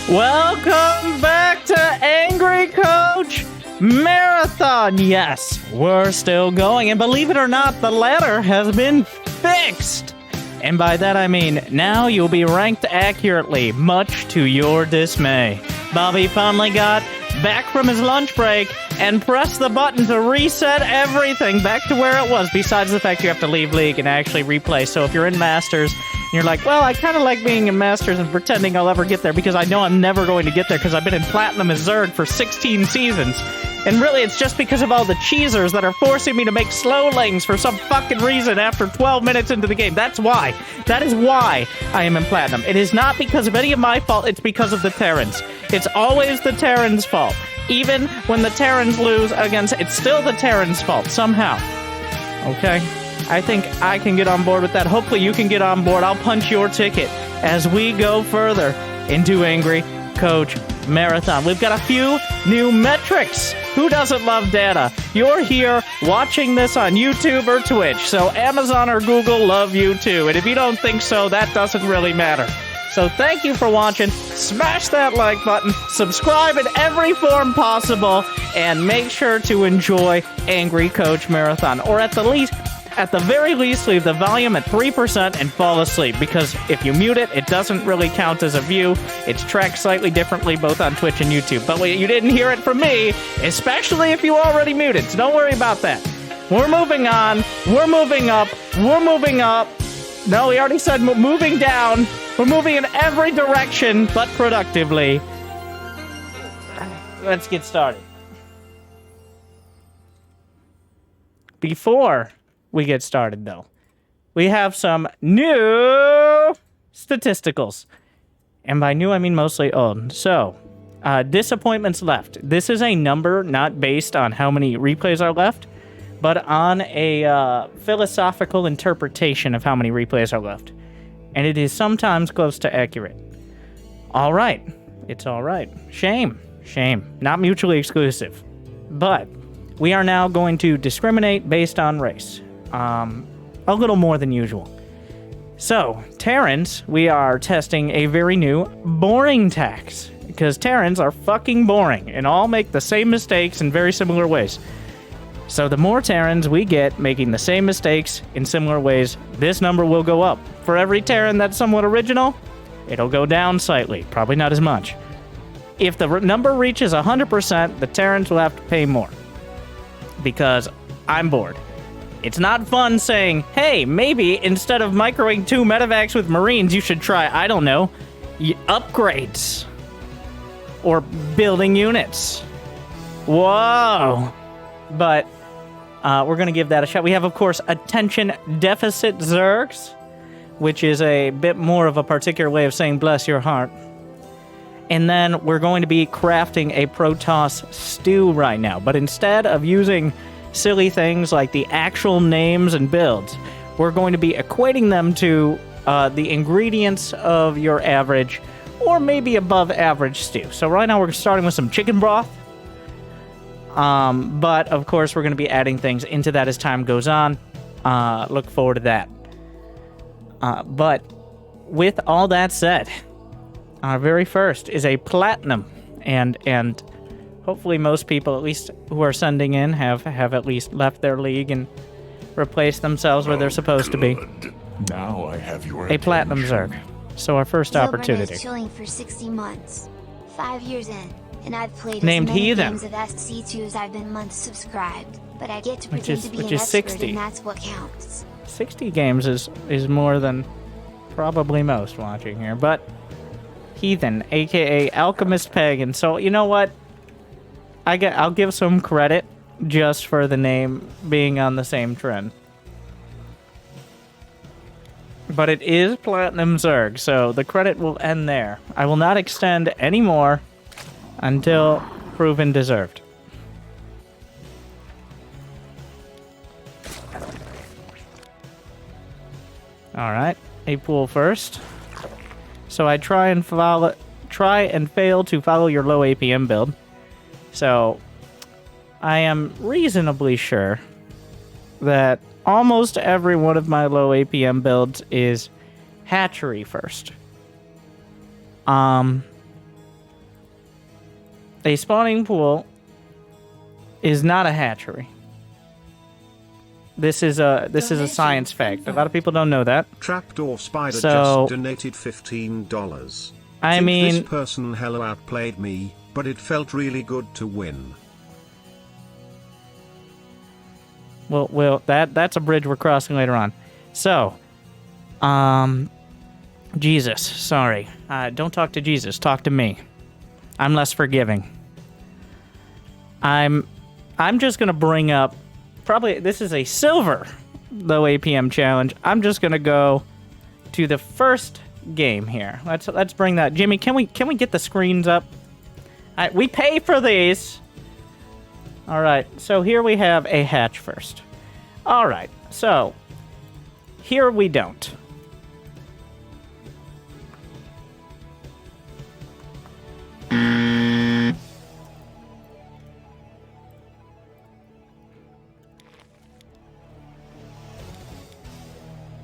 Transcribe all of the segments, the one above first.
Welcome back to Angry Coach Marathon. Yes, we're still going, and believe it or not, the ladder has been fixed. And by that I mean, now you'll be ranked accurately, much to your dismay. Bobby finally got back from his lunch break and pressed the button to reset everything back to where it was, besides the fact you have to leave League and actually replay. So if you're in Masters, and you're like, well, I kind of like being in Masters and pretending I'll ever get there because I know I'm never going to get there because I've been in Platinum as Zerg for 16 seasons. And really, it's just because of all the cheesers that are forcing me to make slow lanes for some fucking reason after 12 minutes into the game. That's why. That is why I am in Platinum. It is not because of any of my fault. It's because of the Terrans. It's always the Terrans' fault. Even when the Terrans lose against... It's still the Terrans' fault, somehow. Okay? I think I can get on board with that. Hopefully you can get on board. I'll punch your ticket as we go further into Angry Coach Marathon. We've got a few new metrics. Who doesn't love data? You're here watching this on YouTube or Twitch, so Amazon or Google love you too. And if you don't think so, that doesn't really matter. So thank you for watching. Smash that like button, subscribe in every form possible, and make sure to enjoy Angry Coach Marathon. Or at the very least, leave the volume at 3% and fall asleep, because if you mute it, it doesn't really count as a view. It's tracked slightly differently both on Twitch and YouTube. But you didn't hear it from me, especially if you already muted, so don't worry about that. We're moving on. We're moving up. We're moving up. No, we already said moving down. We're moving in every direction, but productively. Let's get started. Before we get started, though, we have some new statisticals. And by new, I mean mostly old. So, disappointments left. This is a number not based on how many replays are left, but on a philosophical interpretation of how many replays are left. And it is sometimes close to accurate. All right. It's all right. Shame. Not mutually exclusive. But we are now going to discriminate based on race. A little more than usual. So, Terrans, we are testing a very new boring tax. Because Terrans are fucking boring and all make the same mistakes in very similar ways. So the more Terrans we get making the same mistakes in similar ways, this number will go up. For every Terran that's somewhat original, it'll go down slightly. Probably not as much. If the number reaches 100%, the Terrans will have to pay more. Because I'm bored. It's not fun saying, hey, maybe instead of microing 2 medevacs with Marines, you should try, I don't know, upgrades. Or building units. Whoa. But we're going to give that a shot. We have, of course, attention deficit Zergs, which is a bit more of a particular way of saying bless your heart. And then we're going to be crafting a Protoss stew right now. But instead of using silly things like the actual names and builds, we're going to be equating them to the ingredients of your average or maybe above average stew. So right now we're starting with some chicken broth. But of course we're going to be adding things into that as time goes on. Look forward to that. But with all that said, our very first is a platinum, and hopefully most people, at least who are sending in, have at least left their league and replaced themselves where they're supposed to be. Now I have your a platinum Zerg. So our first opportunity. Chilling for 60 months, 5 years in, and I've played named as many Heathen. games of SC2 as I've been months subscribed. But I get to pretend to be which an is expert, 60. and that's what counts. 60 games is more than probably most watching here, but Heathen, aka Alchemist Pagan. So you know what? I'll give some credit just for the name being on the same trend. But it is Platinum Zerg, so the credit will end there. I will not extend any more until proven deserved. Alright, a pool first. So I try and fail to follow your low APM build. So I am reasonably sure that almost every one of my low APM builds is hatchery first. A spawning pool is not a hatchery. This is a science fact. A lot of people don't know that. Trapdoor Spider So- just donated $15. I Think mean, this person hella outplayed me, but it felt really good to win. well, that's a bridge we're crossing later on. So, Jesus, sorry. Don't talk to Jesus. Talk to me. I'm less forgiving. I'm just gonna bring up. Probably this is a silver low APM challenge. I'm just gonna go to the first game here. Let's bring that. Jimmy, can we get the screens up? We pay for these. All right. So here we have a hatch first. All right. So here we don't.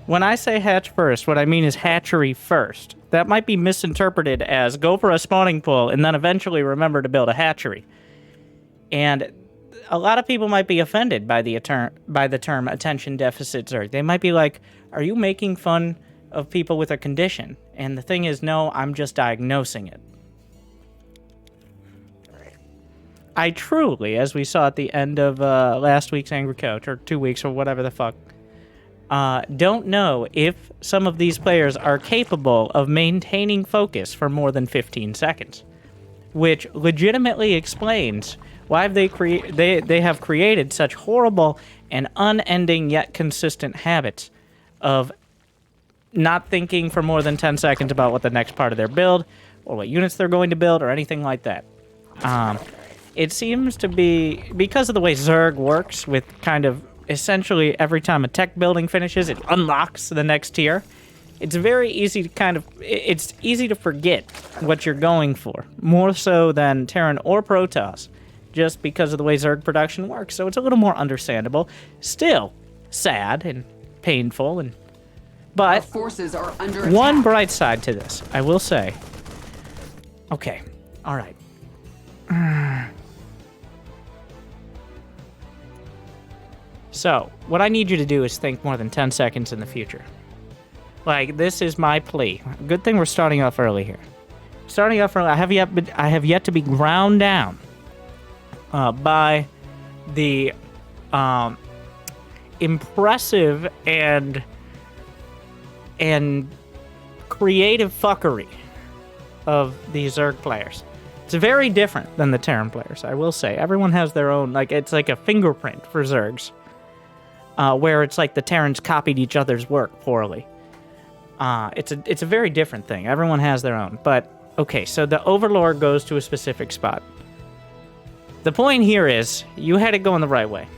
When I say hatch first, what I mean is hatchery first. That might be misinterpreted as go for a spawning pool and then eventually remember to build a hatchery. And a lot of people might be offended by the term attention deficit Zerg. They might be like, are you making fun of people with a condition? And the thing is, no, I'm just diagnosing it. I truly, as we saw at the end of last week's Angry Coach, or 2 weeks, or whatever the fuck, don't know if some of these players are capable of maintaining focus for more than 15 seconds, which legitimately explains why they have created such horrible and unending yet consistent habits of not thinking for more than 10 seconds about what the next part of their build or what units they're going to build or anything like that. It seems to be because of the way Zerg works with kind of essentially every time a tech building finishes, it unlocks the next tier. It's very easy to it's easy to forget what you're going for, more so than Terran or Protoss, just because of the way Zerg production works. So it's a little more understandable. Still sad and painful, but Our forces are under attack. one bright side to this, I will say. Okay, all right. So, what I need you to do is think more than 10 seconds in the future. Like, this is my plea. Good thing we're starting off early here. Starting off early, I have yet to be ground down by the impressive and creative fuckery of the Zerg players. It's very different than the Terran players, I will say. Everyone has their own, like, it's like a fingerprint for Zergs. Where it's like the Terrans copied each other's work poorly. It's a very different thing. Everyone has their own. But, okay, so the Overlord goes to a specific spot. The point here is, you had it going the right way.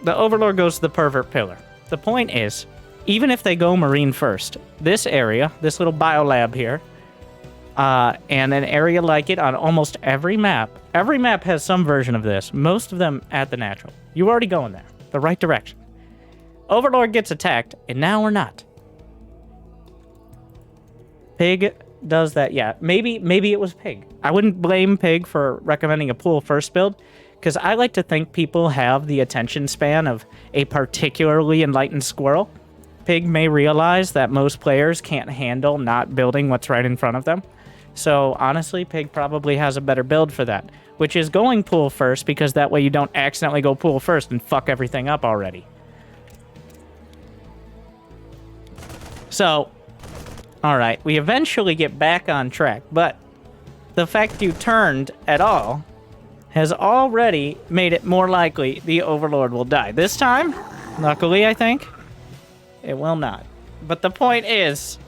The Overlord goes to the Pervert Pillar. The point is, even if they go Marine first, this area, this little biolab here, and an area like it on almost every map has some version of this, most of them at the natural. You're already going there, the right direction. Overlord gets attacked, and now we're not. Pig does that, yeah. Maybe it was Pig. I wouldn't blame Pig for recommending a pool first build, because I like to think people have the attention span of a particularly enlightened squirrel. Pig may realize that most players can't handle not building what's right in front of them. So, honestly, Pig probably has a better build for that, which is going pool first, because that way you don't accidentally go pool first and fuck everything up already. So, alright, we eventually get back on track, but the fact you turned at all has already made it more likely the Overlord will die. This time, luckily, I think, it will not. But the point is,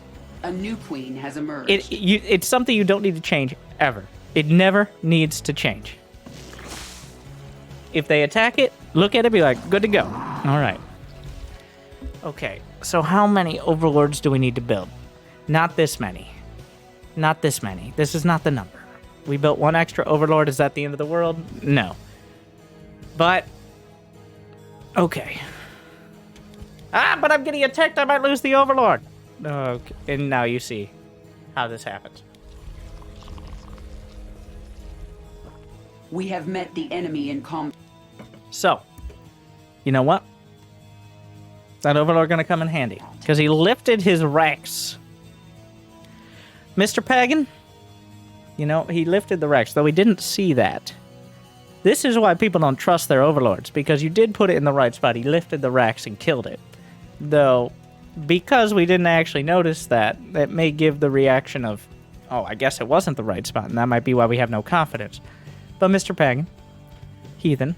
A new queen has emerged. it's something you don't need to change, ever. It never needs to change. If they attack it, look at it, be like, good to go. Alright. Okay, so how many Overlords do we need to build? Not this many. Not this many. This is not the number. We built one extra Overlord. Is that the end of the world? No. But, okay. But I'm getting attacked. I might lose the Overlord. Okay. And now you see how this happens. We have met the enemy in combat. So, you know what? That Overlord gonna come in handy. Because he lifted his Rex. Mr. Pagan, you know, he lifted the Rex, though we didn't see that. This is why people don't trust their Overlords, because you did put it in the right spot. He lifted the Rex and killed it. Though, because we didn't actually notice that, that may give the reaction of, oh, I guess it wasn't the right spot, and that might be why we have no confidence. But Mr. Pagan, Heathen,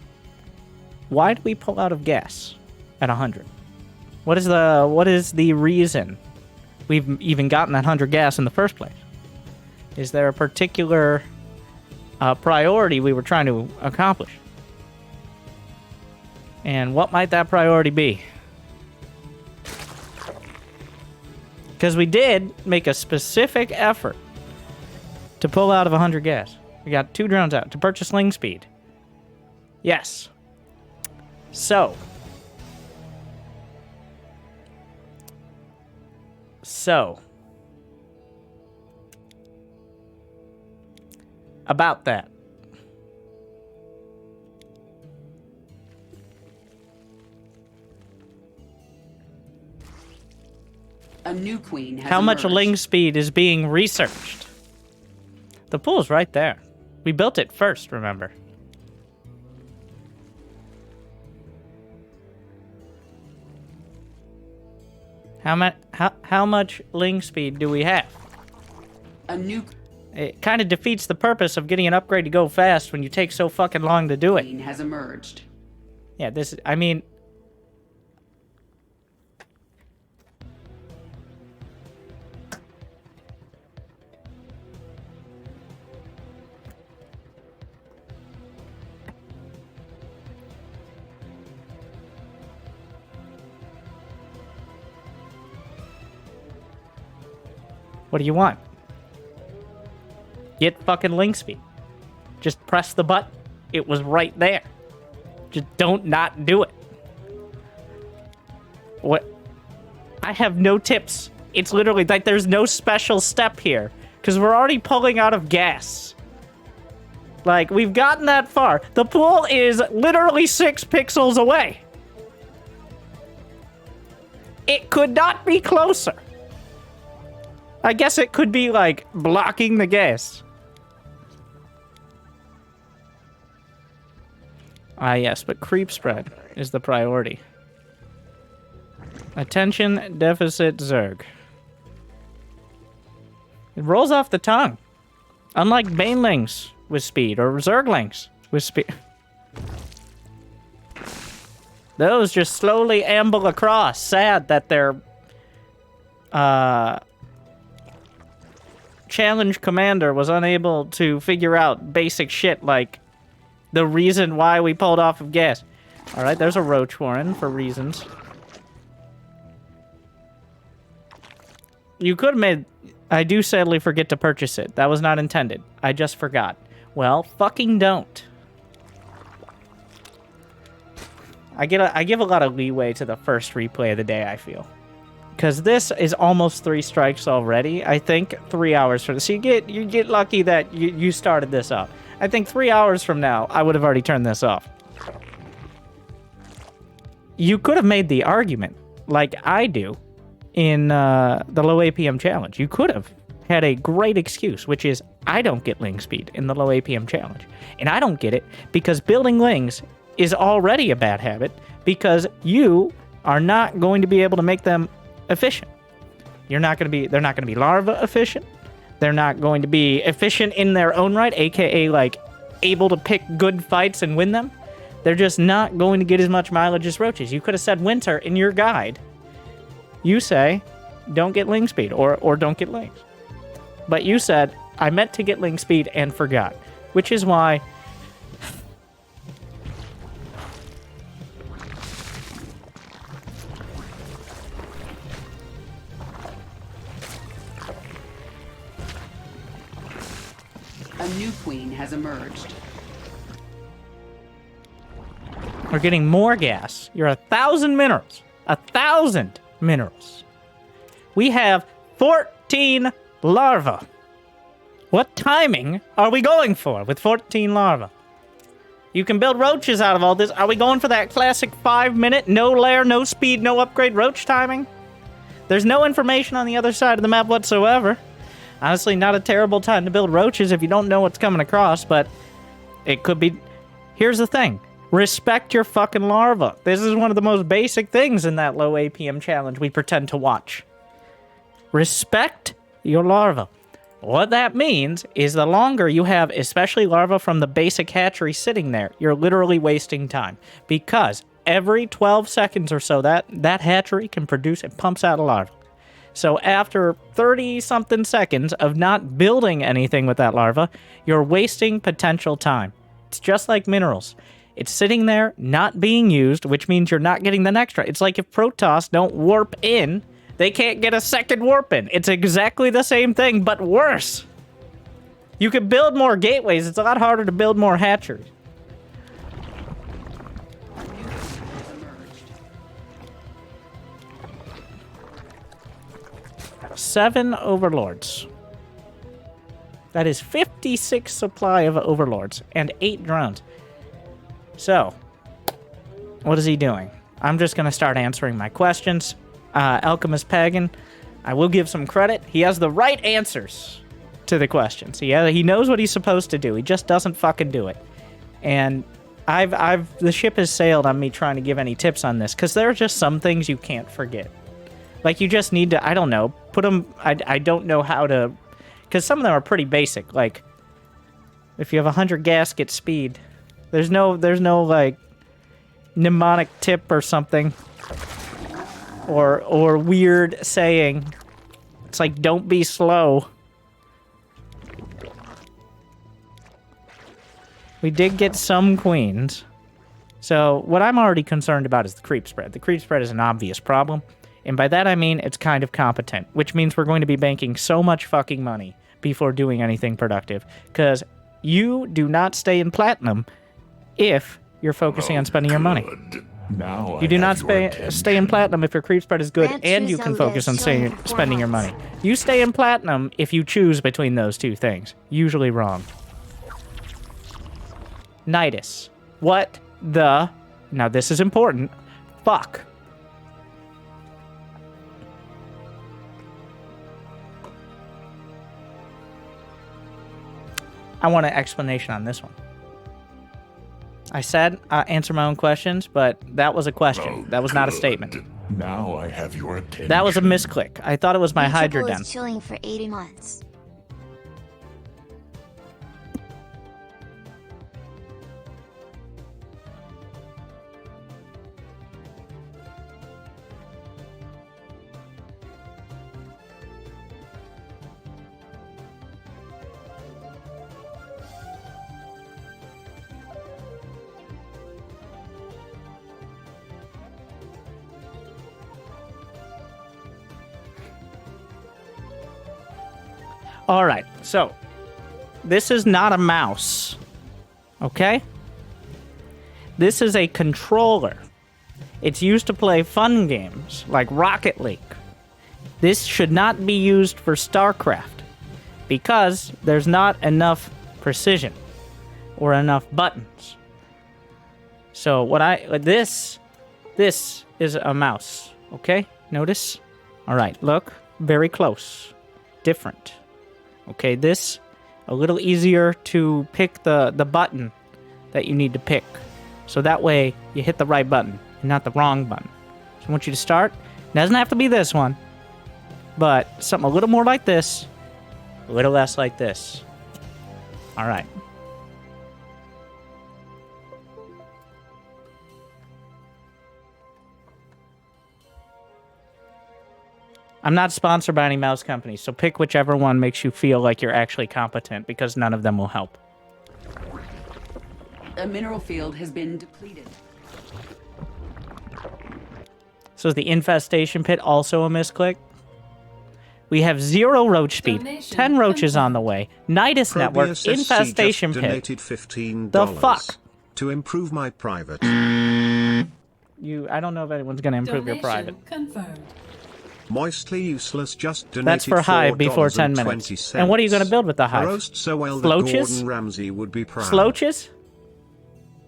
why do we pull out of gas at 100? What is the reason we've even gotten that 100 gas in the first place? Is there a particular priority we were trying to accomplish? And what might that priority be? Because we did make a specific effort to pull out of 100 gas. We got 2 drones out to purchase ling speed. Yes. So, about that. A new queen has How much emerged. ling speed is being researched? The pool's right there. We built it first, remember? How much ling speed do we have? A new It kind of defeats the purpose of getting an upgrade to go fast when you take so fucking long to do it. queen has emerged. Yeah, this is, I mean... What do you want? Get fucking ling speed. Just press the button. It was right there. Just don't not do it. What? I have no tips. It's literally like there's no special step here. Because we're already pulling out of gas. Like, we've gotten that far. The pool is literally 6 pixels away. It could not be closer. I guess it could be, like, blocking the gas. Ah, yes, but creep spread is the priority. Attention deficit Zerg. It rolls off the tongue. Unlike Banelings with speed, or Zerglings with speed. Those just slowly amble across. Sad that they're... challenge commander was unable to figure out basic shit like the reason why we pulled off of gas. Alright, there's a roach warren for reasons. You could have made... I do sadly forget to purchase it. That was not intended. I just forgot. Well, fucking don't. I give a lot of leeway to the first replay of the day, I feel. Because this is almost 3 strikes already. I think 3 hours from... So you get lucky that you started this up. I think 3 hours from now, I would have already turned this off. You could have made the argument, like I do, in the low APM challenge. You could have had a great excuse, which is, I don't get ling speed in the low APM challenge. And I don't get it because building lings is already a bad habit because you are not going to be able to make them efficient. They're not going to be larva efficient. They're not going to be efficient in their own right, aka like able to pick good fights and win them. They're just not going to get as much mileage as roaches. You could have said winter in your guide. You say, don't get ling speed or don't get lings. But you said, I meant to get ling speed and forgot. Which is why... A new queen has emerged. We're getting more gas. You're 1,000 minerals. 1,000 minerals. We have 14 larvae. What timing are we going for with 14 larvae? You can build roaches out of all this. Are we going for that classic 5-minute, no lair, no speed, no upgrade roach timing? There's no information on the other side of the map whatsoever. Honestly, not a terrible time to build roaches if you don't know what's coming across, but it could be... Here's the thing. Respect your fucking larva. This is one of the most basic things in that low APM challenge we pretend to watch. Respect your larva. What that means is the longer you have, especially larva from the basic hatchery sitting there, you're literally wasting time. Because every 12 seconds or so, that hatchery can produce and pumps out a larva. So after 30-something seconds of not building anything with that larva, you're wasting potential time. It's just like minerals. It's sitting there, not being used, which means you're not getting the next. It's like if Protoss don't warp in, they can't get a second warp in. It's exactly the same thing, but worse. You could build more gateways. It's a lot harder to build more hatcheries. Seven overlords. That is 56 supply of overlords and 8 drones. So, what is he doing? I'm just going to start answering my questions. Alchemist Pagan, I will give some credit. He has the right answers to the questions. He knows what he's supposed to do. He just doesn't fucking do it. And the ship has sailed on me trying to give any tips on this, because there are just some things you can't forget. Like, you just need to, I don't know, put them, I don't know how to, because some of them are pretty basic. Like, if you have 100 gasket speed, there's no, like, mnemonic tip or something. Or weird saying. It's like, don't be slow. We did get some queens. So, what I'm already concerned about is the creep spread. The creep spread is an obvious problem. And by that I mean it's kind of competent, which means we're going to be banking so much fucking money before doing anything productive. Because you do not stay in platinum if you're focusing on spending your money. Now you do not stay in platinum if your creep spread is good and you can focus on spending your money. You stay in platinum if you choose between those two things. Usually wrong. Nidus. What the... Now this is important. Fuck. I want an explanation on this one. I said answer my own questions, but that was a question. That was not a statement. Now I have your attention. That was a misclick. I thought it was my Hydra Den. Chilling for 80 months. All right, so this is not a mouse, okay? This is a controller. It's used to play fun games like Rocket League. This should not be used for StarCraft because there's not enough precision or enough buttons. So this is a mouse, okay? Notice? All right, look, very close, different. Okay, this, a little easier to pick the button that you need to pick. So that way, you hit the right button, and not the wrong button. So I want you to start. It doesn't have to be this one, but something a little more like this, a little less like this. All right. I'm not sponsored by any mouse companies, so pick whichever one makes you feel like you're actually competent, because none of them will help. A mineral field has been depleted. So is the infestation pit also a misclick? We have 0 roach speed, Donation 10 roaches on the way, Nidus Network, Probius SC infestation just pit. donated $15 The fuck? to improve my private. I don't know if anyone's going to improve your private. Confirmed. Moistly Useless just donated That's for Hive before 10 minutes. $4.20. And what are you going to build with the Hive? Roast so well that Floaches? Gordon Ramsay would be proud. Sloaches?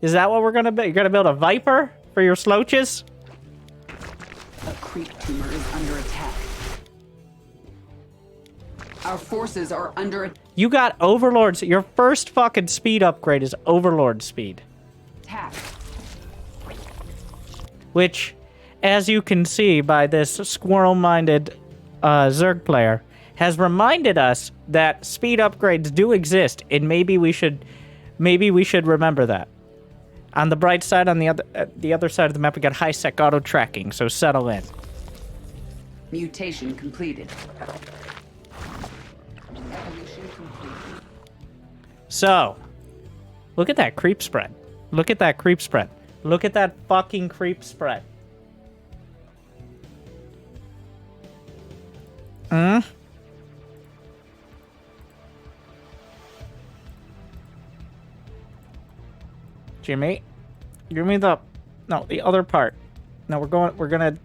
Is that what we're gonna build? You're gonna build a Viper for your Sloaches? A creep tumor is under attack. Our forces are under You got Overlords. Your first fucking speed upgrade is Overlord speed. attack. Which, as you can see by this squirrel-minded Zerg player, has reminded us that speed upgrades do exist, and maybe we should remember that. On the bright side, on the other side of the map, we got high-sec auto tracking, so settle in. Mutation completed. Evolution completed. So, look at that creep spread. Look at that creep spread. Look at that fucking creep spread. Jimmy, give me the other part. No, we're gonna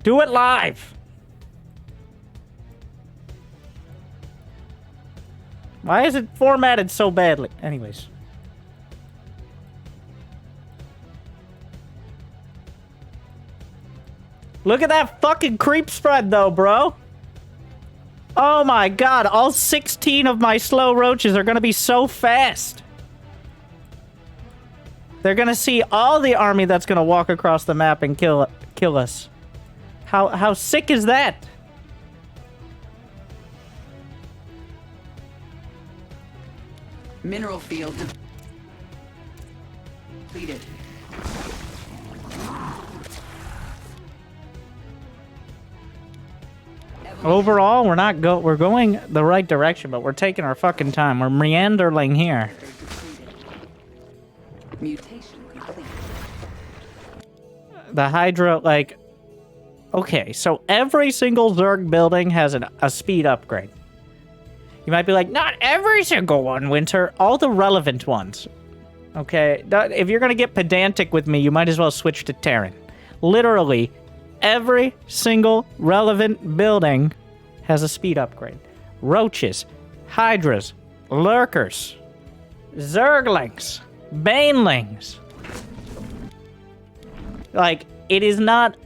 do it live. Why is it formatted so badly? Anyways. Look at that fucking creep spread though, bro. Oh my god, all 16 of my slow roaches are gonna be so fast. They're gonna see all the army that's gonna walk across the map and kill us. How sick is that? Mineral field depleted. Overall, we're going the right direction, but we're taking our fucking time. We're meandering here. Mutation complete. The Hydra, like... Okay, so every single Zerg building has a speed upgrade. You might be like, not every single one, Winter. All the relevant ones. Okay? If you're gonna get pedantic with me, you might as well switch to Terran. Literally, every single relevant building has a speed upgrade. Roaches, Hydras, Lurkers, Zerglings, Banelings. Like, it's not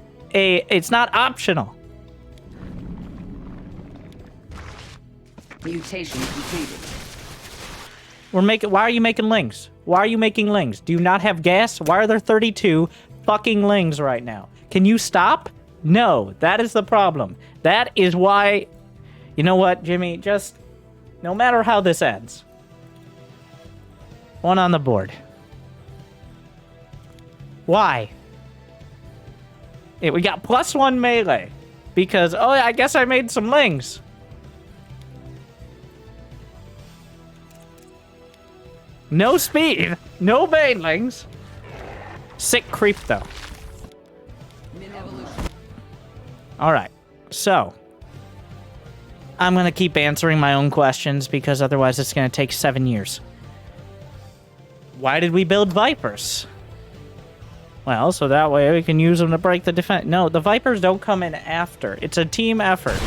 optional. Mutation completed. Why are you making lings? Why are you making lings? Do you not have gas? Why are there 32 fucking lings right now? Can you stop? No, that is the problem. That is why... You know what, Jimmy? Just... No matter how this ends. One on the board. Why? We got +1 melee. Because, oh, I guess I made some lings. No speed. No banelings. Sick creep, though. Alright, so I'm gonna keep answering my own questions because otherwise it's gonna take 7 years. Why did we build Vipers? Well, so that way we can use them to break the defense. No, the Vipers don't come in after. It's a team effort.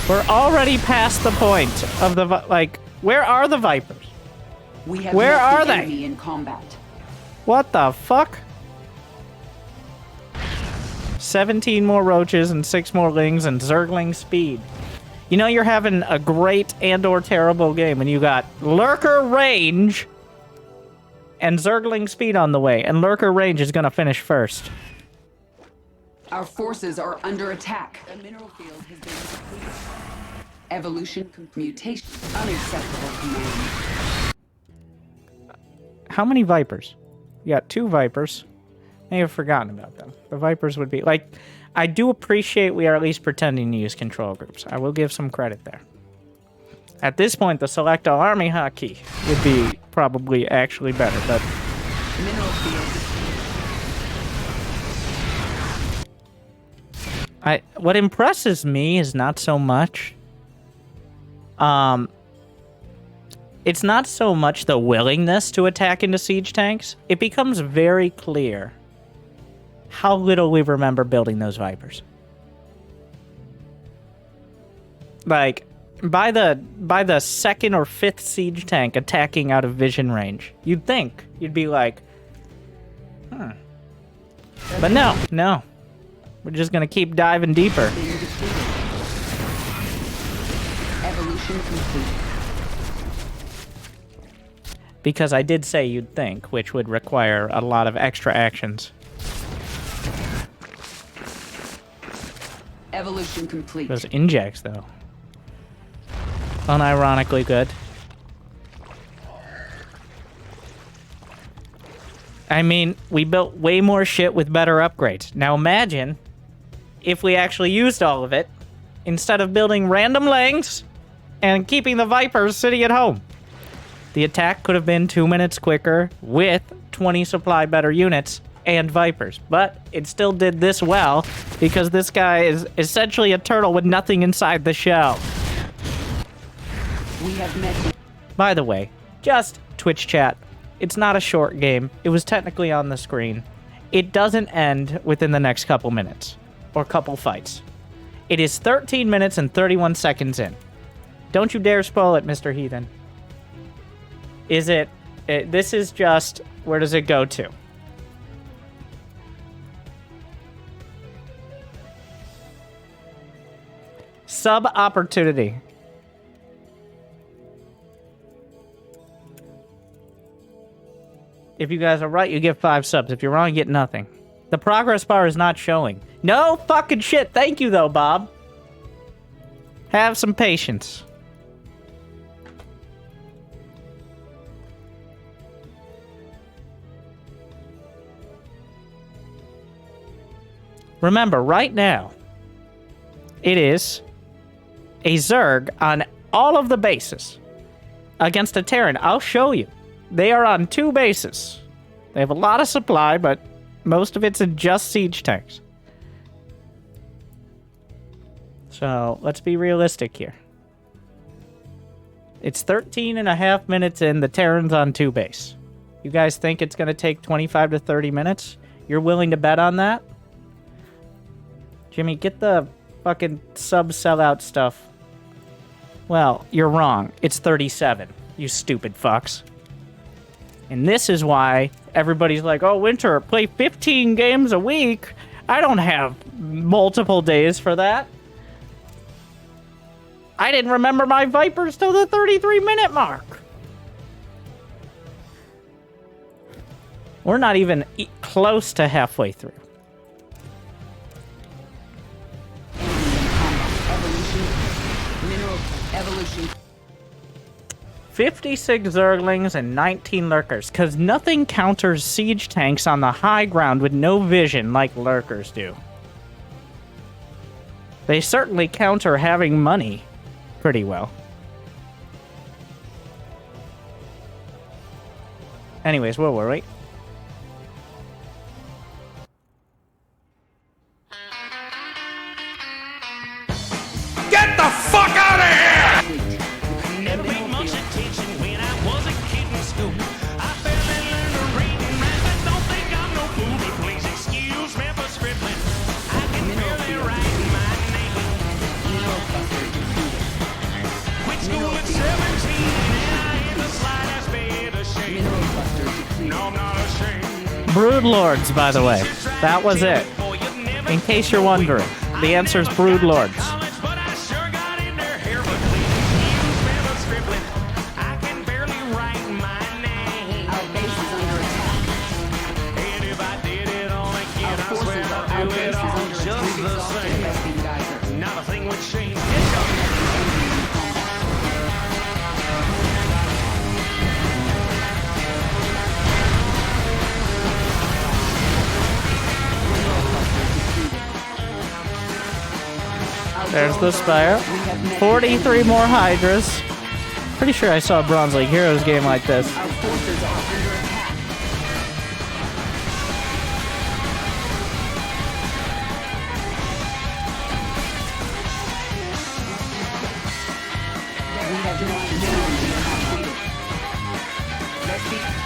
We're already past the point of the, like, where are the Vipers? Where are they? In combat. What the fuck? 17 more roaches and 6 more lings and Zergling speed. You know you're having a great and/or terrible game when you got Lurker range and Zergling speed on the way, and Lurker range is gonna finish first. Our forces are under attack. A mineral field has been depleted. Evolution mutation unacceptable command. How many Vipers? You got 2 Vipers. I have forgotten about them. The Vipers would be... Like, I do appreciate we are at least pretending to use control groups. I will give some credit there. At this point, the select all army hotkey would be probably actually better, but... Mineral field. What impresses me is not so much... It's not so much the willingness to attack into siege tanks. It becomes very clear how little we remember building those Vipers. Like, by the second or fifth siege tank attacking out of vision range. You'd think. You'd be like, But no. We're just gonna keep diving deeper. Evolution complete. Because I did say you'd think, which would require a lot of extra actions. Evolution complete. Those injects, though. Unironically good. I mean, we built way more shit with better upgrades. Now imagine if we actually used all of it instead of building random lengths and keeping the Vipers sitting at home. The attack could have been 2 minutes quicker with 20 supply better units and Vipers, but it still did this well because this guy is essentially a turtle with nothing inside the shell. We have met. By the way, just Twitch chat. It's not a short game. It was technically on the screen. It doesn't end within the next couple minutes or couple fights. It is 13 minutes and 31 seconds in. Don't you dare spoil it, Mr. Heathen. Is it this is just, where does it go to? Sub opportunity. If you guys are right, you get 5 subs. If you're wrong, you get nothing. The progress bar is not showing. No fucking shit. Thank you, though, Bob. Have some patience. Remember, right now, it is a Zerg on all of the bases against a Terran. I'll show you. They are on 2 bases. They have a lot of supply, but most of it's in just siege tanks. So, let's be realistic here. It's 13 and a half minutes in, the Terran's on 2 base. You guys think it's going to take 25 to 30 minutes? You're willing to bet on that? Jimmy, get the fucking sub-sellout stuff. Well, you're wrong. It's 37, you stupid fucks. And this is why everybody's like, oh, Winter, play 15 games a week. I don't have multiple days for that. I didn't remember my Vipers till the 33-minute mark. We're not even close to halfway through. Evolution. 56 Zerglings and 19 Lurkers, because nothing counters siege tanks on the high ground with no vision like Lurkers do. They certainly counter having money pretty well. Anyways, where were we? Get the fuck out of here! Never paid much attention when I was a kid in school. I barely learned to read and write, but don't think I'm no fool. But please excuse me for scribbling. I can barely write my name. Quit school at 17 and I ain't the slightest bit ashamed. No, I'm not ashamed. Broodlords, by the way. That was it. In case you're wondering, the answer is Broodlords. There's the Spire. 43 more Hydras. Pretty sure I saw a Bronze League Heroes game like this. Our forces are under attack. We have not completed.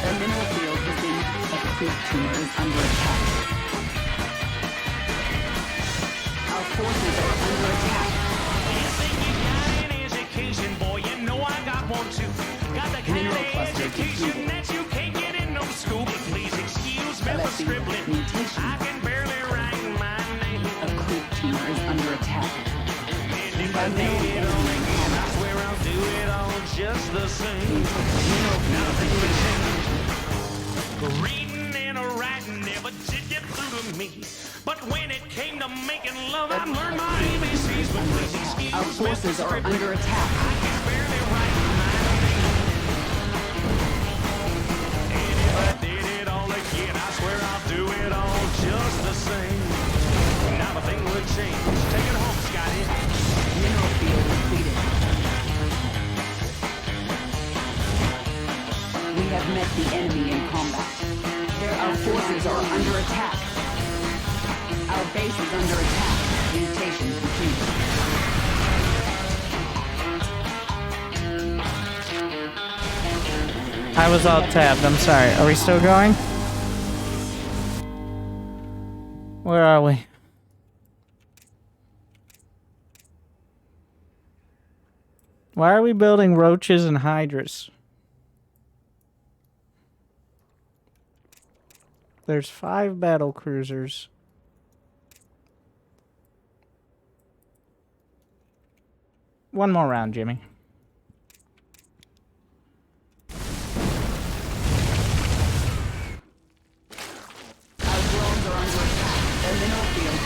The mineral field has been equipped to is under attack. Our forces are under attack. under attack. If I made it all again, I swear I'll do it all just the same. Nothing would change. Reading and writing never did get through to me. But when it came to making love, I learned my ABCs. But please excuse Our forces are under attack. I can barely write my name. And if I did it all again, I swear I'll do it all just the same. Not a thing would change. Take it home, Scotty. Mineral field depleted. We have met the enemy in combat. Our forces are under attack. Our base is under attack. Mutation complete. I was all tabbed. I'm sorry. Are we still going? Where are we? Why are we building roaches and hydras? There's 5 battle cruisers. One more round, Jimmy.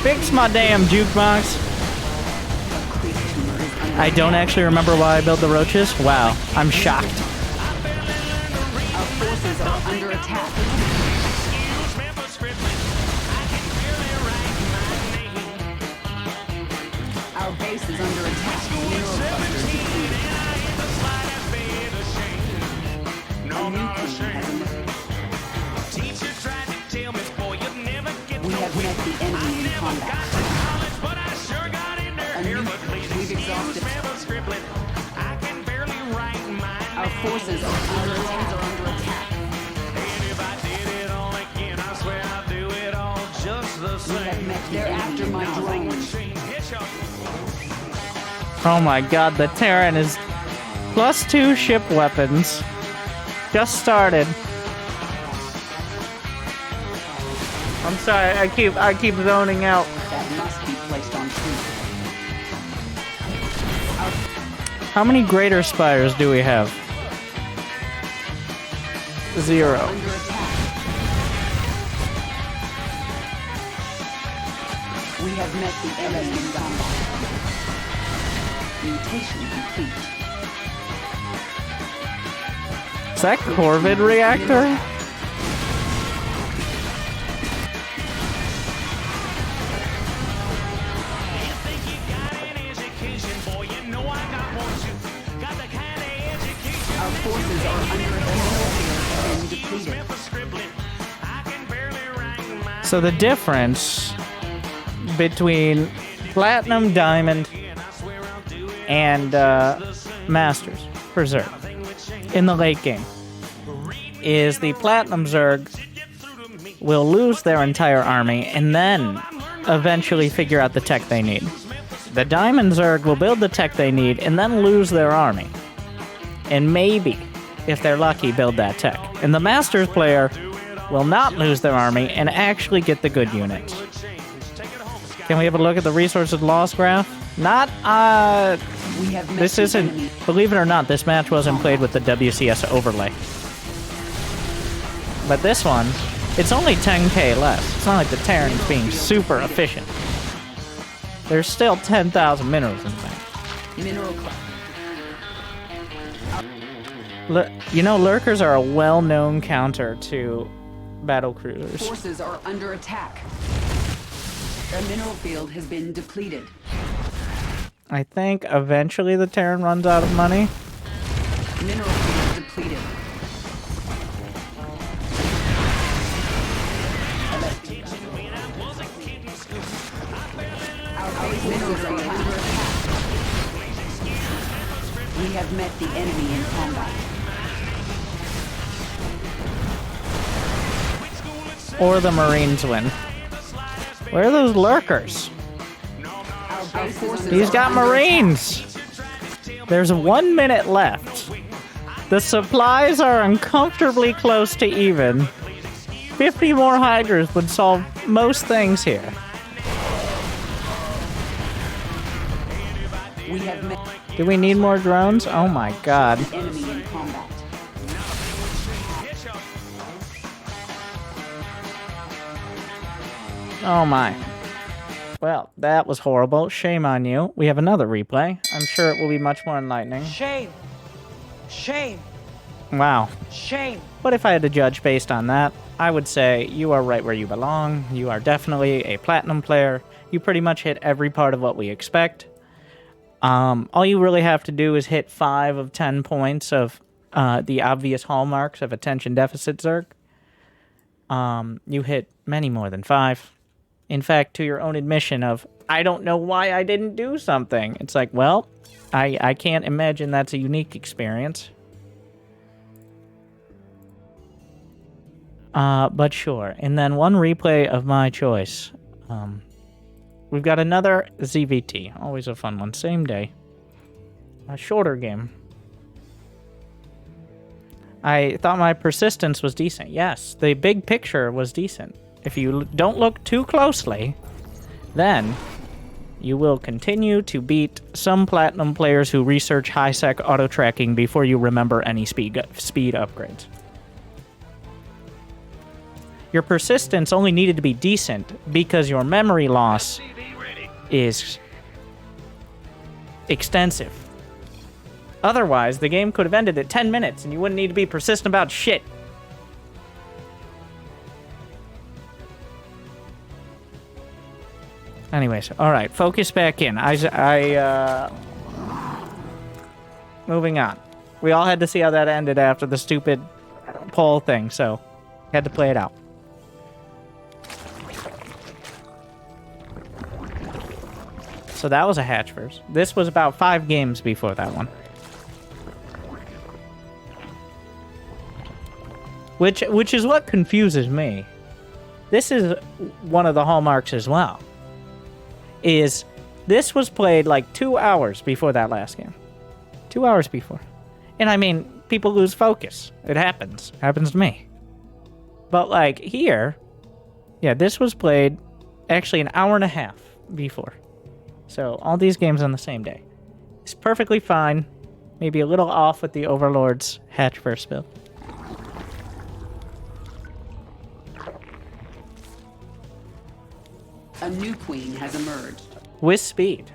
Fix my damn jukebox. I don't actually remember why I built the roaches. Wow, I'm shocked. Our forces are under attack. Our base is under attack. Mineral clusters depleted. No, not Has ashamed. emerged. Teacher tried to tell me, boy, you'll never get We have met the enemy in combat. but I sure got in there. A new- we've exhausted. I can barely write mine. Our forces are under attack. And if I did it all again, I swear I'll do it all just the We have same. met the enemy in combat. Oh my god, the Terran is +2 ship weapons. Just started. I'm sorry, I keep zoning out. That must be placed on truth. How many greater spires do we have? 0. Under attack. We have met the enemy in combat. Mutation complete. Is that Corvid reactor? Our forces are under attack and depleted. So the difference between Platinum, Diamond, and Masters for Zerg in the late game is the Platinum Zerg will lose their entire army and then eventually figure out the tech they need. The Diamond Zerg will build the tech they need and then lose their army. And maybe, if they're lucky, build that tech. And the Masters player will not lose their army and actually get the good units. Can we have a look at the resources loss graph? Not, We have met this the isn't, enemy. believe it or not, this match wasn't played with the WCS overlay. But this one, it's only 10k less. It's not like the Terran's being super efficient. There's still 10,000 minerals in the bank. Mineral cluster. You know, lurkers are a well-known counter to battle cruisers. Forces are under attack. The mineral field has been depleted. I think eventually the Terran runs out of money. Mineral field depleted. Our base minerals are under attack. We have met the enemy in combat. Or the Marines win. Where are those lurkers? Our forces He's are got under Marines! There's 1 minute left. The supplies are uncomfortably close to even. 50 more Hydras would solve most things here. We have met Do we need more drones? Oh my god. enemy in combat. Oh my. Well, that was horrible. Shame on you. We have another replay. I'm sure it will be much more enlightening. Shame. Shame. Wow. Shame. But if I had to judge based on that, I would say you are right where you belong. You are definitely a platinum player. You pretty much hit every part of what we expect. All you really have to do is hit 5 of 10 points of the obvious hallmarks of attention deficit Zerg. You hit many more than 5. In fact, to your own admission of, I don't know why I didn't do something. It's like, well, I can't imagine that's a unique experience. But sure. And then one replay of my choice. We've got another ZVT. Always a fun one. Same day. A shorter game. I thought my persistence was decent. Yes, the big picture was decent. If you don't look too closely, then you will continue to beat some platinum players who research high-sec auto-tracking before you remember any speed upgrades. Your persistence only needed to be decent because your memory loss is extensive. Otherwise, the game could have ended at 10 minutes and you wouldn't need to be persistent about shit. Anyways, alright, focus back in. Moving on. We all had to see how that ended after the stupid poll thing, so had to play it out. So that was a hatch first. This was about 5 games before that one. Which is what confuses me. This is one of the hallmarks as well. Is this was played like 2 hours before that last game. 2 hours before. And I mean, people lose focus. It happens. Happens to me. But like here, yeah, this was played actually an hour and a half before. So all these games on the same day. It's perfectly fine. Maybe a little off with the Overlord's hatch first build. A new queen has emerged. With speed.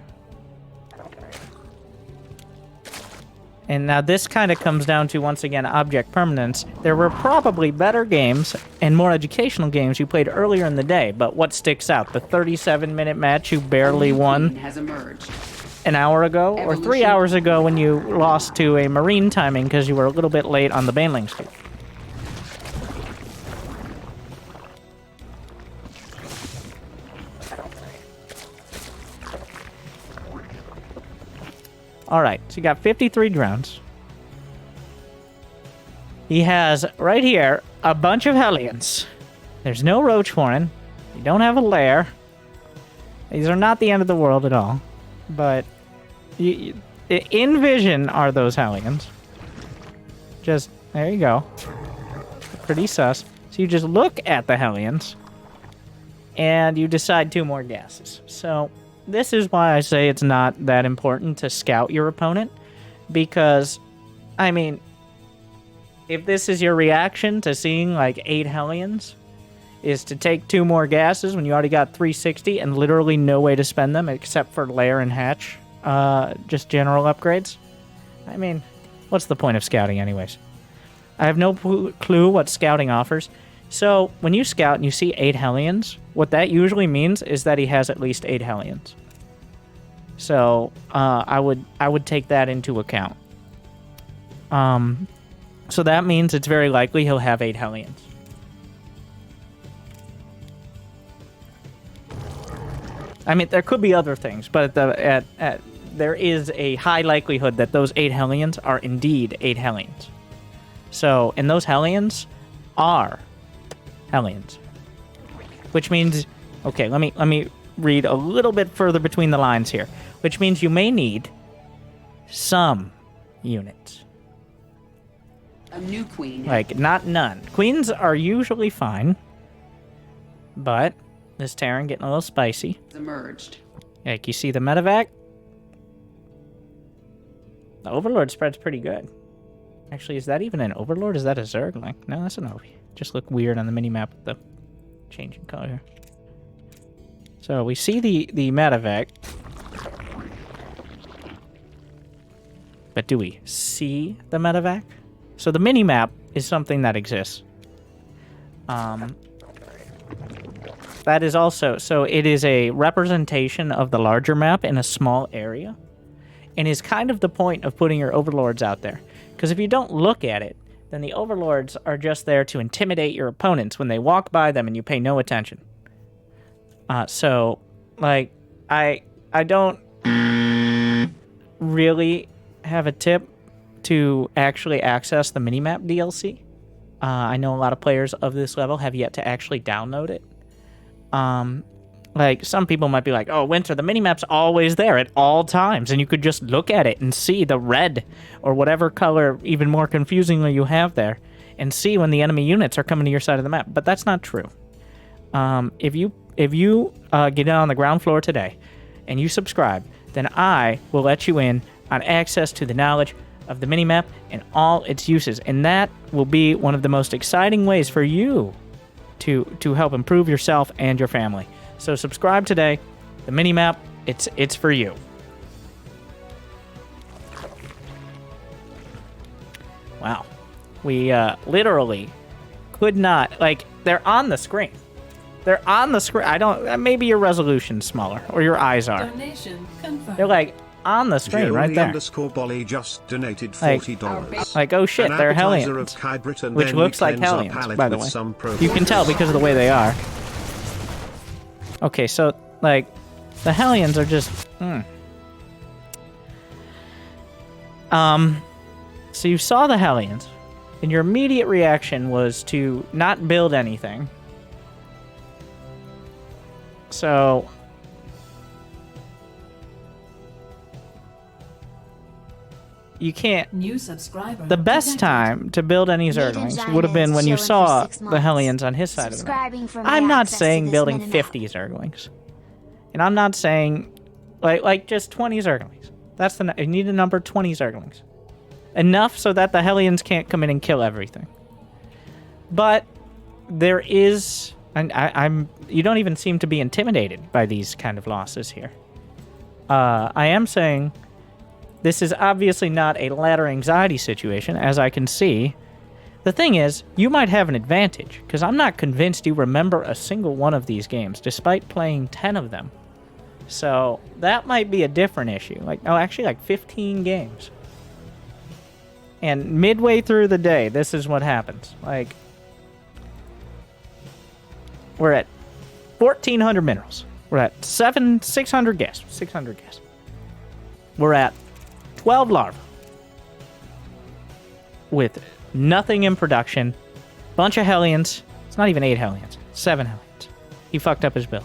And now this kind of comes down to, once again, object permanence. There were probably better games and more educational games you played earlier in the day, but what sticks out? The 37-minute match you barely won Has emerged. an hour ago, or 3 hours ago when you lost to a Marine timing because you were a little bit late on the Baneling streak. Alright, so you got 53 drones. He has, right here, a bunch of Hellions. There's no Roach Warren. You don't have a lair. These are not the end of the world at all. But, in vision are those Hellions. Just, there you go. Pretty sus. So you just look at the Hellions, and you decide 2 more gases. So this is why I say it's not that important to scout your opponent, because, I mean, if this is your reaction to seeing like 8 Hellions, is to take 2 more gases when you already got 360 and literally no way to spend them except for lair and hatch, just general upgrades. I mean, what's the point of scouting anyways? I have no clue what scouting offers. So when you scout and you see 8 Hellions, what that usually means is that he has at least 8 Hellions. So I would take that into account. So that means it's very likely he'll have 8 Hellions. I mean, there could be other things, but there is a high likelihood that those 8 Hellions are indeed 8 Hellions. So, and those Hellions are Hellions. Which means, okay, let me read a little bit further between the lines here. Which means you may need some units. A new queen. Like, not none. Queens are usually fine. But this Terran getting a little spicy. Emerged. Like, you see the medevac? The Overlord spread's pretty good. Actually, is that even an Overlord? Is that a Zerg? No, that's an Ovi. Just look weird on the minimap with the changing color here. So we see the medevac. But do we see the medevac? So the minimap is something that exists. That is also... So it is a representation of the larger map in a small area. And is kind of the point of putting your Overlords out there. Because if you don't look at it, then the Overlords are just there to intimidate your opponents when they walk by them and you pay no attention. So, like, I don't really have a tip to actually access the Minimap DLC. I know a lot of players of this level have yet to actually download it. Like, some people might be like, oh, Winter, the minimap's always there at all times, and you could just look at it and see the red or whatever color, even more confusingly, you have there, and see when the enemy units are coming to your side of the map. But that's not true. If you get on the ground floor today and you subscribe, then I will let you in on access to the knowledge of the minimap and all its uses, and that will be one of the most exciting ways for you to help improve yourself and your family. So subscribe today. The minimap, it's for you. Wow. We literally could not, like, they're on the screen. They're on the screen. I don't, maybe your resolution's smaller or your eyes are. Donation confirmed. They're like on the screen right there. _Bolly just donated $40. Like, oh shit, they're Hellions. Of Kybrit, and which looks like Hellions, by the way. You can tell because of the way they are. Okay, so, like, the Hellions are just... So you saw the Hellions, and your immediate reaction was to not build anything. So... You can't... New subscriber. The best time to build any Zerglings would have been when you saw the Hellions on his side of the map. I'm not saying building 50 Zerglings. And I'm not saying, like just 20 Zerglings. That's you need a number 20 Zerglings. Enough so that the Hellions can't come in and kill everything. But there is... And you don't even seem to be intimidated by these kind of losses here. I am saying... This is obviously not a ladder anxiety situation, as I can see. The thing is, you might have an advantage, because I'm not convinced you remember a single one of these games, despite playing 10 of them. So, that might be a different issue. Actually, like 15 games. And midway through the day, this is what happens. Like, we're at 1,400 minerals. We're at 600 gas. 600 gas. We're at 12 larvae with nothing in production. Bunch of Hellions. It's not even 8 Hellions. 7 Hellions. He fucked up his build.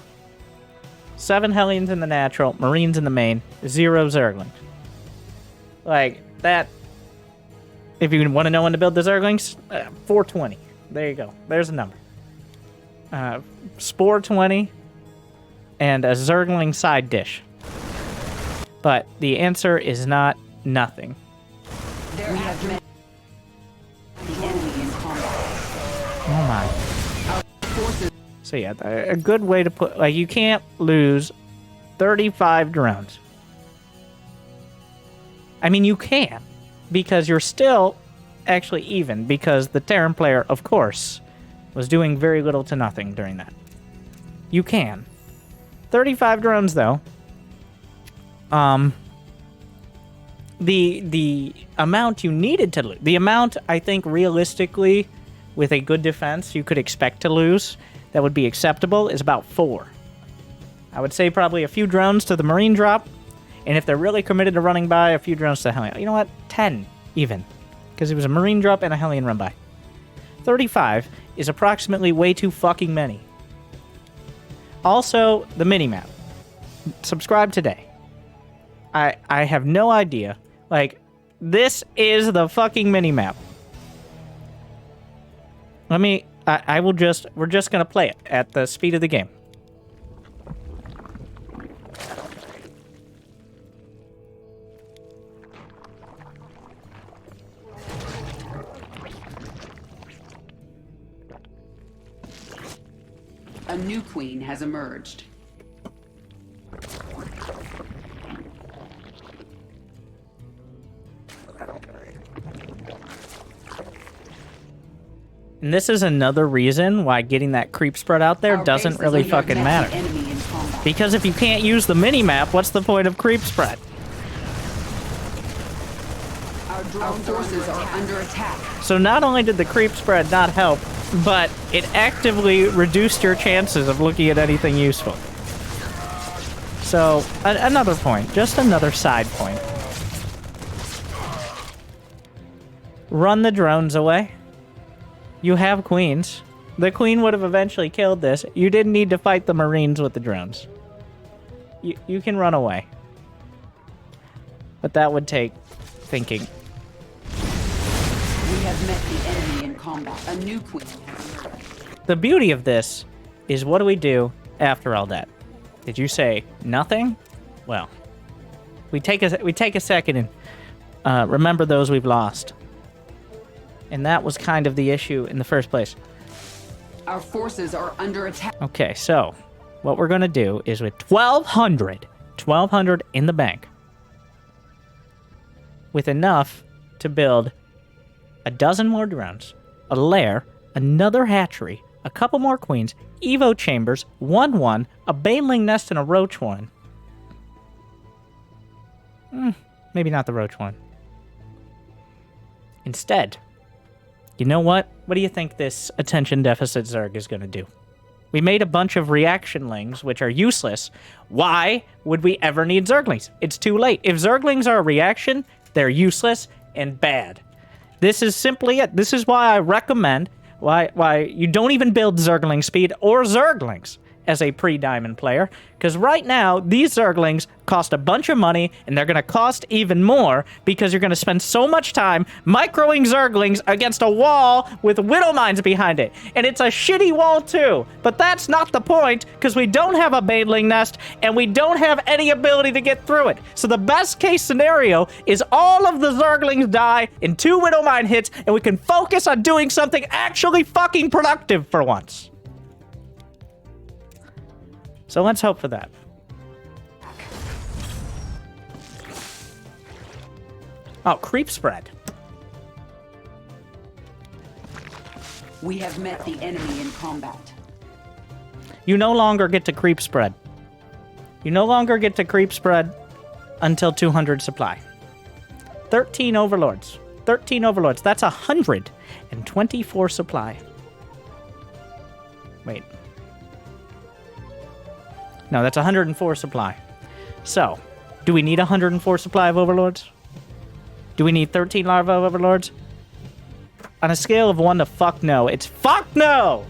7 Hellions in the natural, Marines in the main, 0 Zerglings. Like, that... If you want to know when to build the Zerglings, 420. There you go. There's a number. Spore 20 and a Zergling side dish. But the answer is not nothing. Oh my. So yeah, a good way to put... Like, you can't lose 35 drones. I mean, you can. Because you're still actually even. Because the Terran player, of course, was doing very little to nothing during that. You can. 35 drones, though. The amount you needed to lose, the amount I think realistically with a good defense you could expect to lose that would be acceptable is about 4. I would say probably a few drones to the Marine drop, and if they're really committed to running by, a few drones to the Hellion. You know what? 10 even, because it was a Marine drop and a Hellion run by. 35 is approximately way too fucking many. Also, the minimap. Subscribe today. I have no idea. Like, this is the fucking minimap. We're just gonna play it at the speed of the game. A new queen has emerged. And this is another reason why getting that creep spread out there Our doesn't base is really under fucking attack. matter. The enemy in combat. Because if you can't use the mini-map, what's the point of creep spread? Our forces are under attack. So not only did the creep spread not help, but it actively reduced your chances of looking at anything useful. So, another point. Just another side point. Run the drones away. You have queens. The queen would have eventually killed this. You didn't need to fight the marines with the drones. You can run away. But that would take thinking. We have met the enemy in combat. A new queen has emerged. The beauty of this is, what do we do after all that? Did you say nothing? Well, we take a second and remember those we've lost. And that was kind of the issue in the first place. Our forces are under attack. Okay, so what we're going to do is with 1,200 in the bank, with enough to build a dozen more drones, a lair, another hatchery, a couple more queens, Evo chambers, 1-1, a baneling nest, and a roach one. Maybe not the roach one. Instead, you know what? What do you think this attention deficit Zerg is going to do? We made a bunch of reactionlings, which are useless. Why would we ever need Zerglings? It's too late. If Zerglings are a reaction, they're useless and bad. This is simply it. This is why I recommend why you don't even build Zergling speed or Zerglings as a pre-diamond player, because right now these Zerglings cost a bunch of money, and they're going to cost even more because you're going to spend so much time microing Zerglings against a wall with widow mines behind it, and it's a shitty wall too. But that's not the point, because we don't have a baneling nest and we don't have any ability to get through it. So the best case scenario is all of the Zerglings die in 2 widow mine hits, and we can focus on doing something actually fucking productive for once. So let's hope for that. Oh, creep spread. We have met the enemy in combat. You no longer get to creep spread. You no longer get to creep spread until 200 supply. 13 overlords. 13 overlords. That's 124 supply. Wait. No, that's 104 supply. So, do we need 104 supply of overlords? Do we need 13 larva overlords? On a scale of 1 to fuck no, it's fuck no!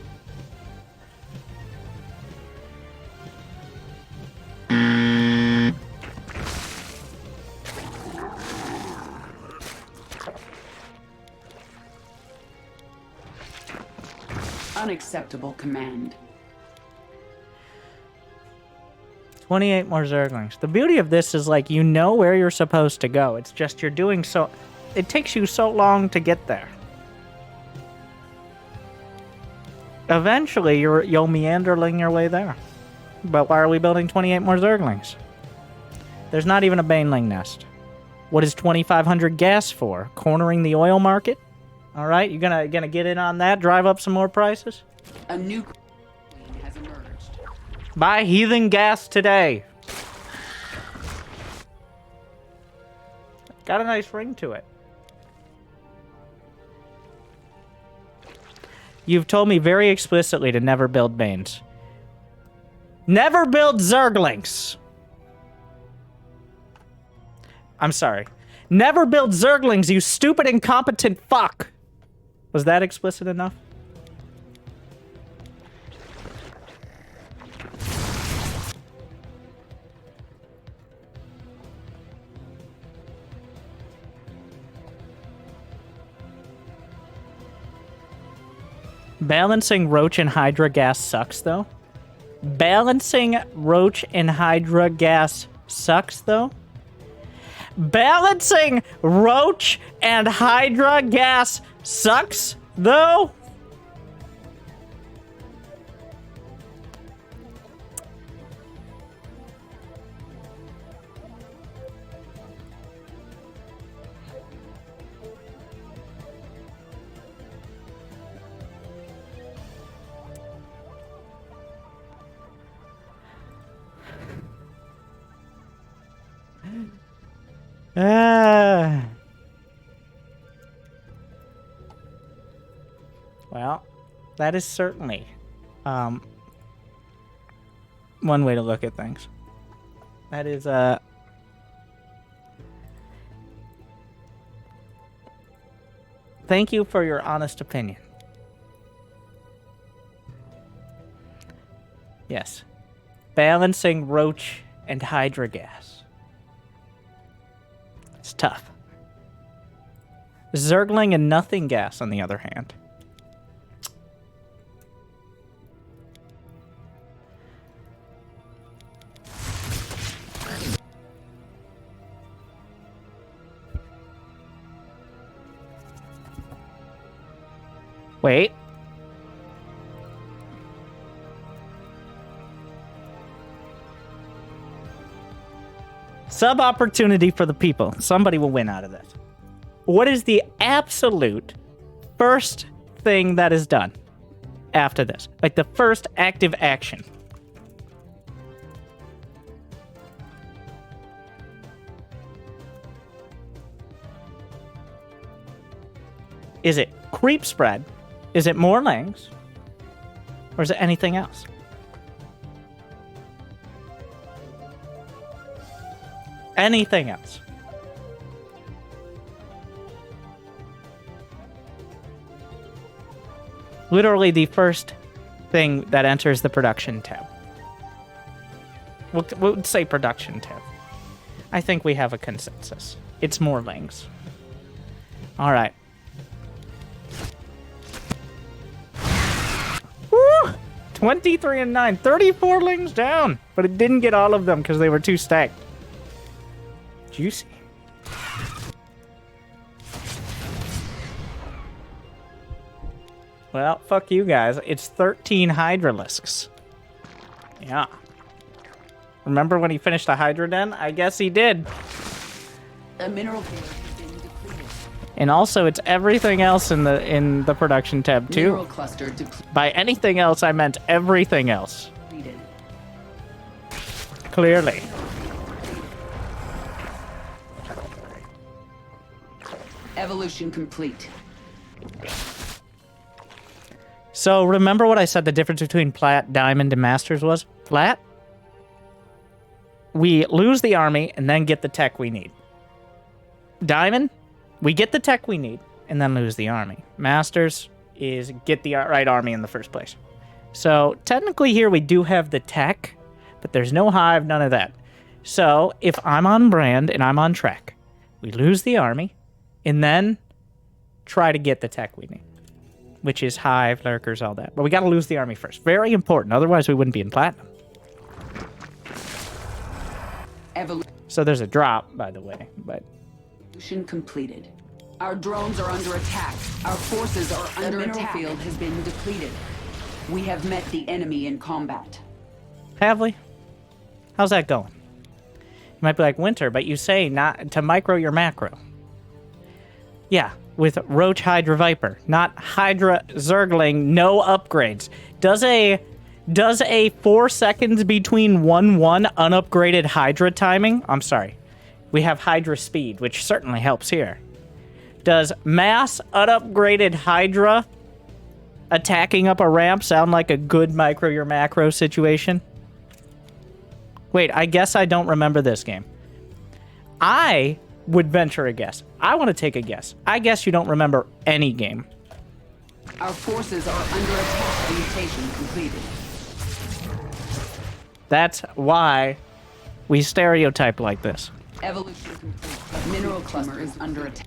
Unacceptable command. 28 more Zerglings. The beauty of this is, like, you know where you're supposed to go. It's just you're doing so... It takes you so long to get there. Eventually, you'll meanderling your way there. But why are we building 28 more Zerglings? There's not even a baneling nest. What is 2,500 gas for? Cornering the oil market? All right, you gonna get in on that? Drive up some more prices? A new queen has emerged. Buy heathen gas today. Got a nice ring to it. You've told me very explicitly to never build Banes. Never build Zerglings. I'm sorry. Never build Zerglings, you stupid, incompetent fuck. Was that explicit enough? Balancing Roach and Hydra gas sucks, though. Balancing Roach and Hydra gas sucks, though. Balancing Roach and Hydra gas sucks, though. Well, that is certainly one way to look at things. That is thank you for your honest opinion. Yes. Balancing roach and hydra gas. It's tough. Zergling and nothing gas, on the other hand. Wait. Sub opportunity for the people. Somebody will win out of this. What is the absolute first thing that is done after this? Like the first active action. Is it creep spread? Is it more lanes? Or is it anything else? Anything else? Literally the first thing that enters the production tab. We'll say production tab. I think we have a consensus. It's more lanes. All right. Woo! 23 and 9. 34 lings down. But it didn't get all of them because they were too stacked. Juicy. Well, fuck you guys. It's 13 Hydralisks. Yeah. Remember when he finished a Hydra Den? I guess he did. A mineral field has been depleted. And also, it's everything else in the production tab too. Mineral cluster depleted. By anything else, I meant everything else. Clearly. Evolution complete. So remember what I said the difference between Plat, Diamond, and Masters was? Plat, we lose the army and then get the tech we need. Diamond, we get the tech we need and then lose the army. Masters is get the right army in the first place. So technically here we do have the tech, but there's no hive, none of that. So if I'm on brand and I'm on track, we lose the army and then try to get the tech we need, which is hive, lurkers, all that. But we got to lose the army first. Very important. Otherwise, we wouldn't be in platinum. So there's a drop, by the way. But Evolution completed. Our drones are under attack. Our forces are under attack. The mineral field has been depleted. We have met the enemy in combat. have we? How's that going? You might be like, Winter, but you say not to micro your macro. Yeah, with Roach Hydra Viper, not Hydra Zergling, no upgrades. Does a 4 seconds between 1-1 unupgraded Hydra timing? I'm sorry. We have Hydra speed, which certainly helps here. Does mass unupgraded Hydra attacking up a ramp sound like a good micro your macro situation? Wait, I guess I don't remember this game. I would venture a guess. I want to take a guess. I guess you don't remember any game. Our forces are under attack. Mutation completed. That's why we stereotype like this. Evolution complete. Mineral cluster is under attack.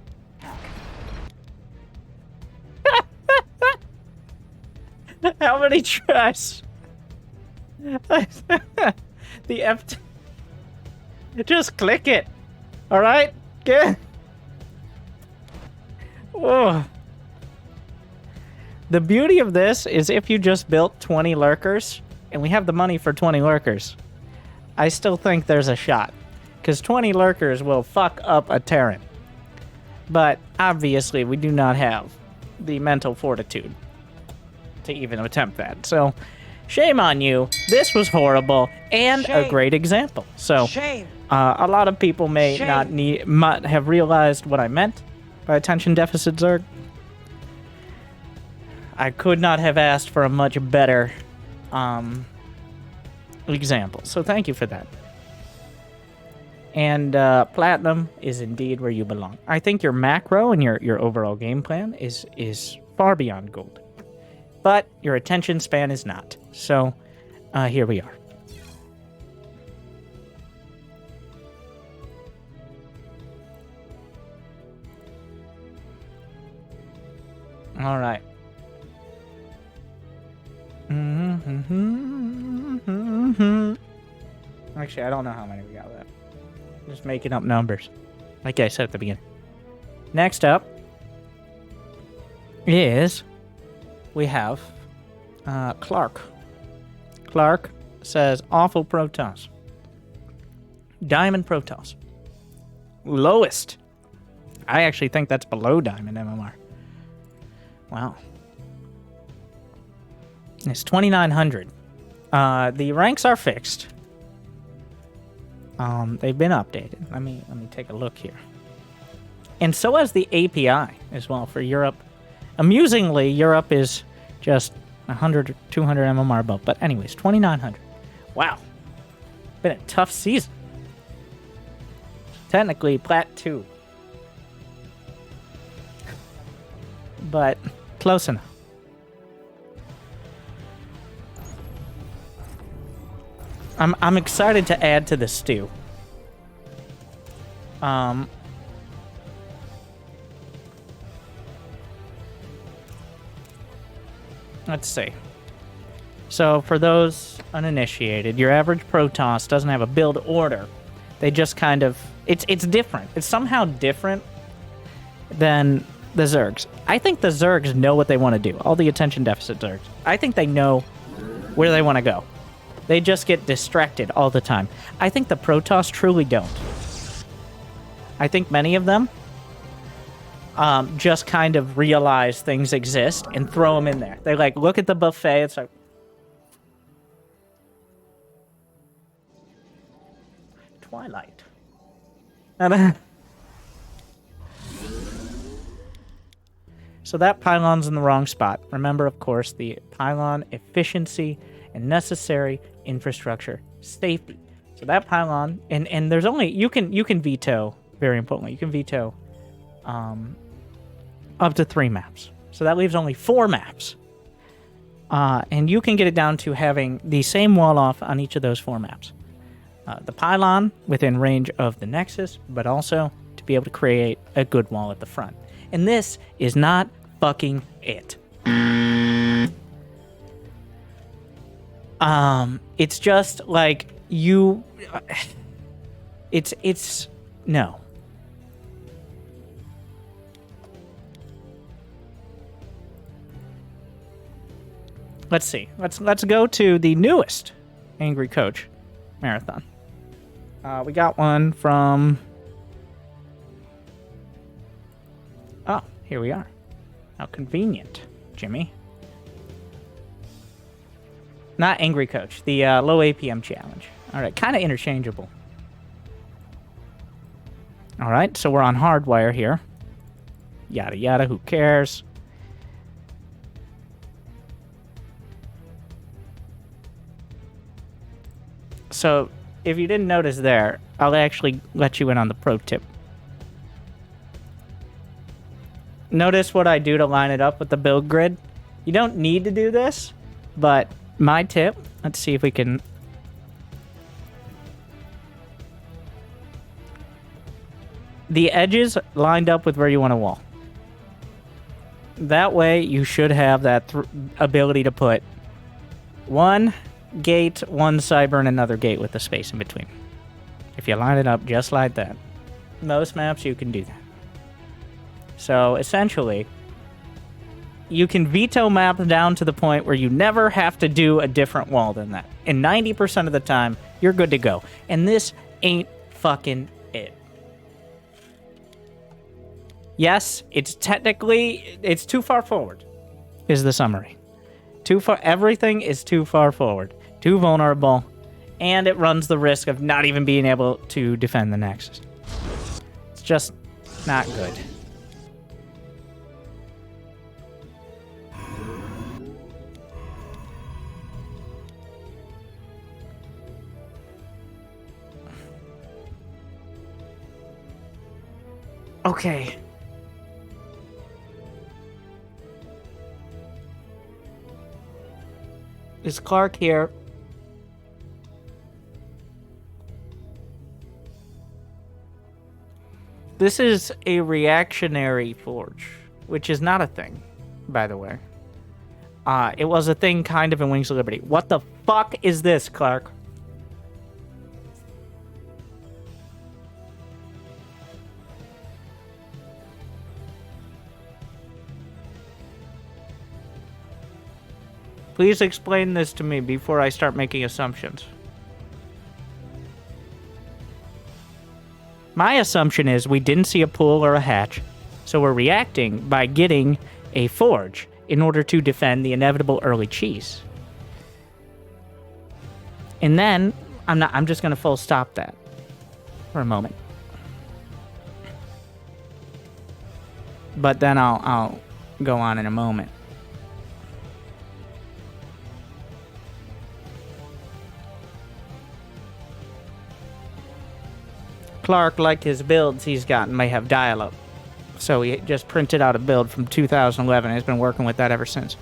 How many tries? The F. Just click it. All right. Good. Oh. The beauty of this is if you just built 20 lurkers, and we have the money for 20 lurkers, I still think there's a shot. Because 20 lurkers will fuck up a Terran. But obviously, we do not have the mental fortitude to even attempt that. So, shame on you. This was horrible and a great example. So, Shame. A lot of people may might have realized what I meant by attention deficit Zerg. I could not have asked for a much better example, so thank you for that. And platinum is indeed where you belong. I think your macro and your overall game plan is far beyond gold. But your attention span is not. So here we are. All right. Actually, I don't know how many we got left. Just making up numbers, like I said at the beginning. Next up is we have Clark. Clark says awful Protoss. Diamond Protoss. Lowest. I actually think that's below Diamond MMR. Wow. It's 2,900. The ranks are fixed. They've been updated. Let me take a look here. And so has the API as well for Europe. Amusingly, Europe is just 100 or 200 MMR above. But anyways, 2,900. Wow. Been a tough season. Technically, Plat 2. But close enough. I'm excited to add to the stew. Let's see. So for those uninitiated, your average Protoss doesn't have a build order. They just kind of it's different. It's somehow different than the Zergs. I think the Zergs know what they want to do. All the attention deficit Zergs. I think they know where they want to go. They just get distracted all the time. I think the Protoss truly don't. I think many of them just kind of realize things exist and throw them in there. They like look at the buffet. It's like Twilight. So that pylon's in the wrong spot. Remember, of course, the pylon efficiency and necessary infrastructure safety. So that pylon, and there's only you can veto, very importantly, you can veto up to 3 maps. So that leaves only 4 maps. And you can get it down to having the same wall off on each of those 4 maps. The pylon within range of the Nexus, but also to be able to create a good wall at the front. And this is not fucking it. It's just like you. It's no. Let's see. Let's go to the newest Angry Coach marathon. We got one from. Oh, here we are. How convenient, Jimmy. Not Angry Coach, the low APM challenge. All right, kind of interchangeable. All right, so we're on Hardwire here. Yada yada, who cares? So, if you didn't notice there, I'll actually let you in on the pro tip. Notice what I do to line it up with the build grid. You don't need to do this, but my tip, let's see if we can... The edges lined up with where you want to wall. That way, you should have that ability to put one gate, one cyber, and another gate with the space in between. If you line it up just like that. Most maps, you can do that. So, essentially, you can veto maps down to the point where you never have to do a different wall than that. And 90% of the time, you're good to go. And this ain't fucking it. Yes, it's too far forward, is the summary. Too far, everything is too far forward. Too vulnerable. and it runs the risk of not even being able to defend the Nexus. It's just not good. Okay. Is Clark here? This is a reactionary forge, which is not a thing, by the way. It was a thing kind of in Wings of Liberty. What the fuck is this, Clark? Please explain this to me before I start making assumptions. My assumption is we didn't see a pool or a hatch, so we're reacting by getting a forge in order to defend the inevitable early cheese. And then, I'm just gonna full stop that for a moment. But then I'll go on in a moment. Clark, like his builds he's gotten, may have dial-up. So he just printed out a build from 2011 and has been working with that ever since.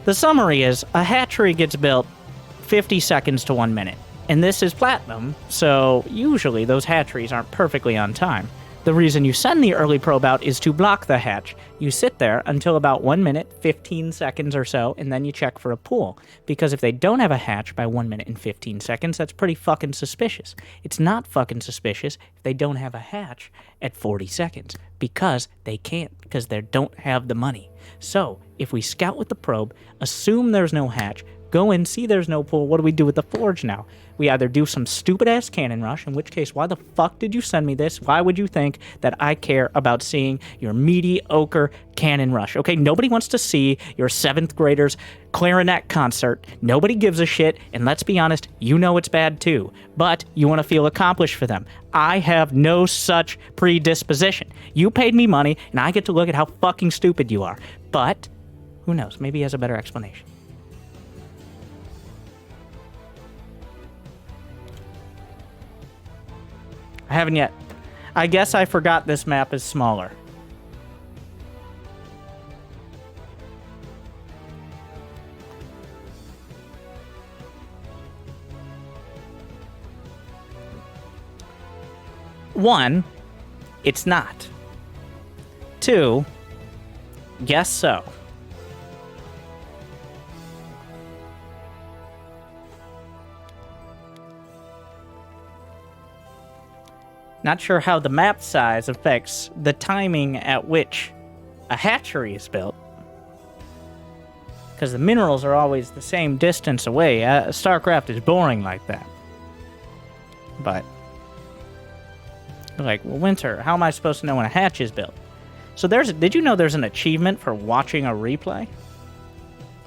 The summary is, a hatchery gets built 50 seconds to 1 minute. And this is platinum, so usually those hatcheries aren't perfectly on time. The reason you send the early probe out is to block the hatch. You sit there until about 1 minute, 15 seconds or so, and then you check for a pool. Because if they don't have a hatch by 1 minute and 15 seconds, that's pretty fucking suspicious. It's not fucking suspicious if they don't have a hatch at 40 seconds. Because they can't, because they don't have the money. So, if we scout with the probe, assume there's no hatch, go in, see there's no pool, what do we do with the forge now? We either do some stupid-ass cannon rush, in which case, why the fuck did you send me this? Why would you think that I care about seeing your mediocre cannon rush? Okay, nobody wants to see your 7th graders' clarinet concert. Nobody gives a shit, and let's be honest, you know it's bad too. But you want to feel accomplished for them. I have no such predisposition. You paid me money, and I get to look at how fucking stupid you are. But, who knows, maybe he has a better explanation. I haven't yet. I guess I forgot this map is smaller. One, it's not. Two, guess so. Not sure how the map size affects the timing at which a hatchery is built. Because the minerals are always the same distance away. StarCraft is boring like that. But, like, well, Winter, how am I supposed to know when a hatch is built? So did you know there's an achievement for watching a replay?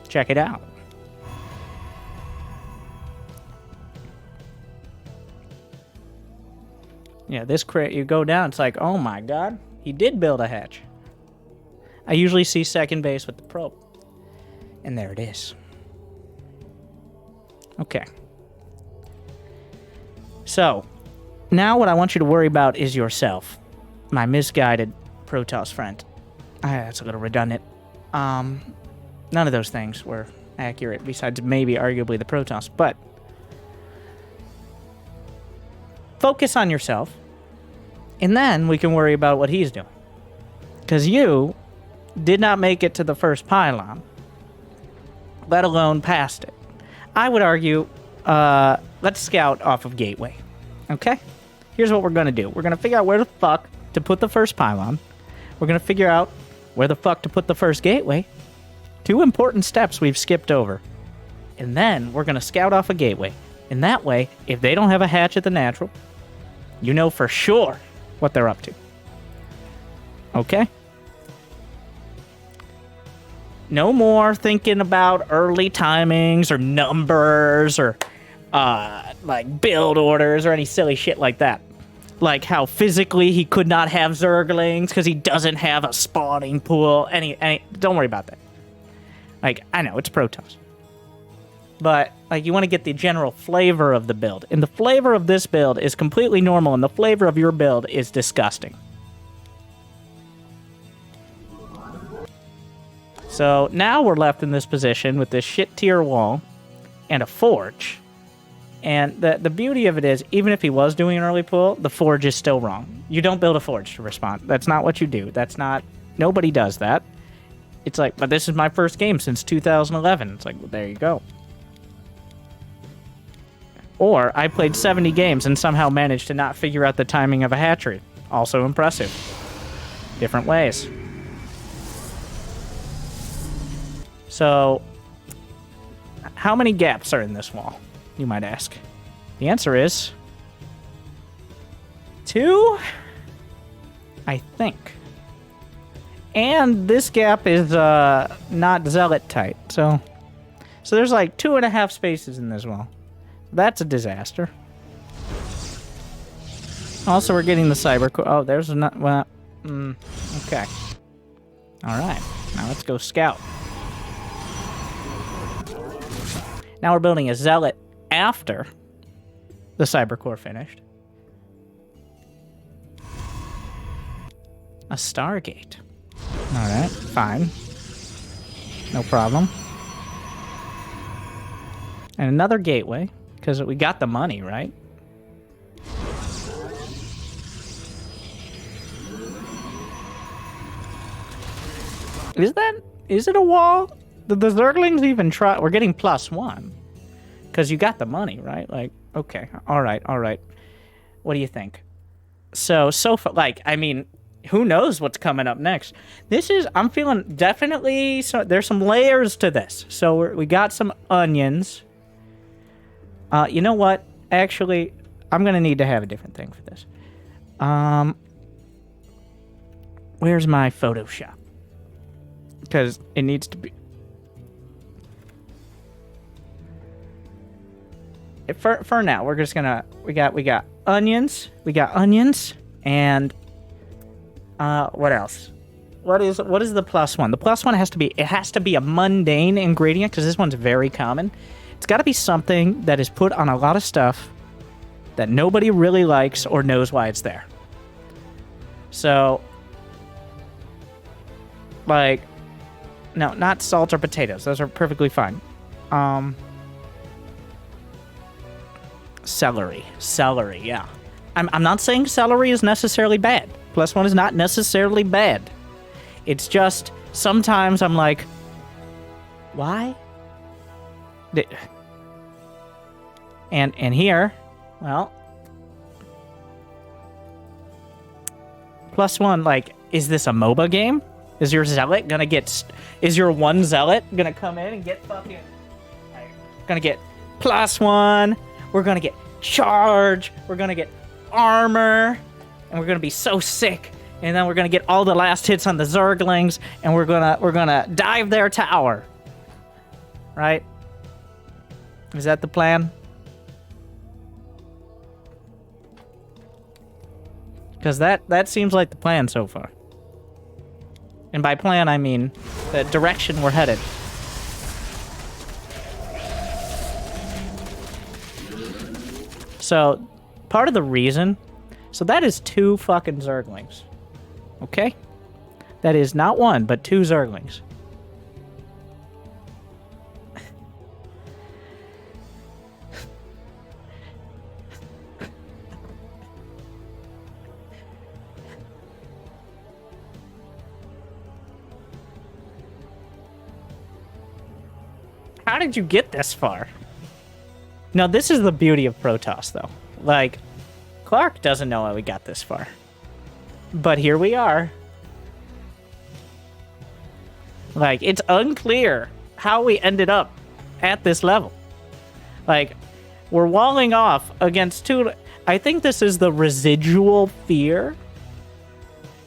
Check it out. Yeah, this crate, you go down, it's like, oh my god, he did build a hatch. I usually see second base with the probe. And there it is. Okay. So, now what I want you to worry about is yourself. My misguided Protoss friend. That's a little redundant. None of those things were accurate, besides maybe arguably the Protoss, but focus on yourself, and then we can worry about what he's doing. Because you did not make it to the first pylon, let alone past it. I would argue, let's scout off of Gateway. Okay? Here's what we're going to do. We're going to figure out where the fuck to put the first pylon. We're going to figure out where the fuck to put the first gateway. 2 important steps we've skipped over. And then we're going to scout off a gateway. And that way, if they don't have a hatch at the natural, you know for sure what they're up to. Okay? No more thinking about early timings or numbers or like build orders or any silly shit like that. Like how physically he could not have Zerglings because he doesn't have a spawning pool. Don't worry about that. Like, I know, it's Protoss. But, like, you want to get the general flavor of the build. And the flavor of this build is completely normal, and the flavor of your build is disgusting. So, now we're left in this position with this shit tier wall and a forge. And the beauty of it is, even if he was doing an early pull, the forge is still wrong. You don't build a forge to respond. That's not what you do. That's not... Nobody does that. It's like, but this is my first game since 2011. It's like, well, there you go. Or, I played 70 games and somehow managed to not figure out the timing of a hatchery. Also impressive. Different ways. So, how many gaps are in this wall, you might ask? The answer is... 2? I think. And this gap is not zealot tight, so there's like 2.5 spaces in this wall. That's a disaster. Also, we're getting the cyber core. Oh, there's not. Well, okay. All right. Now let's go scout. Now we're building a zealot after the cyber core finished. A Stargate. Alright, fine. No problem. And another gateway, because we got the money, right? Is it a wall? Did the Zerglings even try? We're getting +1. Because you got the money, right? Like, okay, alright. What do you think? So far, like, I mean... Who knows what's coming up next? I'm feeling definitely, so there's some layers to this. So we got some onions. You know what? Actually, I'm going to need to have a different thing for this. Where's my Photoshop? Because it needs to be... For now, we're just going to... We got onions. And... what else? What is the +1? The +1 has to be a mundane ingredient, because this one's very common. It's got to be something that is put on a lot of stuff that nobody really likes or knows why it's there. So, like, no, not salt or potatoes. Those are perfectly fine. Celery, yeah. I'm not saying celery is necessarily bad. +1 is not necessarily bad. It's just, sometimes I'm like, why? And here, well, +1, like, is this a MOBA game? Is your zealot gonna get... Is your one zealot gonna come in and get fucking... Gonna get +1, we're gonna get charge, we're gonna get armor... And we're gonna be so sick, and then we're gonna get all the last hits on the Zerglings, and we're gonna dive their tower. Right? Is that the plan? Because that seems like the plan so far. And by plan, I mean the direction we're headed. So, part of the reason... So that is 2 fucking Zerglings. Okay? That is not 1, but 2 Zerglings. How did you get this far? Now, this is the beauty of Protoss, though. Like... Clark doesn't know how we got this far. But here we are. Like, it's unclear how we ended up at this level. Like, we're walling off against 2... I think this is the residual fear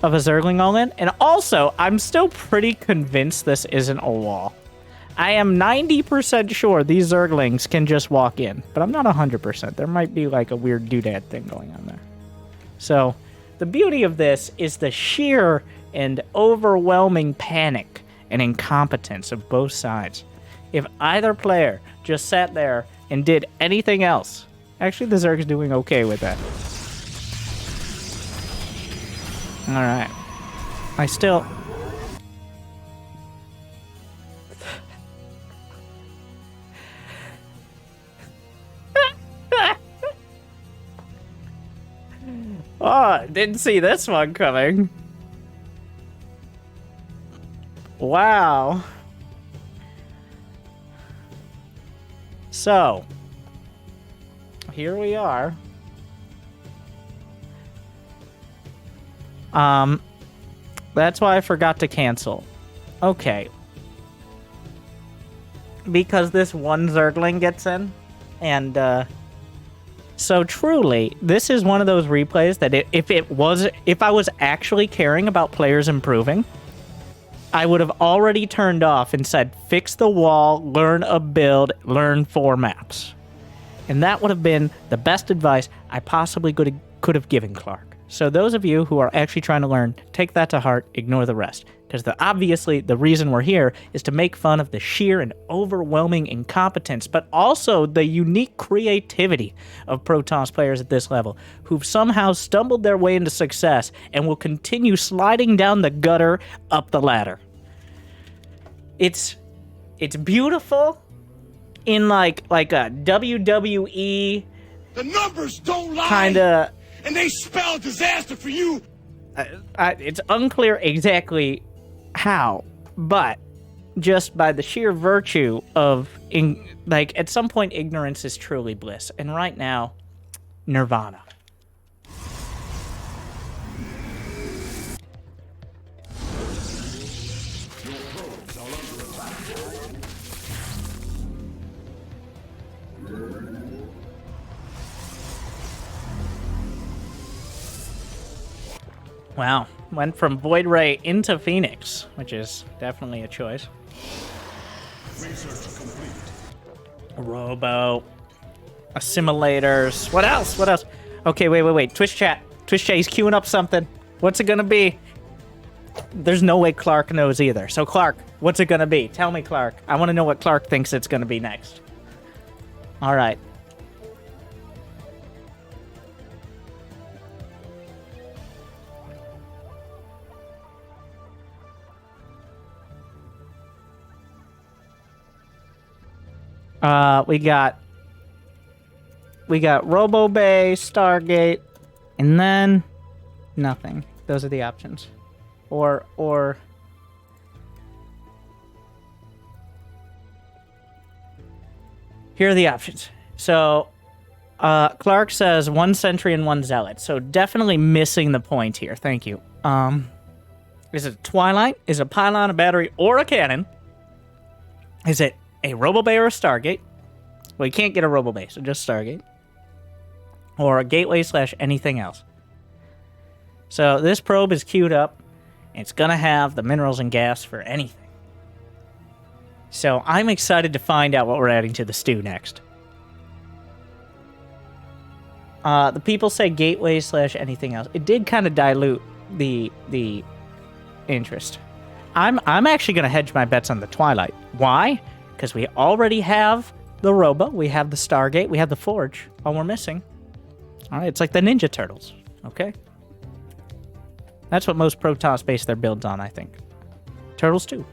of a Zergling all-in. And also, I'm still pretty convinced this isn't a wall. I am 90% sure these Zerglings can just walk in, but I'm not 100%. There might be like a weird doodad thing going on there. So, the beauty of this is the sheer and overwhelming panic and incompetence of both sides. If either player just sat there and did anything else, actually the Zerg's doing okay with that. Alright. I still... Oh, didn't see this one coming. Wow. So, here we are. That's why I forgot to cancel. Okay. Because this one Zergling gets in, and, so truly, this is one of those replays that if I was actually caring about players improving, I would have already turned off and said, fix the wall, learn a build, learn 4 maps. And that would have been the best advice I possibly could have given Clark. So those of you who are actually trying to learn, take that to heart, ignore the rest. Because obviously the reason we're here is to make fun of the sheer and overwhelming incompetence, but also the unique creativity of Protoss players at this level, who've somehow stumbled their way into success and will continue sliding down the gutter up the ladder. It's beautiful in like a WWE The numbers don't lie. kind of... And they spell disaster for you. It's unclear exactly how, but just by the sheer virtue of, at some point, ignorance is truly bliss. And right now, nirvana. Wow, went from Void Ray into Phoenix, which is definitely a choice. Robo, assimilators. What else? What else? Okay, wait. Twitch chat. Twitch chat, he's queuing up something. What's it gonna be? There's no way Clark knows either. So Clark, what's it gonna be? Tell me, Clark. I want to know what Clark thinks it's gonna be next. All right. We got Robo Bay, Stargate, and then nothing. Those are the options. Or here are the options. So Clark says 1 sentry and 1 zealot. So definitely missing the point here. Thank you. Is it a Twilight? Is it a pylon, a battery, or a cannon? Is it a Robo Bay or a Stargate? Well, you can't get a Robo Bay, so just Stargate. Or a gateway / anything else. So this probe is queued up, and it's gonna have the minerals and gas for anything. So I'm excited to find out what we're adding to the stew next. The people say gateway / anything else. It did kind of dilute the interest. I'm actually gonna hedge my bets on the Twilight. Why? Because we already have the Robo, we have the Stargate, we have the Forge. All we're missing. Alright, it's like the Ninja Turtles. Okay? That's what most Protoss base their builds on, I think. Turtles too.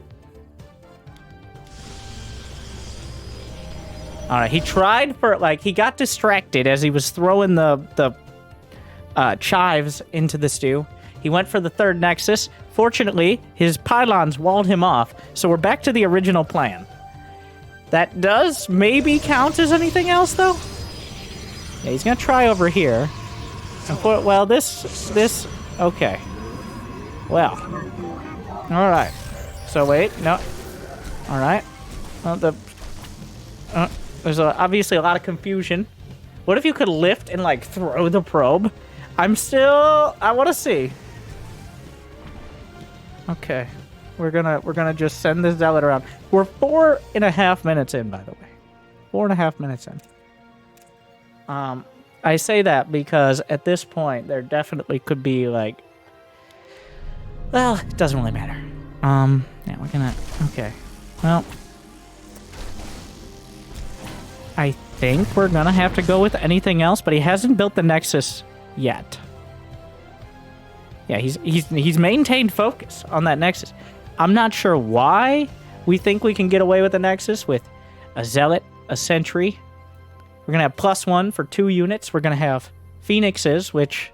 Alright, he tried for, he got distracted as he was throwing the chives into the stew. He went for the 3rd Nexus. Fortunately, his pylons walled him off, so we're back to the original plan. That does maybe count as anything else, though? Yeah, he's gonna try over here. Well, this... Okay. Well. Alright. So, wait. No. Alright. Well, there's obviously a lot of confusion. What if you could lift and, throw the probe? I want to see. Okay. We're gonna just send this zealot around. We're 4.5 minutes in, by the way. 4.5 minutes in. I say that because at this point there definitely could be like, well, it doesn't really matter. Yeah, we're gonna, okay. Well, I think we're gonna have to go with anything else, but he hasn't built the Nexus yet. Yeah, he's maintained focus on that Nexus. I'm not sure why we think we can get away with the Nexus with a Zealot, a Sentry. We're gonna have +1 for 2 units. We're gonna have Phoenixes, which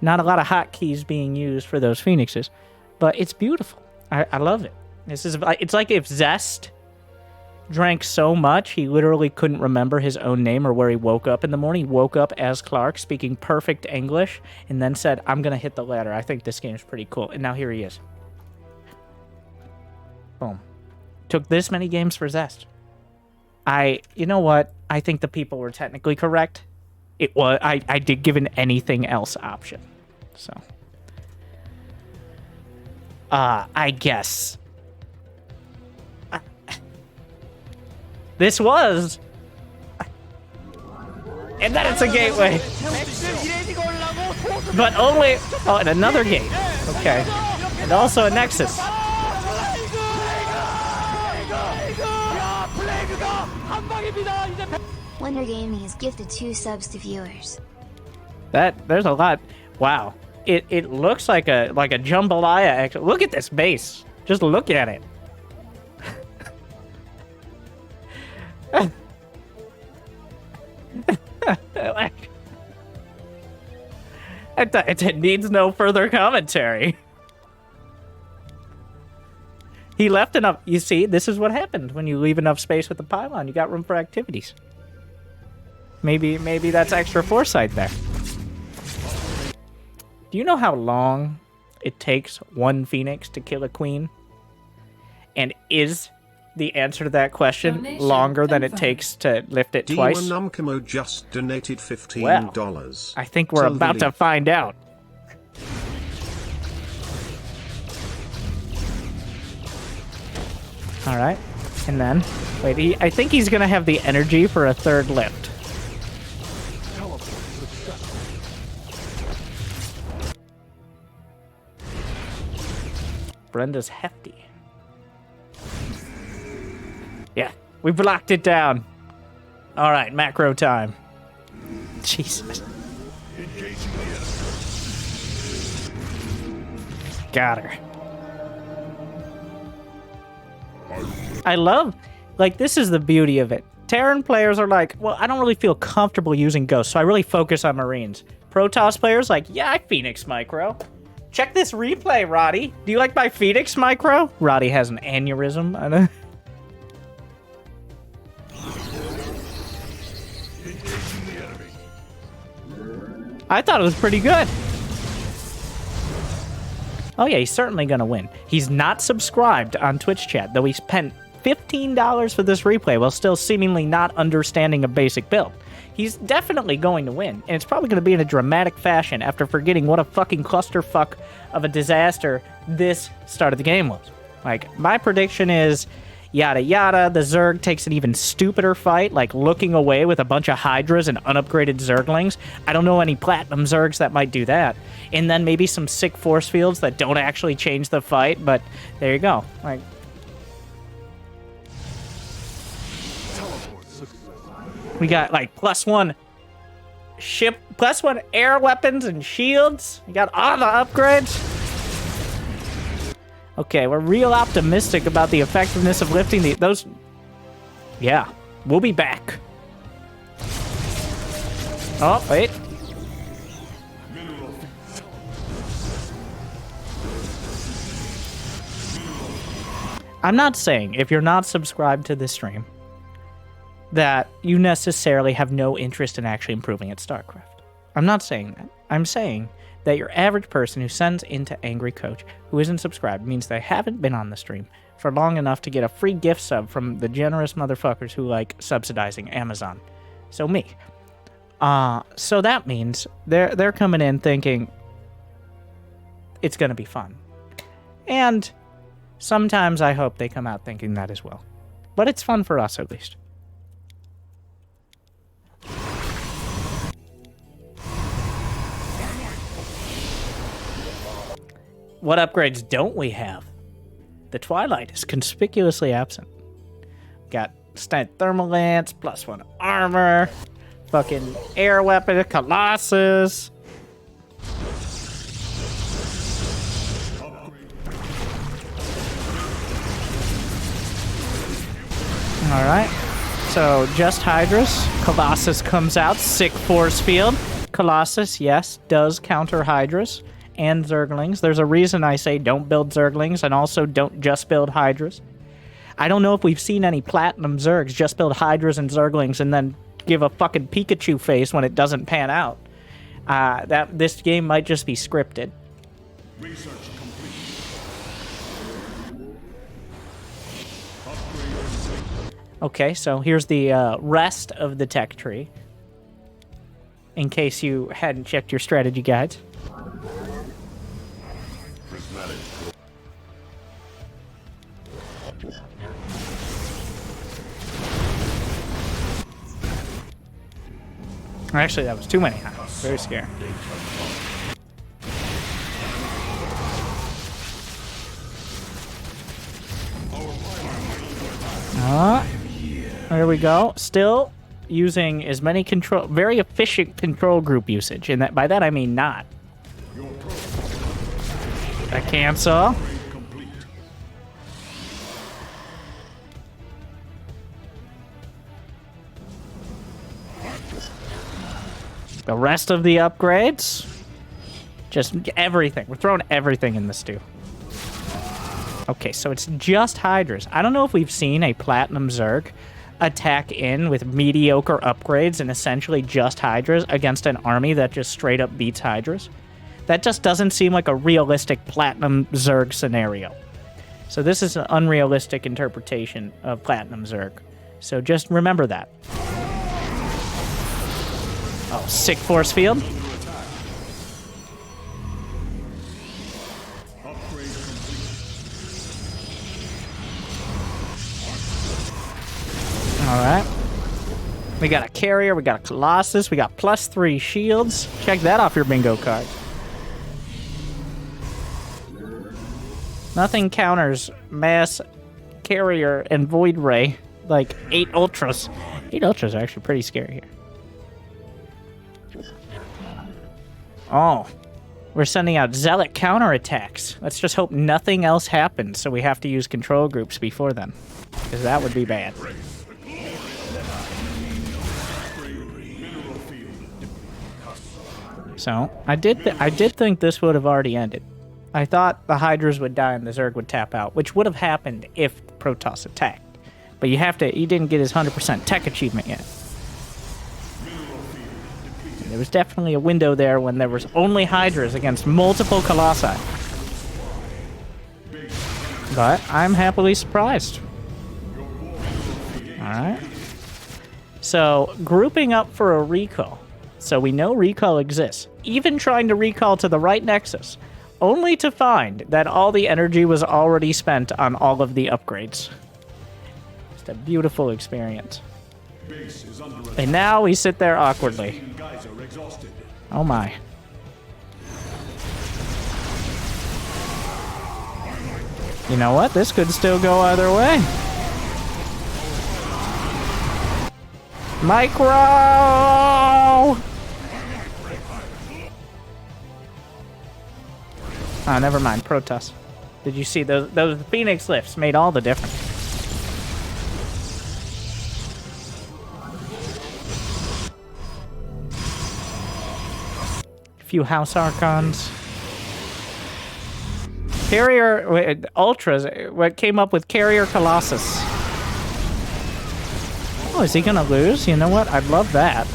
not a lot of hotkeys being used for those Phoenixes, but it's beautiful. I love it. It's like if Zest drank so much he literally couldn't remember his own name or where he woke up in the morning. He woke up as Clark, speaking perfect English, and then said, I'm gonna hit the ladder. I think this game is pretty cool. And now here he is. Boom. Took this many games for Zest. You know what? I think the people were technically correct. It was, I did give an anything else option. So. I guess. This was. And then it's a gateway. But only. Oh, and another gate. Okay. And also a Nexus. Wonder Gaming has gifted 2 subs to viewers. There's a lot. Wow. It looks like a jambalaya. Actually, look at this base. Just look at it. It needs no further commentary. He left enough. You see, this is what happened when you leave enough space with the pylon. You got room for activities. Maybe that's extra foresight there. Do you know how long it takes one Phoenix to kill a queen? And is the answer to that question longer than it takes to lift it twice? Numkamo just donated $15. Well, I think we're about to find out. All right, and then wait. I think he's gonna have the energy for a 3rd lift. Brenda's hefty. Yeah, we blocked it down. All right, macro time. Jesus. Got her. I love, like, this is the beauty of it. Terran players are like, well, I don't really feel comfortable using Ghosts, so I really focus on Marines. Protoss players like, yeah, I Phoenix micro. Check this replay, Roddy. Do you like my Phoenix micro? Roddy has an aneurysm. I know. I thought it was pretty good. Oh yeah, he's certainly gonna win. He's not subscribed on Twitch chat, though he spent $15 for this replay while still seemingly not understanding a basic build. He's definitely going to win, and it's probably going to be in a dramatic fashion after forgetting what a fucking clusterfuck of a disaster this start of the game was. Like, my prediction is, yada yada, the Zerg takes an even stupider fight, like looking away with a bunch of Hydras and unupgraded Zerglings. I don't know any Platinum Zergs that might do that. And then maybe some sick force fields that don't actually change the fight, but there you go. Like, we got like +1 ship, +1 air weapons and shields. We got all the upgrades. Okay, we're real optimistic about the effectiveness of lifting those. Yeah, we'll be back. Oh, wait. I'm not saying if you're not subscribed to this stream that you necessarily have no interest in actually improving at StarCraft. I'm not saying that. I'm saying that your average person who sends into Angry Coach who isn't subscribed means they haven't been on the stream for long enough to get a free gift sub from the generous motherfuckers who like subsidizing Amazon. So me. So that means they're coming in thinking it's gonna be fun. And Sometimes I hope they come out thinking that as well. But it's fun for us, at least. What upgrades don't we have? The Twilight is conspicuously absent. Got Stunt Thermal Lance, +1 armor, fucking air weapon, Colossus. Alright, so just Hydras. Colossus comes out, sick force field. Colossus, yes, does counter Hydras and Zerglings. There's a reason I say don't build Zerglings and also don't just build Hydras. I don't know if we've seen any Platinum Zergs just build Hydras and Zerglings and then give a fucking Pikachu face when it doesn't pan out. This game might just be scripted. Research complete. Okay, so here's the rest of the tech tree. In case you hadn't checked your strategy guides. Prismatic. Actually, that was too many. Very scary. There we go. Still using as many very efficient control group usage, and by that I mean not. I cancel. The rest of the upgrades, just everything. We're throwing everything in the stew. Okay, so it's just Hydras. I don't know if we've seen a Platinum Zerg attack in with mediocre upgrades and essentially just Hydras against an army that just straight up beats Hydras. That just doesn't seem like a realistic Platinum Zerg scenario. So this is an unrealistic interpretation of Platinum Zerg. So just remember that. Oh, sick force field. Alright. We got a carrier, we got a Colossus, we got +3 shields. Check that off your bingo card. Nothing counters mass carrier and void ray like 8 ultras. 8 ultras are actually pretty scary here. Oh, we're sending out zealot counterattacks. Let's just hope nothing else happens, so we have to use control groups before then, because that would be bad. So I did think this would have already ended. I thought the Hydras would die and the Zerg would tap out, which would have happened if Protoss attacked. But he didn't get his 100% tech achievement yet. There was definitely a window there when there was only Hydras against multiple Colossi. But I'm happily surprised. Alright. So, grouping up for a recall. So we know recall exists. Even trying to recall to the right nexus. Only to find that all the energy was already spent on all of the upgrades. Just a beautiful experience. And now we sit there awkwardly. Oh my. You know what? This could still go either way. Micro! Oh, never mind. Protoss. Did you see those Phoenix lifts made all the difference? Few House Archons. Carrier Ultras. What came up with Carrier Colossus? Oh, is he gonna lose? You know what? I'd love that.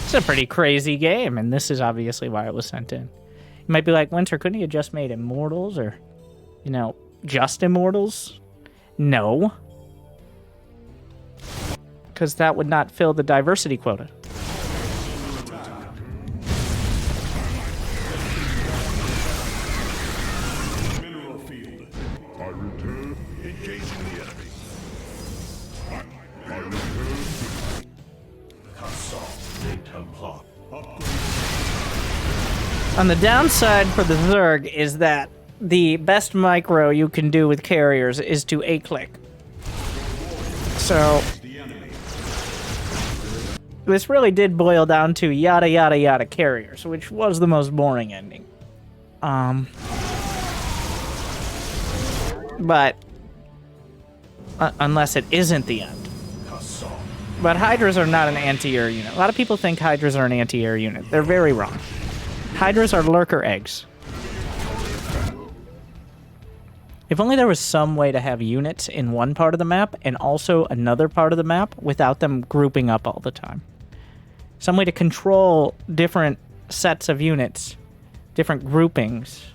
It's a pretty crazy game, and this is obviously why it was sent in. You might be like, Winter, couldn't he have just made Immortals or, you know, just Immortals? No. Because that would not fill the diversity quota. On the downside for the Zerg is that the best micro you can do with carriers is to A-click. So this really did boil down to yada yada yada carriers, which was the most boring ending. But unless it isn't the end. But Hydras are not an anti-air unit. A lot of people think Hydras are an anti-air unit. They're very wrong. Hydras are lurker eggs. If only there was some way to have units in one part of the map and also another part of the map without them grouping up all the time. Some way to control different sets of units, different groupings.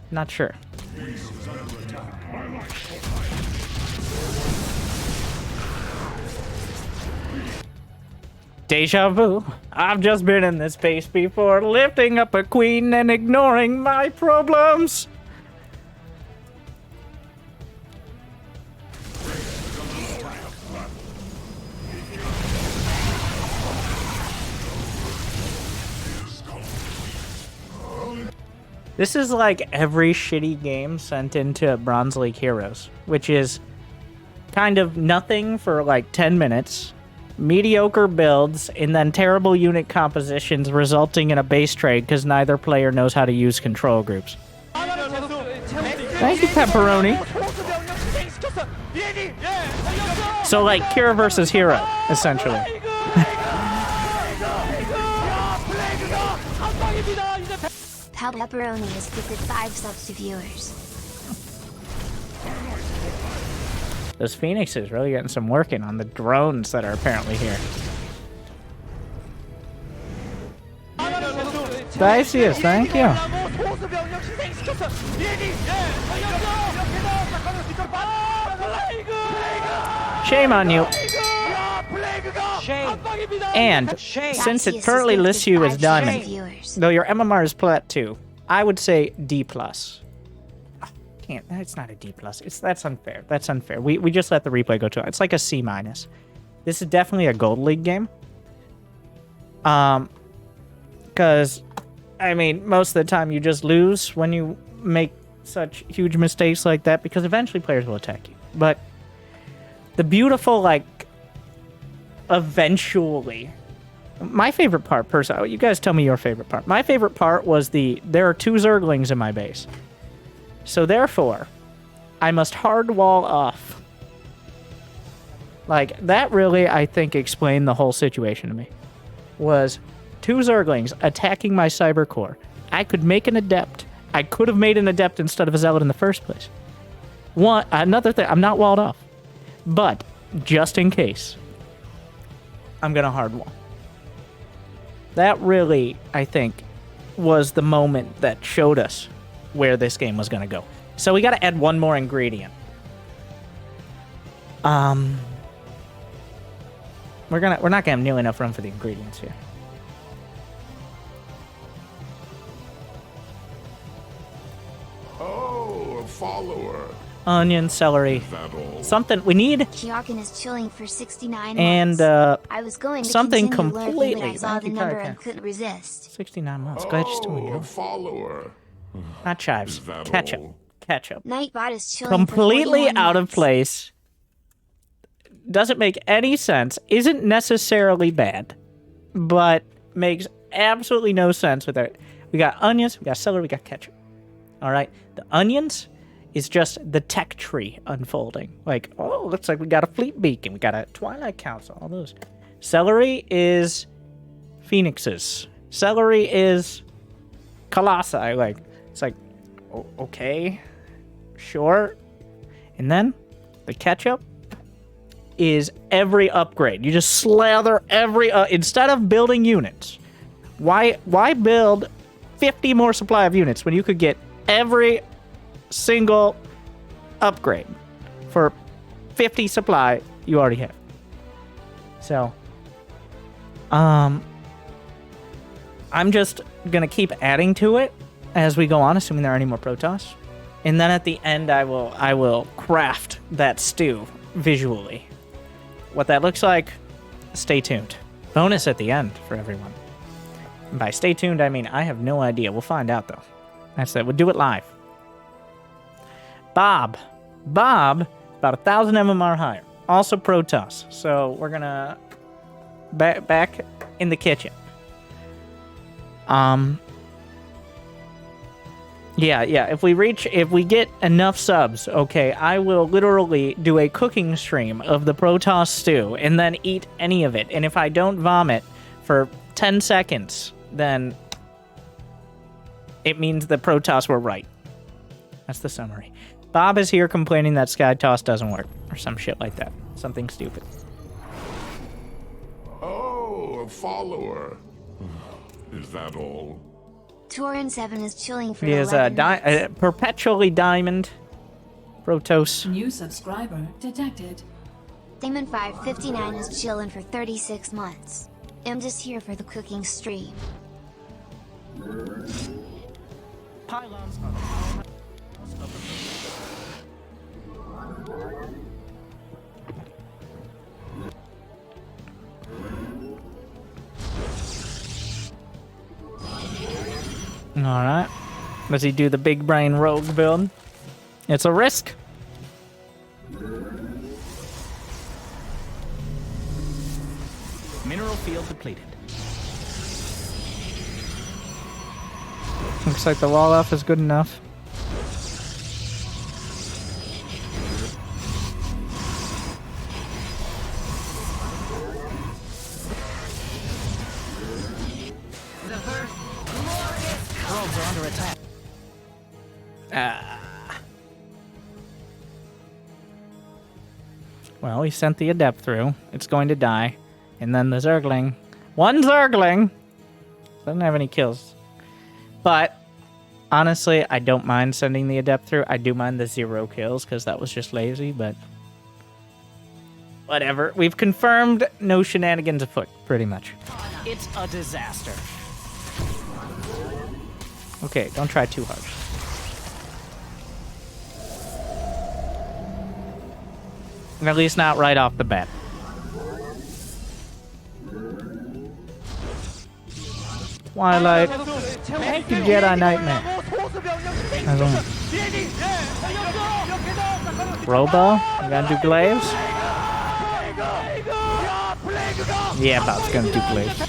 Not sure. Deja vu. I've just been in this space before, lifting up a queen and ignoring my problems. This is like every shitty game sent into Bronze League Heroes, which is kind of nothing for like 10 minutes. Mediocre builds, and then terrible unit compositions resulting in a base trade because neither player knows how to use control groups. Thank you, Pepperoni. So, like, Kira versus Hero, essentially. Pepperoni has gifted 5 subs to viewers. Those Phoenixes really getting some working on the drones that are apparently here. Dicius, thank you. Shame on you. And since it currently lists you as diamond, though your MMR is plat 2, I would say D+. It's not a D+. That's unfair. That's unfair. We just let the replay go to it. It's like a C-. This is definitely a Gold League game. Because, I mean, most of the time you just lose when you make such huge mistakes like that, because eventually players will attack you. But the beautiful, like, eventually... My favorite part, personally... You guys tell me your favorite part. My favorite part was there are 2 Zerglings in my base. So therefore, I must hard wall off. Like, that really, I think, explained the whole situation to me. Was 2 Zerglings attacking my cyber core. I could make an adept. I could have made an adept instead of a zealot in the first place. Another thing, I'm not walled off. But, just in case, I'm gonna hard wall. That really, I think, was the moment that showed us where this game was going to go. So we got to add one more ingredient. We're not going to have nearly enough room for the ingredients here. Oh, a follower. Onion, celery, something we need, Chiakin is chilling for 69 and months. I was going to something continue lurking, but completely. I saw the number and couldn't resist. 69 months. Glad you're still A enjoying. follower. Not chives. Ketchup. Nightbot is chilling Completely for 41 out of months. place. Doesn't make any sense. Isn't necessarily bad, but makes absolutely no sense with it. We got onions, we got celery, we got ketchup. All right, the onions is just the tech tree unfolding. Like, oh, looks like we got a fleet beacon, we got a Twilight Council, all those. Celery is phoenixes. Celery is colossi. Like, it's like, okay, sure. And then the ketchup is every upgrade. You just slather every instead of building units. Why build 50 more supply of units when you could get every single upgrade for 50 supply you already have? So, I'm just gonna keep adding to it as we go on, assuming there are any more Protoss. And then at the end, I will craft that stew visually. What that looks like, stay tuned. Bonus at the end for everyone. And by stay tuned, I mean I have no idea. We'll find out, though. That's it. We'll do it live. Bob, about 1,000 MMR higher. Also Protoss. So we're gonna back in the kitchen. Yeah. If we get enough subs, okay, I will literally do a cooking stream of the Protoss stew and then eat any of it. And if I don't vomit for 10 seconds, then it means the Protoss were right. That's the summary. Bob is here complaining that Sky Toss doesn't work, or some shit like that. Something stupid. Oh, a follower. Is that all? Torin 7 is chilling for He is a 11 months. perpetually diamond Protoss. New subscriber detected. Demon 559 is chilling for 36 months. I'm just here for the cooking stream. Pylons. Alright. Does he do the big brain rogue build? It's a risk. Mineral field depleted. Looks like the wall off is good enough. Probes are under attack. Well, he sent the Adept through. It's going to die. And then the Zergling. One Zergling! Doesn't have any kills. But, honestly, I don't mind sending the Adept through. I do mind the 0 kills, because that was just lazy, but... whatever. We've confirmed no shenanigans afoot, pretty much. It's a disaster. Okay, don't try too hard. At least not right off the bat. Twilight. Thank you, Jedi Nightmare. Robo? You gonna do glaives? Yeah, Bob's gonna do glaives.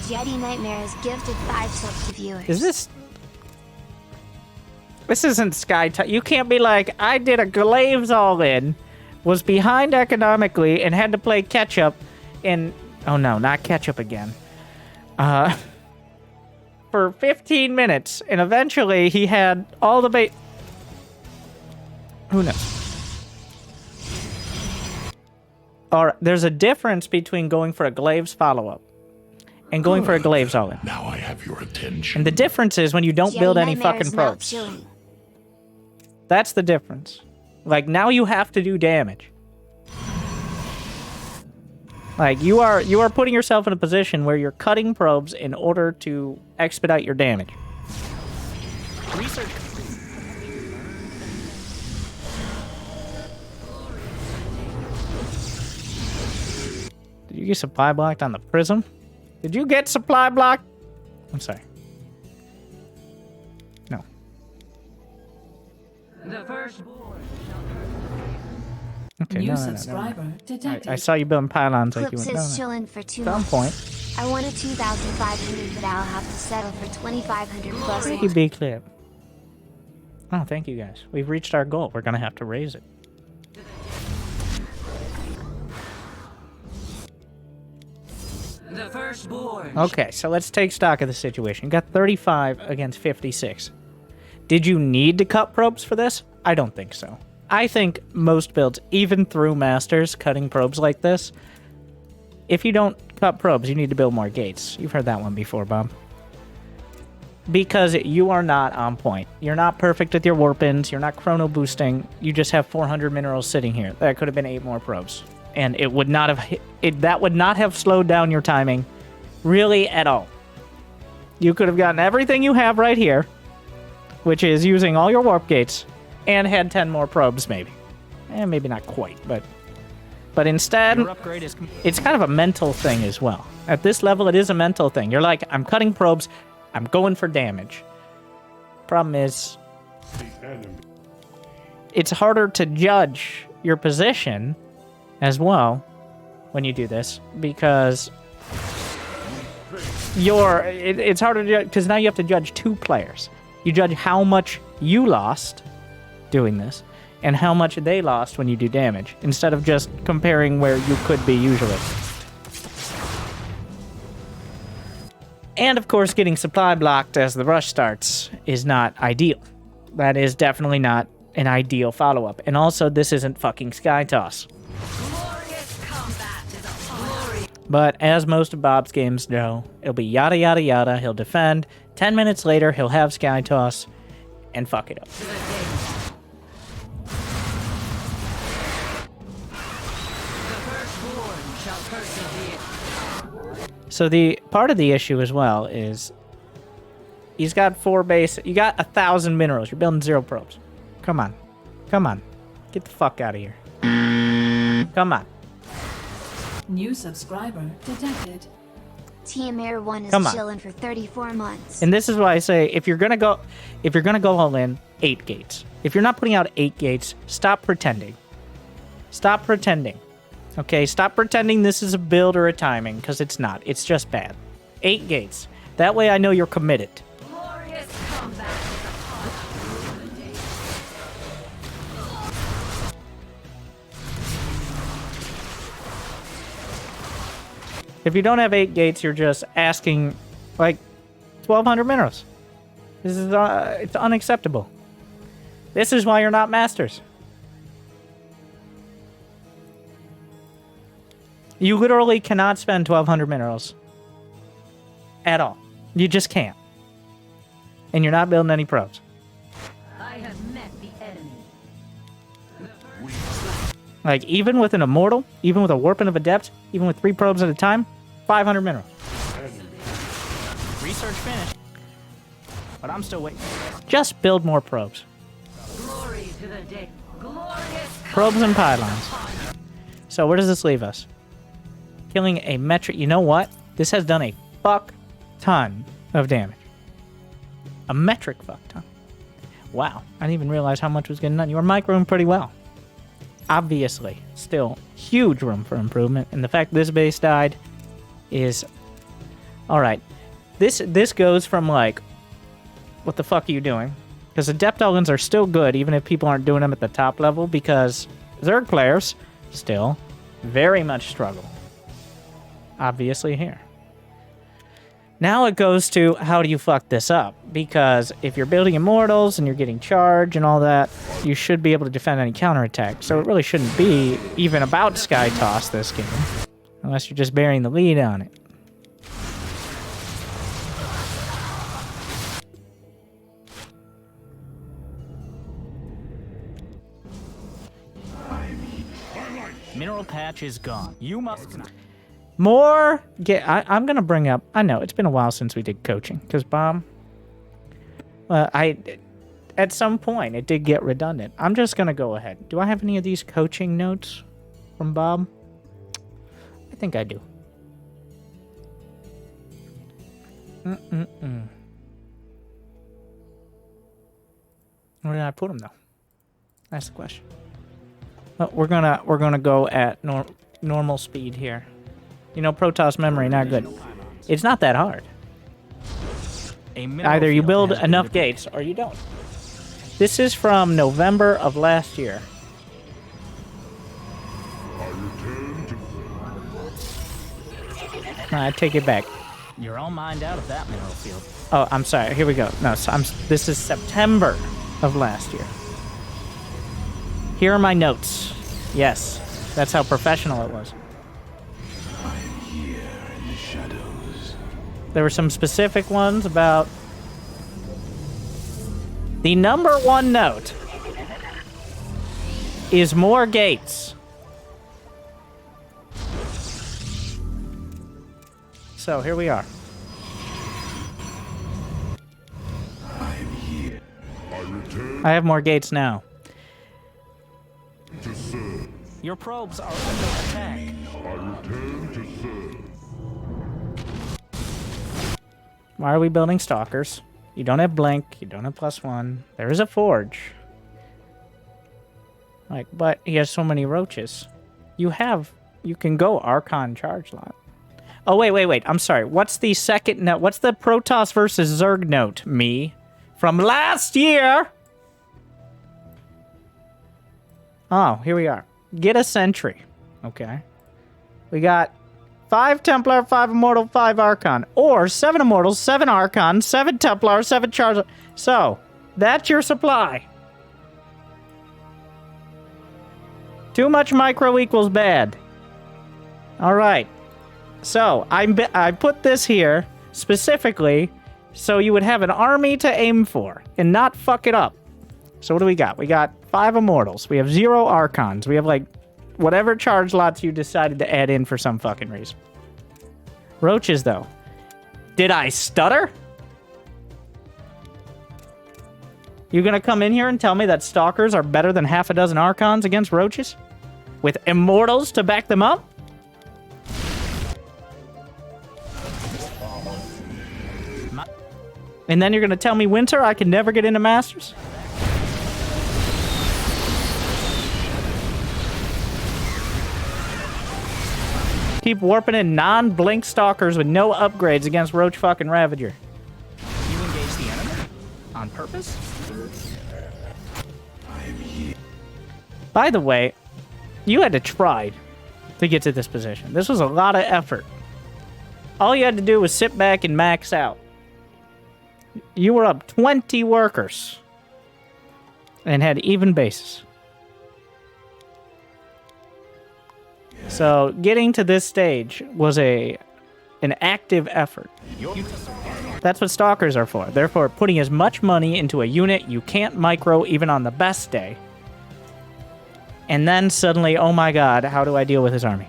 Jedi Nightmare has gifted 5 subs to viewers. Is this... This isn't Sky... You can't be like, I did a glaives all-in, was behind economically, and had to play catch-up in... Oh no, not catch-up again. For 15 minutes, and eventually he had all the bait... Who knows? Or there's a difference between going for a glaives follow-up and going for a glaives all-in. Now I have your attention. And the difference is when you don't build any fucking probes. That's the difference. Like, now you have to do damage. Like, you are putting yourself in a position where you're cutting probes in order to expedite your damage. Research. Did you get supply blocked on the prism? Did you get supply blocked? I'm sorry. No. The firstborn. Okay, New no. subscriber detected. I saw you building pylons like you Clips went is down. chilling for 2 Some months. point. I wanted 2,500, but I'll have to settle for 2,500 plus. Pretty big clip. Oh, thank you guys. We've reached our goal. We're gonna have to raise it. The firstborn. Okay, so let's take stock of the situation. You got 35 against 56. Did you need to cut probes for this? I don't think so. I think most builds, even through Masters, cutting probes like this, if you don't cut probes, you need to build more gates. You've heard that one before, Bob. Because you are not on point. You're not perfect with your warp-ins. You're not chrono boosting. You just have 400 minerals sitting here. That could have been 8 more probes. And it would not have... that would not have slowed down your timing really at all. You could have gotten everything you have right here, which is using all your warp gates, and had 10 more probes, maybe. Maybe not quite, but But instead, Your upgrade is it's kind of a mental thing as well. At this level, it is a mental thing. You're like, I'm cutting probes, I'm going for damage. Problem is, it's harder to judge your position as well when you do this, because it's harder to judge, because now you have to judge two players. You judge how much you lost doing this, and how much they lost when you do damage, instead of just comparing where you could be usually. And of course, getting supply blocked as the rush starts is not ideal. That is definitely not an ideal follow-up. And also, this isn't fucking Sky Toss. But as most of Bob's games go, it'll be yada yada yada, he'll defend, 10 minutes later he'll have Sky Toss, and fuck it up. So the part of the issue as well is he's got 4 base. You got 1,000 minerals. You're building 0 probes. Come on. Come on. Get the fuck out of here. Come on. New subscriber detected. Team Air 1 is Come on. chilling for 34 months. And this is why I say if you're gonna go all in, 8 gates. If you're not putting out 8 gates, stop pretending. Stop pretending. Okay, stop pretending this is a build or a timing, because it's not. It's just bad. 8 gates. That way I know you're committed. If you don't have 8 gates, you're just asking, like, 1,200 minerals. This is, it's unacceptable. This is why you're not masters. You literally cannot spend 1,200 minerals. At all. You just can't. And you're not building any probes. I have met the enemy. Like, even with an immortal, even with a warp and of adept, even with 3 probes at a time, 500 minerals. research finished. But I'm still waiting. Just build more probes. Glory to the day. Glorious. Probes and pylons. So where does this leave us? Killing a metric. You know what? This has done a fuck ton of damage. A metric fuck ton. Wow. I didn't even realize how much was getting done. You were microing pretty well. Obviously, still huge room for improvement. And the fact this base died is... Alright. This goes from like... What the fuck are you doing? Because Adept Elgins are still good, even if people aren't doing them at the top level, because Zerg players still very much struggle. Obviously here. Now it goes to, how do you fuck this up? Because if you're building Immortals and you're getting charge and all that, you should be able to defend any counterattack. So it really shouldn't be even about Sky Toss this game. Unless you're just bearing the lead on it. Mineral patch is gone. You must... More... I'm going to bring up... I know, it's been a while since we did coaching. Because Bob... At some point, it did get redundant. I'm just going to go ahead. Do I have any of these coaching notes from Bob? I think I do. Where did I put them, though? That's the question. Well, we're gonna go at normal speed here. You know, Protoss memory, not good. It's not that hard. Either you build enough gates or you don't. This is from November of last year. I take it back. You're all mined out of that mineral field. Oh, I'm sorry. Here we go. No, so this is September of last year. Here are my notes. Yes, that's how professional it was. I'm here in the shadows. There were some specific ones about... The number one note is more gates. So, here we are. I'm here. I return I have more gates now. to serve. Your probes are under attack. I return to serve. Why are we building stalkers? You don't have blink. You don't have +1. There is a forge. Like, but he has so many roaches. You can go Archon charge lot. Oh, wait. I'm sorry. What's the second note? What's the Protoss versus Zerg note? Me. From last year! Oh, here we are. Get a sentry. Okay. We got 5 Templar, 5 Immortal, 5 Archon. Or 7 Immortals, 7 Archon, 7 Templar, 7 Charge. So, that's your supply. Too much micro equals bad. Alright. So, I put this here specifically so you would have an army to aim for and not fuck it up. So what do we got? We got 5 Immortals. We have 0 Archons. We have, like, whatever charge lots you decided to add in for some fucking reason. Roaches, though. Did I stutter? You gonna come in here and tell me that Stalkers are better than half a dozen Archons against Roaches? With Immortals to back them up? And then you're gonna tell me, Winter, I can never get into Masters? Keep warping in non-blink stalkers with no upgrades against Roach fucking Ravager. You engage the enemy? On purpose? By the way, you had to try to get to this position. This was a lot of effort. All you had to do was sit back and max out. You were up 20 workers and had even bases. So getting to this stage was an active effort. That's what stalkers are for. Therefore, putting as much money into a unit you can't micro even on the best day. And then suddenly, oh my god, how do I deal with his army?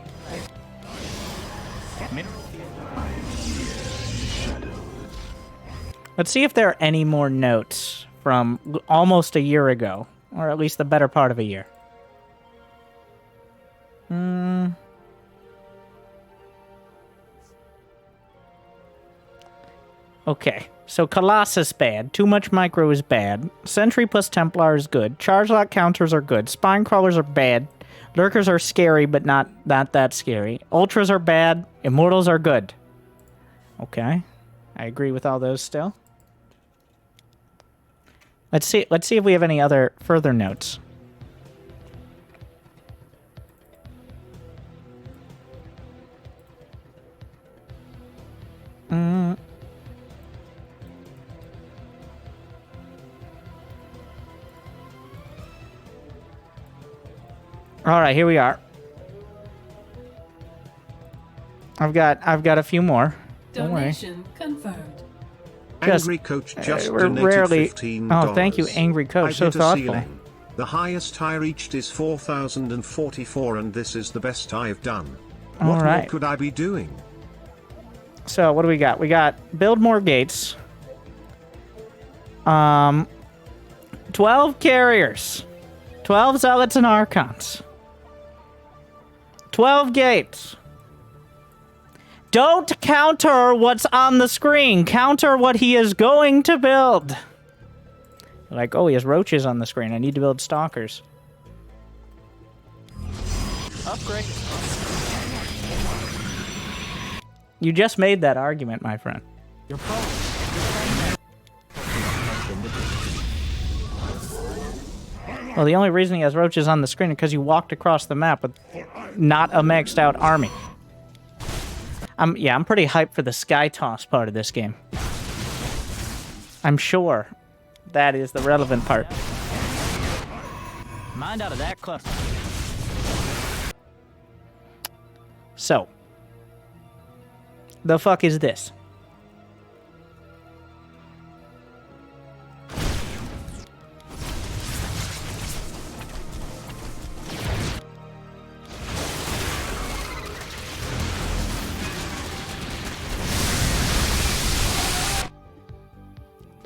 Let's see if there are any more notes from almost a year ago, or at least the better part of a year. Okay, so Colossus bad. Too much micro is bad. Sentry plus Templar is good. Charge lock counters are good. Spine crawlers are bad. Lurkers are scary, but not that scary. Ultras are bad. Immortals are good. Okay, I agree with all those still. Let's see if we have any other further notes. All right, here we are. I've got a few more. Don't worry. Donation confirmed. Angry Coach just we're donated rarely... $15. Oh, thank you, Angry Coach. So hit a thoughtful. ceiling. The highest I reached is 4,044, and this is the best I've done. What All right. more could I be doing? So what do we got? We got build more gates. 12 carriers. 12 zealots and archons. 12 gates. Don't counter what's on the screen. Counter what he is going to build. Like, oh, he has roaches on the screen. I need to build stalkers. Upgrade. You just made that argument, my friend. Your probe. Well, the only reason he has roaches on the screen is because you walked across the map with not a maxed out army. I'm pretty hyped for the sky toss part of this game. I'm sure that is the relevant part. Mind out of that cluster. So, the fuck is this?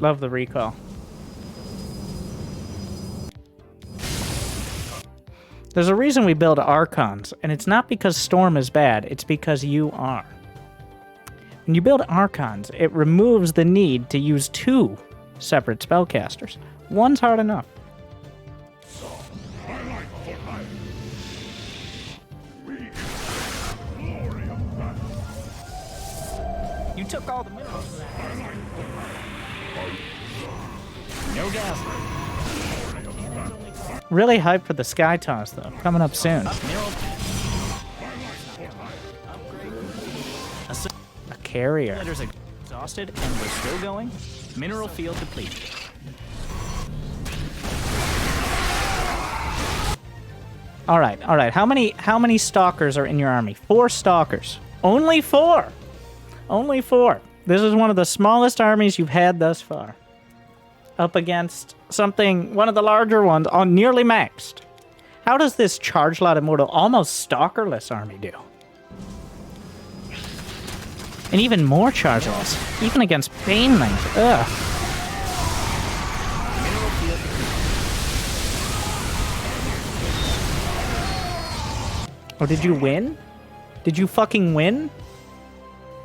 Love the recall. There's a reason we build Archons, and it's not because Storm is bad, it's because you are. When you build Archons, it removes the need to use 2 separate spellcasters. One's hard enough. You took all the minerals. No gas. Really hyped for the Sky Toss, though. Coming up soon. A carrier. Letters exhausted and we're still going. Mineral field depleted. All right. How many stalkers are in your army? 4 stalkers. Only 4. Only 4. This is one of the smallest armies you've had thus far. Up against one of the larger ones, on nearly maxed. How does this Charge Lot Immortal, almost stalkerless army do? And even more chargeless, even against Banelings. Ugh. Oh, did you win? Did you fucking win?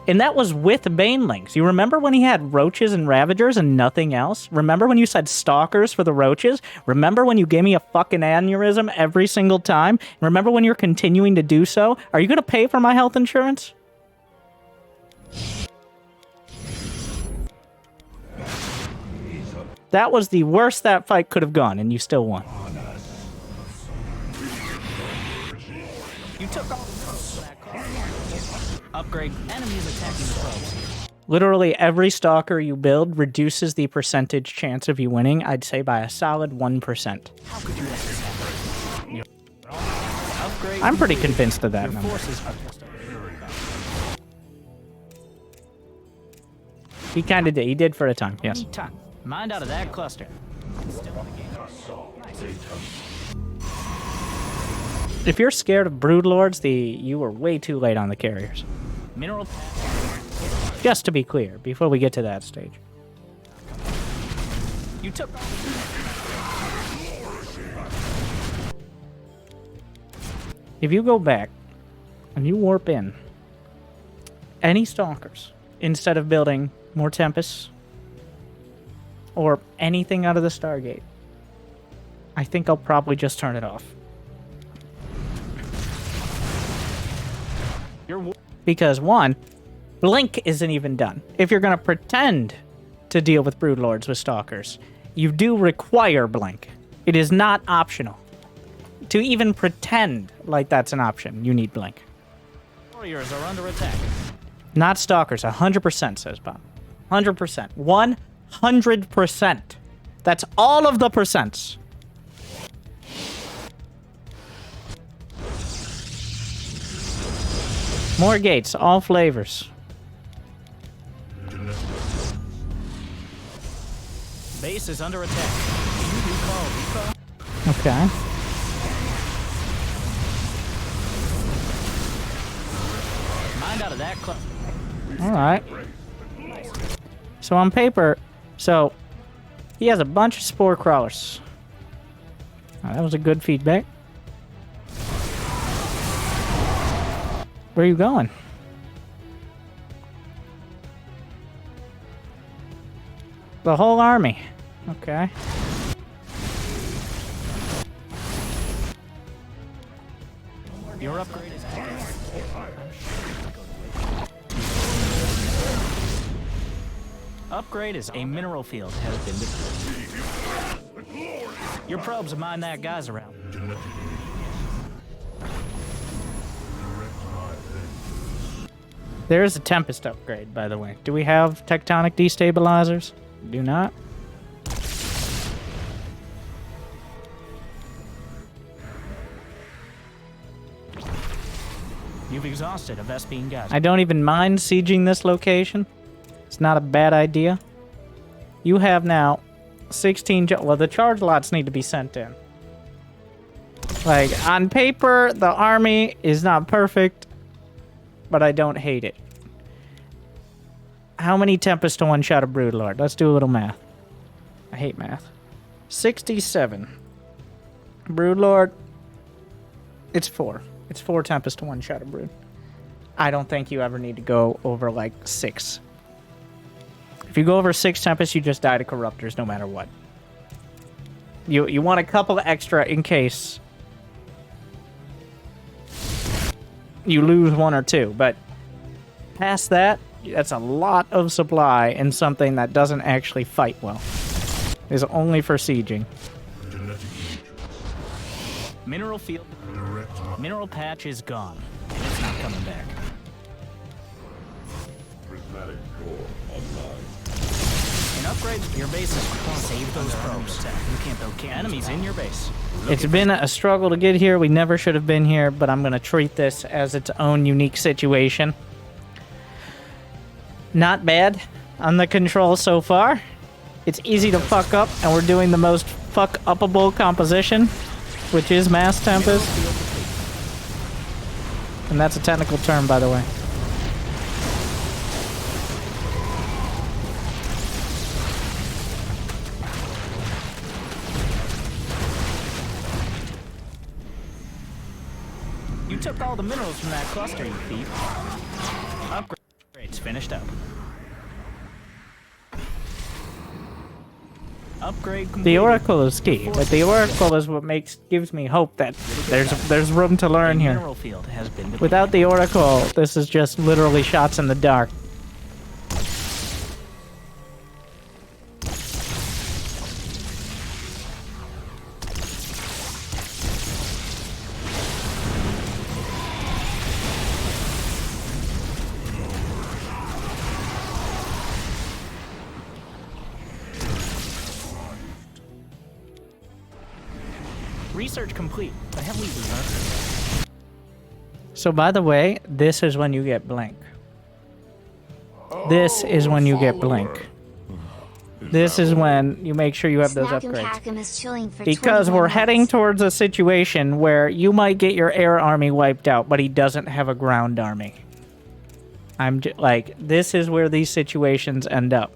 And that was with Banelings. You remember when he had Roaches and Ravagers and nothing else? Remember when you said Stalkers for the Roaches? Remember when you gave me a fucking aneurysm every single time? Remember when you're continuing to do so? Are you going to pay for my health insurance? That was the worst that fight could have gone, and you still won. You took all the minerals for that car. Upgrade. Enemies attacking the probes. Literally every stalker you build reduces the percentage chance of you winning, I'd say by a solid 1%. How could you let this happen? Upgrade. I'm pretty convinced of that Your number. forces are He kind of did. He did for a time, yes. Time. Mind out of that cluster. Still in the game. If you're scared of Broodlords, you were way too late on the carriers. Mineral. Just to be clear, before we get to that stage. You took. If you go back and you warp in any stalkers instead of building more Tempests or anything out of the Stargate, I think I'll probably just turn it off. Because, 1, Blink isn't even done. If you're going to pretend to deal with Broodlords with Stalkers, you do require Blink. It is not optional. To even pretend like that's an option, you need Blink. Warriors are under attack. Not Stalkers, 100%, says Bob. 100%. 100%. That's all of the percents. More gates, all flavors. Base is under attack. You call. Okay. Mind out of that cluster. All right. So on paper, he has a bunch of spore crawlers. Oh, that was a good feedback. Where are you going? The whole army. Okay. Your upgrade is Upgrade is a mineral field has been deployed. Your probes mine that guy's around. There is a Tempest upgrade, by the way. Do we have tectonic destabilizers? Do not. You've exhausted a Vespine geyser. I don't even mind sieging this location. It's not a bad idea. You have now 16... Well, the charge lots need to be sent in. Like, on paper, the army is not perfect, but I don't hate it. How many Tempest to one-shot a Broodlord? Let's do a little math. I hate math. 67. Broodlord. It's 4. It's 4 Tempest to 1 Shadow Brood. I don't think you ever need to go over, like, 6. If you go over 6 Tempest, you just die to Corruptors no matter what. You want a couple extra in case you lose 1 or 2, but past that, that's a lot of supply in something that doesn't actually fight well. It's only for sieging. Mineral field. Mineral patch is gone, and it's not coming back. An upgrade your base is save those probes. You can't build enemies in your base. It's been a struggle to get here. We never should have been here, but I'm going to treat this as its own unique situation. Not bad on the control so far. It's easy to fuck up, and we're doing the most fuck-upable composition, which is Mass Tempest. And that's a technical term, by the way. You took all the minerals from that cluster, you thief. Upgrades finished up. Upgrade complete. The Oracle is key, but the Oracle is what gives me hope that there's room to learn here. Mineral field has been depleted. Without the Oracle, this is just literally shots in the dark. Research complete. The hell we learned. So by the way, this is when you get blank. This is when you get blank. This is when you make sure you have those upgrades. Because we're heading towards a situation where you might get your air army wiped out, but he doesn't have a ground army. This is where these situations end up.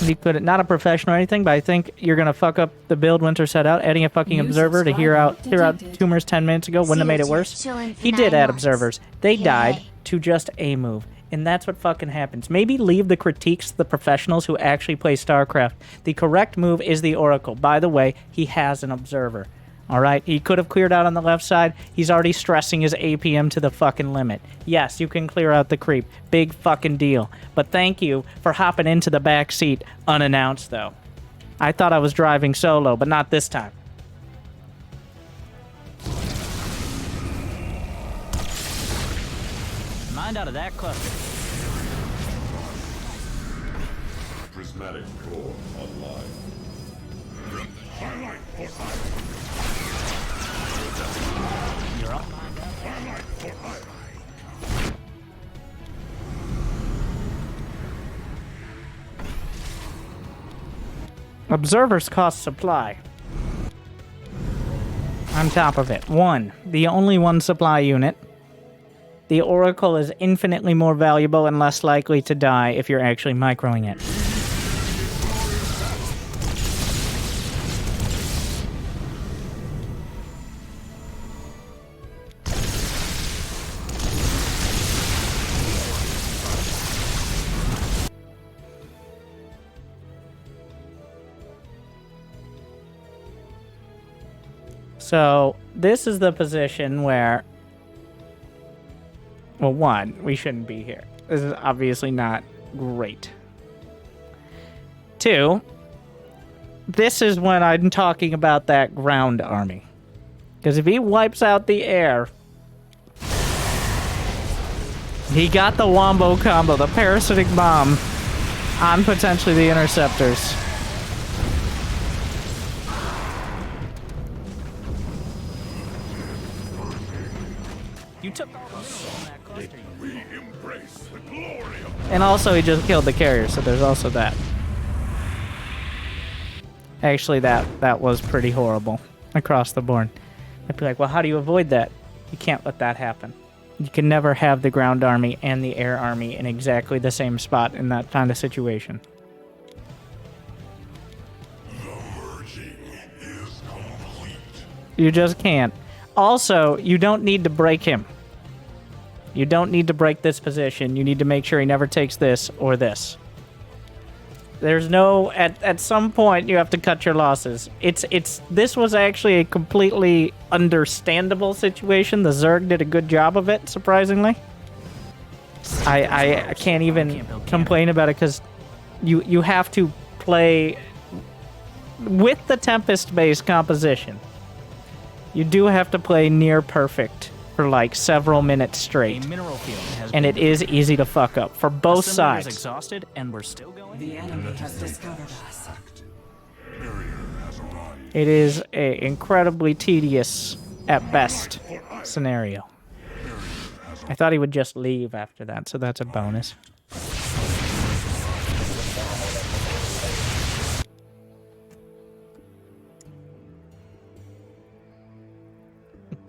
You could, not a professional or anything, but I think you're gonna fuck up the build Winter set out, adding a fucking observer to hear out tumors 10 minutes ago wouldn't have made it worse. He did add observers. They died to just a move. And that's what fucking happens. Maybe leave the critiques to the professionals who actually play StarCraft. The correct move is the Oracle. By the way, he has an observer. Alright, he could have cleared out on the left side. He's already stressing his APM to the fucking limit. Yes, you can clear out the creep. Big fucking deal. But thank you for hopping into the back seat unannounced, though. I thought I was driving solo, but not this time. Mind out of that cluster. Prismatic core online. Highlight You're all lined up. Observers cost supply. On top of it. 1. The only 1 supply unit. The Oracle is infinitely more valuable and less likely to die if you're actually microing it. So, this is the position where... Well, 1, we shouldn't be here. This is obviously not great. 2, this is when I'm talking about that ground army. Because if he wipes out the air... He got the Wombo combo, the parasitic bomb, on potentially the interceptors. You took all the minerals from that cluster. We embrace the glory of And also he just killed the carrier, so there's also that. Actually, that was pretty horrible across the board. I'd be like, well, how do you avoid that? You can't let that happen. You can never have the ground army and the air army in exactly the same spot in that kind of situation. the merging You just can't. Also, you don't need to break him. You don't need to break this position. You need to make sure he never takes this or this. There's no... At some point, you have to cut your losses. This was actually a completely understandable situation. The Zerg did a good job of it, surprisingly. I can't even complain about it because you have to play with the Tempest-based composition. You do have to play near perfect for like several minutes straight, and it is easy to fuck up for both sides. Exhausted, and we're still going. The enemy has discovered us. It is a incredibly tedious, at best, scenario. I thought he would just leave after that, so that's a bonus.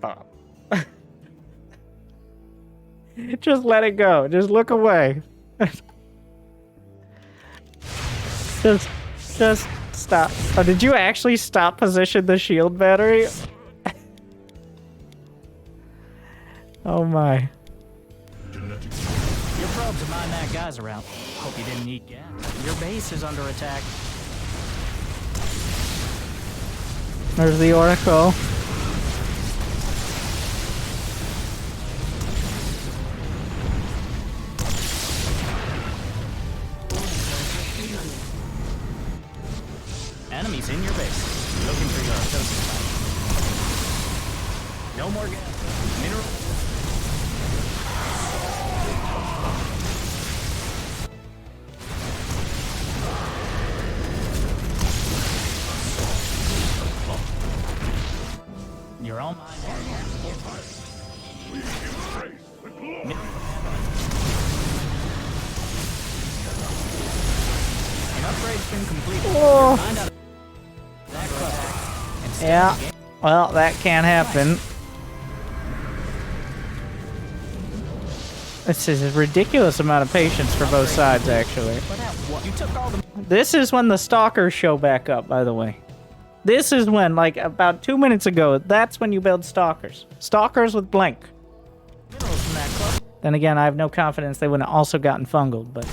Bob. Just let it go. Just look away. Just stop. Oh, did you actually stop position the shield battery? Oh my. Your probes are my mad guys around. Hope you didn't eat gas. Your base is under attack. There's the Oracle. Enemies in your base. Looking for your Artosis. No more gas. Mineral. You're all mine. An upgrade's been completed. Oh. Yeah, well, that can't happen. This is a ridiculous amount of patience for both sides, actually. This is when the Stalkers show back up, by the way. This is when, like, about 2 minutes ago, that's when you build Stalkers. Stalkers with Blink. Then again, I have no confidence they wouldn't have also gotten fungled, but...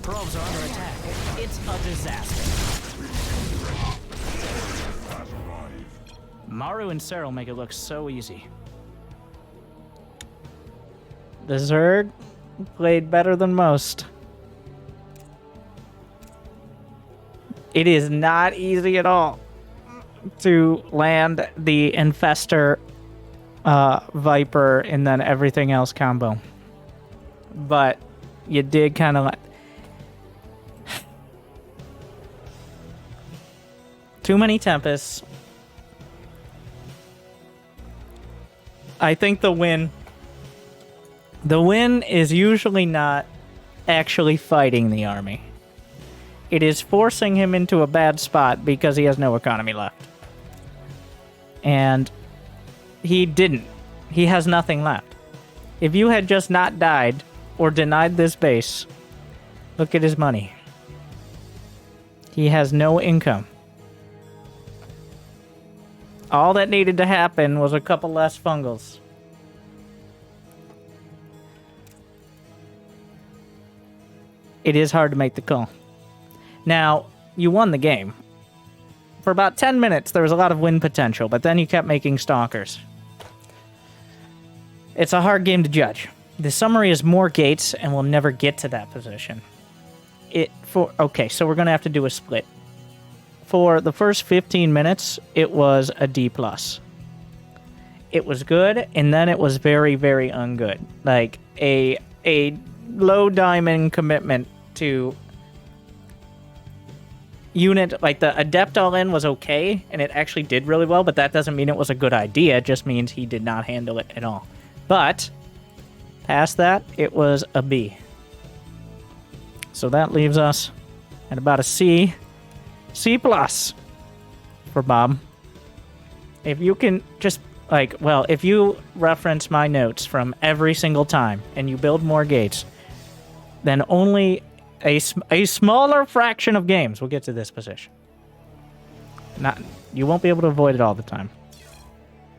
Probes are under attack. It's a disaster. Maru and Serral make it look so easy. The Zerg played better than most. It is not easy at all to land the Infestor, Viper, and then everything else combo. But you did kind of... Too many Tempests. I think the win is usually not actually fighting the army. It is forcing him into a bad spot because he has no economy left. And he didn't. He has nothing left. If you had just not died or denied this base, look at his money. He has no income. All that needed to happen was a couple less fungals. It is hard to make the call. Now, you won the game. For about 10 minutes, there was a lot of win potential, but then you kept making Stalkers. It's a hard game to judge. The summary is more gates, and we'll never get to that position. Okay, so we're going to have to do a split. For the first 15 minutes, it was a D+. It was good, and then it was very, very ungood. Like, a low diamond commitment to unit, like the Adept all-in was okay, and it actually did really well, but that doesn't mean it was a good idea. It just means he did not handle it at all. But, past that, it was a B. So that leaves us at about a C. C+ for Bob. If you can just, like, well, if you reference my notes from every single time and you build more gates, then only a smaller fraction of games will get to this position. Not, you won't be able to avoid it all the time.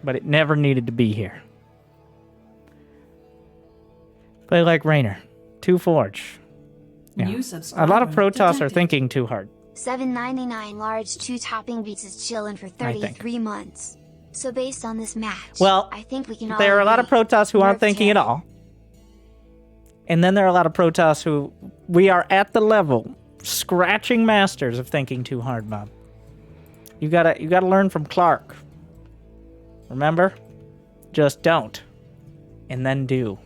But it never needed to be here. Play like Reynor. 2 Forge. Yeah. A lot of Protoss are thinking too hard. $7.99 large 2 topping beats is chillin' for 33 months. So based on this match, well, I think we can all there are a lot of Protoss who aren't thinking at Terran. all. And then there are a lot of Protoss who we are at the level scratching masters of thinking too hard, Bob. You gotta learn from Clark. Remember? Just don't. And then do.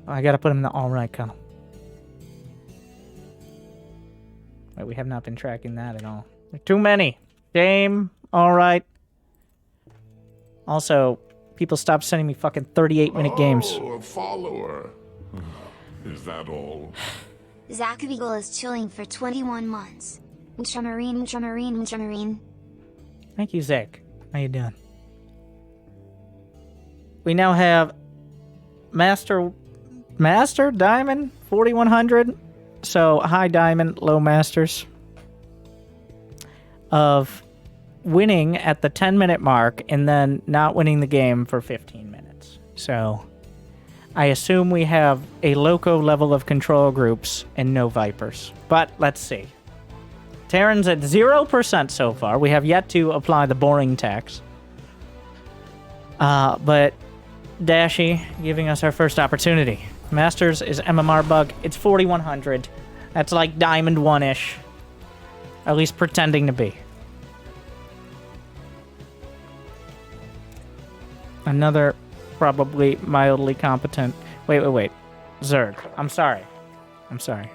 I gotta put him in the alright column. Wait, we have not been tracking that at all. There are too many. Game, alright. Also, people stop sending me fucking 38-minute games. Oh, a follower. Is that all? Zach Beagle is chilling for 21 months. Ultramarine. Thank you, Zach. How you doing? We now have Master Diamond 4100. So high Diamond, low Masters. Of winning at the 10-minute mark and then not winning the game for 15 minutes. So I assume we have a loco level of control groups and no Vipers. But let's see. Terran's at 0% so far. We have yet to apply the boring tax. But Dashy giving us our first opportunity. Masters is MMR bug. It's 4100. That's like Diamond 1-ish. At least pretending to be. Another probably mildly competent... Wait. Zerg. I'm sorry.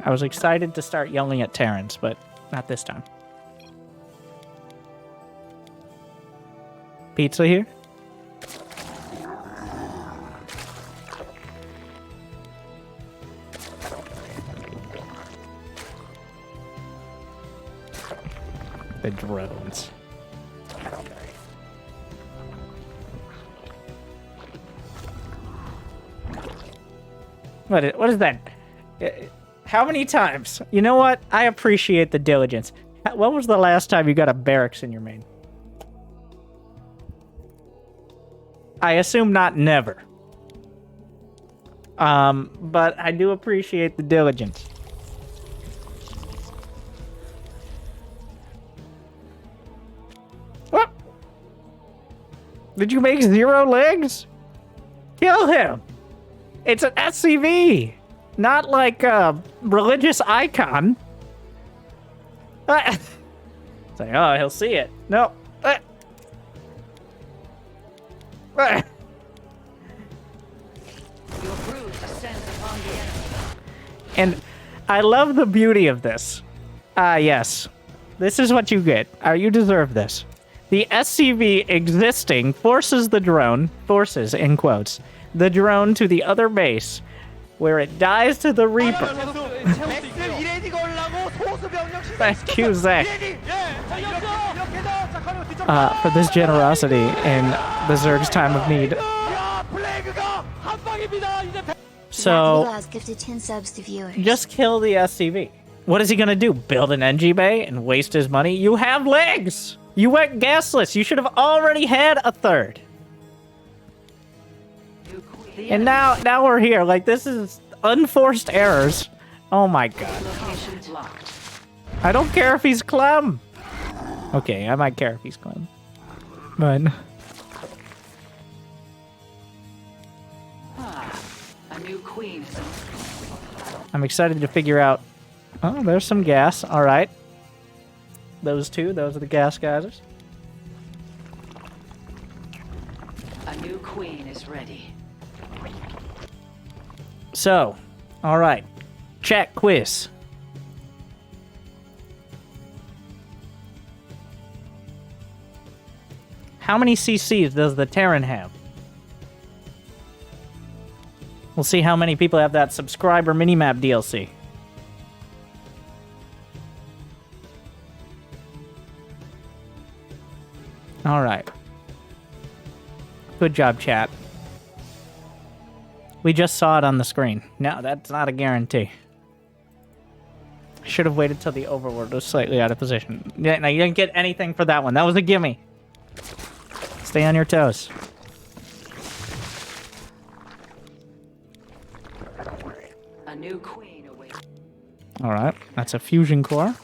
I was excited to start yelling at Terrans, but not this time. Pizza here? The drones. What is that? How many times? You know what? I appreciate the diligence. When was the last time you got a barracks in your main? I assume not never. But I do appreciate the diligence. What? Did you make 0 legs? Kill him! It's an SCV! Not like a religious icon. It's like, oh, he'll see it. No. And I love the beauty of this. Yes. This is what you get. You deserve this. The SCV existing forces the drone, forces in quotes, the drone to the other base, where it dies to the Reaper. Thank you, Zach, for this generosity in the Zerg's time of need. So, has gifted 10 subs to viewers. Just kill the SCV. What is he gonna do? Build an NG bay and waste his money? You have legs! You went gasless. You should have already had a third. And now we're here. Like, this is unforced errors. Oh my god. I don't care if he's Clem. Okay, I might care if he's Clem. But... A new queen. I'm excited to figure out... Oh, there's some gas. Alright. Those two, those are the gas geysers. A new queen is ready. So, alright. Chat quiz. How many CCs does the Terran have? We'll see how many people have that subscriber Minimap DLC. Alright. Good job, chat. We just saw it on the screen. No, that's not a guarantee. Should have waited till the overlord was slightly out of position. Yeah, now you didn't get anything for that one. That was a gimme. Stay on your toes. A new queen awaits. Alright, that's a fusion core.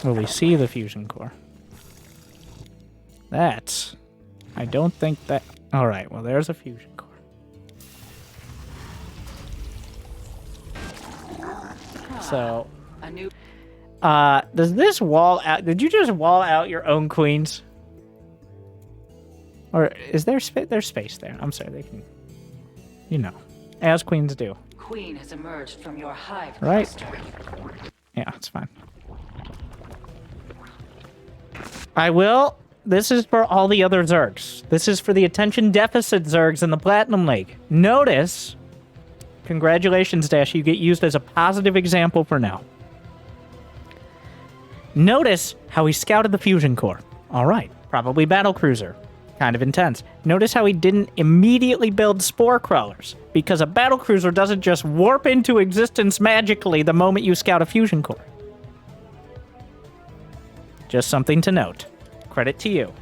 Will we see the fusion core? That's... I don't think that... Alright, well there's a fusion core. So... A new... does this wall out... Did you just wall out your own queens? Or is there there's space there? I'm sorry, they can... You know, as queens do. Queen has emerged from your hive Right? cluster. Yeah, it's fine. I will... This is for all the other Zergs. This is for the attention deficit Zergs in the Platinum League. Notice... Congratulations, Dash. You get used as a positive example for now. Notice how he scouted the fusion core. All right, probably battlecruiser. Kind of intense. Notice how he didn't immediately build spore crawlers, because a battlecruiser doesn't just warp into existence magically the moment you scout a fusion core. Just something to note. Credit to you.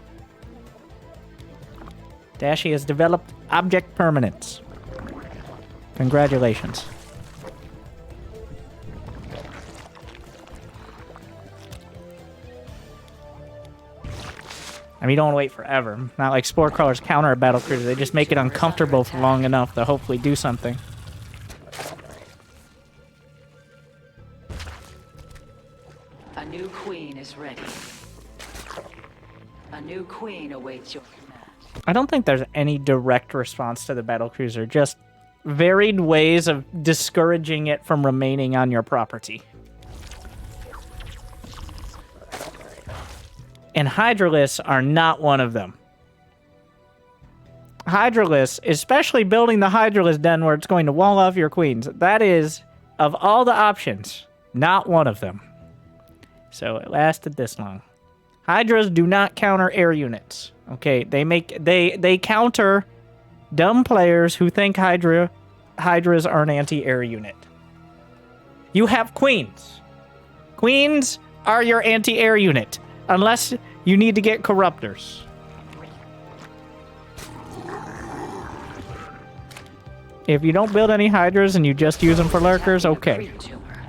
Dashi has developed object permanence. Congratulations. I mean, you don't want to wait forever. Not like spore crawlers counter a battlecruiser. They just make it uncomfortable for long enough to hopefully do something. A new queen is ready. A new queen awaits your command. I don't think there's any direct response to the battlecruiser. Just varied ways of discouraging it from remaining on your property. And Hydralisks are not one of them. Hydralisks, especially building the Hydralisk den where it's going to wall off your queens, that is, of all the options, not one of them. So it lasted this long. Hydras do not counter air units. Okay, they counter dumb players who think Hydras are an anti-air unit. You have queens. Queens are your anti-air unit. Unless you need to get corruptors. If you don't build any hydras and you just use them for lurkers, okay.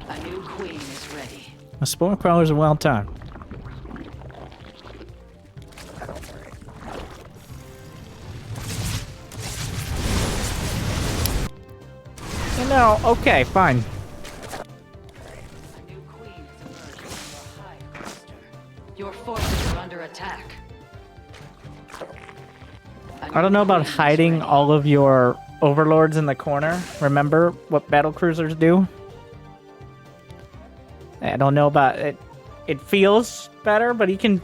A new queen is ready. The spore crawlers are well timed. You know, okay, fine. Your forces are under attack. I don't know about hiding all of your overlords in the corner. Remember what battlecruisers do? I don't know about it. It feels better, but he can...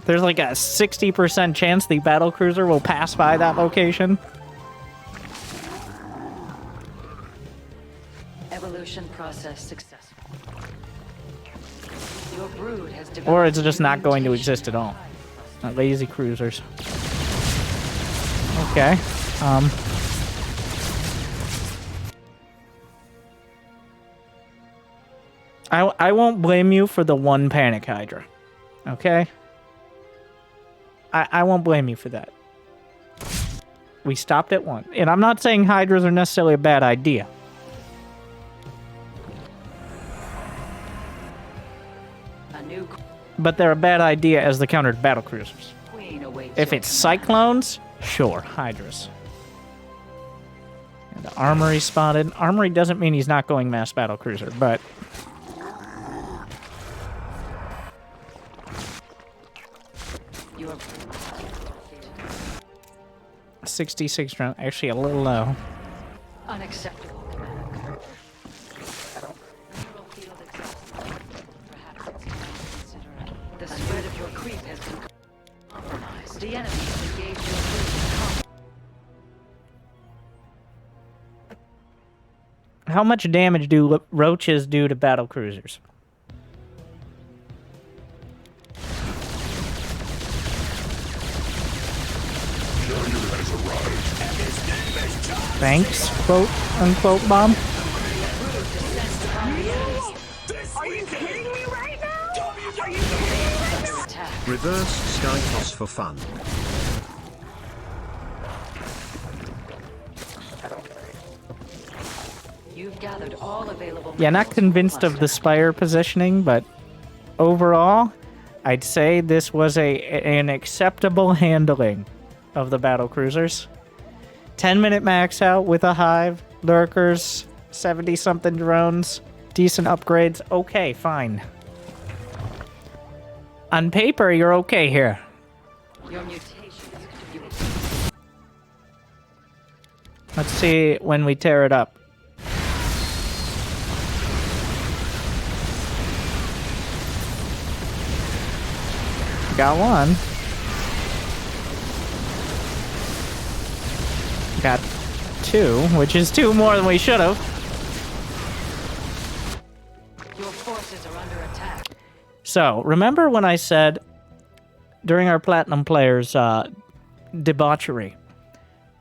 There's like a 60% chance the battlecruiser will pass by that location. Evolution process successful. Your brood has developed. Or it's just not going to exist at all. Not lazy cruisers. Okay. I won't blame you for the one panic hydra. Okay? I won't blame you for that. We stopped at one. And I'm not saying hydras are necessarily a bad idea. But they're a bad idea as the countered battlecruisers. If it's cyclones, sure, hydras. And the armory spotted. Armory doesn't mean he's not going mass battlecruiser, but 66 round, actually a little low. Unacceptable. The spread of your creep has been compromised. The enemy has engaged your creep. How much damage do roaches do to battle cruisers? Thanks, quote unquote, Bob. you kidding me right now? Are you kidding me right now? Reverse sky toss for fun. You've gathered all available. Yeah, not convinced of the Spire positioning, but overall, I'd say this was an acceptable handling of the battle cruisers. 10-minute max out with a hive, lurkers, 70-something drones, decent upgrades. Okay, fine. On paper, you're okay here. Your mutation. Let's see when we tear it up. Got one. Got two, which is two more than we should have. Your forces are under attack. So, remember when I said during our Platinum players' debauchery,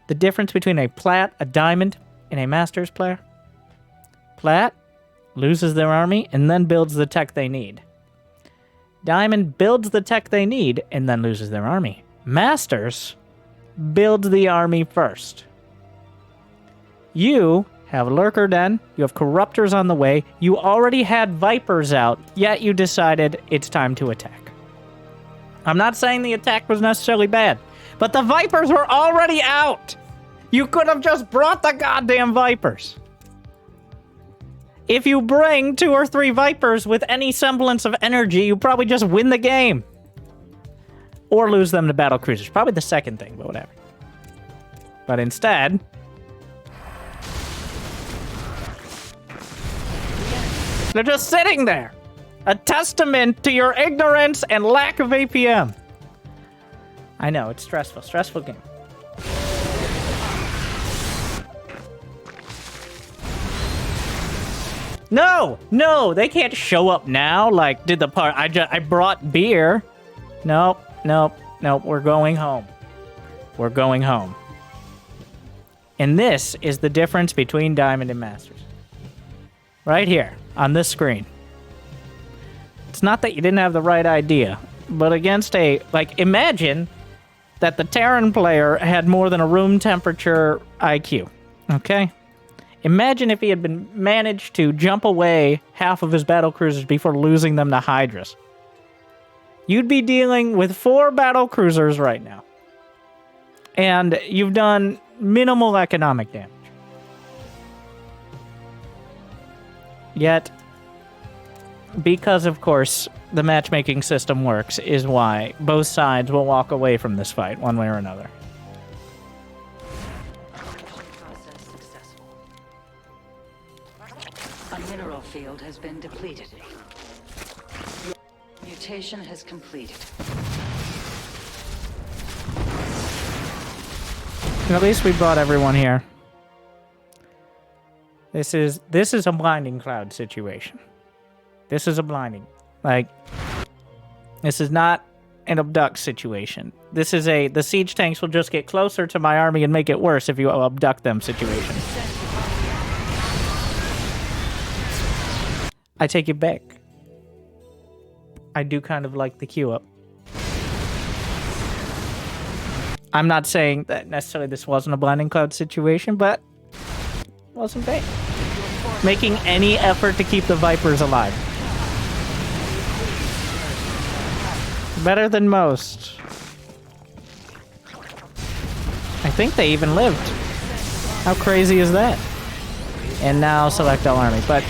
the difference between a Plat, a Diamond, and a Masters player? Plat loses their army and then builds the tech they need. Diamond builds the tech they need and then loses their army. Masters builds the army first. You have Lurker Den, you have Corruptors on the way, you already had Vipers out, yet you decided it's time to attack. I'm not saying the attack was necessarily bad, but the Vipers were already out! You could have just brought the goddamn Vipers! If you bring 2 or 3 Vipers with any semblance of energy, you probably just win the game. Or lose them to battle cruisers. Probably the second thing, but whatever. But instead, they're just sitting there. A testament to your ignorance and lack of APM. I know, it's stressful. Stressful game. No! No! They can't show up now like, did the part... I brought beer. Nope. Nope. Nope. We're going home. We're going home. And this is the difference between Diamond and Masters. Right here, on this screen. It's not that you didn't have the right idea, but against a... Like, imagine that the Terran player had more than a room temperature IQ. Okay? Imagine if he had been managed to jump away half of his battle cruisers before losing them to Hydras. You'd be dealing with 4 battle cruisers right now. And you've done minimal economic damage. Yet, because of course the matchmaking system works, is why both sides will walk away from this fight one way or another. A mineral field has been depleted. Your mutation has completed. At least we brought everyone here. This is a blinding cloud situation. This is a blinding. Like, this is not an abduct situation. This is the siege tanks will just get closer to my army and make it worse if you abduct them situation. I take it back. I do kind of like the queue up. I'm not saying that necessarily this wasn't a blinding cloud situation, but wasn't bad. Making any effort to keep the Vipers alive. Better than most. I think they even lived. How crazy is that? And now select all army, but...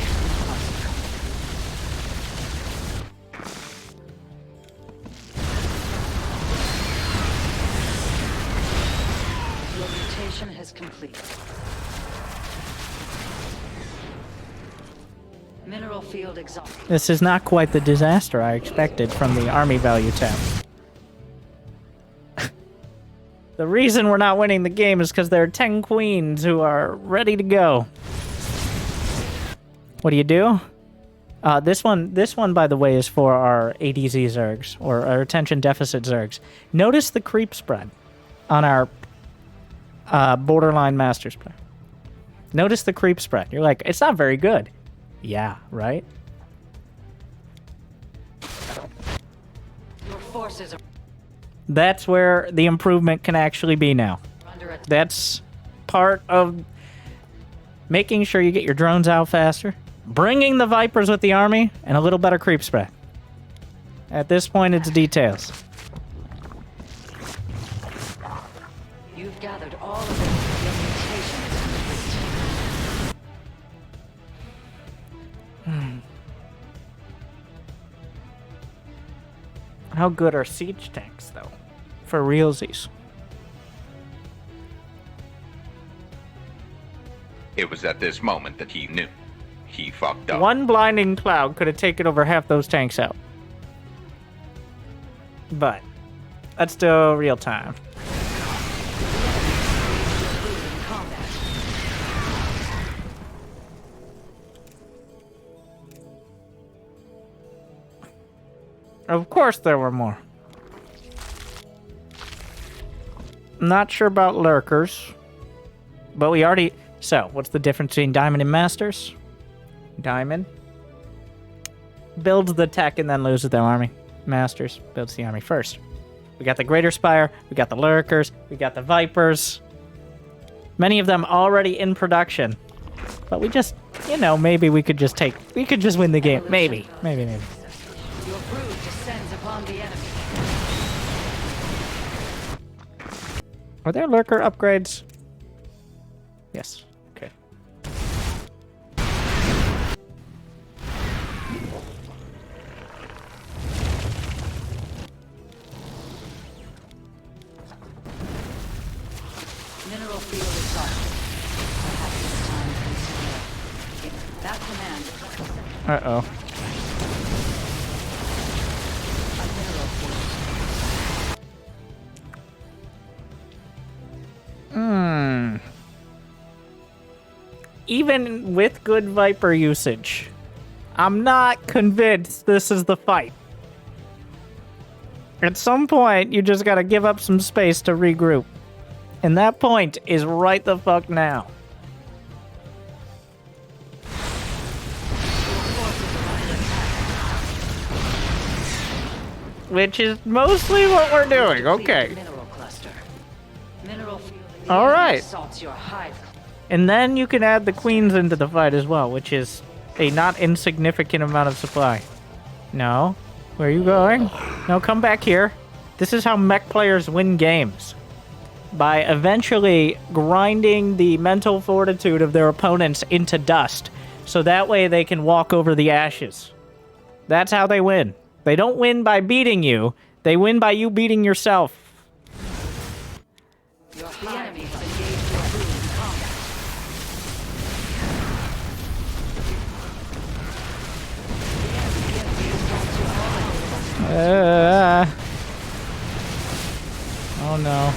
Your mutation has completed. Mineral field exhausted. This is not quite the disaster I expected from the army value tab. The reason we're not winning the game is because there are 10 queens who are ready to go. What do you do? This one, by the way, is for our ADZ Zergs, or our attention deficit Zergs. Notice the creep spread on our borderline Masters player. Notice the creep spread. You're like, it's not very good. Yeah, right? forces are That's where the improvement can actually be now. under attack. That's part of making sure you get your drones out faster, bringing the Vipers with the army, and a little better creep spread. At this point, it's details. You've gathered all of them. Your mutation is complete. How good are siege tanks, though? For realsies. It was at this moment that he knew. He fucked up. One blinding cloud could have taken over half those tanks out. But that's still real time. Of course there were more. Not sure about lurkers. But we already... So, what's the difference between Diamond and Masters? Diamond builds the tech and then loses their army. Masters builds the army first. We got the Greater Spire, we got the Lurkers, we got the Vipers. Many of them already in production. But we just, you know, maybe we could just win the game. Maybe. Your brood descends upon the enemy. Are there Lurker upgrades? Yes. Okay. Mineral field exhausted. Perhaps it's time to consider that command. Uh-oh. A mineral field. Even with good Viper usage, I'm not convinced this is the fight. At some point, you just gotta give up some space to regroup. And that point is right the fuck now. Which is mostly what we're doing, okay. Mineral cluster. Mineral field. All right. Assaults your hive. And then you can add the queens into the fight as well, which is a not insignificant amount of supply. No? Where are you going? No, come back here. This is how mech players win games. By eventually grinding the mental fortitude of their opponents into dust, so that way they can walk over the ashes. That's how they win. They don't win by beating you, they win by you beating yourself. The enemy has engaged your brood in combat. Oh no.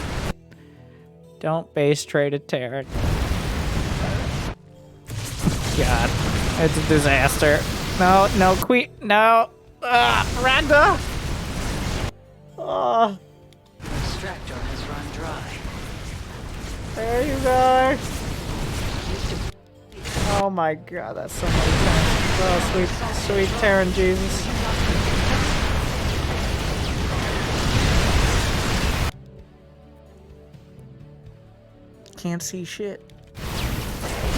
Don't base trade a Terran. God. It's a disaster. No, Queen, no. Randa! Oh. Extractor has run dry. There you go. Oh my god, that's so many times. Oh, sweet Terran Jesus. Can't see shit.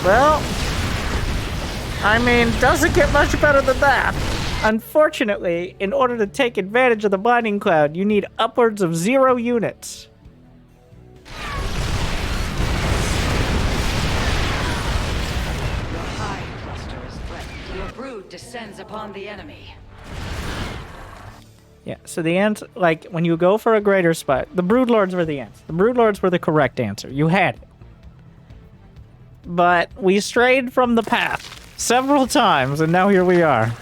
Well, I mean, doesn't get much better than that. Unfortunately, in order to take advantage of the blinding cloud, you need upwards of 0 units. Your hive cluster is threatened. Your brood descends upon the enemy. Yeah, so the ants, like, when you go for a greater spot, the Broodlords were the ants. The Broodlords were the correct answer. You had it. But we strayed from the path several times, and now here we are.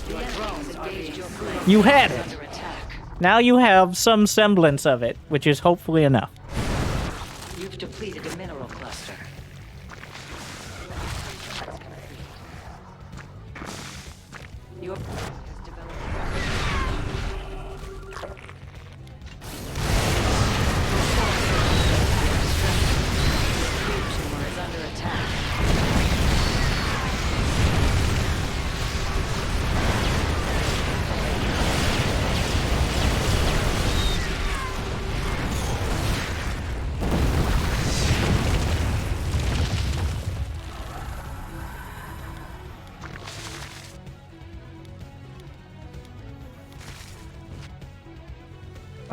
Your drones engaged your brood. You had it. Under attack. Now you have some semblance of it, which is hopefully enough. You've depleted a mineral cluster. Your brood has developed. Tumor is under attack.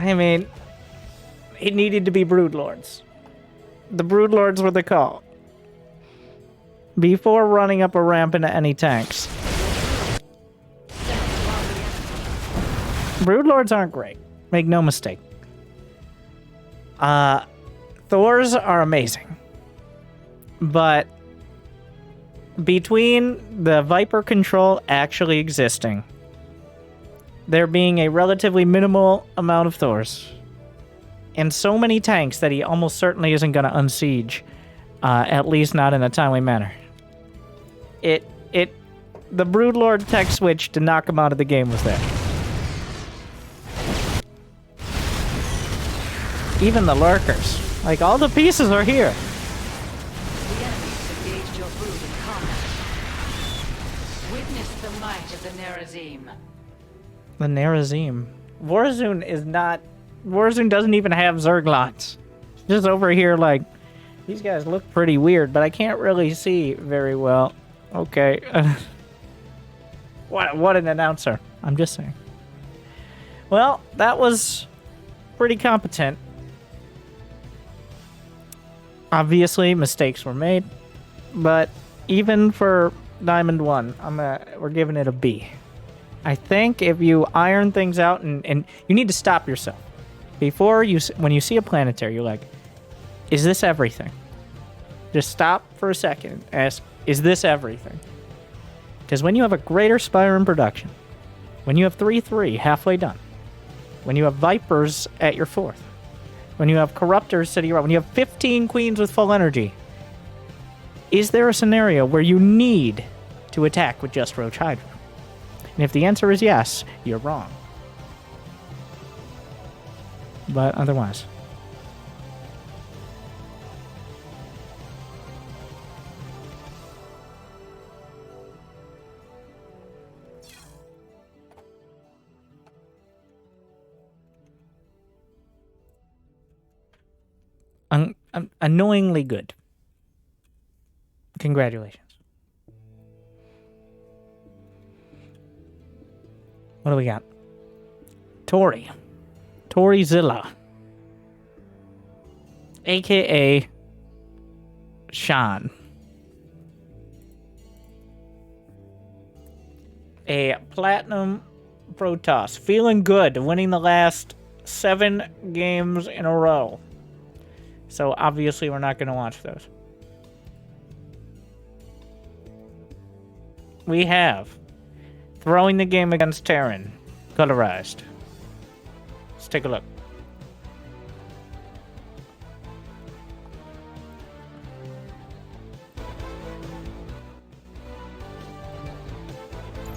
I mean, it needed to be Broodlords. The Broodlords were the call. Before running up a ramp into any tanks. Broodlords aren't great. Make no mistake. Thors are amazing. But between the Viper control actually existing, there being a relatively minimal amount of Thors, and so many tanks that he almost certainly isn't going to unsiege, at least not in a timely manner. The Broodlord tech switch to knock him out of the game was there. Even the lurkers. Like, all the pieces are here. The enemy's engaged your brood in combat. Witness the might of the Nerazim. The Nerazim. Warzone is not... Warzone doesn't even have Zerg lots. Just over here, like... These guys look pretty weird, but I can't really see very well. Okay. What an announcer. I'm just saying. Well, that was pretty competent. Obviously, mistakes were made, but even for Diamond 1, we're giving it a B. I think if you iron things out, and you need to stop yourself. When you see a planetary, you're like, is this everything? Just stop for a second and ask, is this everything? Because when you have a Greater Spire in production, when you have 3-3 halfway done, when you have Vipers at your 4th, when you have Corruptors sitting around, when you have 15 Queens with full energy, is there a scenario where you need to attack with just Roach Hydra? And if the answer is yes, you're wrong. But otherwise... annoyingly good. Congratulations. What do we got? Toryzilla. AKA Sean. A platinum Protoss. Feeling good, winning the last 7 games in a row. So obviously we're not going to watch those. We have throwing the game against Terran, colorized. Let's take a look.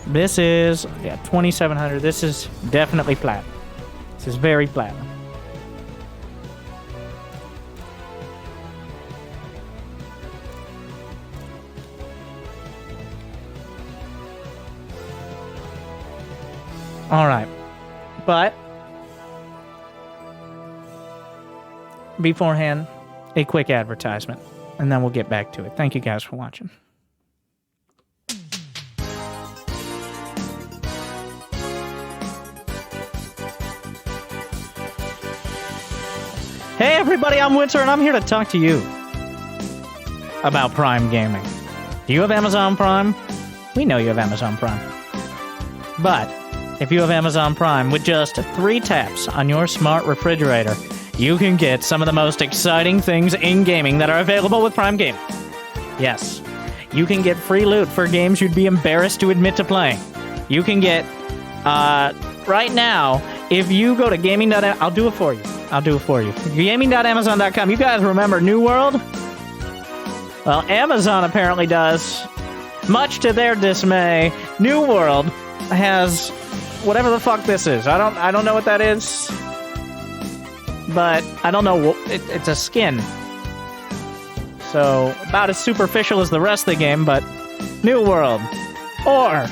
This is 2700. This is definitely platinum. This is very platinum. All right, but beforehand, a quick advertisement, and then we'll get back to it. Thank you guys for watching. Hey everybody, I'm Winter, and I'm here to talk to you about Prime Gaming. Do you have Amazon Prime? We know you have Amazon Prime. But if you have Amazon Prime, with just 3 taps on your smart refrigerator, you can get some of the most exciting things in gaming that are available with Prime Gaming. Yes, you can get free loot for games you'd be embarrassed to admit to playing. You can get, right now, if you go to gaming.am, I'll do it for you. Gaming.amazon.com. You guys remember New World? Well, Amazon apparently does. Much to their dismay, New World has whatever the fuck this is. I don't know what that is. But I don't know. It's a skin. So about as superficial as the rest of the game, but New World. Or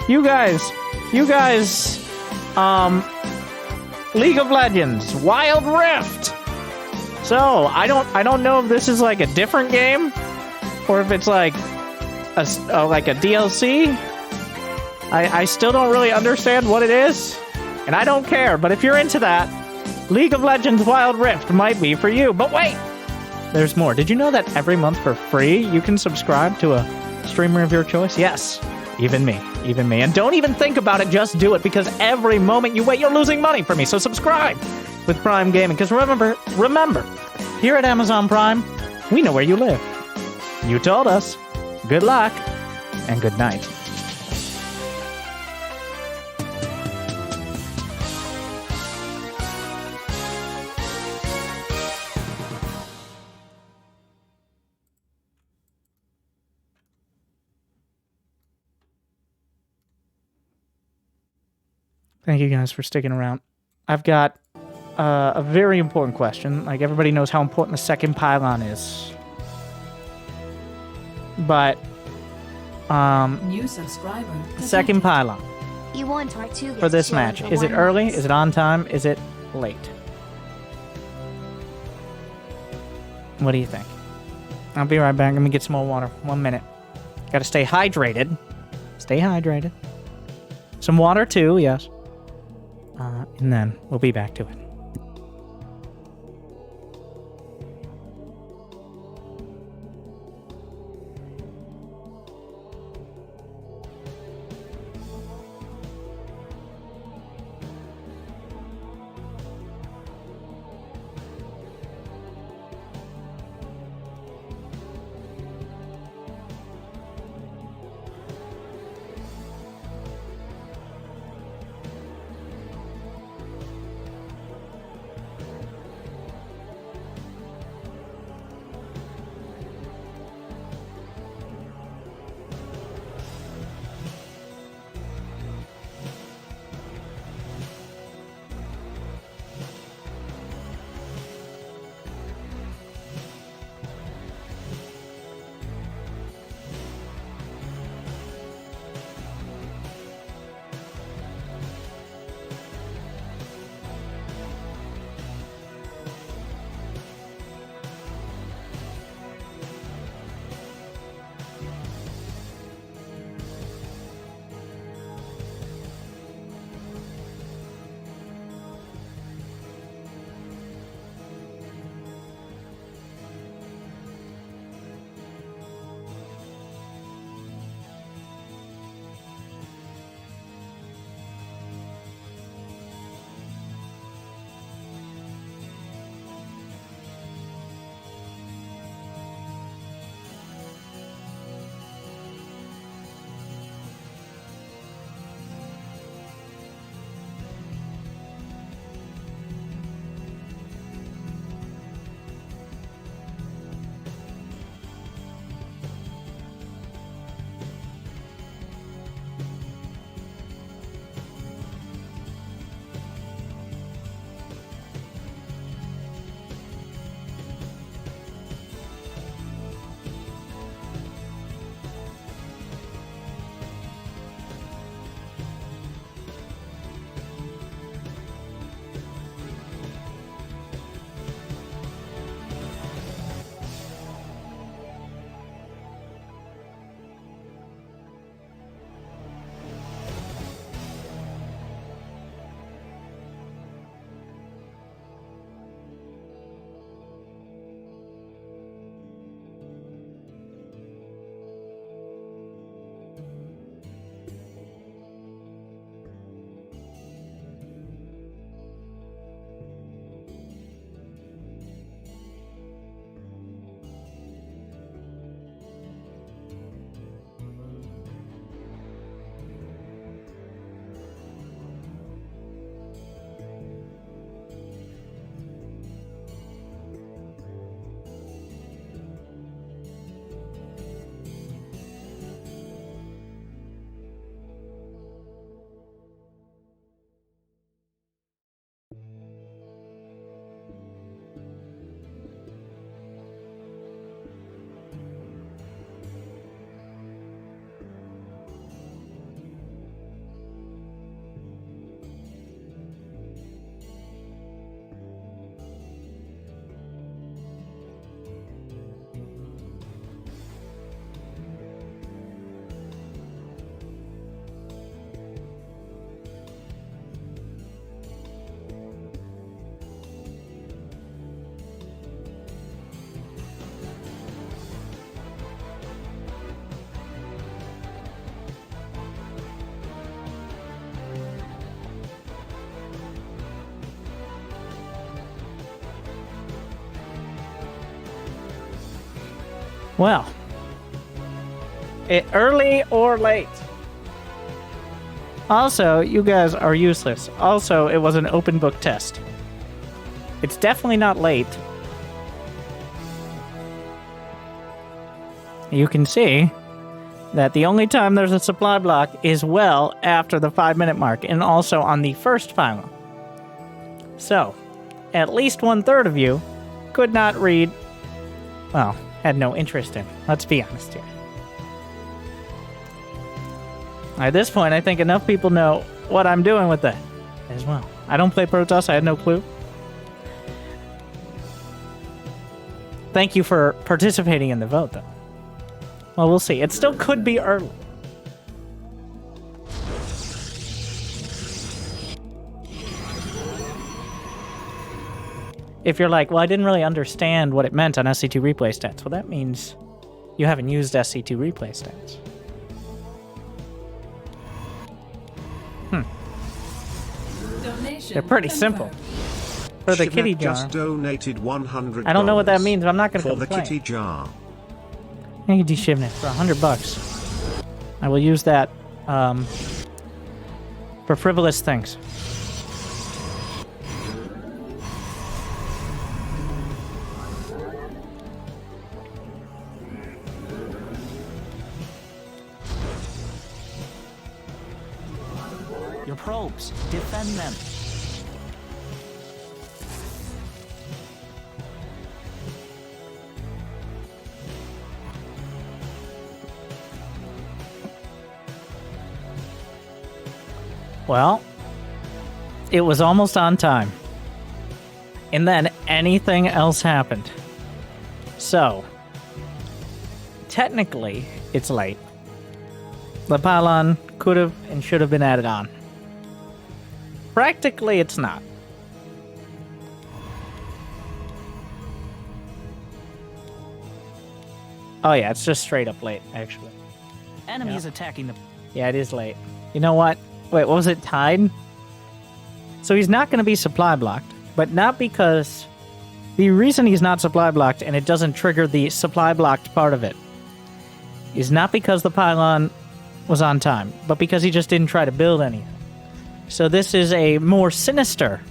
you guys, League of Legends, Wild Rift. So I don't know if this is like a different game, or if it's like a DLC. I still don't really understand what it is, and I don't care. But if you're into that, League of Legends Wild Rift might be for you. But wait! There's more. Did you know that every month for free, you can subscribe to a streamer of your choice? Yes. Even me. Even me. And don't even think about it. Just do it, because every moment you wait, you're losing money for me. So subscribe with Prime Gaming. Because remember, here at Amazon Prime, we know where you live. You told us. Good luck and good night. Thank you guys for sticking around. I've got a very important question. Like, everybody knows how important the second pylon is. But, new subscriber. Second pylon. You want R2 For this match. Is it early? Is it on time? Is it late? What do you think? I'll be right back. Let me get some more water. 1 minute. Gotta stay hydrated. Stay hydrated. Some water too, yes. And then we'll be back to it. Well, early or late. Also, you guys are useless. Also, it was an open book test. It's definitely not late. You can see that the only time there's a supply block is well after the 5-minute mark, and also on the first pylon. So, at least 1/3 of you could not read, well, had no interest in. Let's be honest here. At this point, I think enough people know what I'm doing with that as well. I don't play Protoss, I had no clue. Thank you for participating in the vote, though. Well, we'll see. It still could be early. If you're like, well, I didn't really understand what it meant on SC2 replay stats. Well, that means you haven't used SC2 replay stats. They're pretty simple. For the kitty jar. Just donated $100. I don't know what that means, but I'm not going to for the complain. kitty jar. Thank you, Shivnet, for $100. I will use that for frivolous things. Your probes, defend them. Well, it was almost on time. And then anything else happened. So, technically, it's late. The pylon could have and should have been added on. Practically, it's not. Oh yeah, it's just straight up late, actually. Enemies attacking the... Yeah, it is late. You know what? Wait, what was it? Tied? So he's not going to be supply blocked, but not because... The reason he's not supply blocked and it doesn't trigger the supply blocked part of it is not because the pylon was on time, but because he just didn't try to build anything. So this is a more sinister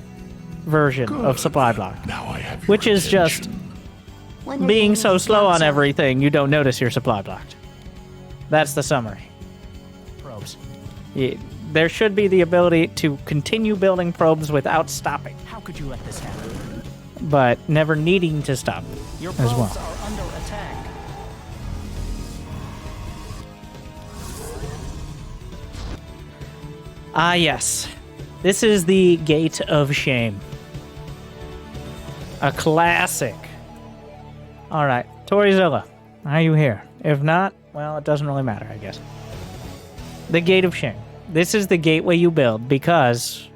version of supply block, Now I have your which is attention. just being so slow on everything you don't notice you're supply blocked. That's the summary. probes. There should be the ability to continue building probes without stopping, How could you let this happen? but never needing to stop Your as probes well. are under attack. Ah, yes. This is the Gate of Shame. A classic. Alright, Toryzilla, are you here? If not, well, it doesn't really matter, I guess. The Gate of Shame. This is the gateway you build because...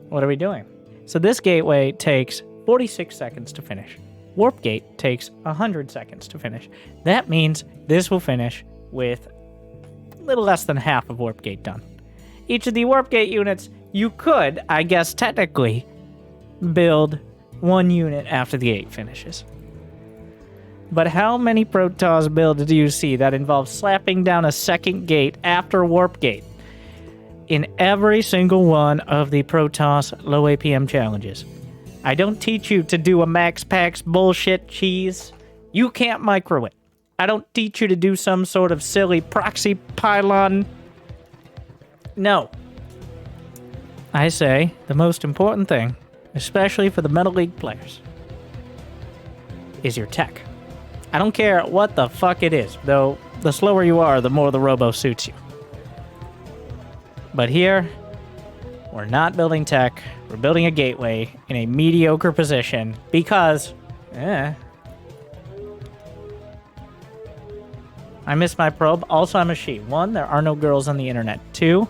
What are we doing? So this gateway takes 46 seconds to finish. Warp Gate takes 100 seconds to finish. That means this will finish with a little less than half of Warp Gate done. Each of the Warp Gate units, you could, I guess technically, build one unit after the 8 finishes. But how many Protoss builds do you see that involve slapping down a second gate after Warp Gate in every single one of the Protoss low APM challenges? I don't teach you to do a max packs bullshit cheese. You can't micro it. I don't teach you to do some sort of silly proxy pylon. No. I say the most important thing, especially for the Metal League players, is your tech. I don't care what the fuck it is, though the slower you are, the more the robo suits you. But here, we're not building tech. We're building a gateway in a mediocre position because, I missed my probe. Also, I'm a she. 1, there are no girls on the internet. 2,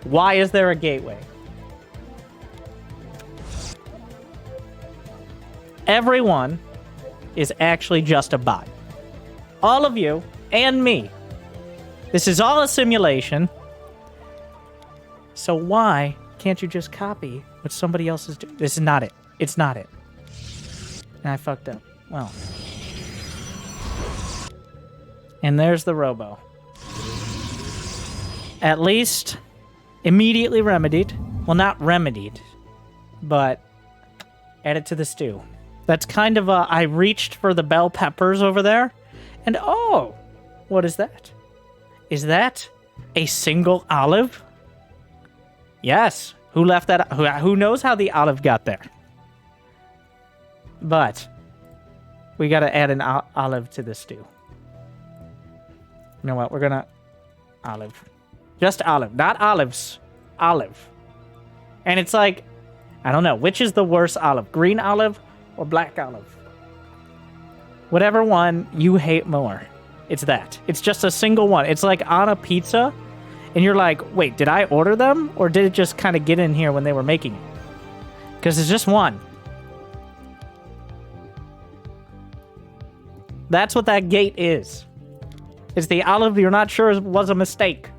why is there a gateway? Everyone is actually just a bot. All of you and me. This is all a simulation. So why can't you just copy what somebody else is doing. This is not it. It's not it. And I fucked up. Well. And there's the robo. At least immediately remedied. Well, not remedied, but added to the stew. That's kind of a... I reached for the bell peppers over there, and oh, what is that? Is that a single olive? Yes. Who left that? Who knows how the olive got there? But we got to add an olive to the stew. You know what? We're gonna olive. Just olive, not olives. Olive. And it's like, I don't know, which is the worst olive? Green olive or black olive? Whatever one you hate more. It's that. It's just a single one. It's like on a pizza, and you're like, wait, did I order them? Or did it just kind of get in here when they were making it? Because it's just one. That's what that gate is. It's the olive you're not sure was a mistake.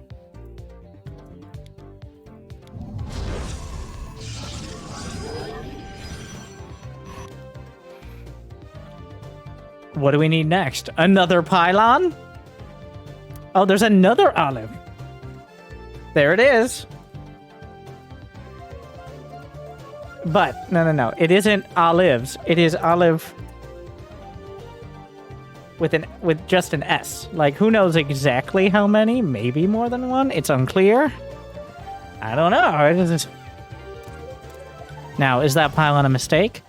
What do we need next? Another pylon? Oh, there's another olive. There it is. But, no. It isn't olives. It is olive with just an S. Like, who knows exactly how many? Maybe more than one? It's unclear. I don't know. Now, is that pylon a mistake?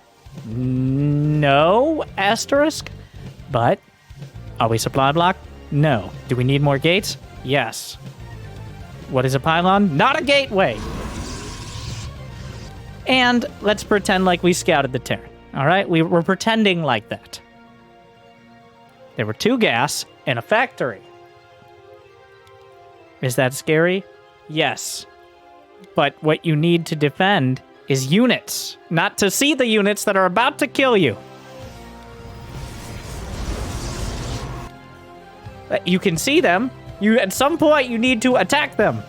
No, asterisk. But, are we supply blocked? No. Do we need more gates? Yes. What is a pylon? Not a gateway! And let's pretend like we scouted the Terran. Alright? We're pretending like that. There were 2 gas and a factory. Is that scary? Yes. But what you need to defend is units, not to see the units that are about to kill you. You can see them. At some point, you need to attack them.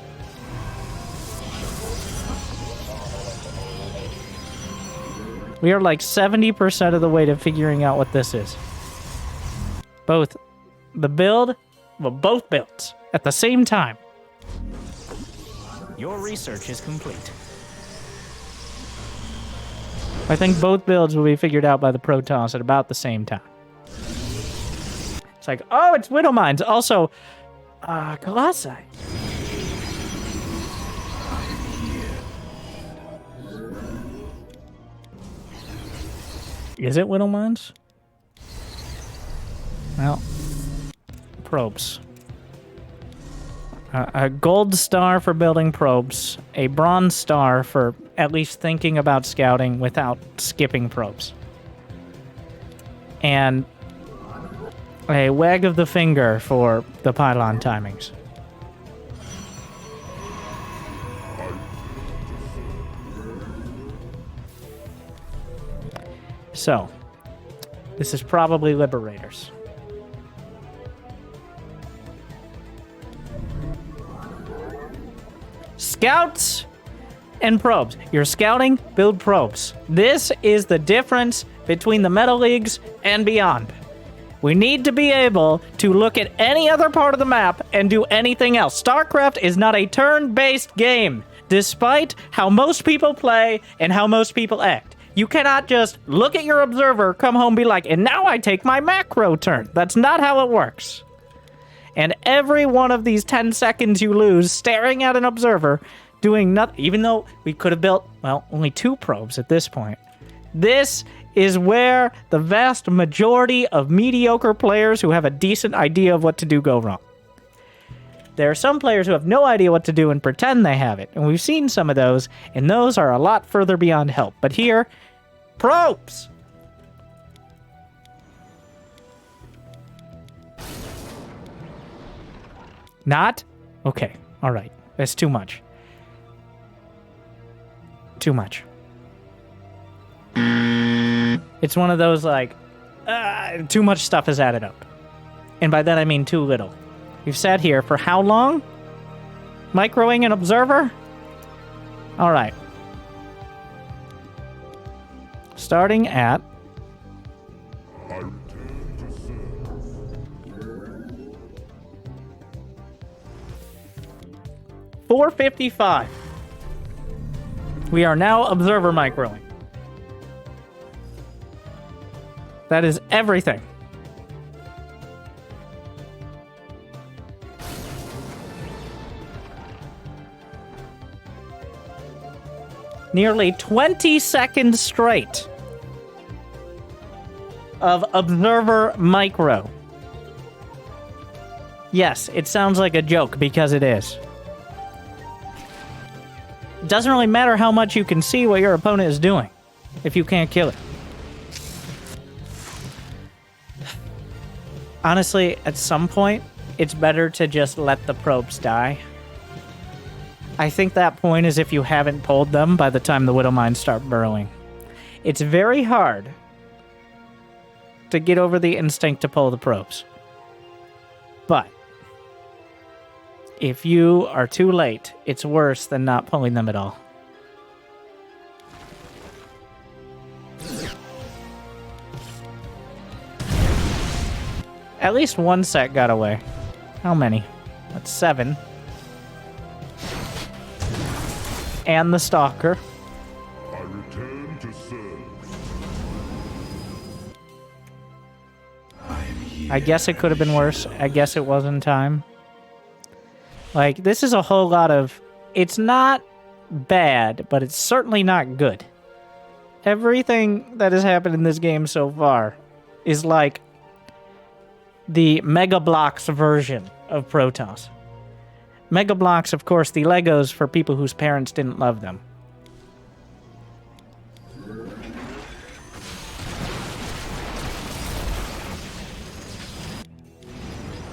We are like 70% of the way to figuring out what this is. Both the build, well, both builds at the same time. Your research is complete. I think both builds will be figured out by the Protoss at about the same time. It's like, oh, it's Widow Mines. Also, Colossi. Is it Widow Mines? Well, probes. A gold star for building probes. A bronze star for at least thinking about scouting without skipping probes. And a wag of the finger for the pylon timings. So, this is probably Liberators. Scouts and probes. You're scouting, build probes. This is the difference between the Meta Leagues and beyond. We need to be able to look at any other part of the map and do anything else. StarCraft is not a turn-based game, despite how most people play and how most people act. You cannot just look at your observer, come home, be like, and now I take my macro turn. That's not how it works. And every one of these 10 seconds you lose staring at an observer, doing nothing, even though we could have built, well, only 2 probes at this point. This is where the vast majority of mediocre players who have a decent idea of what to do go wrong. There are some players who have no idea what to do and pretend they have it, and we've seen some of those, and those are a lot further beyond help. But here, probes! Not? Okay, alright. That's too much. Too much. It's one of those, like, too much stuff is added up. And by that I mean too little. We've sat here for how long? Microing an observer? Alright. Starting at 4:55. We are now observer microing. That is everything. Nearly 20 seconds straight of observer micro. Yes, it sounds like a joke because it is. It doesn't really matter how much you can see what your opponent is doing if you can't kill it. Honestly, at some point, it's better to just let the probes die. I think that point is if you haven't pulled them by the time the Widow Mines start burrowing. It's very hard to get over the instinct to pull the probes. But if you are too late, it's worse than not pulling them at all. At least one set got away. How many? That's 7. And the Stalker. I return to serve. I guess it could have been worse. I guess it was in time. Like, this is a whole lot of... It's not bad, but it's certainly not good. Everything that has happened in this game so far is like the Mega Bloks version of Protoss. Mega Bloks, of course, the Legos for people whose parents didn't love them.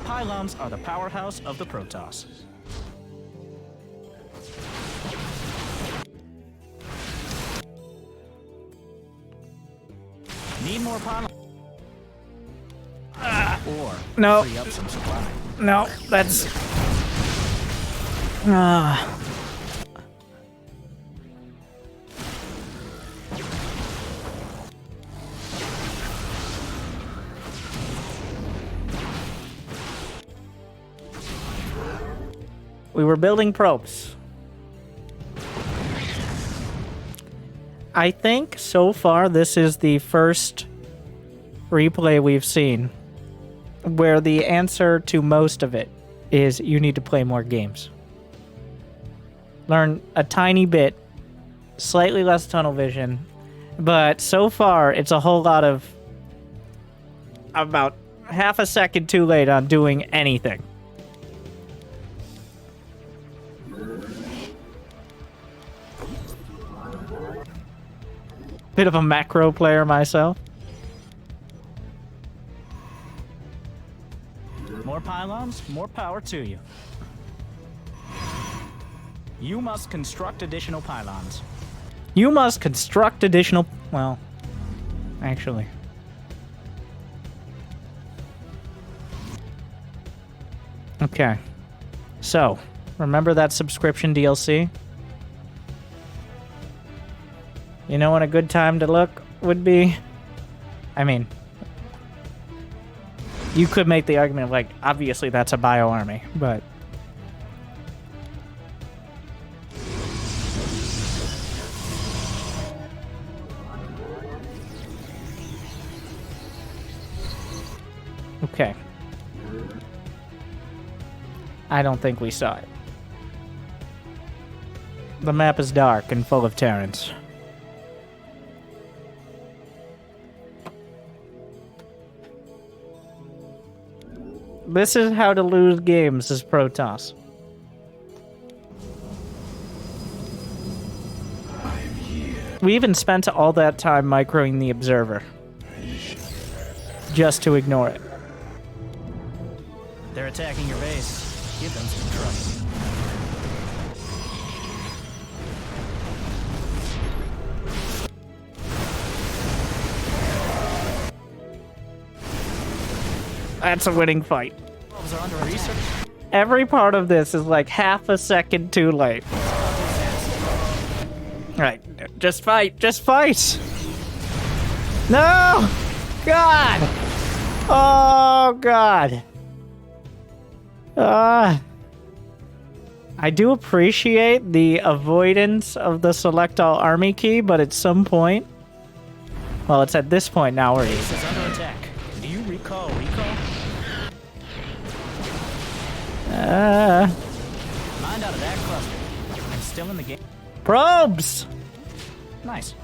Pylons are the powerhouse of the Protoss. Need more pylons? Or No. free up some supply. No, that's... We were building probes. I think so far this is the first replay we've seen where the answer to most of it is you need to play more games. Learn a tiny bit, slightly less tunnel vision, but so far it's a whole lot of about half a second too late on doing anything. Bit of a macro player myself. More pylons, more power to you. You must construct additional pylons. You must construct additional... Well, actually. Okay. So, remember that subscription DLC? You know when a good time to look would be? I mean, you could make the argument of, like, obviously that's a bio army, but... Okay. I don't think we saw it. The map is dark and full of Terrans. This is how to lose games as Protoss. We even spent all that time microing the observer. Just to ignore it. They're attacking your base. Give them some trust. That's a winning fight. Are under research. Every part of this is like half a second too late. Right, just fight, just fight! No! God! Oh, God. I do appreciate the avoidance of the select all army key, but at some point... Well, it's at this point now where Base is under attack. Do you recall? Mind out of that cluster. I'm still in the game. Probes! Nice.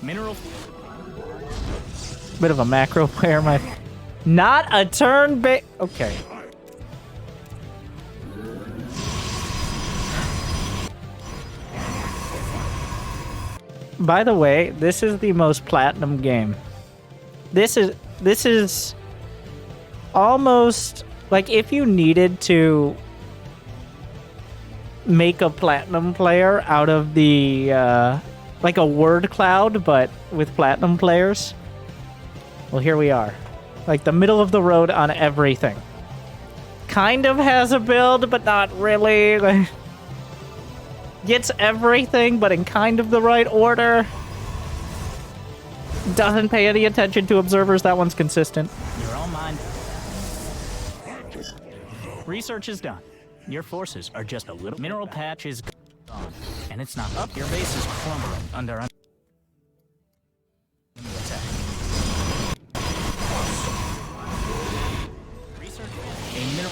Mineral... Bit of a macro player, my... Not a turn bait. Okay. By the way, this is the most platinum game. This is almost like if you needed to make a platinum player out of the like a word cloud, but with platinum players. Well, here we are. Like the middle of the road on everything. Kind of has a build, but not really. Like, gets everything, but in kind of the right order. Doesn't pay any attention to observers. That one's consistent. You're all mine. Research is done. Your forces are just a little... Mineral patch is gone, and it's not up. Your base is crumbling under attack. Research a mineral...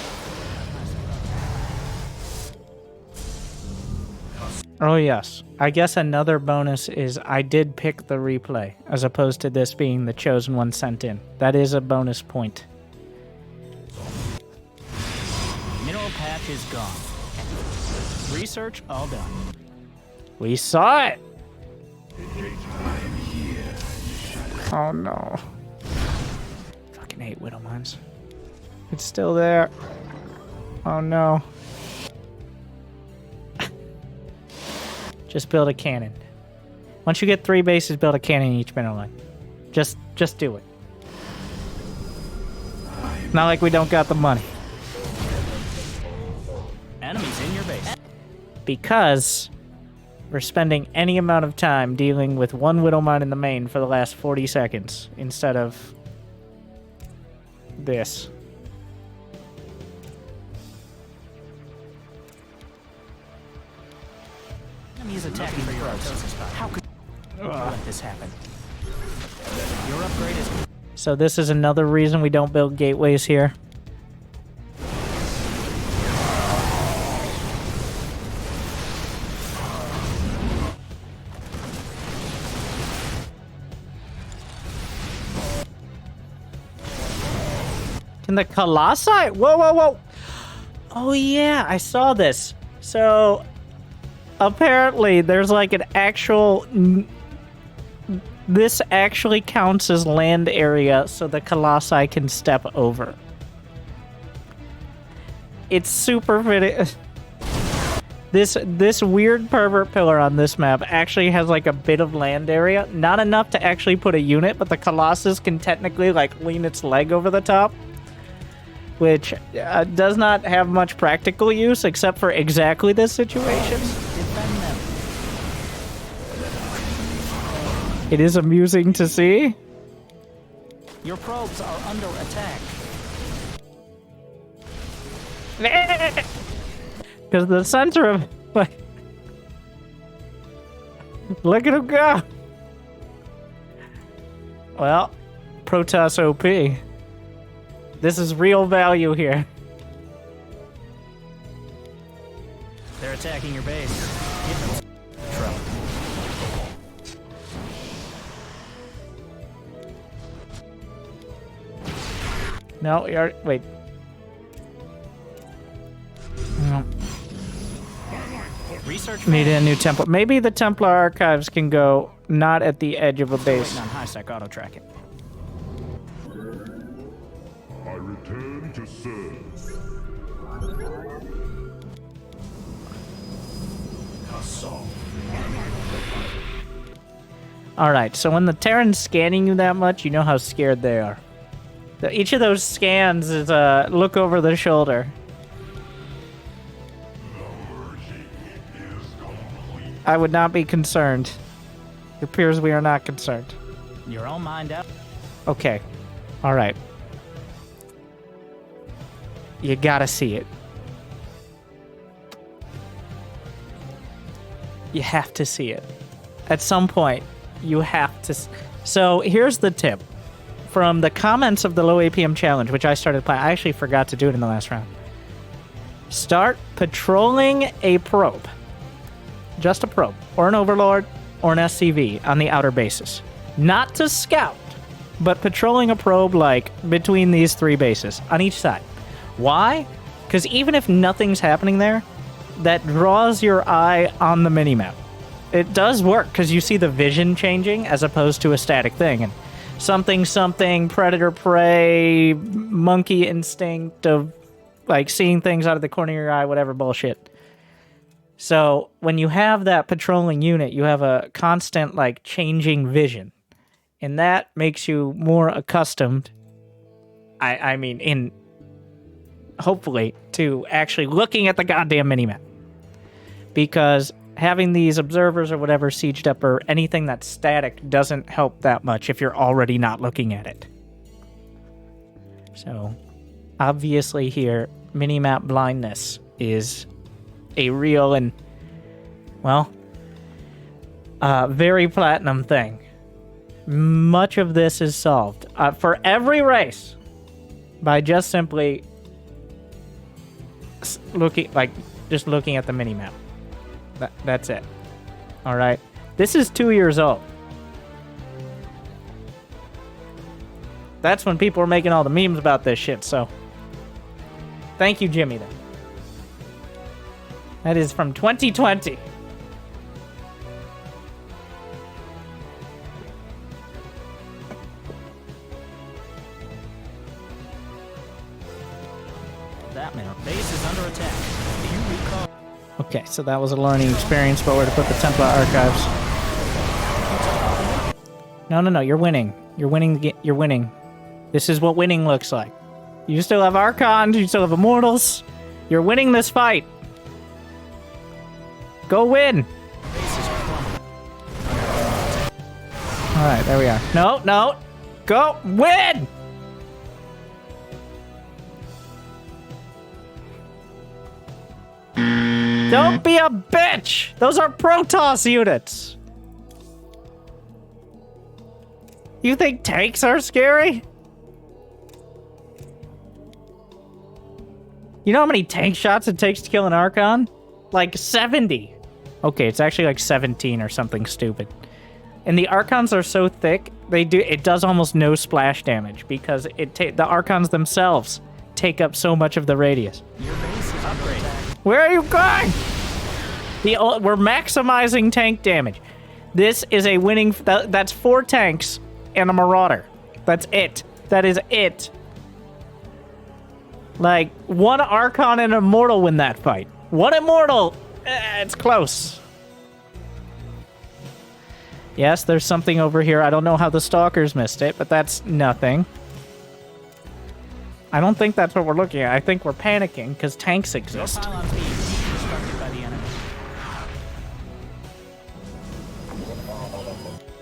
Oh yes. I guess another bonus is I did pick the replay, as opposed to this being the chosen one sent in. That is a bonus point. Mineral patch is gone. Research all done. We saw it! Oh no. Fucking hate Widow Mines. It's still there. Oh no. Just build a cannon. Once you get 3 bases, build a cannon in each mineral line. Just do it. Not like we don't got the money. Enemies in your base. Because we're spending any amount of time dealing with one Widow Mine in the main for the last 40 seconds instead of this. Enemies attacking your Artosis spot. How could you let this happen? Your upgrade is... So this is another reason we don't build gateways here. Can the Colossi? Whoa, whoa, whoa! Oh yeah, I saw this. So apparently there's like an actual... This actually counts as land area so the Colossi can step over. It's super fitting. This weird pervert pillar on this map actually has like a bit of land area. Not enough to actually put a unit, but the Colossus can technically like lean its leg over the top. Which does not have much practical use except for exactly this situation. It is amusing to see. Your probes are under attack. Because the center of... Like, look at him go! Well, Protoss OP. This is real value here. They're attacking your base. Give them trouble. No, you're... Wait. No. Research Need a new Templar. Maybe the Templar archives can go not at the edge of a base. on high-sec auto-track it. I return to serve. Alright, so when the Terran's scanning you that much, you know how scared they are. Each of those scans is a look over the shoulder. I would not be concerned. It appears we are not concerned. You're all mined out. Okay. All right. You gotta see it. You have to see it. At some point, you have to... So, here's the tip. From the comments of the low APM challenge, which I started playing, I actually forgot to do it in the last round. Start patrolling a probe. Just a probe. Or an overlord, or an SCV on the outer bases. Not to scout, but patrolling a probe, like, between these 3 bases, on each side. Why? Because even if nothing's happening there, that draws your eye on the minimap. It does work, because you see the vision changing, as opposed to a static thing. And something, predator, prey, monkey instinct of, like, seeing things out of the corner of your eye, whatever bullshit. So, when you have that patrolling unit, you have a constant, like, changing vision. And that makes you more accustomed, I mean, hopefully, to actually looking at the goddamn minimap. Because having these observers or whatever sieged up or anything that's static doesn't help that much if you're already not looking at it. So, obviously here, minimap blindness is a real and, well, very platinum thing. Much of this is solved for every race by just simply looking at the minimap. That's it. All right. This is 2 years old. That's when people were making all the memes about this shit, so thank you, Jimmy, then. That is from 2020. That man, our base is under attack. Do you recall? Okay, so that was a learning experience about where to put the Templar archives. No, you're winning. You're winning. You're winning. This is what winning looks like. You still have Archons, you still have Immortals. You're winning this fight. Go win. Alright, there we are. No. Go win! Don't be a bitch! Those are Protoss units! You think tanks are scary? You know how many tank shots it takes to kill an Archon? Like 70. Okay, it's actually like 17 or something stupid. And the Archons are so thick, it does almost no splash damage because the Archons themselves take up so much of the radius. Your base is upgraded. Where are you going? We're maximizing tank damage. This is a winning... That's 4 tanks and a Marauder. That's it. That is it. Like, 1 Archon and an Immortal win that fight. 1 Immortal! It's close. Yes, there's something over here. I don't know how the Stalkers missed it, but that's nothing. I don't think that's what we're looking at. I think we're panicking because tanks exist. Your pylon's being deconstructed by the enemy.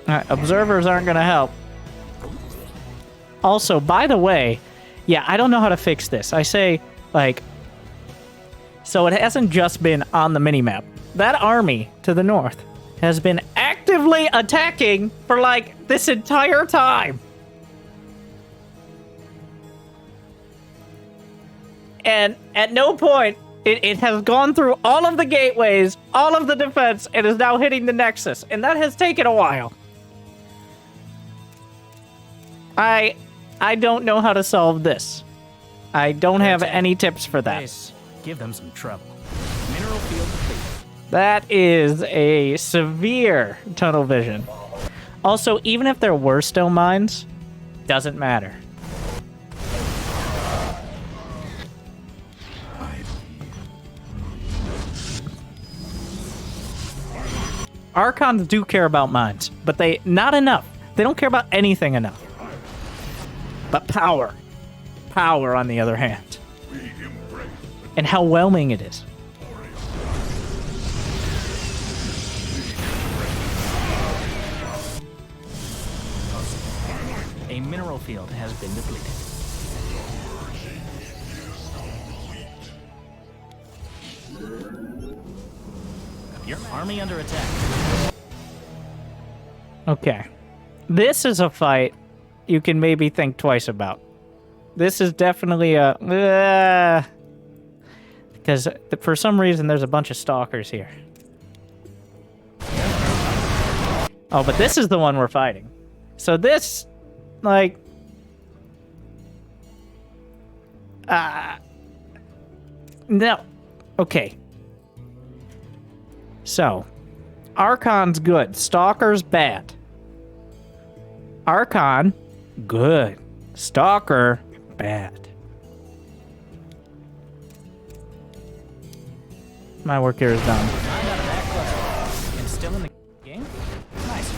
Alright, observers aren't going to help. Also, by the way, yeah, I don't know how to fix this. I say, like... So it hasn't just been on the minimap. That army to the north has been actively attacking for, like, this entire time. And at no point, it has gone through all of the gateways, all of the defense, and is now hitting the Nexus. And that has taken a while. I don't know how to solve this. I don't have any tips for that. Base. Give them some trouble. Mineral field depleted. That is a severe tunnel vision. Also, even if there were still mines, doesn't matter. Archons do care about mines, but not enough. They don't care about anything enough. But power. Power, on the other hand. And how whelming it is. a mineral field has been depleted. Your army under attack. Okay. This is a fight you can maybe think twice about. This is definitely a... because for some reason there's a bunch of stalkers here. Oh, but this is the one we're fighting. So this, like... no. Okay. So, Archon's good. Stalker's bad. Archon, good. Stalker, bad. My work here is done. I'm out of that cluster. And still in the game? Nice.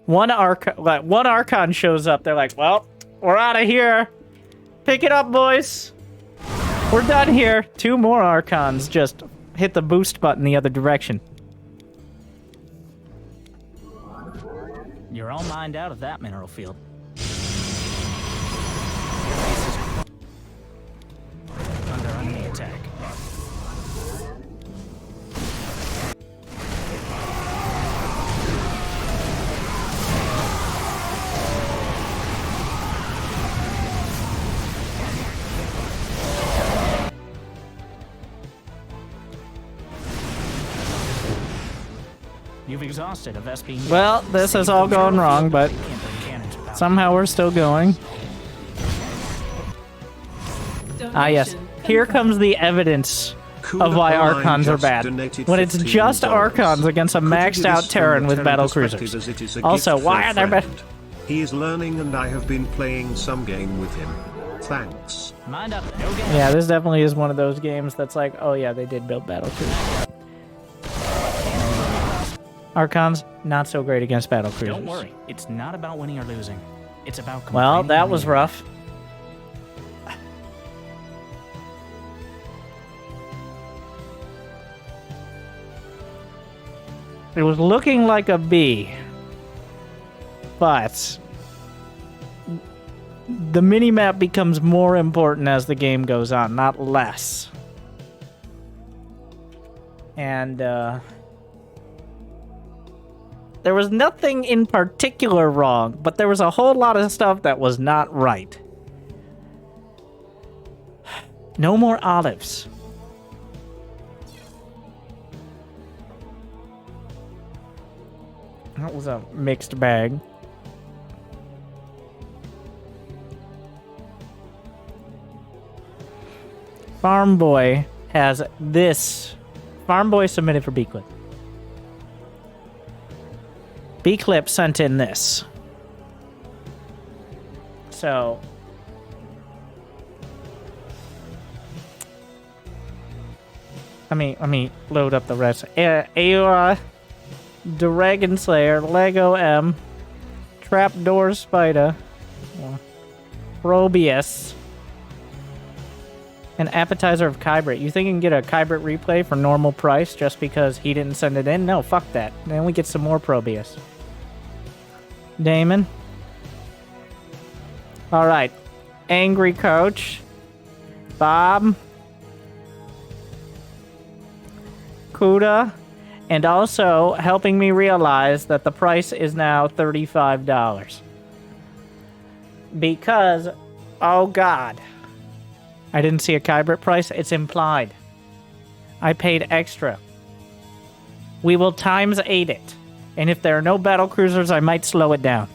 One Archon shows up. They're like, well, we're out of here. Pick it up, boys. We're done here. 2 more Archons just hit the boost button the other direction. You're all mined out of that mineral field. Under enemy attack. You've exhausted a Vespine. Well, this has all gone wrong, but somehow we're still going. Ah, yes. Here comes the evidence of why Archons are bad. When it's just Archons against a maxed out Terran with battle cruisers. Also, why are there bad? He is learning and I have been playing some game with him. Thanks. Mind up, no game. Yeah, this definitely is one of those games that's like, oh yeah, they did build battle cruisers. Archons, not so great against battle cruisers. Don't worry, it's not about winning or losing. It's about well, that was rough. It was looking like a B, but the minimap becomes more important as the game goes on, not less. And, there was nothing in particular wrong, but there was a whole lot of stuff that was not right. No more olives. That was a mixed bag. Farm Boy has this. Farm Boy submitted for B-Clip. B-Clip sent in this. So... let me load up the rest. Aora, Dragon Slayer, Lego M, Trapdoor Spider, Probius, an appetizer of Kybrit. You think you can get a Kybrit replay for normal price just because he didn't send it in? No, fuck that. Then we get some more Probius. Damon. Alright. Angry Coach. Bob. Kuda. And also helping me realize that the price is now $35. Because, oh god. I didn't see a Kybrit price. It's implied. I paid extra. We will times 8 it. And if there are no battle cruisers, I might slow it down.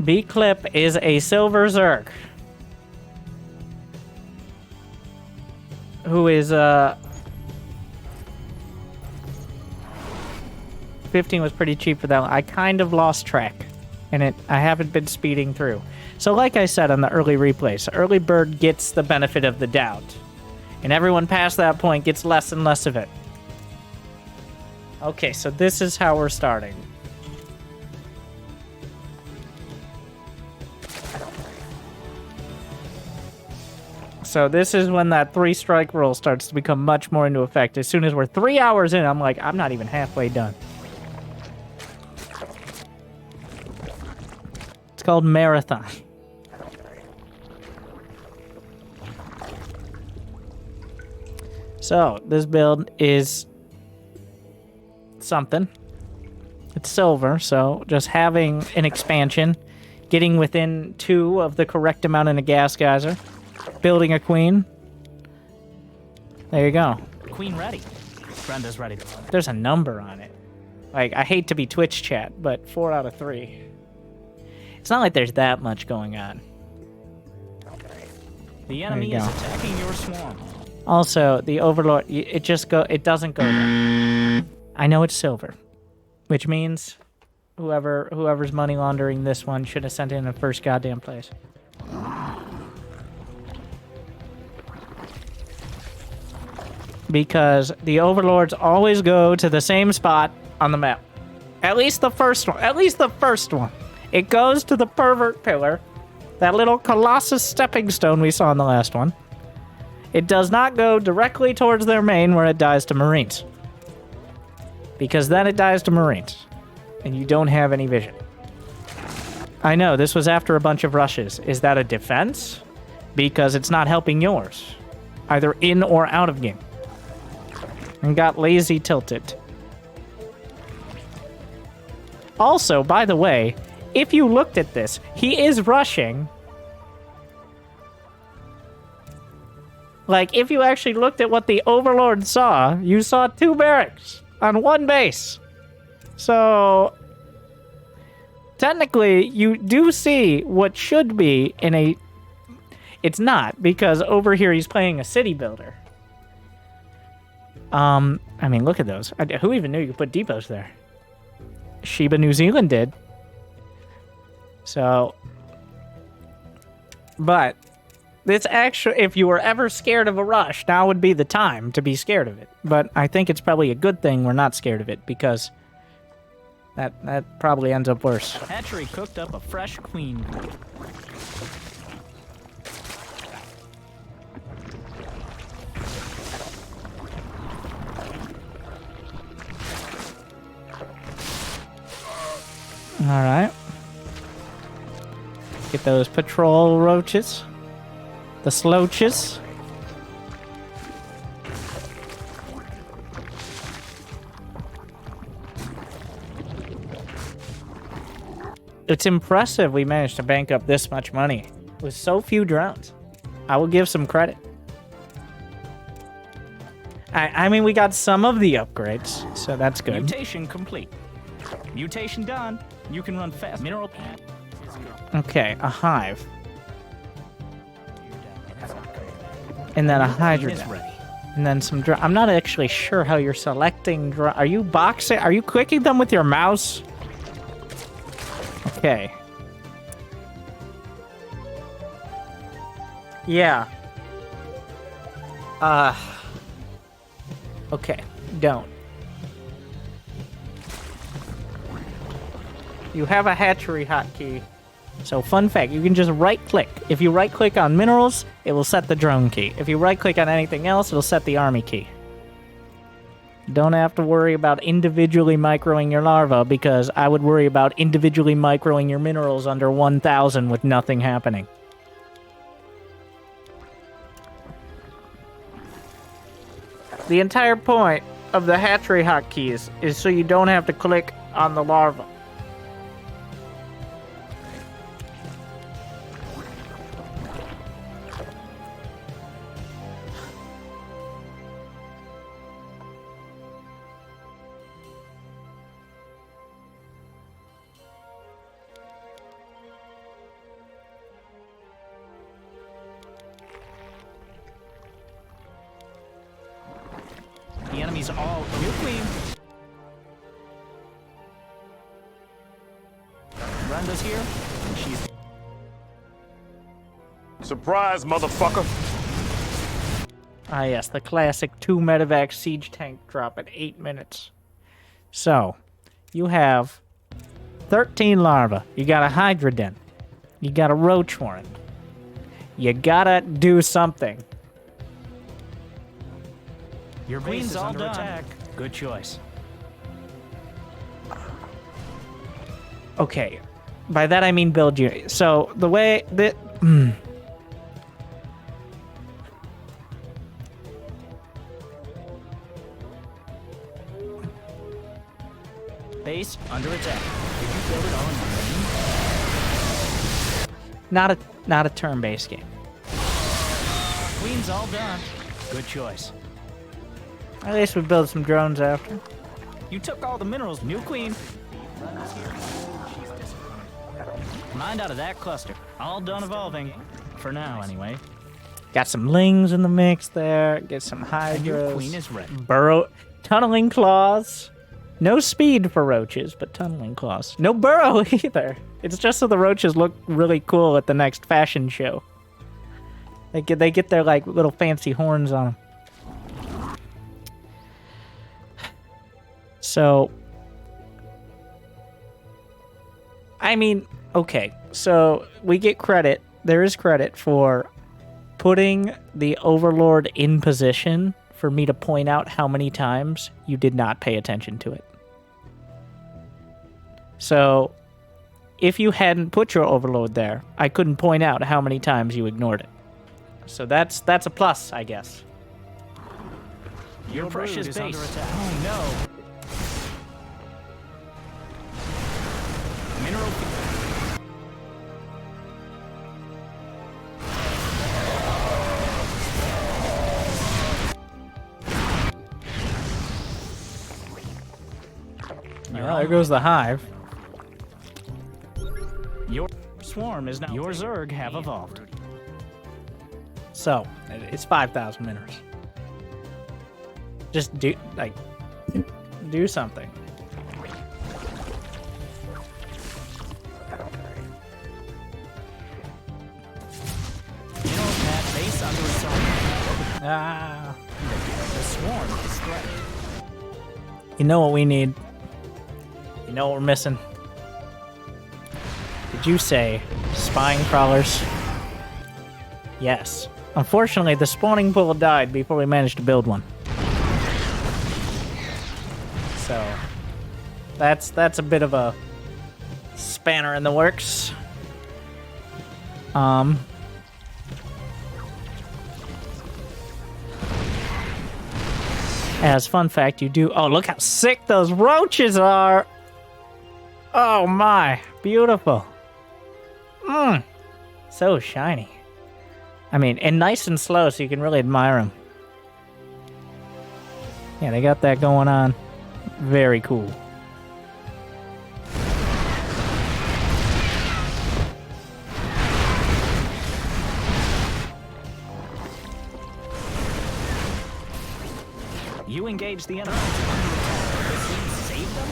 B-Clip is a silver Zerg. Who is, 15 was pretty cheap for that one. I kind of lost track. And I haven't been speeding through. So like I said on the early replays, early bird gets the benefit of the doubt. And everyone past that point gets less and less of it. Okay, so this is how we're starting. So this is when that 3-strike rule starts to become much more into effect. As soon as we're 3 hours in, I'm like, I'm not even halfway done. It's called Marathon. So, this build is something. It's silver, so just having an expansion, getting within 2 of the correct amount in a gas geyser, building a queen. There you go. Queen ready. Brenda's ready. There's a number on it. Like, I hate to be Twitch chat, but 4 out of 3. It's not like there's that much going on. The enemy is attacking your swarm. Also, the Overlord, it doesn't go there. I know it's silver, which means whoever's money laundering this one should have sent it in the first goddamn place. Because the Overlords always go to the same spot on the map. At least the first one. At least the first one. It goes to the pervert pillar. That little Colossus stepping stone we saw in the last one. It does not go directly towards their main where it dies to Marines. Because then it dies to Marines. And you don't have any vision. I know, this was after a bunch of rushes. Is that a defense? Because it's not helping yours. Either in or out of game. And got lazy tilted. Also, by the way, if you looked at this, he is rushing. Like, if you actually looked at what the Overlord saw, you saw 2 barracks on 1 base. So, technically, you do see what should be in a... It's not, because over here he's playing a city builder. I mean, look at those. Who even knew you could put depots there? Sheba New Zealand did. So... But... This actually, if you were ever scared of a rush, now would be the time to be scared of it. But I think it's probably a good thing we're not scared of it, because that probably ends up worse. Hatchery cooked up a fresh queen. Alright. Get those patrol roaches. The sloaches. It's impressive we managed to bank up this much money with so few drones. I will give some credit. I mean, we got some of the upgrades, so that's good. Mutation complete. Mutation done. You can run fast. Mineral pad. Okay, a hive. And then a hydrogen. And then some I'm not actually sure how you're selecting Are you boxing? Are you clicking them with your mouse? Okay. Yeah. Okay. Don't. You have a hatchery hotkey. So, fun fact, you can just right-click. If you right-click on minerals, it will set the drone key. If you right-click on anything else, it'll set the army key. Don't have to worry about individually microing your larva, because I would worry about individually microing your minerals under 1,000 with nothing happening. The entire point of the hatchery hotkeys is so you don't have to click on the larva. The enemy's all new queen. Brenda's here, and she's... Surprise, motherfucker! Ah yes, the classic 2 medevac siege tank drop at 8 minutes. So, you have 13 larvae. You got a hydroden. You got a roach warren. You gotta do something. Your queen's all done. Attack. Good choice. Okay. By that I mean build unit. So the way that... Base under attack. Did you build it all in one lane? Not a turn-based game. Queen's all done. Good choice. At least we build some drones after. You took all the minerals. New queen. Mind out of that cluster. All done evolving. For now, anyway. Got some lings in the mix there. Get some hydras. Your queen is ready. Burrow... Tunneling claws. No speed for roaches, but tunneling claws. No burrow either. It's just so the roaches look really cool at the next fashion show. They get their like little fancy horns on them. So, I mean, okay. So we get credit. There is credit for putting the Overlord in position for me to point out how many times you did not pay attention to it. So, if you hadn't put your Overlord there, I couldn't point out how many times you ignored it. So that's a plus, I guess. Your precious base. Under attack. Oh no. Mineral. Well, there goes the hive. Your swarm is now. Your Zerg have evolved. So, it's 5,000 minerals. Just do something. Base under assault. Ah. The swarm is threatened. You know what we need? You know what we're missing? Did you say spying crawlers? Yes. Unfortunately, the spawning pool died before we managed to build one. So, that's a bit of a spanner in the works. As fun fact, you do... Oh, look how sick those roaches are! Oh my, beautiful. So shiny. I mean, and nice and slow, so you can really admire them. Yeah, they got that going on. Very cool. You engage the enemy. Save them?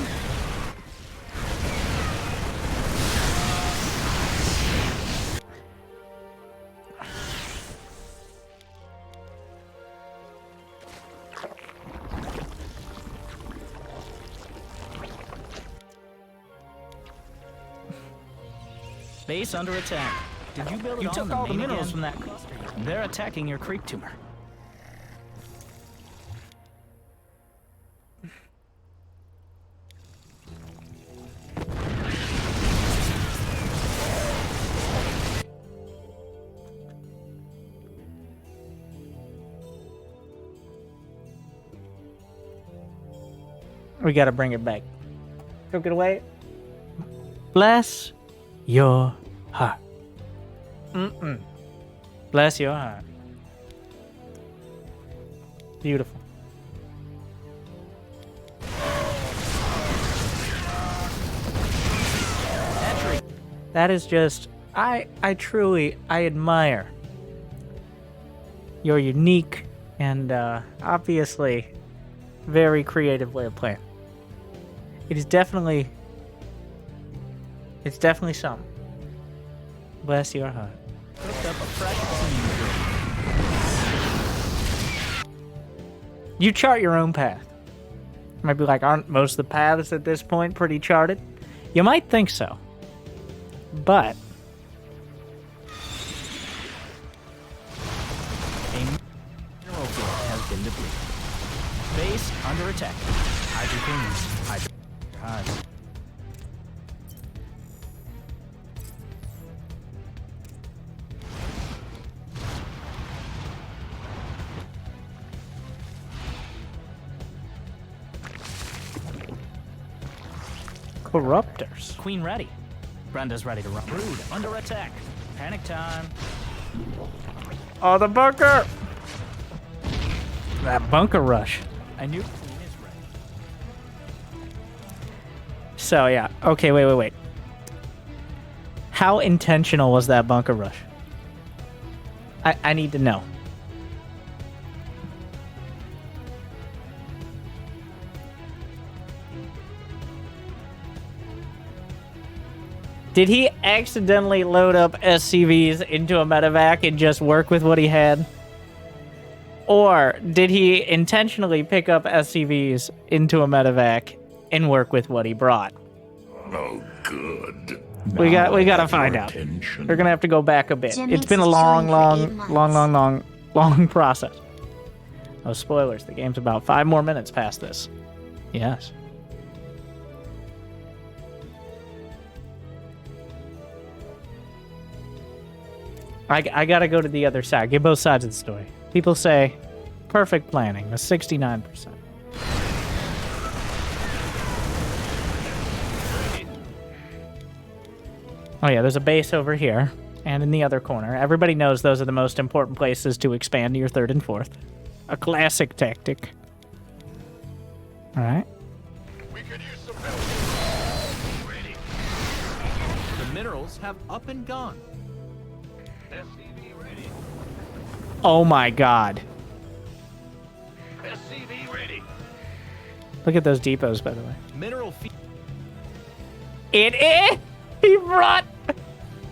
Base under attack. Did you build it? You took all the minerals from that cluster. They're attacking your creep tumor. We gotta bring it back. Took it away. Bless your heart. Bless your heart. Beautiful. That is just... I truly admire your unique and obviously very creative way of playing. It is definitely... It's definitely something. Bless your heart. Picked up a fresh team. You chart your own path. You might be like, aren't most of the paths at this point pretty charted? You might think so. But been depleted. Base under attack. Hydra queens. Hydra. God. Corruptors. Queen ready. Brenda's ready to run. Brood under attack. Panic time. Oh, the bunker! That bunker rush. I knew Queen is ready. So, yeah. Okay, wait. How intentional was that bunker rush? I need to know. Did he accidentally load up SCVs into a medevac and just work with what he had? Or did he intentionally pick up SCVs into a medevac and work with what he brought? Oh, good. We gotta find out. We're gonna have to go back a bit. It's been a long process. Oh, spoilers. The game's about 5 more minutes past this. Yes. I gotta go to the other side. Get both sides of the story. People say, perfect planning, a 69%. Oh yeah, there's a base over here, and in the other corner. Everybody knows those are the most important places to expand to your 3rd and 4th. A classic tactic. Alright. The minerals have up and gone. SCV ready. Oh my god. SCV ready. Look at those depots, by the way. Mineral feed. He brought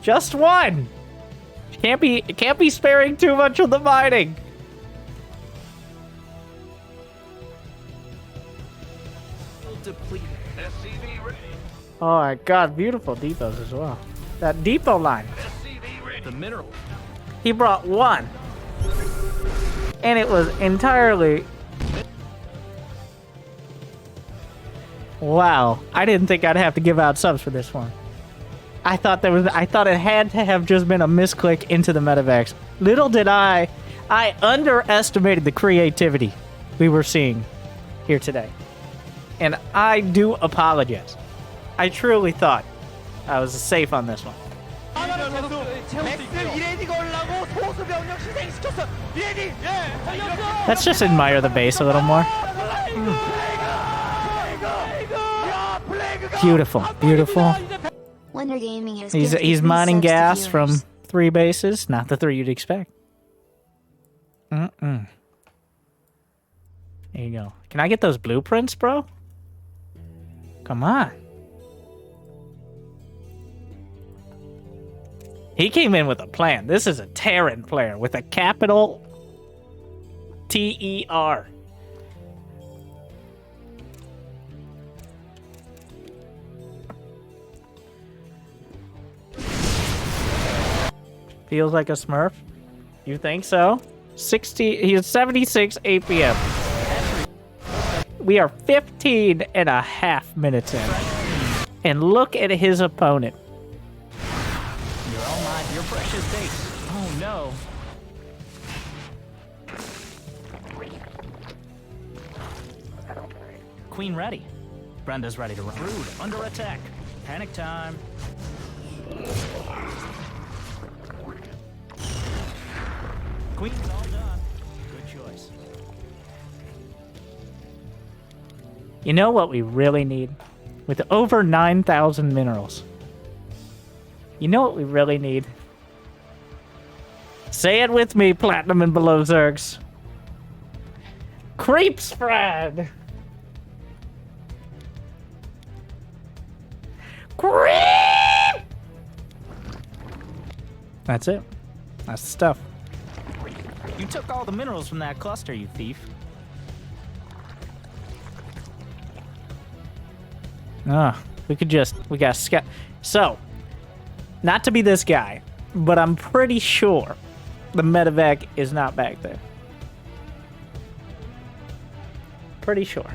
just one. Can't be sparing too much of the mining. Depleted. SCV ready. Oh my god, beautiful depots as well. That depot line. SCV ready. The mineral. He brought one. And it was entirely... Wow. I didn't think I'd have to give out subs for this one. I thought it had to have just been a misclick into the medevacs. Little did I underestimated the creativity we were seeing here today. And I do apologize. I truly thought I was safe on this one. Let's just admire the base a little more. Beautiful, beautiful. Wonder Gaming has He's mining gas from 3 bases, not the 3 you'd expect. There you go. Can I get those blueprints, bro? Come on. He came in with a plan. This is a Terran player with a capital T-E-R. Feels like a Smurf? You think so? He's 76 APM. We are 15 and a half minutes in. And look at his opponent. You're all mine. Your precious base. Oh no. Queen ready. Brenda's ready to run. Brood under attack. Panic time. Queen's all done. Good choice. You know what we really need? With over 9,000 minerals. You know what we really need? Say it with me, Platinum and Below Zergs. Creep spread! Creep! That's it. That's the stuff. You took all the minerals from that cluster, you thief. We got scout. So, not to be this guy, but I'm pretty sure the medevac is not back there. Pretty sure.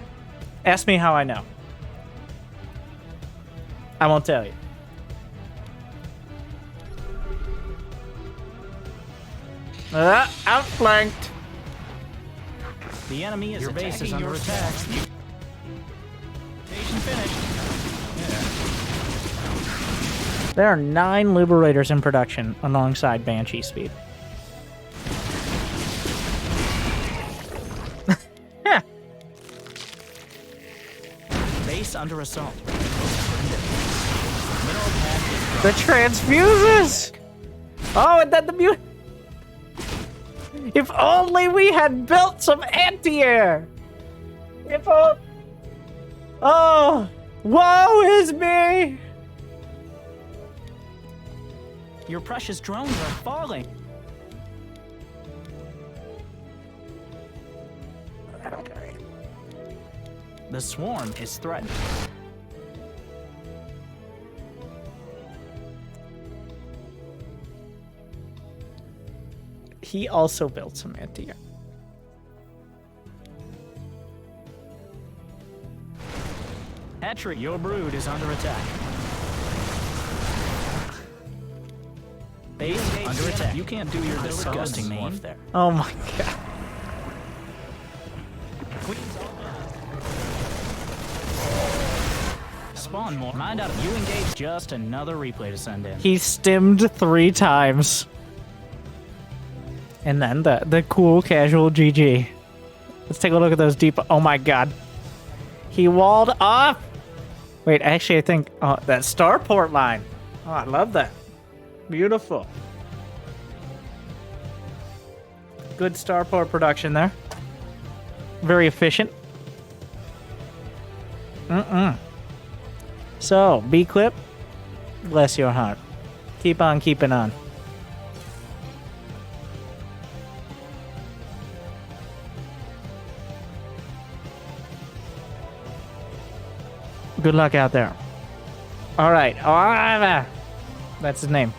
Ask me how I know. I won't tell you. Outflanked. The enemy is your base is under attack. Station finished. Yeah. There are 9 Liberators in production alongside Banshee Speed. Base under assault. The transfuses! Oh, and then the mute. If only we had built some anti-air! If only. Oh, woe is me! Your precious drones are falling. The swarm is threatened. He also built some anti-air. Hatchery, your brood is under attack. Base under attack. You can't do your disgusting morph there. Oh my god. Spawn more. Mind out. You engage just another replay to send in. He stimmed 3 times. And then the cool casual GG. Let's take a look at those deep. Oh my god. He walled off. Wait, actually, I think that starport line. Oh, I love that. Beautiful. Good starport production there. Very efficient. So, B-clip. Bless your heart. Keep on keeping on. Good luck out there. All right. That's his name.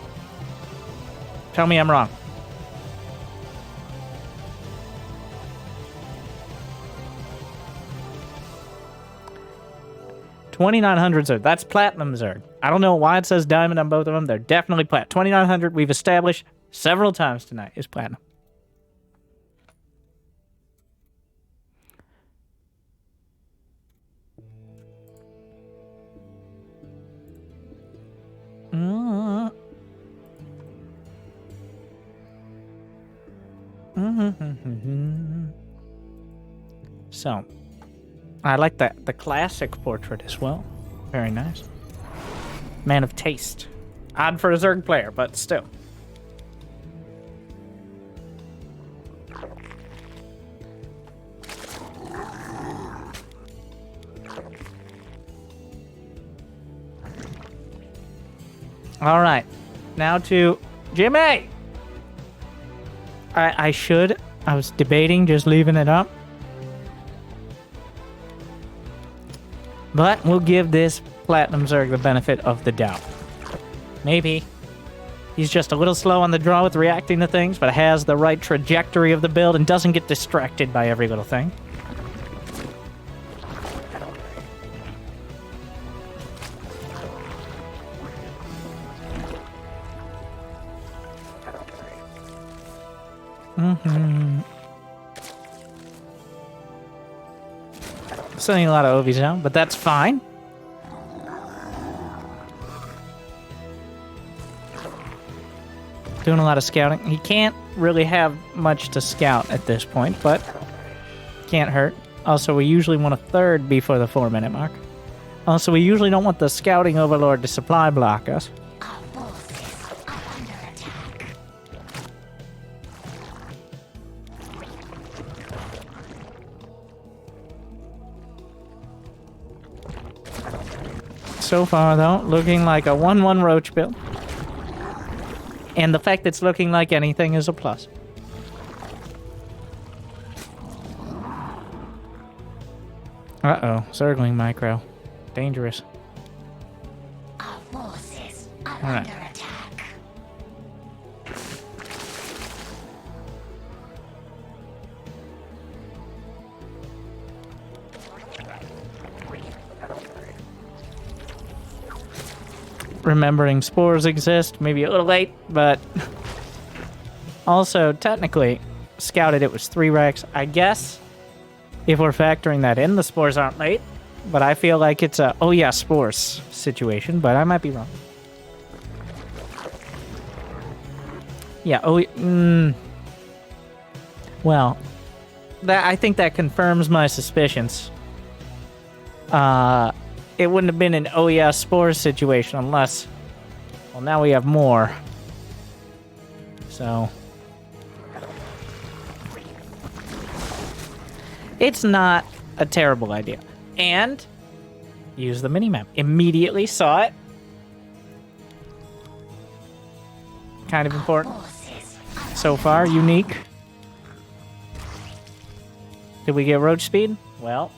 Tell me I'm wrong. $2,900 Zerg. That's platinum Zerg. I don't know why it says diamond on both of them. They're definitely plat. 2,900 we've established several times tonight is platinum. So, I like the classic portrait as well. Very nice. Man of taste. Odd for a Zerg player, but still. All right, now to Jimmy. I was debating just leaving it up, but we'll give this Platinum Zerg the benefit of the doubt. Maybe he's just a little slow on the draw with reacting to things, but has the right trajectory of the build and doesn't get distracted by every little thing. Sending a lot of OVs out, but that's fine. Doing a lot of scouting. He can't really have much to scout at this point, but can't hurt. Also, we usually want a third before the 4-minute mark. Also, we usually don't want the scouting overlord to supply block us. So far, though, looking like a 1-1 roach build. And the fact it's looking like anything is a plus. Uh-oh, Zergling micro. Dangerous. Our forces are under attack. remembering spores exist. Maybe a little late, but also technically scouted it was 3 Rex. I guess if we're factoring that in, the spores aren't late, but I feel like it's a oh yeah spores situation, but I might be wrong. Yeah, well, I think that confirms my suspicions. It wouldn't have been an oh yeah spores situation unless, well, now we have more. So it's not a terrible idea. And use the minimap. Immediately saw it. Kind of important. So far, unique. Did we get roach speed? Well,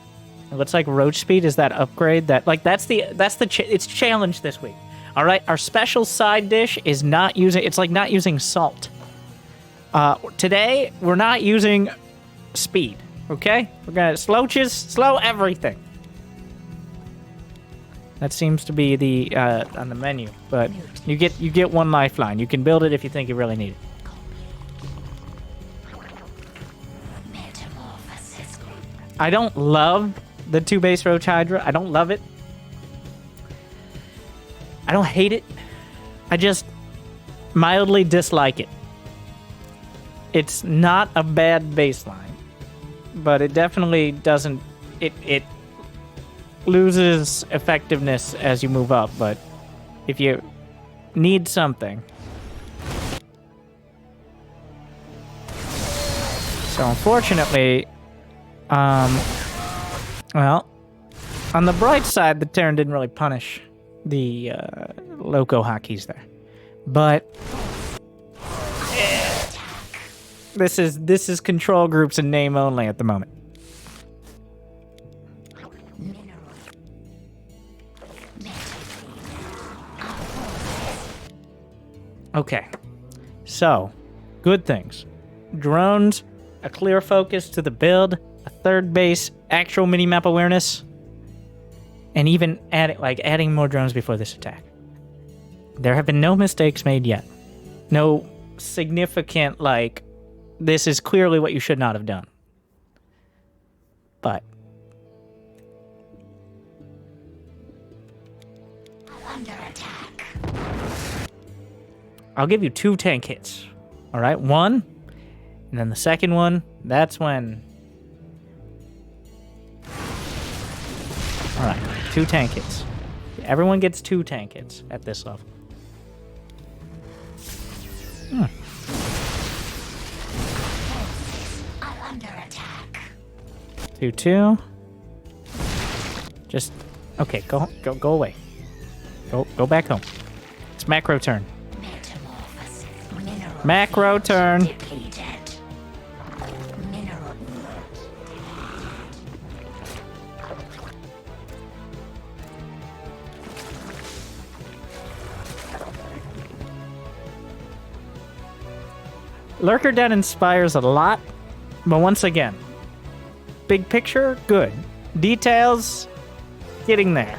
it looks like roach speed is that upgrade that, like, it's challenge this week. All right, our special side dish is not using, it's like not using salt. Today, we're not using speed, okay? We're gonna slow everything. That seems to be the, on the menu, but you get 1 lifeline. You can build it if you think you really need it. I don't love the 2 base roach hydra. I don't love it. I don't hate it. I just mildly dislike it. It's not a bad baseline, but it definitely doesn't... It loses effectiveness as you move up, but if you need something... So unfortunately... well, on the bright side, the Terran didn't really punish the loco hotkeys there, but this is control groups in name only at the moment. Okay, so good things: drones, a clear focus to the build. 3rd base, actual minimap awareness, and even adding more drones before this attack. There have been no mistakes made yet. No significant, like, this is clearly what you should not have done. But under attack. I'll give you 2 tank hits. All right, 1, and then the second one, that's when... Alright, 2 tank hits. Everyone gets 2 tank hits at this level. 2-2. Just okay, go away. Go back home. It's macro turn. Macro turn. Lurker Den inspires a lot, but once again, big picture, good. Details, getting there.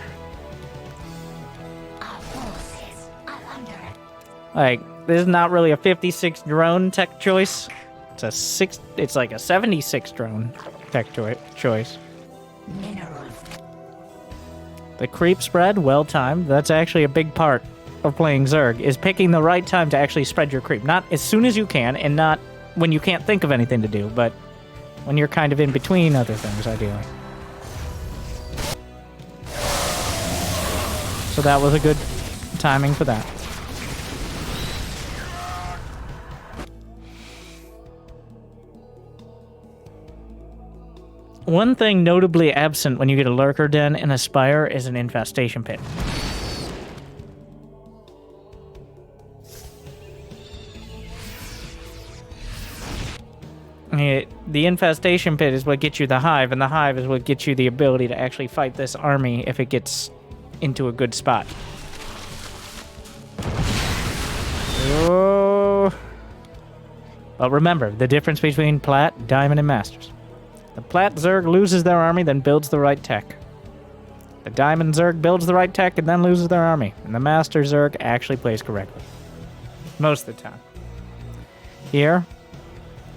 Like, this is not really a 56 drone tech choice. It's like a 76 drone tech choice. The creep spread, well timed. That's actually a big part of playing Zerg, is picking the right time to actually spread your creep. Not as soon as you can, and not when you can't think of anything to do, but when you're kind of in between other things, ideally. So that was a good timing for that. One thing notably absent when you get a Lurker Den in Aspire is an infestation pit. The infestation pit is what gets you the hive, and the hive is what gets you the ability to actually fight this army if it gets into a good spot. Oh. But remember, the difference between Plat, Diamond, and Masters. The Plat Zerg loses their army, then builds the right tech. The Diamond Zerg builds the right tech and then loses their army. And the Master Zerg actually plays correctly. Most of the time. Here,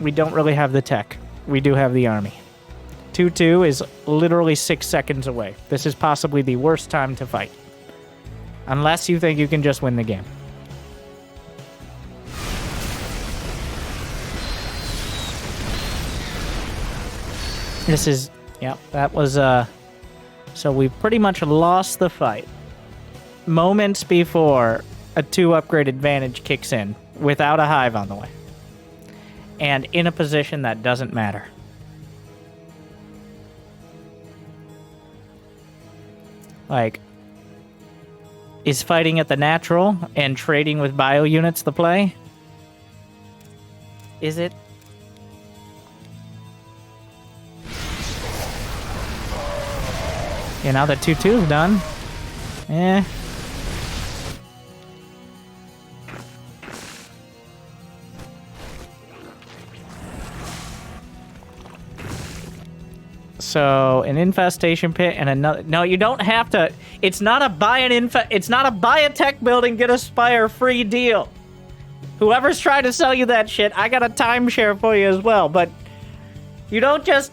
we don't really have the tech. We do have the army. 2-2 is literally 6 seconds away. This is possibly the worst time to fight. Unless you think you can just win the game. This is... Yep, that was... So we pretty much lost the fight. Moments before a 2-upgrade advantage kicks in. Without a hive on the way. And in a position that doesn't matter. Like... Is fighting at the natural and trading with bio units the play? Is it? Yeah, now that 2-2 is done. Eh. So an infestation pit and another. No, you don't have to. It's not a It's not a buy a tech building, get a spire free deal. Whoever's trying to sell you that shit, I got a timeshare for you as well. But you don't just.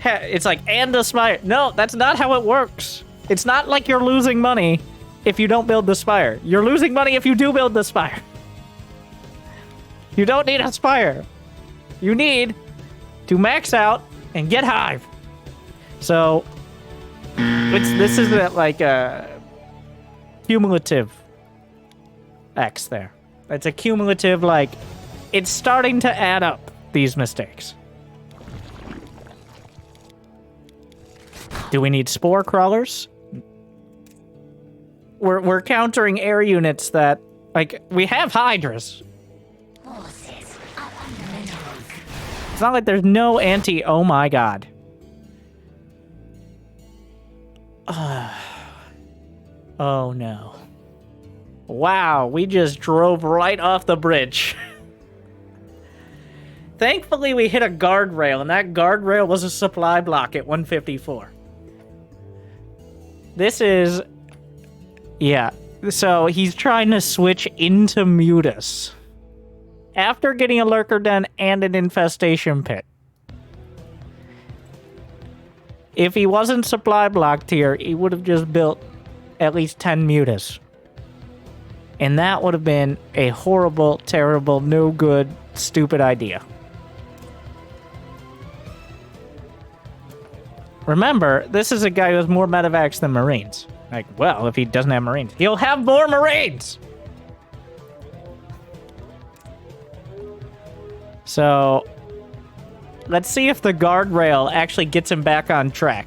It's like and a spire. No, that's not how it works. It's not like you're losing money if you don't build the spire. You're losing money if you do build the spire. You don't need a spire. You need to max out and get hive. So, this is like a cumulative X there. It's a cumulative, like, it's starting to add up, these mistakes. Do we need spore crawlers? We're countering air units that, like, we have hydras. It's not like there's no anti, oh my god. Oh no. Wow, we just drove right off the bridge. Thankfully, we hit a guardrail, and that guardrail was a supply block at 154. This is... Yeah, so he's trying to switch into mutas. After getting a lurker den and an infestation pit. If he wasn't supply blocked here, he would have just built at least 10 mutas. And that would have been a horrible, terrible, no good, stupid idea. Remember, this is a guy who has more medevacs than Marines. Like, well, if he doesn't have Marines, he'll have more Marines! So... let's see if the guardrail actually gets him back on track.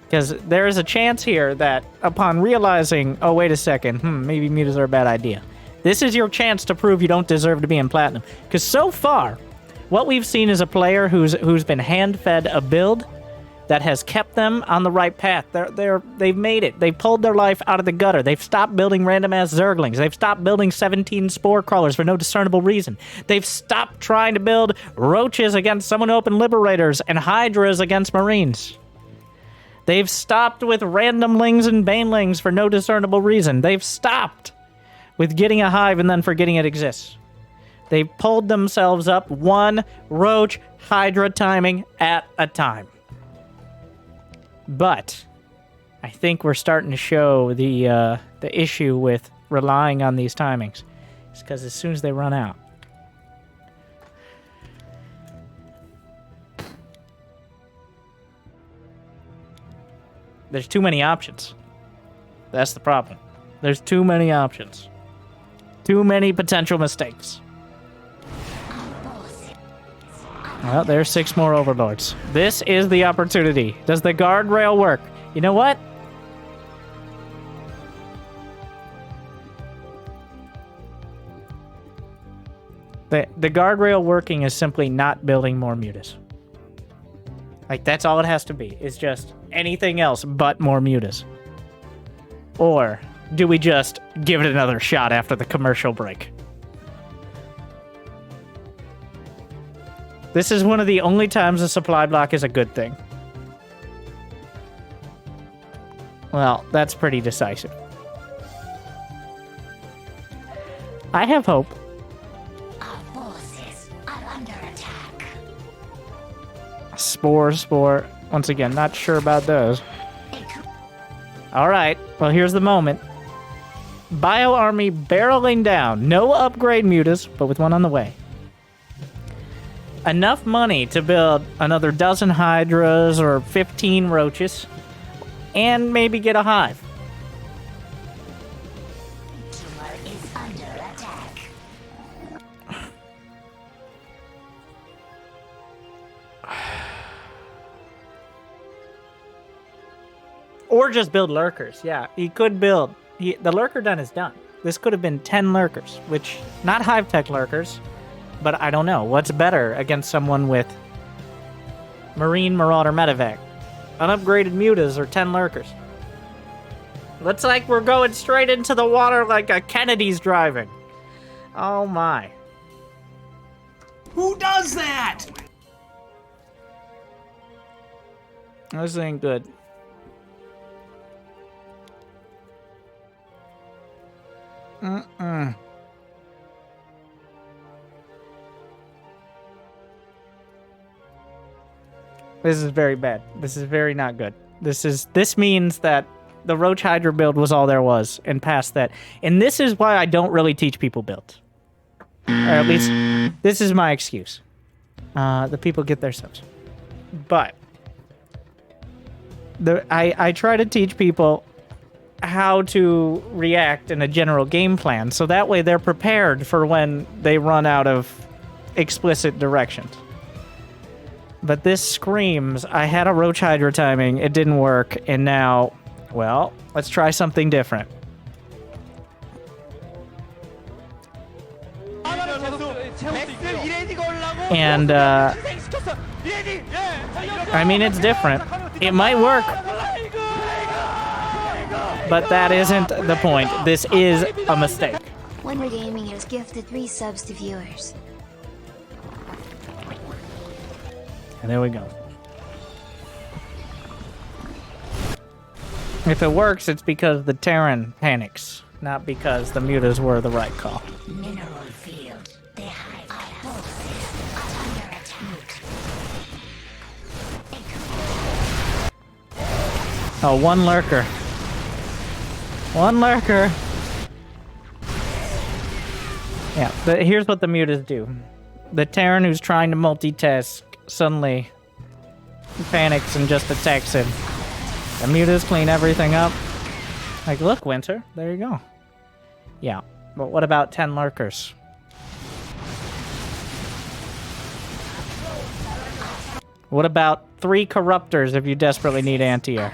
Because there is a chance here that upon realizing, oh, wait a second, maybe mutas are a bad idea. This is your chance to prove you don't deserve to be in Platinum. Because so far, what we've seen is a player who's been hand-fed a build that has kept them on the right path. They've made it. They've pulled their life out of the gutter. They've stopped building random-ass Zerglings. They've stopped building 17 Spore Crawlers for no discernible reason. They've stopped trying to build Roaches against Summon Open Liberators and Hydras against Marines. They've stopped with Randomlings and Banelings for no discernible reason. They've stopped with getting a hive and then forgetting it exists. They've pulled themselves up one Roach Hydra timing at a time. But I think we're starting to show the issue with relying on these timings. It's because as soon as they run out. There's too many options. That's the problem. There's too many options. Too many potential mistakes. Well, there's 6 more overlords. This is the opportunity. Does the guardrail work? You know what? The guardrail working is simply not building more mutas. Like, that's all it has to be. It's just anything else but more mutas. Or do we just give it another shot after the commercial break? This is one of the only times a supply block is a good thing. Well, that's pretty decisive. I have hope. Our forces are under attack. Spore. Once again, not sure about those. Alright, well here's the moment. Bio army barreling down. No upgrade mutas, but with one on the way. Enough money to build another dozen hydras or 15 roaches. And maybe get a hive. Tumor is under attack. Or just build lurkers. Yeah, he could build. The lurker done is done. This could have been 10 lurkers, which, not hive tech lurkers, but I don't know. What's better against someone with Marine Marauder Medevac? Unupgraded mutas or 10 lurkers? Looks like we're going straight into the water like a Kennedy's driving. Oh my. Who does that? This ain't good. This is very bad. This is very not good. This means that the Roach Hydra build was all there was, and past that. And this is why I don't really teach people builds. Or at least, this is my excuse. The people get their subs. But, I try to teach people how to react in a general game plan, so that way they're prepared for when they run out of explicit directions. But this screams, I had a Roach Hydra timing, it didn't work, and now, well, let's try something different. And, I mean, it's different. It might work. But that isn't the point. This is a mistake. Wonder Gaming has gifted 3 subs to viewers. And there we go. If it works, it's because the Terran panics, not because the mutas were the right call. Mineral field. They hide our forces are under attack. Oh, one lurker. One lurker. Yeah, here's what the mutas do. The Terran who's trying to multitask suddenly panics and just attacks him. The mutas clean everything up. Like, look, Winter, there you go. Yeah, but what about 10 lurkers? What about 3 corruptors if you desperately need anti-air?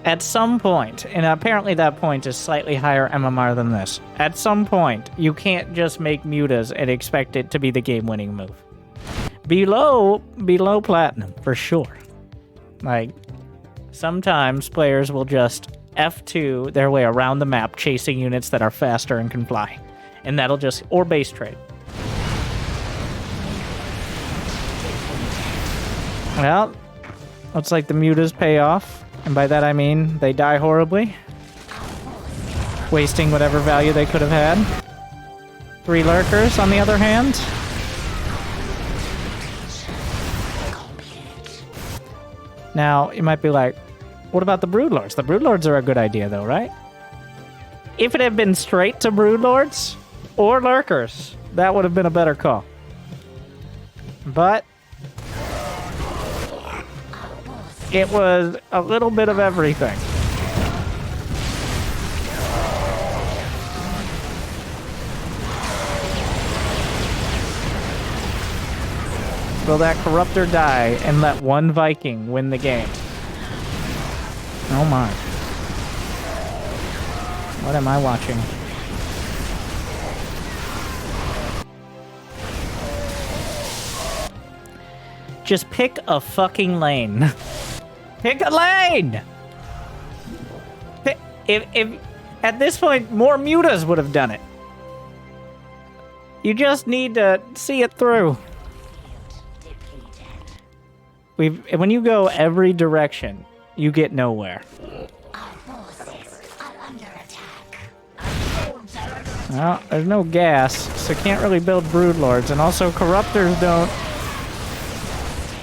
At some point, and apparently that point is slightly higher MMR than this, at some point, you can't just make mutas and expect it to be the game-winning move. Below platinum, for sure. Like, sometimes players will just F2 their way around the map, chasing units that are faster and can fly. And that'll just, or base trade. Well, looks like the mutas pay off. And by that I mean they die horribly, wasting whatever value they could have had. 3 lurkers, on the other hand. Now, you might be like, what about the Broodlords? The Broodlords are a good idea though, right? If it had been straight to Broodlords or lurkers, that would have been a better call. But it was a little bit of everything. Will that Corruptor die and let one Viking win the game? Oh my. What am I watching? Just pick a fucking lane. Pick a lane! If At this point, more mutas would have done it. You just need to see it through. When you go every direction, you get nowhere. Well, there's no gas, so can't really build broodlords, and also corruptors don't...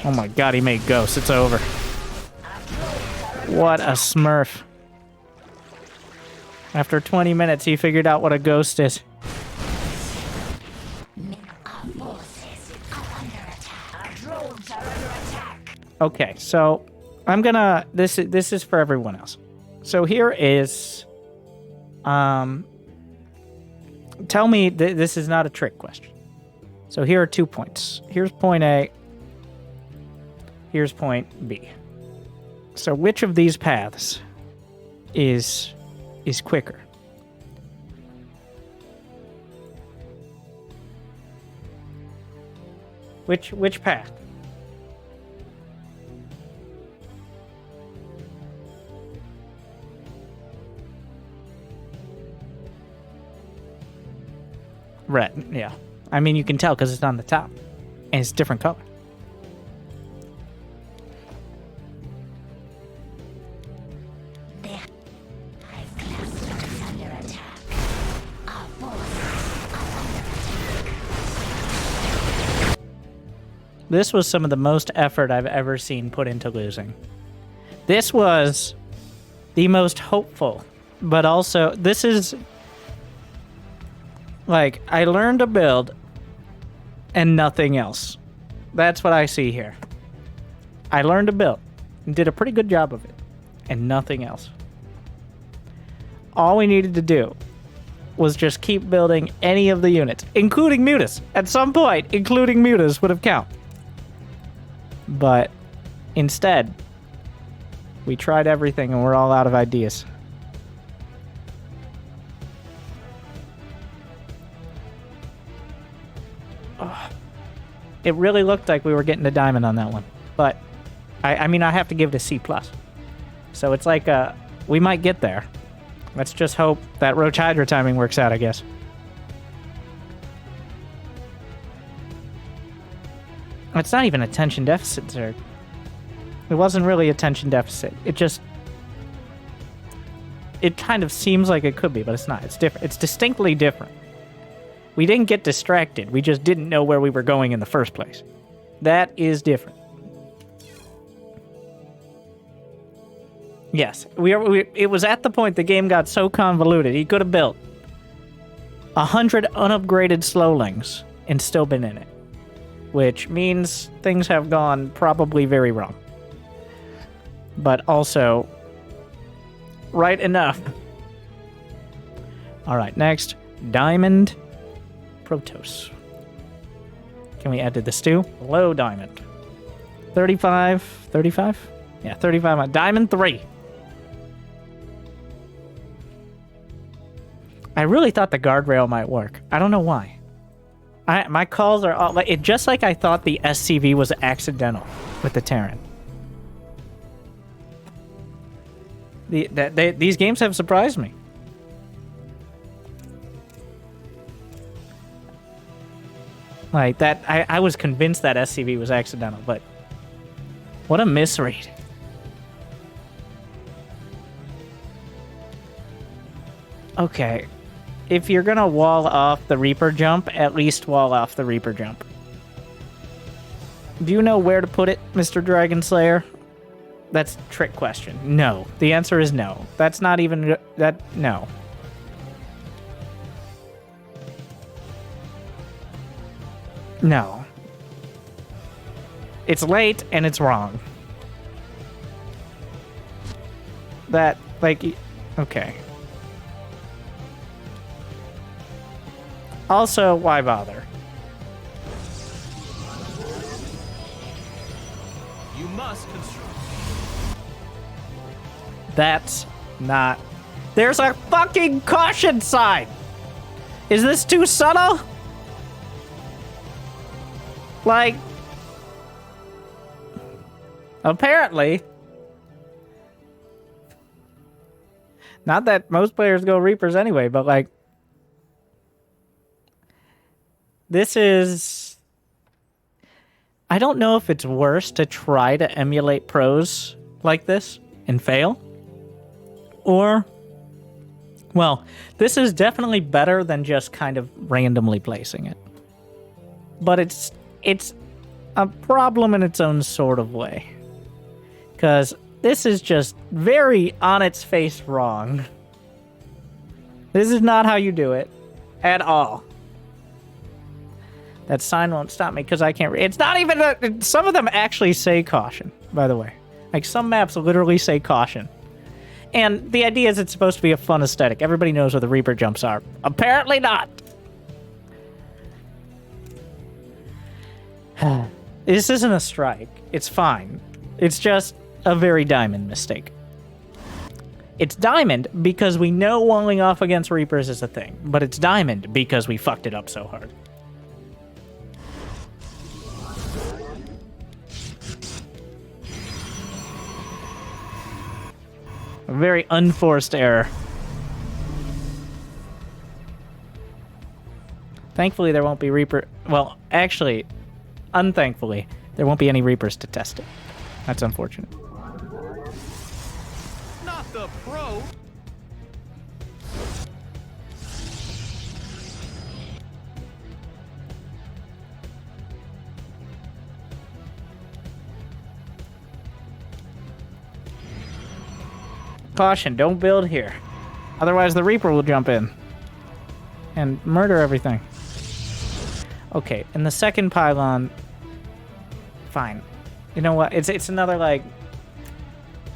Oh my god, he made ghosts. It's over. What a smurf. After 20 minutes, he figured out what a ghost is. Okay, so I'm gonna... This is for everyone else. So here is... Tell me this is not a trick question. So here are 2 points. Here's point A. Here's point B. So which of these paths is quicker? Which path? Red, yeah. I mean, you can tell because it's on the top. And it's different color. This was some of the most effort I've ever seen put into losing. This was the most hopeful, but also, this is... Like, I learned to build and nothing else. That's what I see here. I learned to build and did a pretty good job of it and nothing else. All we needed to do was just keep building any of the units, including mutas. At some point, including mutas would have counted. But instead, we tried everything and we're all out of ideas. It really looked like we were getting a diamond on that one. But, I mean, I have to give it a C+. So it's like, we might get there. Let's just hope that Roach Hydra timing works out, I guess. It's not even attention deficit, Zerg. It wasn't really attention deficit. It just... It kind of seems like it could be, but it's not. It's different. It's distinctly different. We didn't get distracted. We just didn't know where we were going in the first place. That is different. Yes, it was at the point the game got so convoluted, he could have built 100 unupgraded slowlings and still been in it. Which means things have gone probably very wrong. But also, right enough. Alright, next. Diamond Protoss. Can we add to this too? Low diamond. 35? 35? Yeah, 35 on Diamond 3. I really thought the guardrail might work. I don't know why. My calls are all, like, just like I thought the SCV was accidental with the Terran. These games have surprised me. Like, that, I was convinced that SCV was accidental, but what a misread. Okay, if you're gonna wall off the Reaper jump, at least wall off the Reaper jump. Do you know where to put it, Mr. Dragon Slayer? That's a trick question. No. The answer is no. That's not even... no. No. It's late and it's wrong. That, like... Okay. Also, why bother? You must construct. That's not... There's a fucking caution sign! Is this too subtle? Like... Apparently... Not that most players go Reapers anyway, but like, this is... I don't know if it's worse to try to emulate pros like this and fail, or, well, this is definitely better than just kind of randomly placing it. But it's a problem in its own sort of way. Because this is just very on its face wrong. This is not how you do it at all. That sign won't stop me because I can't read. It's not even some of them actually say caution, by the way. Like, some maps literally say caution. And the idea is it's supposed to be a fun aesthetic. Everybody knows where the Reaper jumps are. Apparently not. This isn't a strike. It's fine. It's just a very diamond mistake. It's diamond because we know walling off against Reapers is a thing. But it's diamond because we fucked it up so hard. A very unforced error. Thankfully, there won't be Reaper... Well, actually, unthankfully, there won't be any Reapers to test it. That's unfortunate. Not the pro. Caution, don't build here. Otherwise, the Reaper will jump in and murder everything. Okay, and the second pylon... Fine. You know what? It's another, like...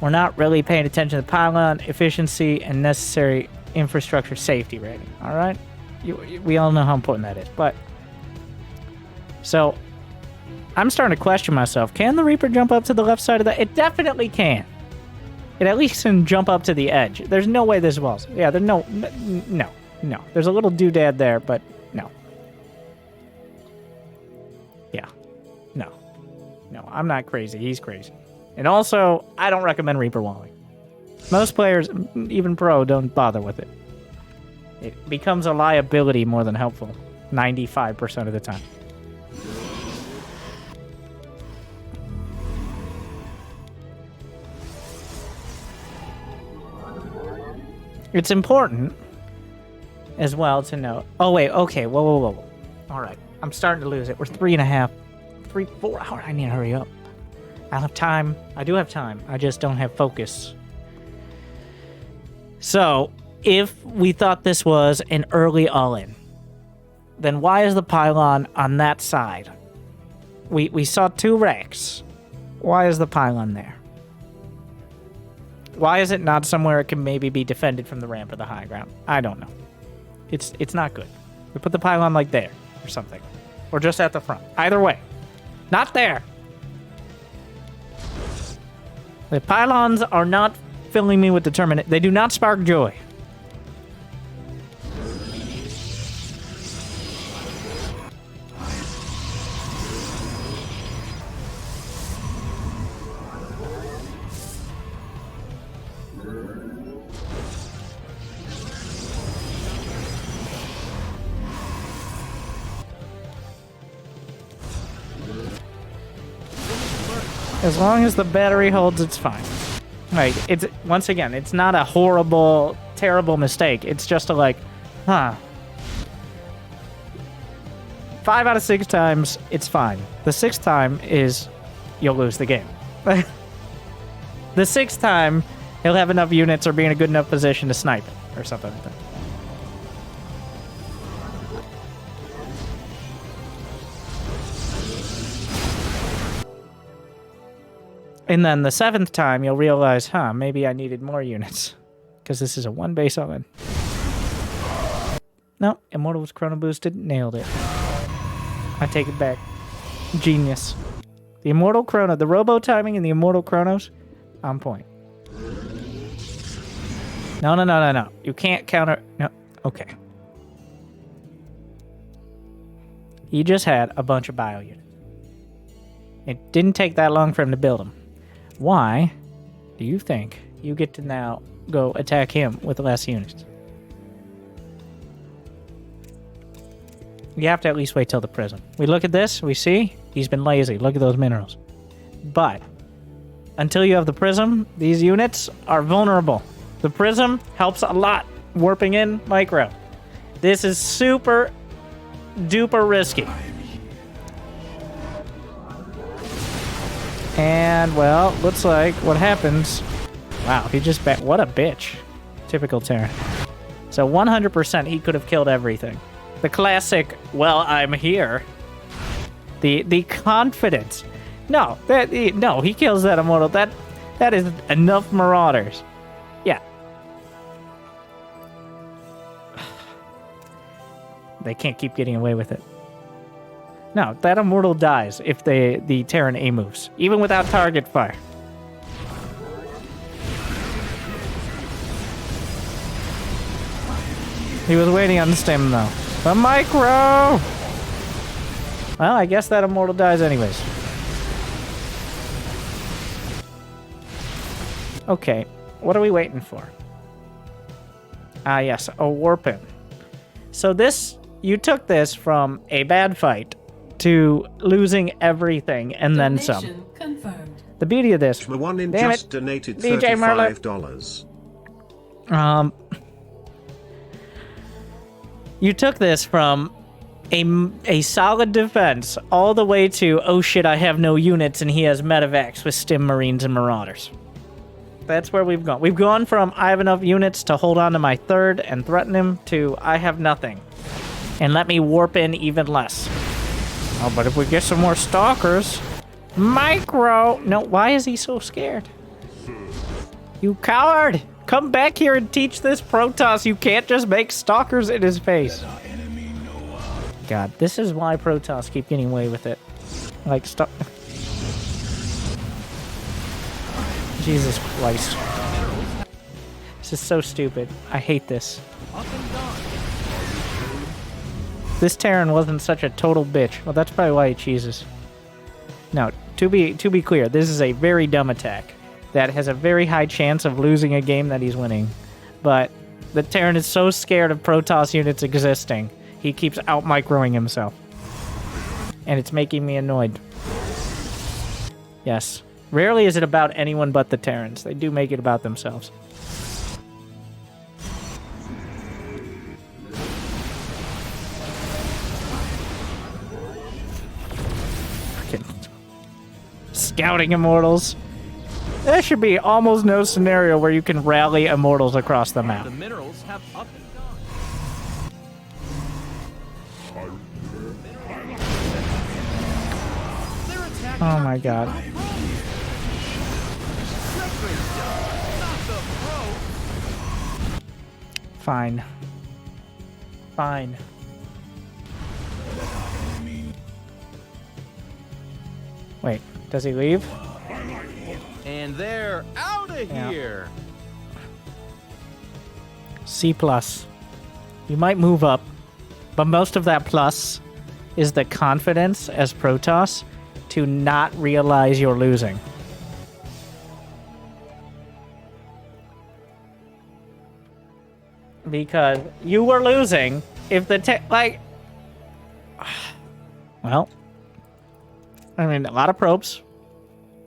We're not really paying attention to the pylon, efficiency, and necessary infrastructure safety rating. Alright? We all know how important that is, but... So, I'm starting to question myself. Can the Reaper jump up to the left side of that? It definitely can. It at least can jump up to the edge. There's no way this walls. Yeah, there's no. There's a little doodad there, but no. Yeah. No, I'm not crazy. He's crazy. And also, I don't recommend Reaper walling. Most players, even pro, don't bother with it. It becomes a liability more than helpful 95% of the time. It's important as well to note. Oh, wait. Okay. Whoa. All right. I'm starting to lose it. We're 4 hours. I need to hurry up. I have time. I do have time. I just don't have focus. So, if we thought this was an early all-in, then why is the pylon on that side? We saw 2 racks. Why is the pylon there? Why is it not somewhere it can maybe be defended from the ramp or the high ground? I don't know. It's not good. We put the pylon like there or something. Or just at the front. Either way. Not there. The pylons are not filling me with determination. They do not spark joy. As long as the battery holds, it's fine. Like, it's, once again, it's not a horrible, terrible mistake. It's just a, like, 5 out of 6 times, it's fine. The 6th time is, you'll lose the game. The 6th time, he'll have enough units or be in a good enough position to snipe it, or something like that. And then the 7th time, you'll realize, maybe I needed more units. Because this is a 1 base all-in. No, Immortal was chrono boosted. Nailed it. I take it back. Genius. The Immortal Chrono, the Robo timing and the Immortal Chronos, on point. No. You can't counter... No. Okay. He just had a bunch of bio units. It didn't take that long for him to build them. Why do you think you get to now go attack him with less units. You have to at least wait till the prism. We look at this, we see he's been lazy. Look at those minerals. But until you have the prism, these units are vulnerable. The prism helps a lot warping in micro. This is super duper risky. And, well, looks like what happens... Wow, he just bet. What a bitch. Typical Terran. So 100% he could have killed everything. The classic, well, I'm here. The confidence. No, no, he kills that immortal. That is enough marauders. Yeah. They can't keep getting away with it. No, that immortal dies if the Terran A moves, even without target fire. He was waiting on the stem though. The micro! Well, I guess that immortal dies anyways. Okay, what are we waiting for? Ah, yes, a warping. So this, you took this from a bad fight to losing everything and then some. Confirmed. The beauty of this, One damn just it, donated DJ $35. You took this from a solid defense all the way to, oh shit, I have no units and he has medevacs with stim marines and marauders. That's where we've gone. We've gone from I have enough units to hold on to my third and threaten him to I have nothing. And let me warp in even less. Oh, but if we get some more stalkers... Micro! No, why is he so scared? You coward! Come back here and teach this Protoss you can't just make stalkers in his face. God, this is why Protoss keep getting away with it. Like, stop... Jesus Christ. This is so stupid. I hate this. This Terran wasn't such a total bitch. Well, that's probably why he cheeses. No, to be clear, this is a very dumb attack that has a very high chance of losing a game that he's winning. But the Terran is so scared of Protoss units existing, he keeps out-microing himself. And it's making me annoyed. Yes. Rarely is it about anyone but the Terrans. They do make it about themselves. Freaking scouting immortals. There should be almost no scenario where you can rally immortals across the map. The minerals have up and gone. Oh my god. Fine. Fine. Wait, does he leave? And they're out of here. C+. You might move up, but most of that plus is the confidence as Protoss to not realize you're losing. Because you were losing if the like... Well, I mean, a lot of probes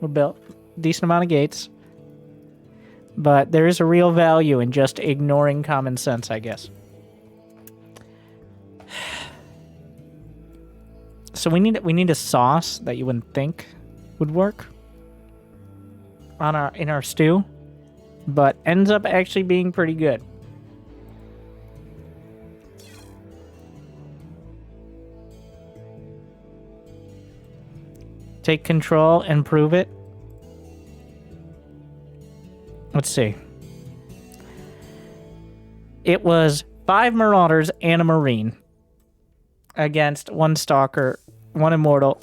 were built, decent amount of gates, but there is a real value in just ignoring common sense, I guess. So we need a sauce that you wouldn't think would work on in our stew, but ends up actually being pretty good. Take control and prove it. Let's see. It was 5 Marauders and a Marine against 1 Stalker, 1 Immortal,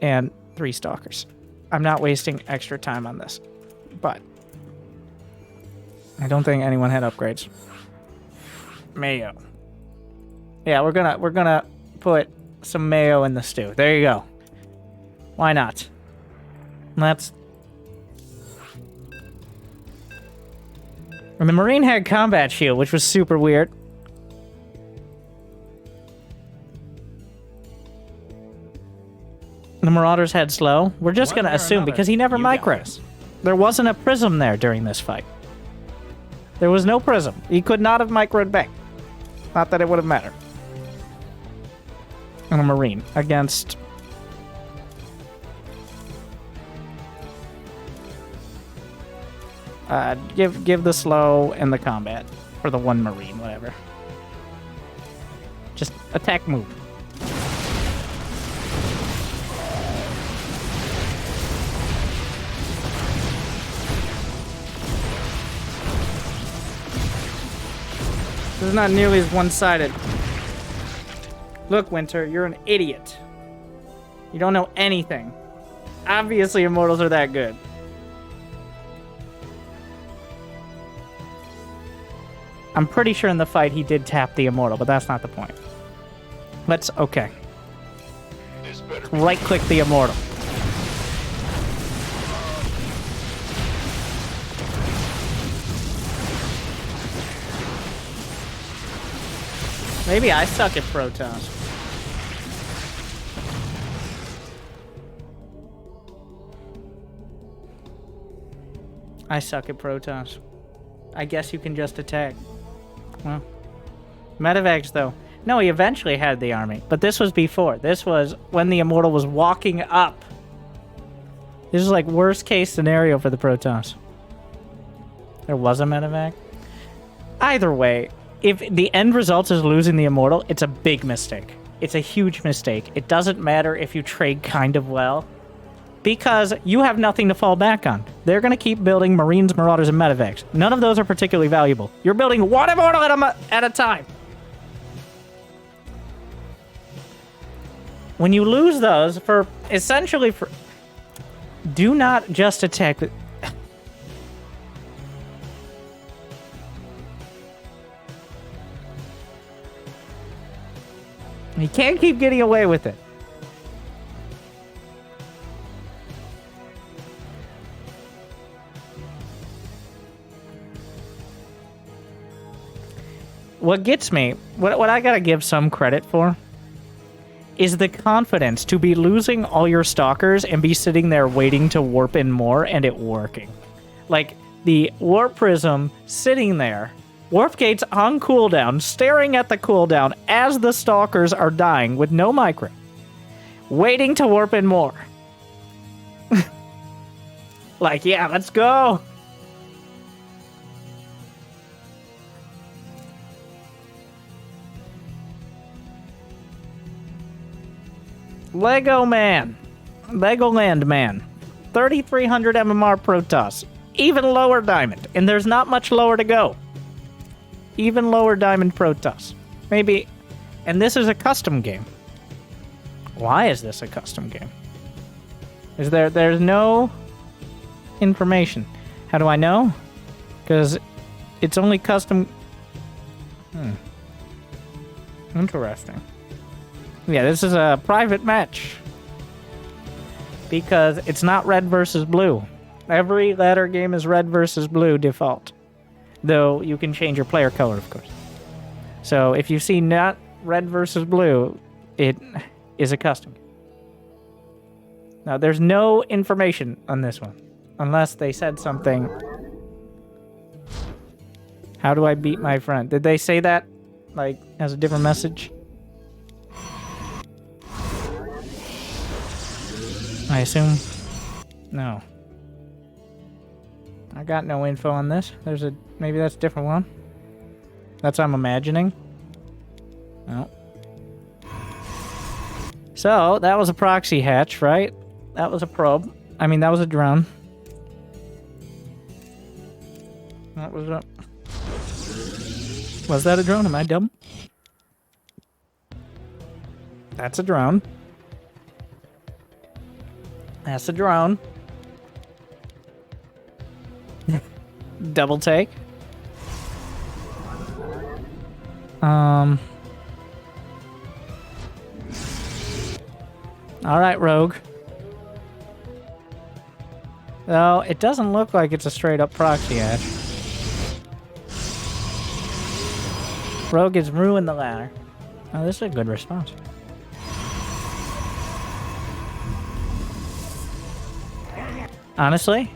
and 3 Stalkers. I'm not wasting extra time on this, but I don't think anyone had upgrades. Mayo. Yeah, we're gonna put some mayo in the stew. There you go. Why not? And the Marine had combat shield, which was super weird. The Marauders had slow. We're just going to assume because he never micros. There wasn't a prism there during this fight. There was no prism. He could not have microed back. Not that it would have mattered. And a Marine against... give the slow and the combat for the one Marine, whatever. Just attack move. This is not nearly as one-sided. Look, Winter, you're an idiot. You don't know anything. Obviously, Immortals are that good. I'm pretty sure in the fight he did tap the Immortal, but that's not the point. Let's... okay. Right-click the Immortal. Maybe I suck at Protoss. I suck at Protoss. I guess you can just attack. Well, Medevacs, though. No, he eventually had the army, but this was before. This was when the Immortal was walking up. This is like worst case scenario for the Protoss. There was a Medevac. Either way, if the end result is losing the Immortal, it's a big mistake. It's a huge mistake. It doesn't matter if you trade kind of well, because you have nothing to fall back on. They're going to keep building Marines, Marauders, and Medevacs. None of those are particularly valuable. You're building one Immortal at a time. When you lose those for essentially for... do not just attack... You can't keep getting away with it. What gets me, what I gotta give some credit for, is the confidence to be losing all your stalkers and be sitting there waiting to warp in more and it working. Like, the Warp Prism sitting there, Warp Gates on cooldown, staring at the cooldown as the stalkers are dying with no micro, waiting to warp in more. Like, yeah, let's go! Legoland Man, 3,300 MMR Protoss, even lower diamond, and there's not much lower to go. Even lower diamond Protoss. Maybe, and this is a custom game. Why is this a custom game? There's no information. How do I know? Because it's only custom... Interesting. Yeah, this is a private match. Because it's not red versus blue. Every ladder game is red versus blue default. Though you can change your player color, of course. So if you see not red versus blue, it is a custom. Now, there's no information on this one. Unless they said something. How do I beat my friend? Did they say that? Like, as a different message? I assume? No. I got no info on this. There's a... maybe that's a different one. That's what I'm imagining. No. So, that was a proxy hatch, right? That was a probe. I mean, that was a drone. That was a... was that a drone? Am I dumb? That's a drone. That's a drone. Double take. Alright, Rogue. Though, it doesn't look like it's a straight up proxy hatch. Rogue has ruined the ladder. Oh, this is a good response. Honestly,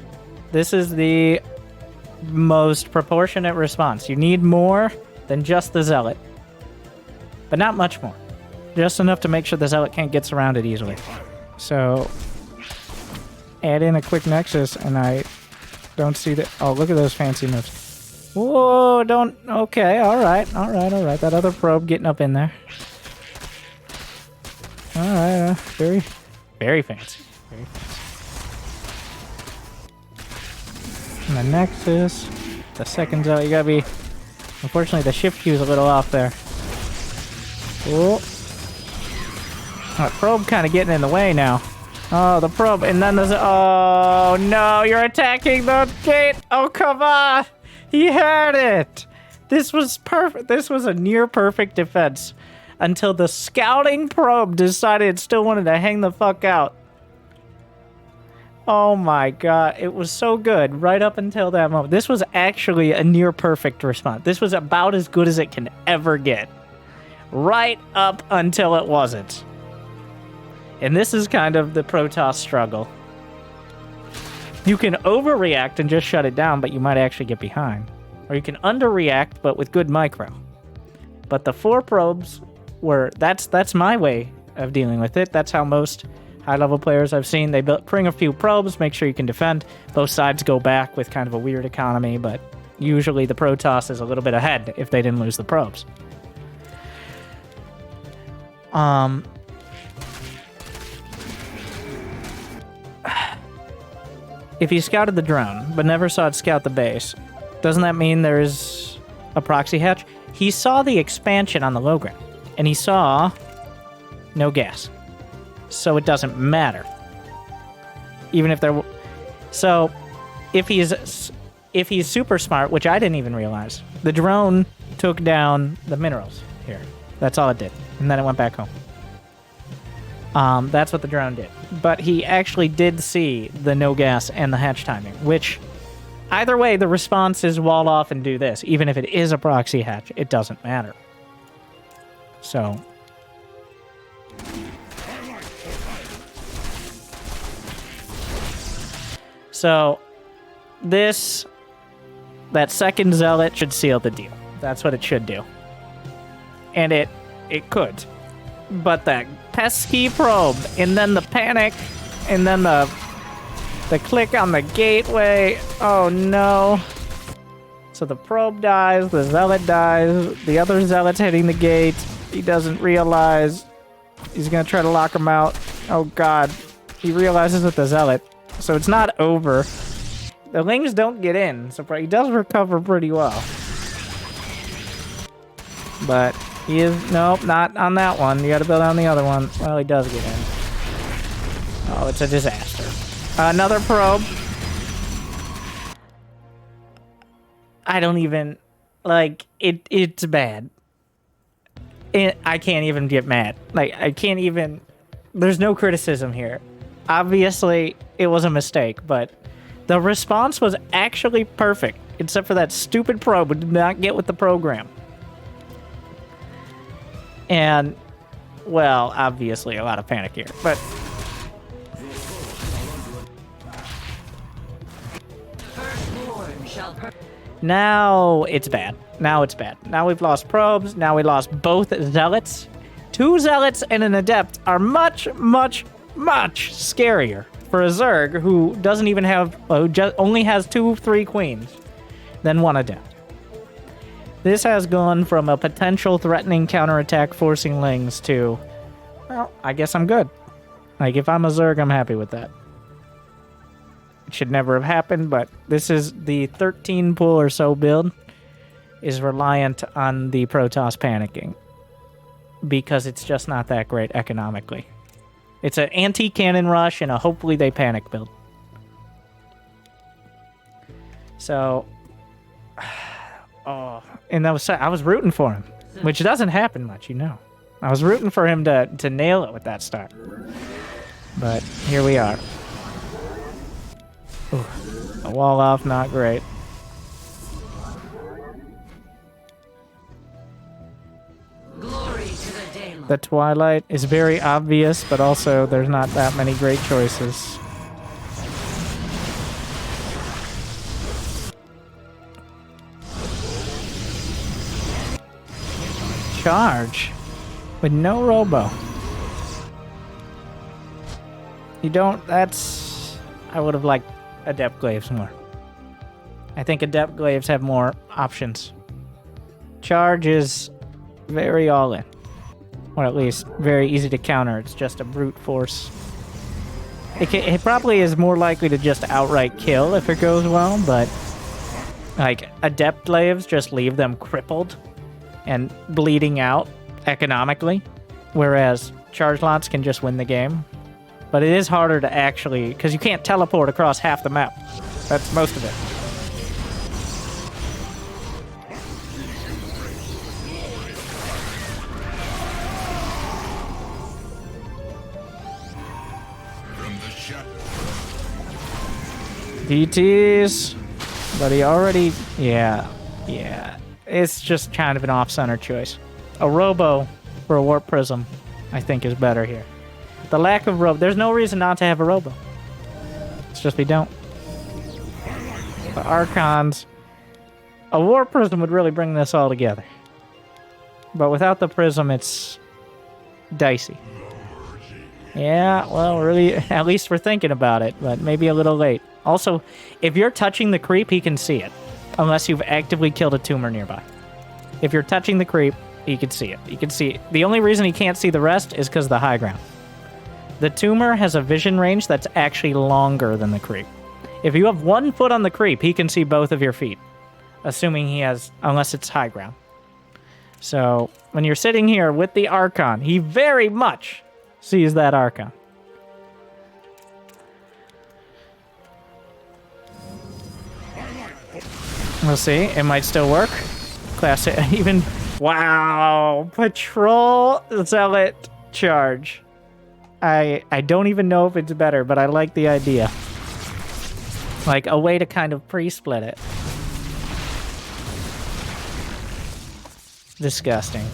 this is the most proportionate response. You need more than just the Zealot. But not much more. Just enough to make sure the Zealot can't get surrounded easily. So, add in a quick Nexus, and I don't see the... Oh, look at those fancy moves. Whoa, don't... Okay, alright. That other probe getting up in there. Alright, very, very fancy. Very fancy. And the Nexus, the second Zealot, you gotta be... Unfortunately, the shift queue is a little off there. Oh. That probe kind of getting in the way now. Oh, the probe, and then there's... Oh, no, you're attacking the gate! Oh, come on! He had it! This was perfect. This was a near-perfect defense. Until the scouting probe decided it still wanted to hang the fuck out. Oh my god, it was so good right up until that moment. This was actually a near-perfect response. This was about as good as it can ever get. Right up until it wasn't. And this is kind of the Protoss struggle. You can overreact and just shut it down, but you might actually get behind. Or you can underreact, but with good micro. But the 4 probes were... That's my way of dealing with it. That's how most high-level players I've seen. They bring a few probes, make sure you can defend. Both sides go back with kind of a weird economy, but usually the Protoss is a little bit ahead if they didn't lose the probes. If he scouted the drone, but never saw it scout the base, doesn't that mean there's a proxy hatch? He saw the expansion on the low ground, and he saw no gas. So it doesn't matter. Even if there... So, if he's super smart, which I didn't even realize, the drone took down the minerals here. That's all it did. And then it went back home. That's what the drone did. But he actually did see the no gas and the hatch timing, which either way, the response is wall off and do this. Even if it is a proxy hatch, it doesn't matter. So... So, that second Zealot should seal the deal. That's what it should do. And it could. But that pesky probe, and then the panic, and then the click on the gateway. Oh no. So the probe dies, the Zealot dies, the other Zealot's hitting the gate. He doesn't realize. He's gonna try to lock him out. Oh god. He realizes with the Zealot. So it's not over. The Lings don't get in, so he does recover pretty well. But he is... Nope, not on that one. You gotta build on the other one. Well, he does get in. Oh, it's a disaster. Another probe. I don't even... Like, it's bad. I can't even get mad. Like, I can't even... There's no criticism here. Obviously, it was a mistake, but the response was actually perfect, except for that stupid probe who did not get with the program. And, well, obviously a lot of panic here, but... Now it's bad. Now it's bad. Now we've lost probes. Now we lost both Zealots. 2 Zealots and an Adept are much, much, much scarier for a Zerg who doesn't even have... who only has 2-3 queens than 1 Adept. This has gone from a potential threatening counterattack forcing Lings to... Well, I guess I'm good. Like, if I'm a Zerg, I'm happy with that. It should never have happened, but this is the 13 pool or so build is reliant on the Protoss panicking because it's just not that great economically. It's an anti-cannon rush and a hopefully they panic build. So, oh, and that was, I was rooting for him, which doesn't happen much, you know. I was rooting for him to nail it with that start, but here we are. Ooh, a wall off, not great. The Twilight is very obvious, but also there's not that many great choices. Charge with no robo. You don't, that's, I would have liked Adept Glaives more. I think Adept Glaives have more options. Charge is very all in. Or at least very easy to counter. It's just a brute force. It probably is more likely to just outright kill if it goes well, but like Adept Glaives just leave them crippled and bleeding out economically, whereas charge lots can just win the game. But it is harder to actually, because you can't teleport across half the map. That's most of it. DTs, but he already, yeah. It's just kind of an off-center choice. A robo for a warp prism, I think, is better here. The lack of robo, there's no reason not to have a robo. It's just we don't. The Archons, a warp prism would really bring this all together. But without the prism, it's dicey. Yeah, well, really, at least we're thinking about it, but maybe a little late. Also, if you're touching the creep, he can see it. Unless you've actively killed a tumor nearby. If you're touching the creep, he can see it. He can see it. The only reason he can't see the rest is because of the high ground. The tumor has a vision range that's actually longer than the creep. If you have 1 foot on the creep, he can see both of your feet. Assuming he has, unless it's high ground. So, when you're sitting here with the Archon, he very much sees that Archon. We'll see. It might still work. Classic. Even. Wow. Patrol Zealot charge. I don't even know if it's better, but I like the idea. Like a way to kind of pre-split it. Disgusting.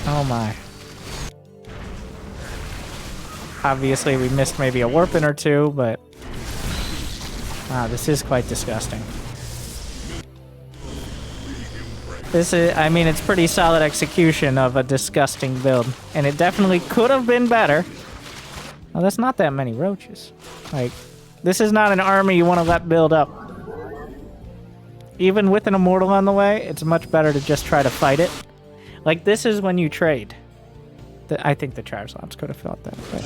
Oh my. Obviously, we missed maybe a warping or two, but... Wow, this is quite disgusting. This is, I mean, it's pretty solid execution of a disgusting build. And it definitely could have been better. Well, that's not that many roaches. Like, this is not an army you want to let build up. Even with an immortal on the way, it's much better to just try to fight it. Like, this is when you trade. I think the charge lots could have felt that, but...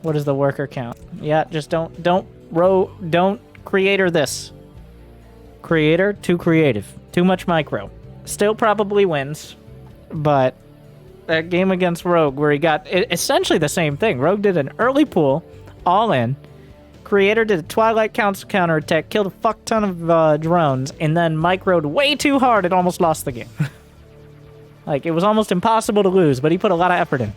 What is the worker count? Yeah, just don't creator this. Creator, too creative. Too much micro. Still probably wins, but that game against Rogue where he got essentially the same thing. Rogue did an early pull, all in. Creator did a Twilight counter attack, killed a fuck ton of drones, and then microed way too hard and almost lost the game. Like, it was almost impossible to lose, but he put a lot of effort in.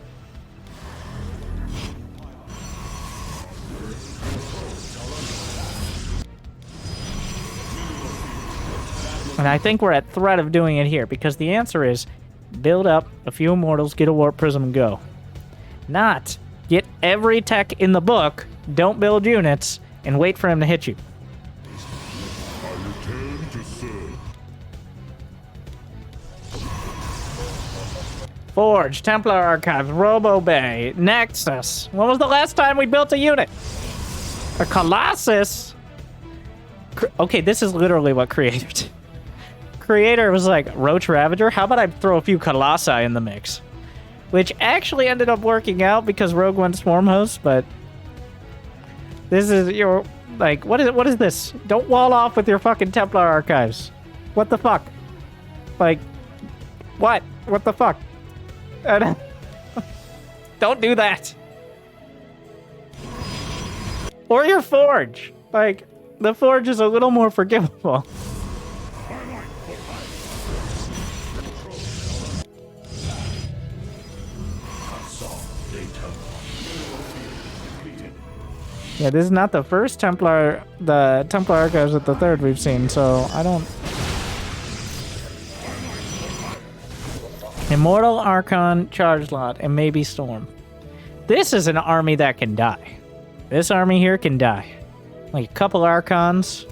And I think we're at threat of doing it here, because the answer is build up a few immortals, get a warp prism, and go. Not get every tech in the book, don't build units, and wait for him to hit you. Forge, Templar Archives, Robo Bay, Nexus. When was the last time we built a unit? A Colossus? Okay, this is literally what Creator did. Creator was like, Roach Ravager? How about I throw a few Colossi in the mix? Which actually ended up working out because Rogue went Swarm Host, but... This is your... Like, what is this? Don't wall off with your fucking Templar Archives. What the fuck? Like, what? What the fuck? Don't do that. Or your Forge. Like, the Forge is a little more forgivable. Yeah, this is not the first Templar, the Templar Archives at the 3rd we've seen, so I don't... Immortal, Archon, Charge Lot, and maybe Storm. This is an army that can die. This army here can die. Like a couple Archons,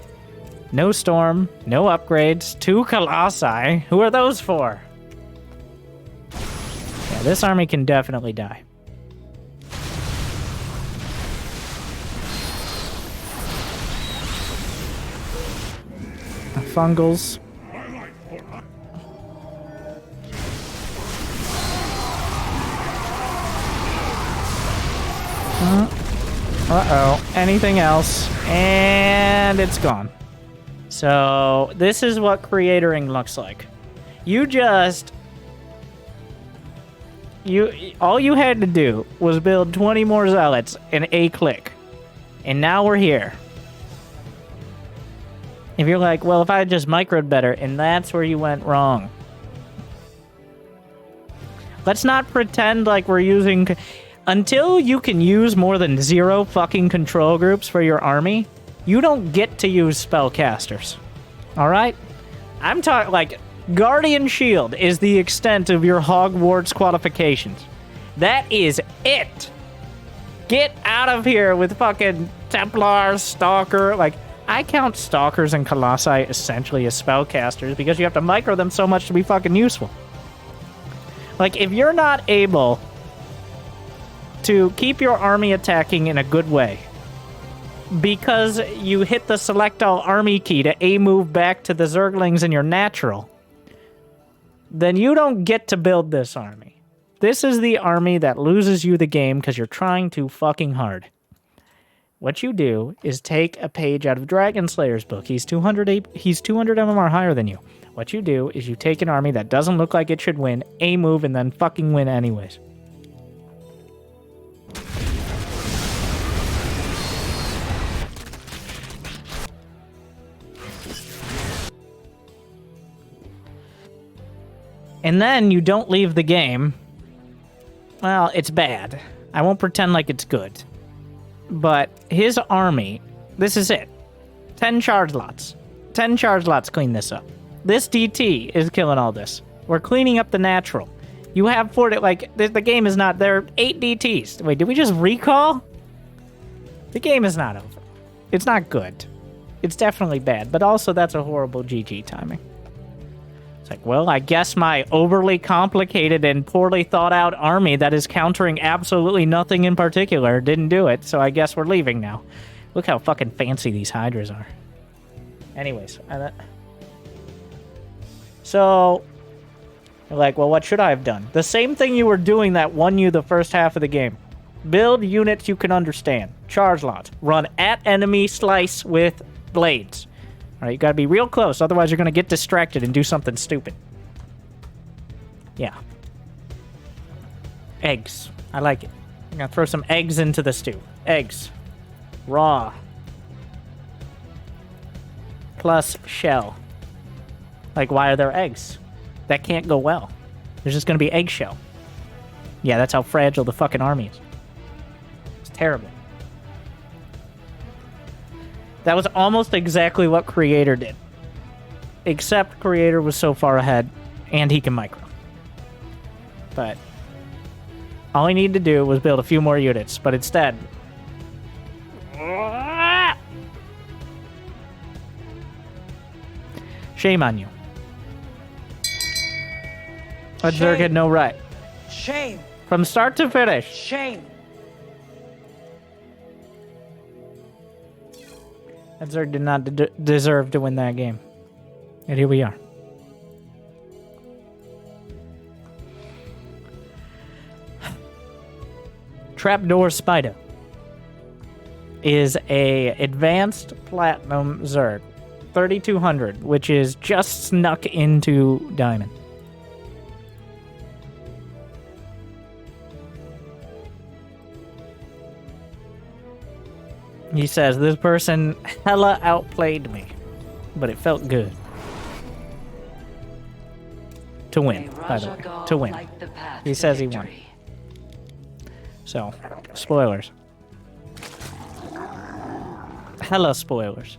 no Storm, no upgrades, 2 Colossi. Who are those for? Yeah, this army can definitely die. Fungals. Uh-oh. Anything else? And it's gone. So, this is what creatoring looks like. All you had to do was build 20 more zealots in a click. And now we're here. If you're like, well, if I had just microed better, and that's where you went wrong. Let's not pretend like we're using... Until you can use more than 0 fucking control groups for your army, you don't get to use spellcasters. Alright? I'm talking, like, Guardian Shield is the extent of your Hogwarts qualifications. That is it! Get out of here with fucking Templar, Stalker, like... I count Stalkers and Colossi essentially as spellcasters because you have to micro them so much to be fucking useful. Like, if you're not able to keep your army attacking in a good way because you hit the select all army key to A-move back to the Zerglings in your natural, then you don't get to build this army. This is the army that loses you the game because you're trying too fucking hard. What you do is take a page out of Dragon Slayer's book. He's 200 MMR higher than you. What you do is you take an army that doesn't look like it should win, A-move, and then fucking win anyways. And then you don't leave the game. Well, it's bad. I won't pretend like it's good. But his army, this is it. 10 charge lots. 10 charge lots clean this up. This DT is killing all this. We're cleaning up the natural. You have 40, like, the game is not, there are 8 DTs. Wait, did we just recall? The game is not over. It's not good. It's definitely bad, but also that's a horrible GG timing. It's like, well, I guess my overly complicated and poorly thought out army that is countering absolutely nothing in particular didn't do it, so I guess we're leaving now. Look how fucking fancy these Hydras are. Anyways, so, you're like, well, what should I have done? The same thing you were doing that won you the first half of the game. Build units you can understand. Charge lots. Run at enemy, slice with blades. All right, you gotta be real close, otherwise you're gonna get distracted and do something stupid. Yeah. Eggs. I like it. I'm gonna throw some eggs into the stew. Eggs. Raw. Plus shell. Like, why are there eggs? That can't go well. There's just gonna be eggshell. Yeah, that's how fragile the fucking army is. It's terrible. That was almost exactly what Creator did. Except Creator was so far ahead, and he can micro. But all he needed to do was build a few more units, but instead... Shame on you. That Zerg had no right. Shame. From start to finish. Shame. That Zerg did not deserve to win that game. And here we are. Trapdoor Spider is a advanced platinum Zerg. 3200, which is just snuck into diamond. He says, this person hella outplayed me, but it felt good. To win, by the way. To win. He says he won. So, spoilers. Hella spoilers.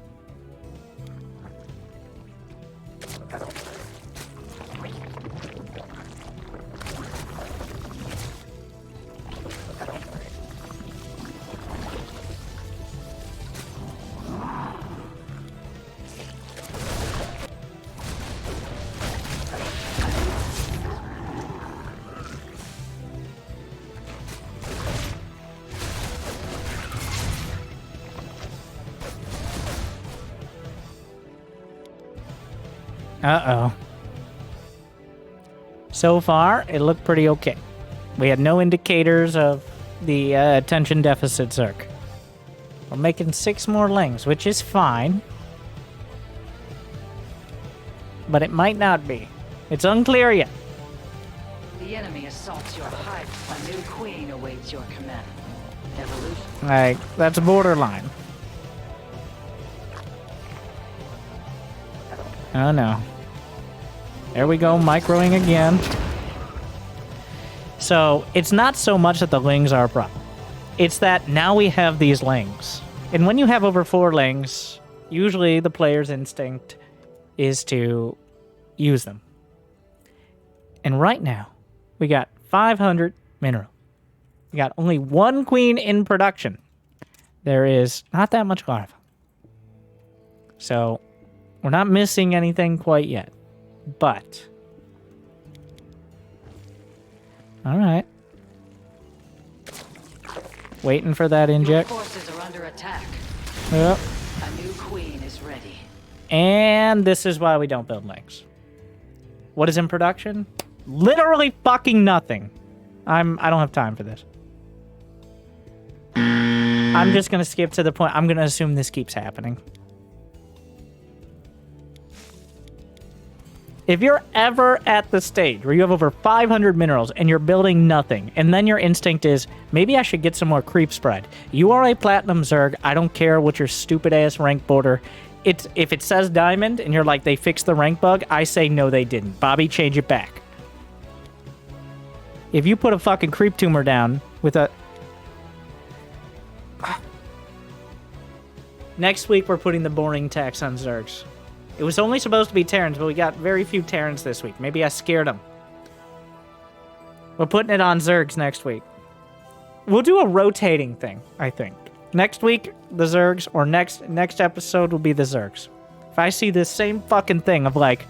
Uh-oh. So far, it looked pretty okay. We had no indicators of the attention deficit Zerg. We're making 6 more lings, which is fine. But it might not be. It's unclear yet. The enemy assaults your hive. A new queen awaits your command. Evolution. Like, that's borderline. Oh no. There we go, microing again. So, it's not so much that the lings are a problem. It's that now we have these lings. And when you have over 4 lings, usually the player's instinct is to use them. And right now, we got 500 mineral. We got only 1 queen in production. There is not that much larva. So, we're not missing anything quite yet. But... Alright. Waiting for that inject. Your forces are under attack. Yep. A new queen is ready. And this is why we don't build lings. What is in production? Literally fucking nothing. I don't have time for this. I'm just gonna skip to the point. I'm gonna assume this keeps happening. If you're ever at the stage where you have over 500 minerals and you're building nothing, and then your instinct is, maybe I should get some more creep spread. You are a platinum Zerg. I don't care what your stupid-ass rank border. If it says diamond and you're like, they fixed the rank bug, I say no, they didn't. Bobby, change it back. If you put a fucking creep tumor down with a... Next week, we're putting the boring tax on Zergs. It was only supposed to be Terrans, but we got very few Terrans this week. Maybe I scared them. We're putting it on Zergs next week. We'll do a rotating thing, I think. Next week, the Zergs, or next episode will be the Zergs. If I see this same fucking thing of like,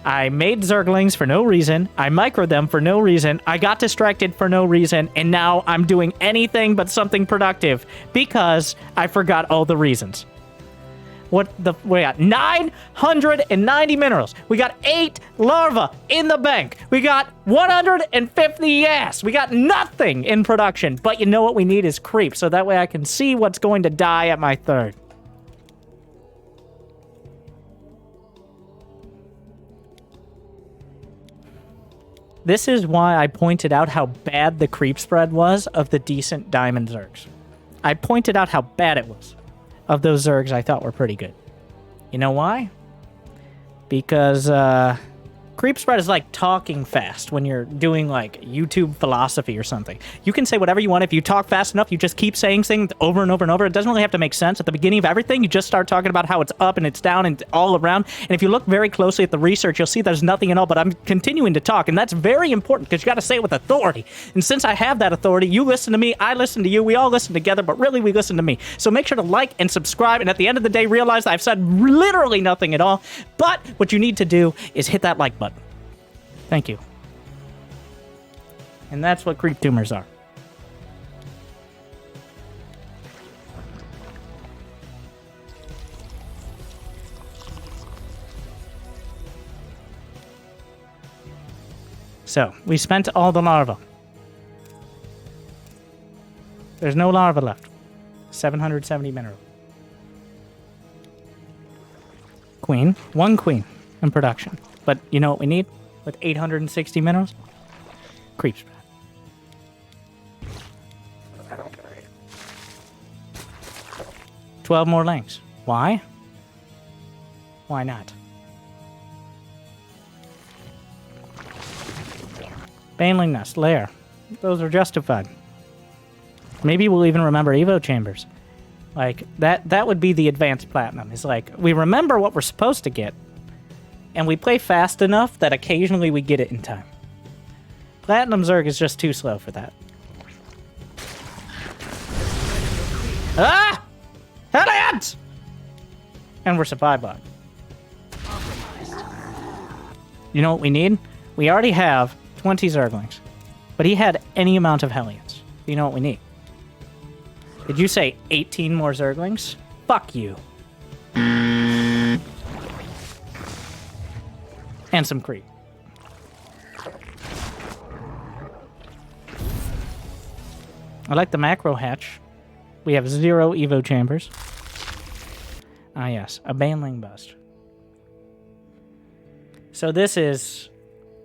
I made Zerglings for no reason, I microed them for no reason, I got distracted for no reason, and now I'm doing anything but something productive because I forgot all the reasons. We got 990 minerals. We got 8 larvae in the bank. We got 150 yes. We got nothing in production. But you know what we need is creep, so that way I can see what's going to die at my 3rd. This is why I pointed out how bad the creep spread was of the decent diamond Zergs. I pointed out how bad it was of those Zergs I thought were pretty good. You know why? Because creep spread is like talking fast when you're doing like YouTube philosophy or something. You can say whatever you want. If you talk fast enough, you just keep saying things over and over and over. It doesn't really have to make sense. At the beginning of everything, you just start talking about how it's up and it's down and all around. And if you look very closely at the research, you'll see there's nothing at all, but I'm continuing to talk. And that's very important because you got to say it with authority. And since I have that authority, you listen to me, I listen to you, we all listen together, but really we listen to me. So make sure to like and subscribe. And at the end of the day, realize I've said literally nothing at all. But what you need to do is hit that like button. Thank you. And that's what creep tumors are. So, we spent all the larvae. There's no larvae left. 770 mineral. Queen. 1 queen in production. But you know what we need? With 860 minerals? Creep spread. Okay. 12 more lengths. Why? Why not? Baneling Nest, Lair. Those are justified. Maybe we'll even remember Evo Chambers. Like, that would be the advanced platinum. It's like, we remember what we're supposed to get, and we play fast enough that occasionally we get it in time. Platinum Zerg is just too slow for that. Ah! Hellions! And we're supply bug. You know what we need? We already have 20 Zerglings. But he had any amount of Hellions. You know what we need? Did you say 18 more Zerglings? Fuck you. And some creep. I like the macro hatch. We have 0 Evo chambers. Ah, yes. A Baneling bust. So this is,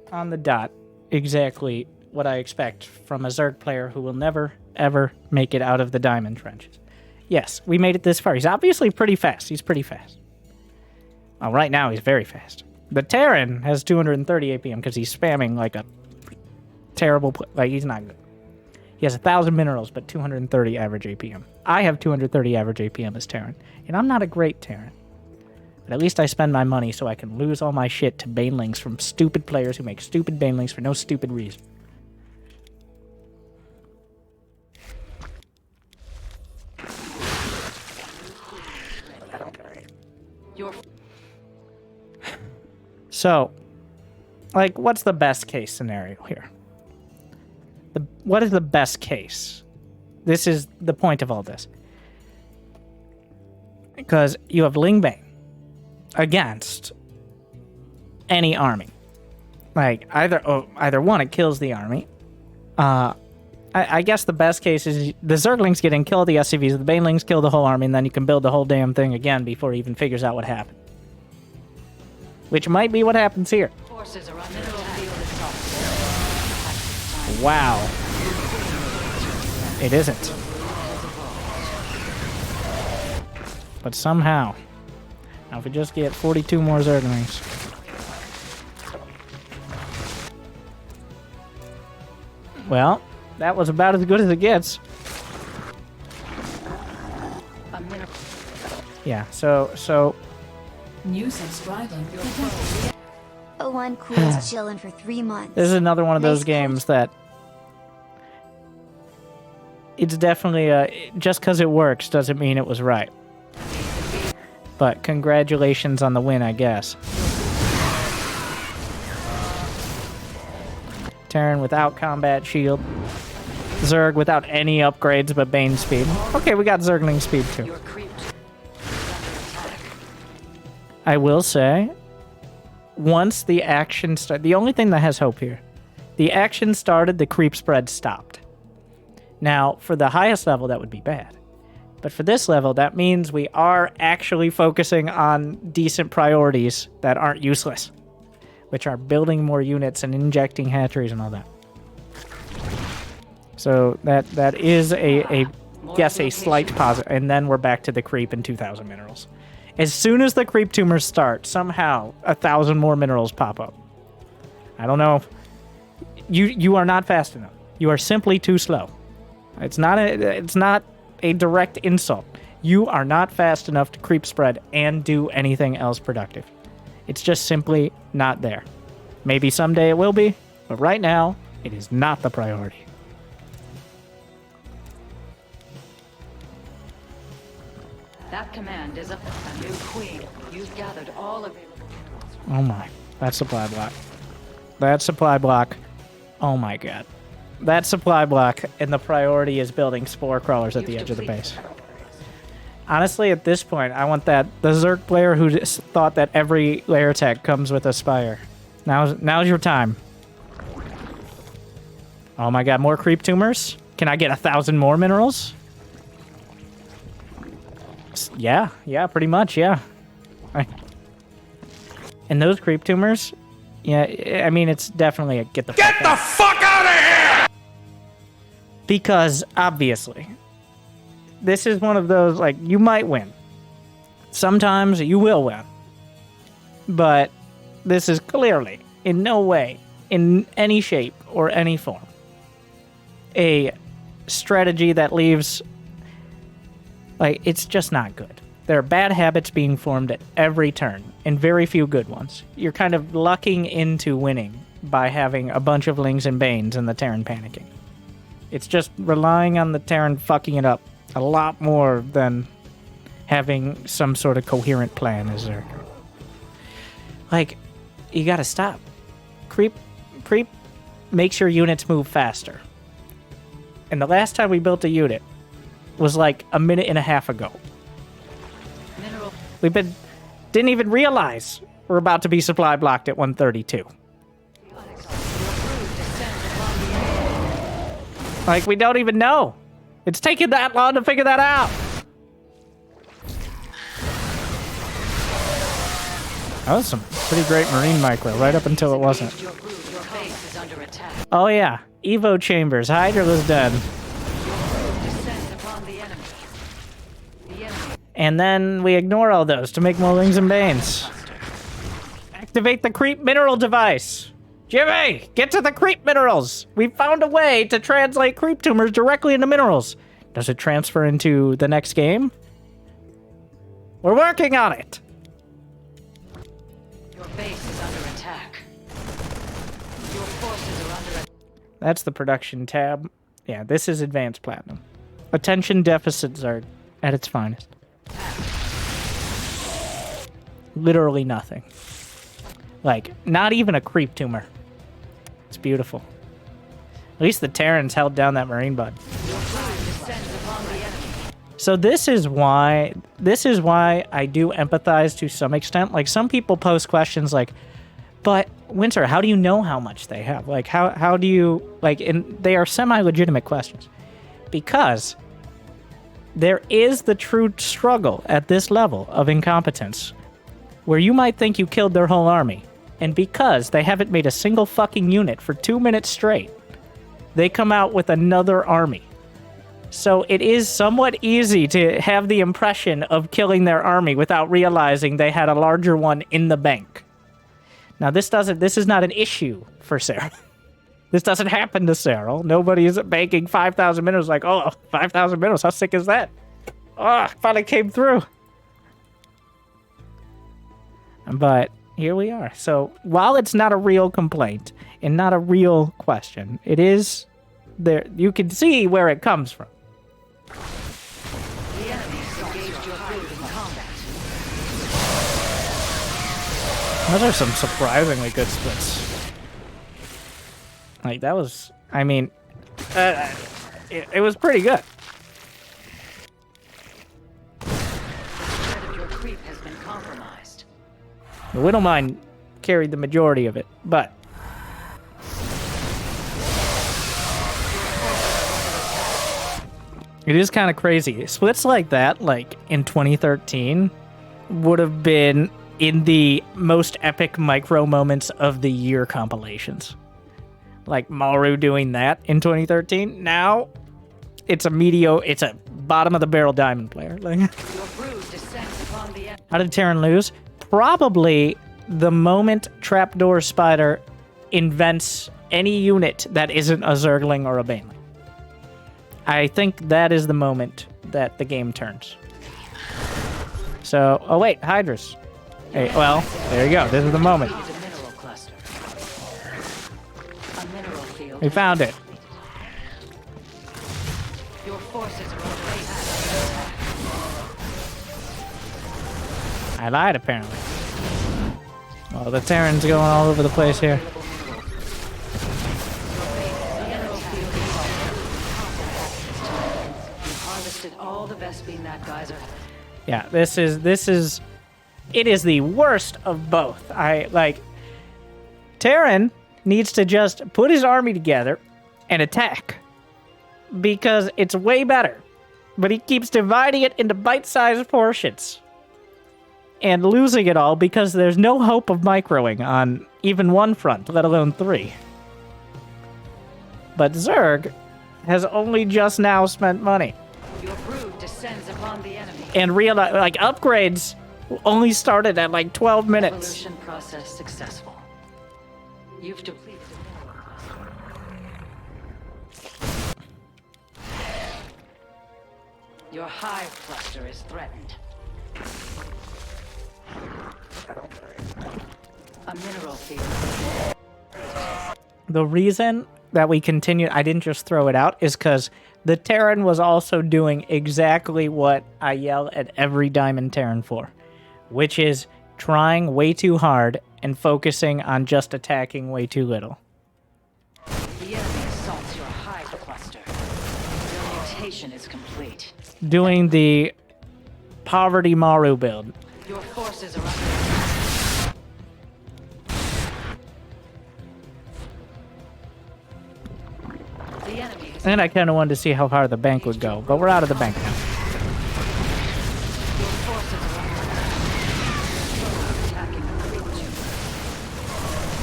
on the dot, exactly what I expect from a Zerg player who will never, ever make it out of the diamond trenches. Yes, we made it this far. He's obviously pretty fast. He's pretty fast. Well, right now he's very fast. The Terran has 230 APM because he's spamming like a terrible... Like, he's not good. He has 1,000 minerals, but 230 average APM. I have 230 average APM as Terran, and I'm not a great Terran. But at least I spend my money so I can lose all my shit to banelings from stupid players who make stupid banelings for no stupid reason. So, like, what's the best case scenario here? What is the best case? This is the point of all this. Because you have Lingbane against any army. Like, either one, it kills the army. I guess the best case is the Zerglings get in, kill the SCVs, the Banelings kill the whole army, and then you can build the whole damn thing again before he even figures out what happened. Which might be what happens here. Forces are on mineral field assault. Wow. It isn't. But somehow. Now if we just get 42 more Zerglings. Well, that was about as good as it gets. Yeah, so New subscriber. O1 Queen's chilling for 3 months. this is another one of those games that it's definitely just because it works doesn't mean it was right. But congratulations on the win, I guess. Terran without combat shield. Zerg without any upgrades but Bane speed. Okay, we got Zergling speed too. I will say, once the action started, the only thing that has hope here, the action started, the creep spread stopped. Now, for the highest level, that would be bad. But for this level, that means we are actually focusing on decent priorities that aren't useless, which are building more units and injecting hatcheries and all that. So that is a slight positive. And then we're back to the creep and 2,000 minerals. As soon as the creep tumors start, somehow 1,000 more minerals pop up. I don't know. You are not fast enough. You are simply too slow. It's not a direct insult. You are not fast enough to creep spread and do anything else productive. It's just simply not there. Maybe someday it will be, but right now, it is not the priority. That command is a new queen. You've gathered all of... Oh my. That supply block. That supply block. Oh my god. That supply block, and the priority is building spore crawlers at the edge of the base. Honestly, at this point, I want the Zerg player who just thought that every lair tech comes with a spire. Now's your time. Oh my god, more creep tumors? Can I get 1,000 more minerals? Yeah, pretty much, yeah. And those creep tumors, yeah, I mean, it's definitely a get the fuck out of here! Because, obviously, this is one of those, like, you might win. Sometimes you will win. But this is clearly, in no way, in any shape or any form, a strategy that leaves... Like, it's just not good. There are bad habits being formed at every turn, and very few good ones. You're kind of lucking into winning by having a bunch of Lings and Banes and the Terran panicking. It's just relying on the Terran fucking it up a lot more than having some sort of coherent plan, is there? Like, you gotta stop. Creep makes your units move faster. And the last time we built a unit was like a minute and a half ago. We didn't even realize we're about to be supply blocked at 132. Like, we don't even know. It's taken that long to figure that out. That was some pretty great marine micro, right up until it wasn't. Oh yeah, Evo chambers. Hydra was done. And then we ignore all those to make more rings and banes. Activate the creep mineral device. Jimmy, get to the creep minerals. We found a way to translate creep tumors directly into minerals. Does it transfer into the next game? We're working on it. Your base is under attack. Your forces are under attack. That's the production tab. Yeah, this is advanced platinum. Attention deficit Zerg at its finest. Literally nothing. Like, not even a creep tumor. It's beautiful. At least the Terrans held down that marine bud. So this is why I do empathize to some extent. Like, some people post questions like, but Winter, how do you know how much they have? Like, how do you, like, and they are semi-legitimate questions. Because there is the true struggle at this level of incompetence where you might think you killed their whole army, and because they haven't made a single fucking unit for 2 minutes straight, they come out with another army. So it is somewhat easy to have the impression of killing their army without realizing they had a larger one in the bank. Now this is not an issue for Serral. This doesn't happen to Serral. Nobody is banking 5,000 minerals like, oh, 5,000 minerals, how sick is that? Oh, finally came through. But here we are. So while it's not a real complaint and not a real question, it is there. You can see where it comes from. The enemy engaged your group in combat. Those are some surprisingly good splits. Like, that was, I mean, it was pretty good. The threat of your creep has been compromised. The Widowmine carried the majority of it, but it is kind of crazy. Splits like that, like in 2013, would have been in the most epic micro moments of the year compilations. Like Maru doing that in 2013. Now, it's a bottom of the barrel diamond player. Like, how did Terran lose? Probably the moment Trapdoor Spider invents any unit that isn't a Zergling or a Baneling. I think that is the moment that the game turns. So, oh wait, Hydras. Hey, well, there you go. This is the moment. We found it. Your forces are under attack. I lied, apparently. Well, the Terran's going all over the place here. Harvested all the Vespene that geyser. Yeah, it is the worst of both. Terran needs to just put his army together and attack, because it's way better. But he keeps dividing it into bite-sized portions and losing it all because there's no hope of microing on even one front, let alone three. But Zerg has only just now spent money. Your brood descends upon the enemy. And realize, like, upgrades only started at like 12 minutes. Evolution process successful. You've depleted the mineral cluster. Your hive cluster is threatened. A mineral field. The reason that we continue, I didn't just throw it out, is because the Terran was also doing exactly what I yell at every Diamond Terran for, which is trying way too hard and focusing on just attacking way too little. The enemy assaults your hive cluster. Your mutation is complete. Doing the poverty Maru build. Your forces are under attack. And I kind of wanted to see how far the bank would go, but we're out of the bank now.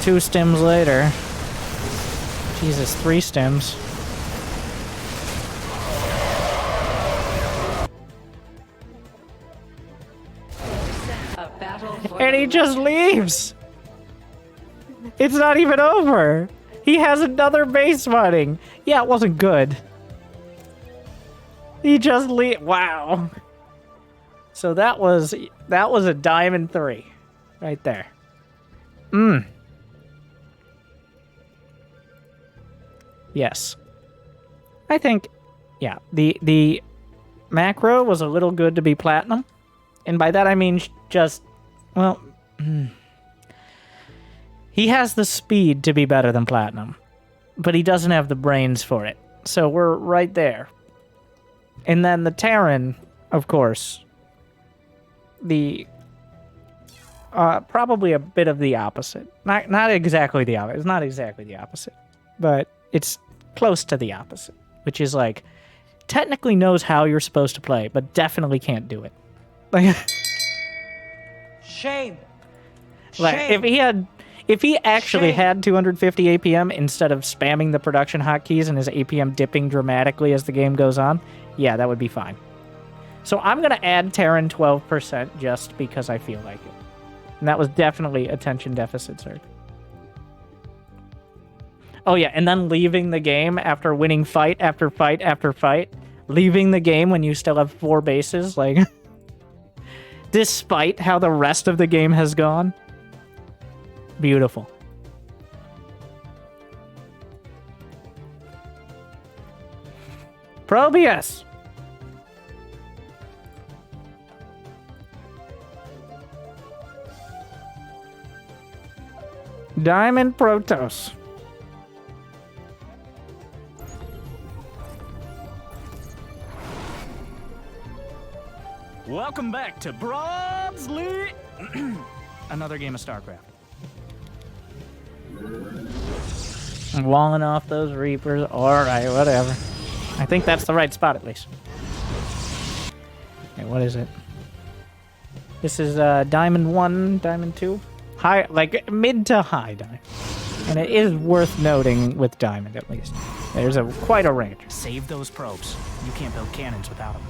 Two stims later. Jesus, 3 stims. And he just leaves. It's not even over. He has another base running. Yeah, it wasn't good. He just Wow. So that was a diamond 3 right there. Yes. I think, yeah, the macro was a little good to be platinum. And by that I mean just, well, he has the speed to be better than platinum, but he doesn't have the brains for it. So we're right there. And then the Terran, of course, probably a bit of the opposite. Not exactly the opposite. It's not exactly the opposite, but it's close to the opposite, which is like technically knows how you're supposed to play, but definitely can't do it. Like, shame. Like if he actually had 250 APM instead of spamming the production hotkeys and his APM dipping dramatically as the game goes on, yeah, that would be fine. So I'm gonna add Terran 12% just because I feel like it. And that was definitely attention deficit, sir. Oh yeah, and then leaving the game after winning fight after fight after fight. Leaving the game when you still have 4 bases, like... despite how the rest of the game has gone. Beautiful. Pro BS. Diamond Protoss. Welcome back to Broadsley. Another game of StarCraft. I'm walling off those Reapers. Alright, whatever. I think that's the right spot at least. Okay, what is it? This is Diamond 1, Diamond 2. High, like mid to high Diamond. And it is worth noting with Diamond at least. There's quite a range. Save those probes. You can't build cannons without them.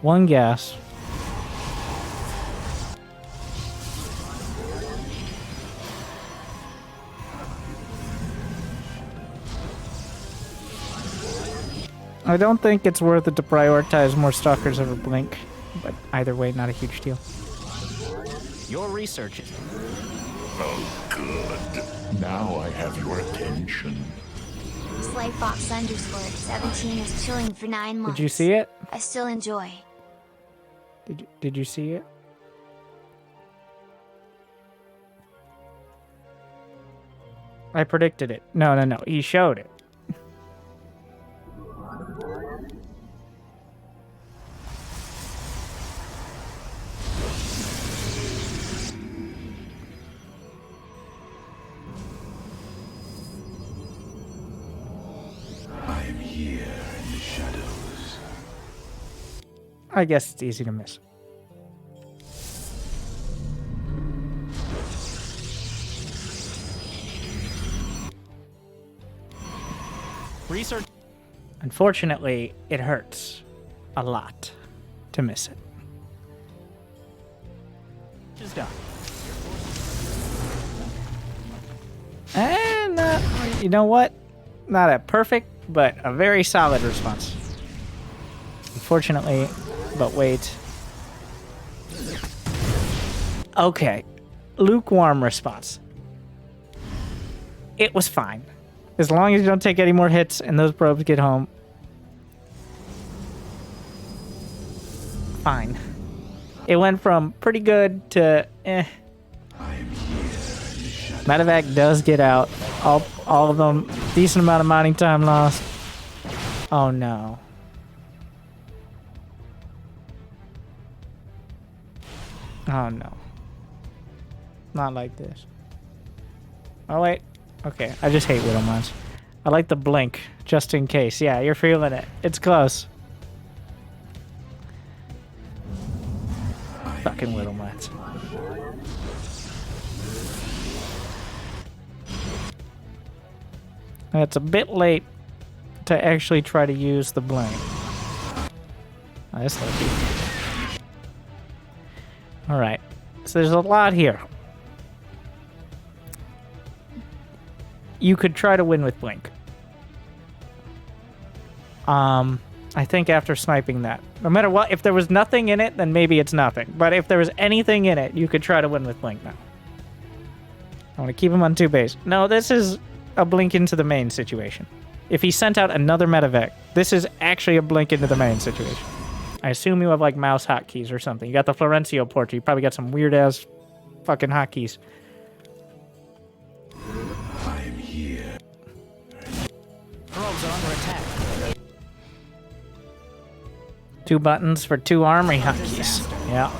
One gas. I don't think it's worth it to prioritize more stalkers over blink, but either way, not a huge deal. Your research is... Oh, good. Now I have your attention. Slightfox_17 is chilling for 9 months. Did you see it? I still enjoy. Did you see it? I predicted it. No. He showed it. I guess it's easy to miss. Research. Unfortunately, it hurts a lot to miss it. Is done. And you know what? Not a perfect, but a very solid response. Unfortunately, but wait. Okay. Lukewarm response. It was fine. As long as you don't take any more hits and those probes get home. Fine. It went from pretty good to eh. Medevac does get out. All of them. Decent amount of mining time lost. Oh no. Oh no. Not like this. Oh, wait. Okay, I just hate Widow Mines. I like the blink, just in case. Yeah, you're feeling it. It's close. Fucking Widow Mines. It's a bit late to actually try to use the blink. Oh, that's lucky. Alright, so there's a lot here. You could try to win with blink. I think after sniping that, no matter what, if there was nothing in it, then maybe it's nothing. But if there was anything in it, you could try to win with blink now. I want to keep him on 2 base. No, this is a blink into the main situation. If he sent out another medevac, this is actually a blink into the main situation. I assume you have like mouse hotkeys or something. You got the Florencio portrait. You probably got some weird ass fucking hotkeys. I'm here. Probes are under attack. 2 buttons for 2 armory hotkeys. Yeah.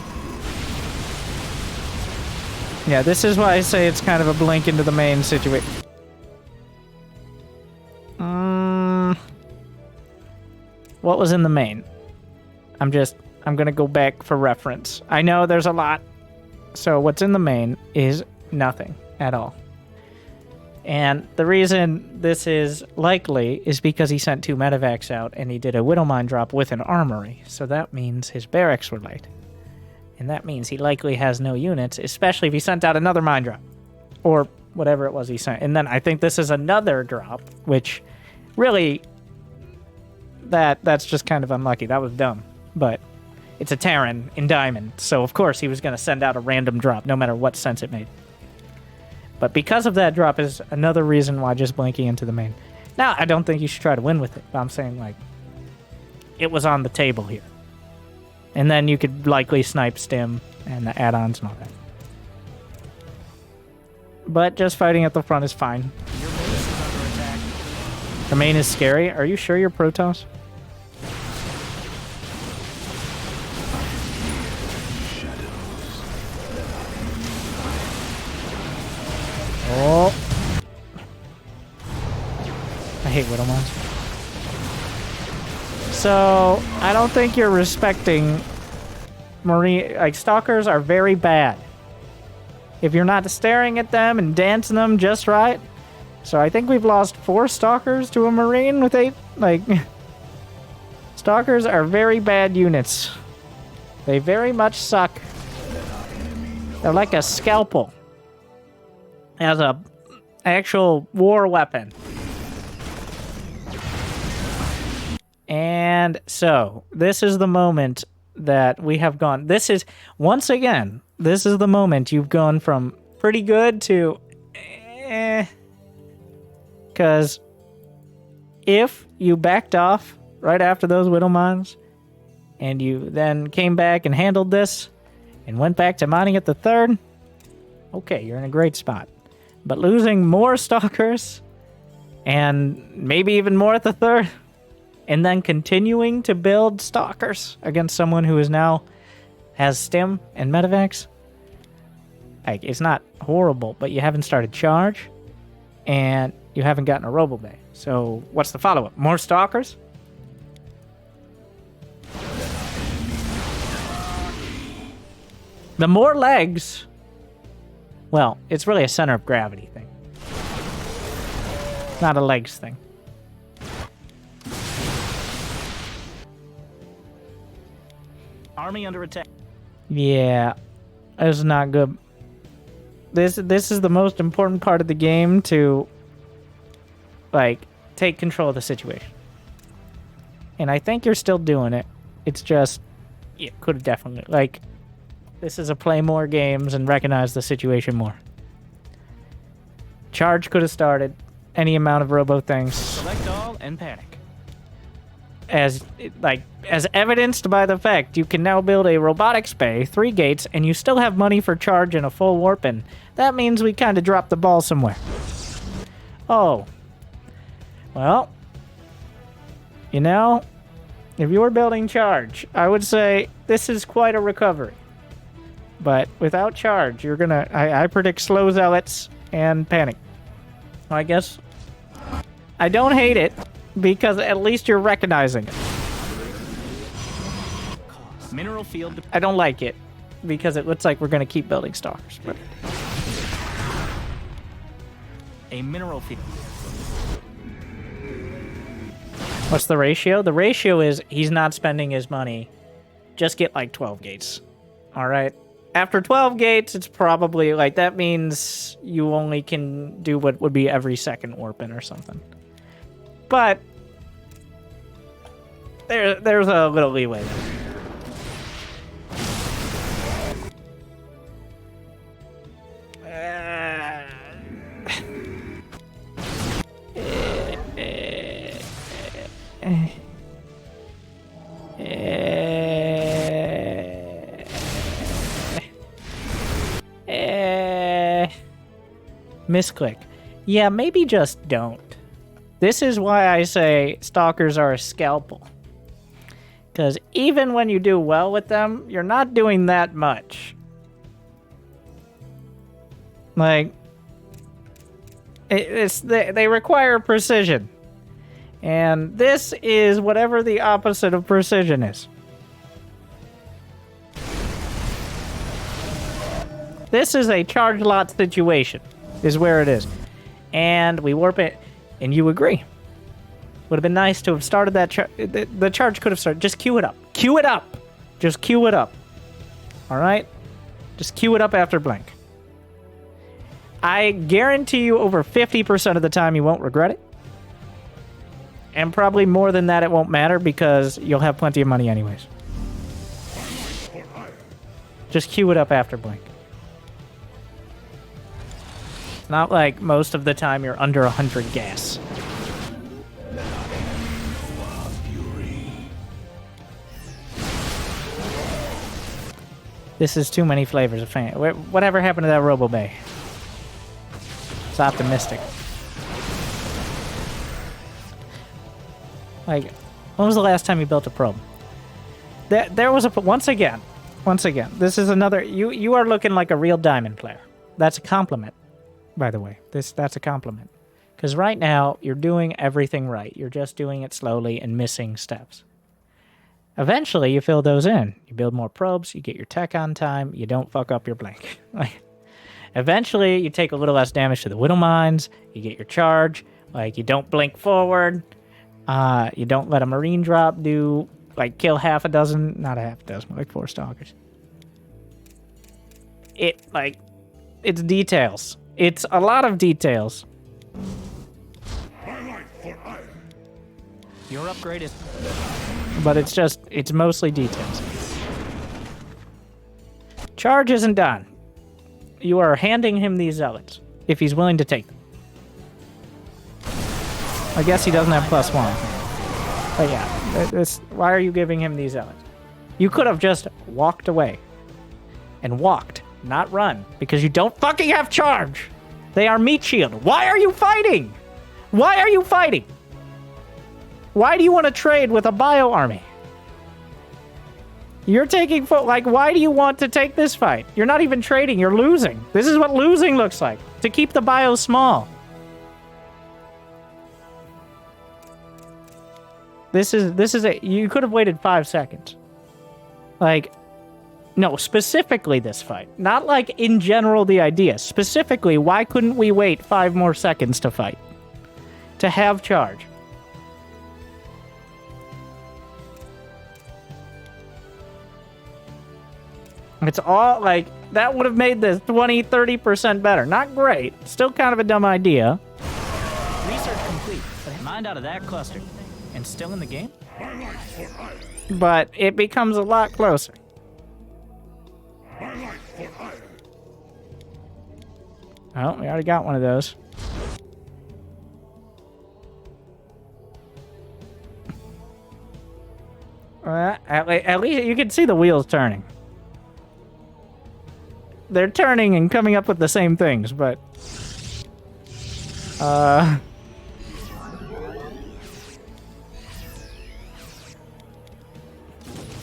Yeah, this is why I say it's kind of a blink into the main situation. What was in the main? I'm gonna go back for reference. I know there's a lot. So what's in the main is nothing at all. And the reason this is likely is because he sent 2 medevacs out and he did a Widow Mine drop with an armory. So that means his barracks were light. And that means he likely has no units, especially if he sent out another mine drop. Or whatever it was he sent. And then I think this is another drop, which really, that's just kind of unlucky. That was dumb. But it's a Terran in Diamond, so of course he was going to send out a random drop, no matter what sense it made. But because of that drop is another reason why just blinking into the main. Now, I don't think you should try to win with it, but I'm saying, like, it was on the table here. And then you could likely snipe stim and the add-ons and all that. But just fighting at the front is fine. Your base is under attack. The main is scary. Are you sure you're Protoss? Oh. I hate Widow Mines. So, I don't think you're respecting Marine... Like, Stalkers are very bad. If you're not staring at them and dancing them just right. So I think we've lost 4 Stalkers to a Marine with 8... Like... Stalkers are very bad units. They very much suck. They're like a scalpel. As a actual war weapon. And so, this is the moment that we have gone. This is, once again, this is the moment you've gone from pretty good to because if you backed off right after those Widow Mines and you then came back and handled this and went back to mining at the 3rd, okay, you're in a great spot. But losing more Stalkers, and maybe even more at the 3rd, and then continuing to build Stalkers against someone who is now has stim and medevacs, like, it's not horrible, but you haven't started charge, and you haven't gotten a Robo Bay. So what's the follow-up? More Stalkers? The more legs... Well, it's really a center of gravity thing. Not a legs thing. Army under attack. Yeah, it's not good. This is the most important part of the game to, like, take control of the situation. And I think you're still doing it. It's just, it could have definitely, like... This is a play more games and recognize the situation more. Charge could have started. Any amount of robo things. Select all and panic. As evidenced by the fact you can now build a robotics bay, 3 gates, and you still have money for charge and a full warp-in. That means we kind of dropped the ball somewhere. Oh. Well. You know, if you were building charge, I would say this is quite a recovery. But without charge, you're gonna... I predict slow zealots and panic. I guess... I don't hate it, because at least you're recognizing it. Mineral field. I don't like it, because it looks like we're gonna keep building stars. But... A mineral field. What's the ratio? The ratio is he's not spending his money. Just get like 12 gates. Alright? After 12 gates, it's probably like that means you only can do what would be every second warping or something. But there's a little leeway there. Misclick. Yeah, maybe just don't. This is why I say stalkers are a scalpel. Because even when you do well with them, you're not doing that much. Like, they require precision. And this is whatever the opposite of precision is. This is a charge lot situation, is where it is. And we warp it, and you agree. Would have been nice to have started that charge. The charge could have started. Just queue it up. Queue it up! Just queue it up. Alright? Just queue it up after blank. I guarantee you over 50% of the time you won't regret it. And probably more than that it won't matter because you'll have plenty of money anyways. Just queue it up after blank. Not like most of the time you're under 100 gas. This is too many flavors of fan. Whatever happened to that Robo Bay? It's optimistic. Like, when was the last time you built a probe? There was a... Once again, this is another... You are looking like a real diamond player. That's a compliment, by the way. That's a compliment. Because right now, you're doing everything right. You're just doing it slowly and missing steps. Eventually, you fill those in. You build more probes, you get your tech on time, you don't fuck up your blank. Eventually, you take a little less damage to the Widow Mines, you get your charge, like, you don't blink forward, you don't let a Marine drop do, like, kill half a dozen, not a half a dozen, like 4 Stalkers. It's details. It's a lot of details. Your upgrade is... But it's mostly details. Charge isn't done. You are handing him these zealots, if he's willing to take them. I guess he doesn't have +1. But yeah, why are you giving him these zealots? You could have just walked away. And walked, not run, because you don't fucking have charge! They are meat shield. Why are you fighting? Why are you fighting? Why do you want to trade with a bio army? You're taking... Like, why do you want to take this fight? You're not even trading. You're losing. This is what losing looks like. To keep the bio small. This is a... You could have waited 5 seconds. Like... No, specifically this fight. Not like in general the idea. Specifically, why couldn't we wait 5 more seconds to fight? To have charge. It's all, like, that would have made this 20-30% better. Not great. Still kind of a dumb idea. Research complete. Mind out of that cluster. And still in the game? But it becomes a lot closer. Oh, we already got one of those. At least you can see the wheels turning. They're turning and coming up with the same things, but...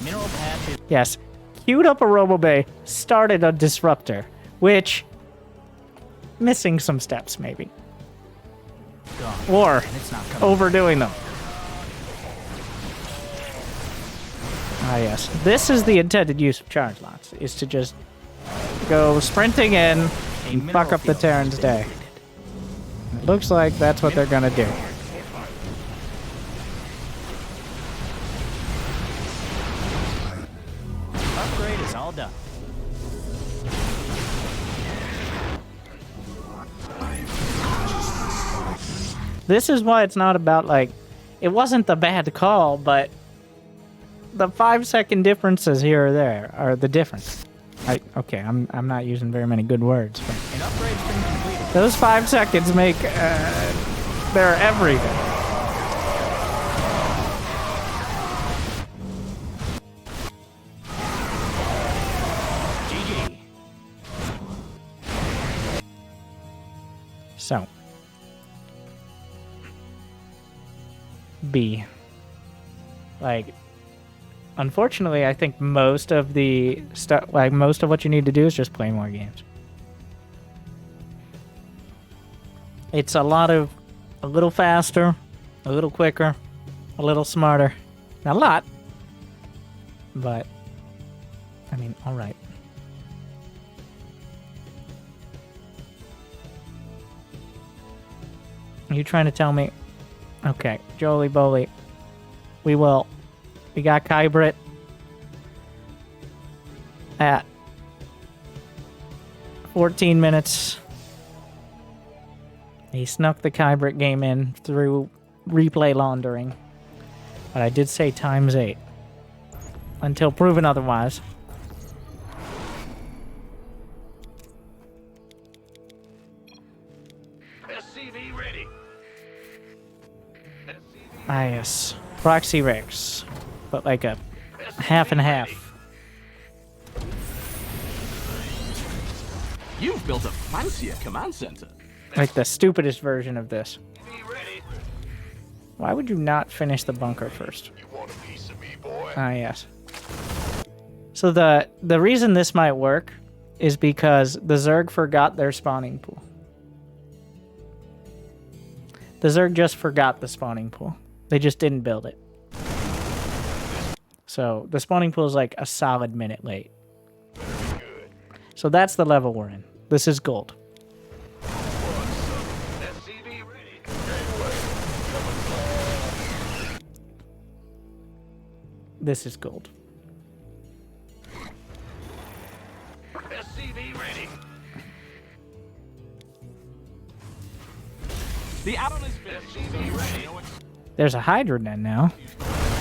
Mineral patches. Yes. queued up a Robobay, started a Disruptor, which... missing some steps, maybe. Gone. Or And it's not coming. overdoing them. Ah, yes. This is the intended use of charge lots, is to just go sprinting in and fuck up the Terran's day. It looks like that's what they're gonna do. Upgrade is all done. This is why it's not about, like, it wasn't the bad call, but the 5-second differences here or there are the difference. Okay, I'm not using very many good words, but An upgrade's been completed. those 5 seconds make, they're everything. GG. So. B. Like, unfortunately, I think most of the stuff, like most of what you need to do is just play more games. It's a little faster, a little quicker, a little smarter. Not a lot, but, I mean, alright. Are you trying to tell me? Okay, Jolie Bolie. We got Kybrit at 14 minutes. He snuck the Kybrit game in through replay laundering. But I did say ×8. Until proven otherwise. SCV ready. Ah, yes. Proxy Rex. But like a half and half. You've built a fancier command center. Like the stupidest version of this. Why would you not finish the bunker first? You want a piece of me, boy? Ah, yes. So the reason this might work is because the Zerg forgot their spawning pool. The Zerg just forgot the spawning pool. They just didn't build it. So the spawning pool is like a solid minute late. So that's the level we're in. This is gold. This is gold. SCV ready. The add-on is finished. SCV ready. There's a Hydra then now.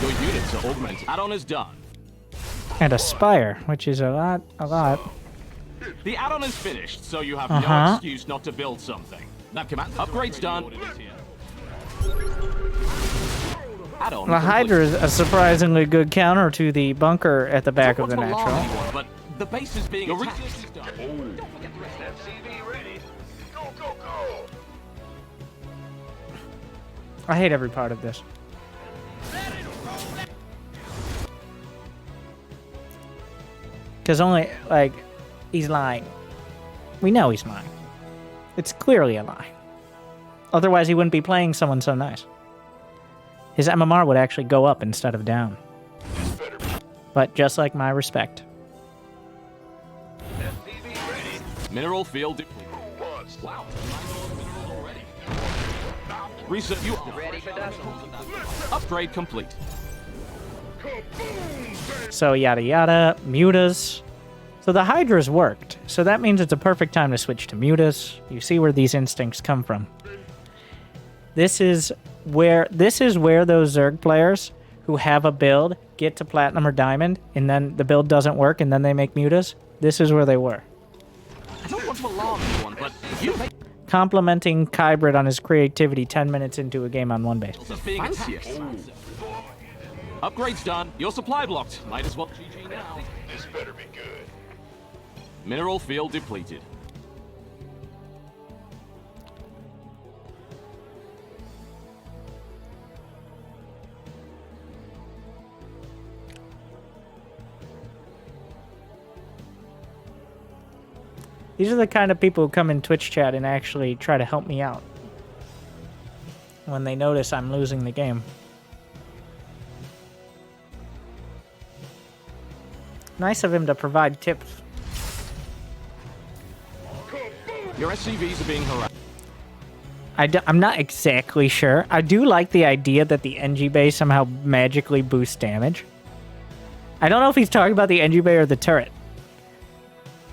Your units are augmented. Add-on is done. And a Spire, which is a lot. The add-on is finished, so you have Uh-huh. no excuse not to build something. That command upgrade's done. Add-on The Hydra is a surprisingly good counter to the bunker at the back of the Don't want to alarm natural. anyone, but the base is being attacked. Is done. Don't forget the rest. SCV ready. Go, go, go. I hate every part of this. Because only, like, he's lying. We know he's lying. It's clearly a lie. Otherwise, he wouldn't be playing someone so nice. His MMR would actually go up instead of down. But just like my respect. Mineral field depleted. Wow. Reset you are ready for upgrade complete. So yada yada, mutas. So the Hydra's worked. So that means it's a perfect time to switch to mutas. You see where these instincts come from. This is where those Zerg players who have a build get to platinum or diamond, and then the build doesn't work, and then they make mutas. This is where they were. I don't want to alarm anyone, but you Complimenting Kybrit on his creativity 10 minutes into a game on one base. is being attacked. Upgrade's done. Your supply blocked. Might as well GG now. This better be good. Mineral field depleted. These are the kind of people who come in Twitch chat and actually try to help me out when they notice I'm losing the game. Nice of him to provide tips. Your SCVs are being harassed. I'm not exactly sure. I do like the idea that the NG Bay somehow magically boosts damage. I don't know if he's talking about the NG Bay or the turret.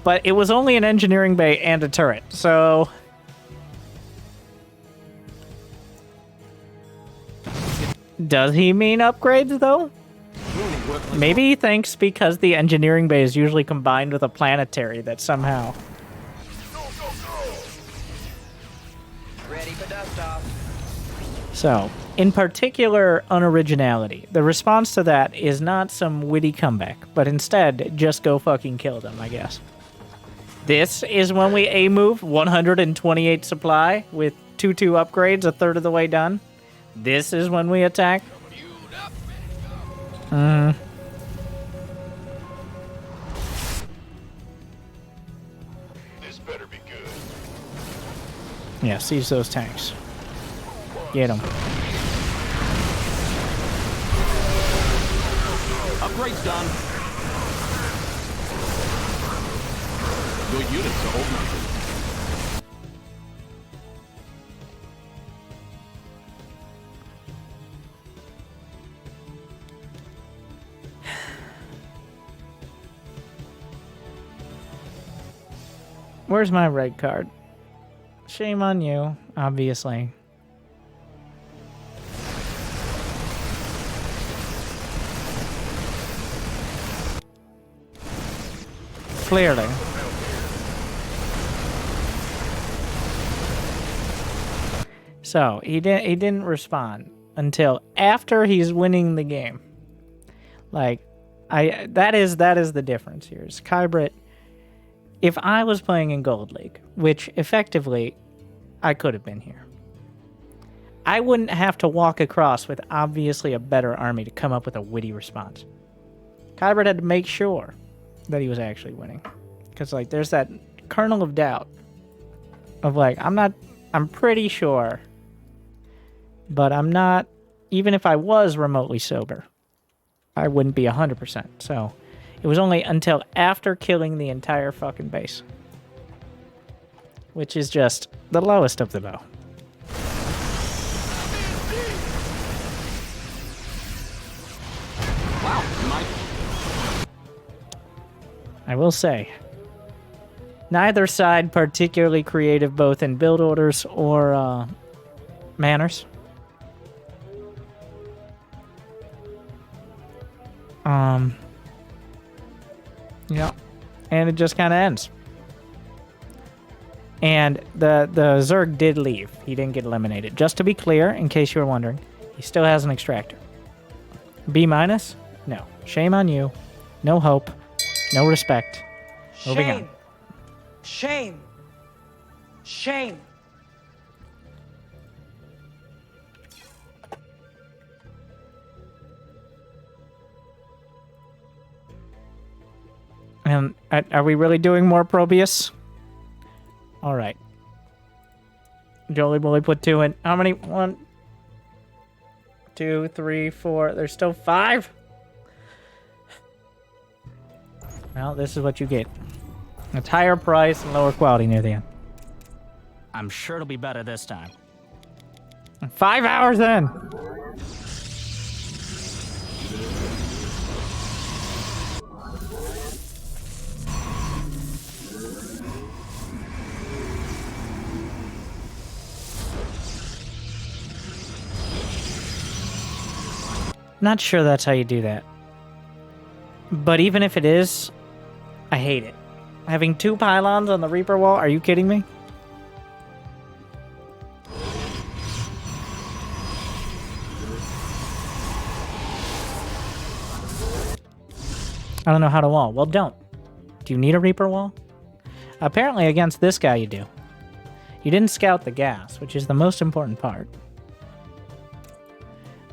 But it was only an engineering bay and a turret, so... Does he mean upgrades, though? Maybe he thinks because the engineering bay is usually combined with a planetary that somehow... Ready for dust off. So, in particular unoriginality, the response to that is not some witty comeback, but instead, just go fucking kill them, I guess. This is when we A-move 128 supply with 2-2 upgrades a third of the way done. This is when we attack. This better be good. Yeah, seize those tanks. Get them. Upgrade's done. Your units are open. Where's my red card? Shame on you, obviously. Clearly. So, he didn't respond until after he's winning the game. Like, that is the difference here. Is Kybrit, if I was playing in Gold League, which effectively I could have been here, I wouldn't have to walk across with obviously a better army to come up with a witty response. Kybrit had to make sure that he was actually winning. Because, like, there's that kernel of doubt of, like, I'm pretty sure, but I'm not, even if I was remotely sober, I wouldn't be 100%. So, it was only until after killing the entire fucking base. Which is just the lowest of the low. Wow, I will say, neither side particularly creative both in build orders or manners. Yeah, and it just kind of ends. And the Zerg did leave. He didn't get eliminated. Just to be clear, in case you were wondering, he still has an extractor. B-? No. Shame on you. No hope. No respect. Moving on. Shame. Shame. And are we really doing more Probius? All right. Jolie Bully put 2 in. How many? 1, 2, 3, 4. There's still 5. Well, this is what you get. It's higher price and lower quality near the end. I'm sure it'll be better this time. 5 hours in. Not sure that's how you do that. But even if it is, I hate it. Having 2 pylons on the Reaper wall? Are you kidding me? I don't know how to wall. Well, don't. Do you need a Reaper wall? Apparently against this guy you do. You didn't scout the gas, which is the most important part.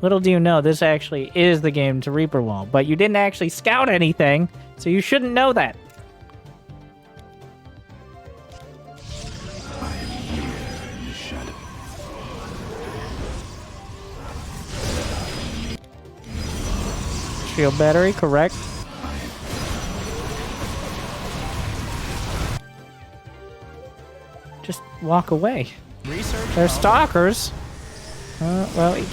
Little do you know, this actually is the game to Reaper wall, but you didn't actually scout anything, so you shouldn't know that. Shield battery, correct. Just walk away. They're stalkers. Well, you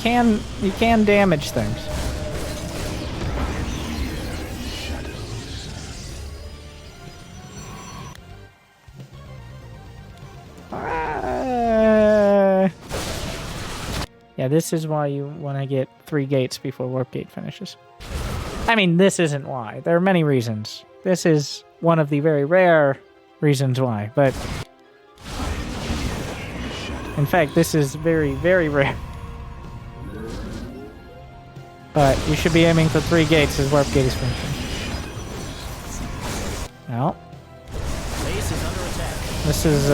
can damage things. Yeah, this is why you want to get 3 gates before Warp Gate finishes. I mean, this isn't why. There are many reasons. This is one of the very rare reasons why, but... In fact, this is very, very rare. But you should be aiming for 3 gates as Warp Gate is finishing. No. This is,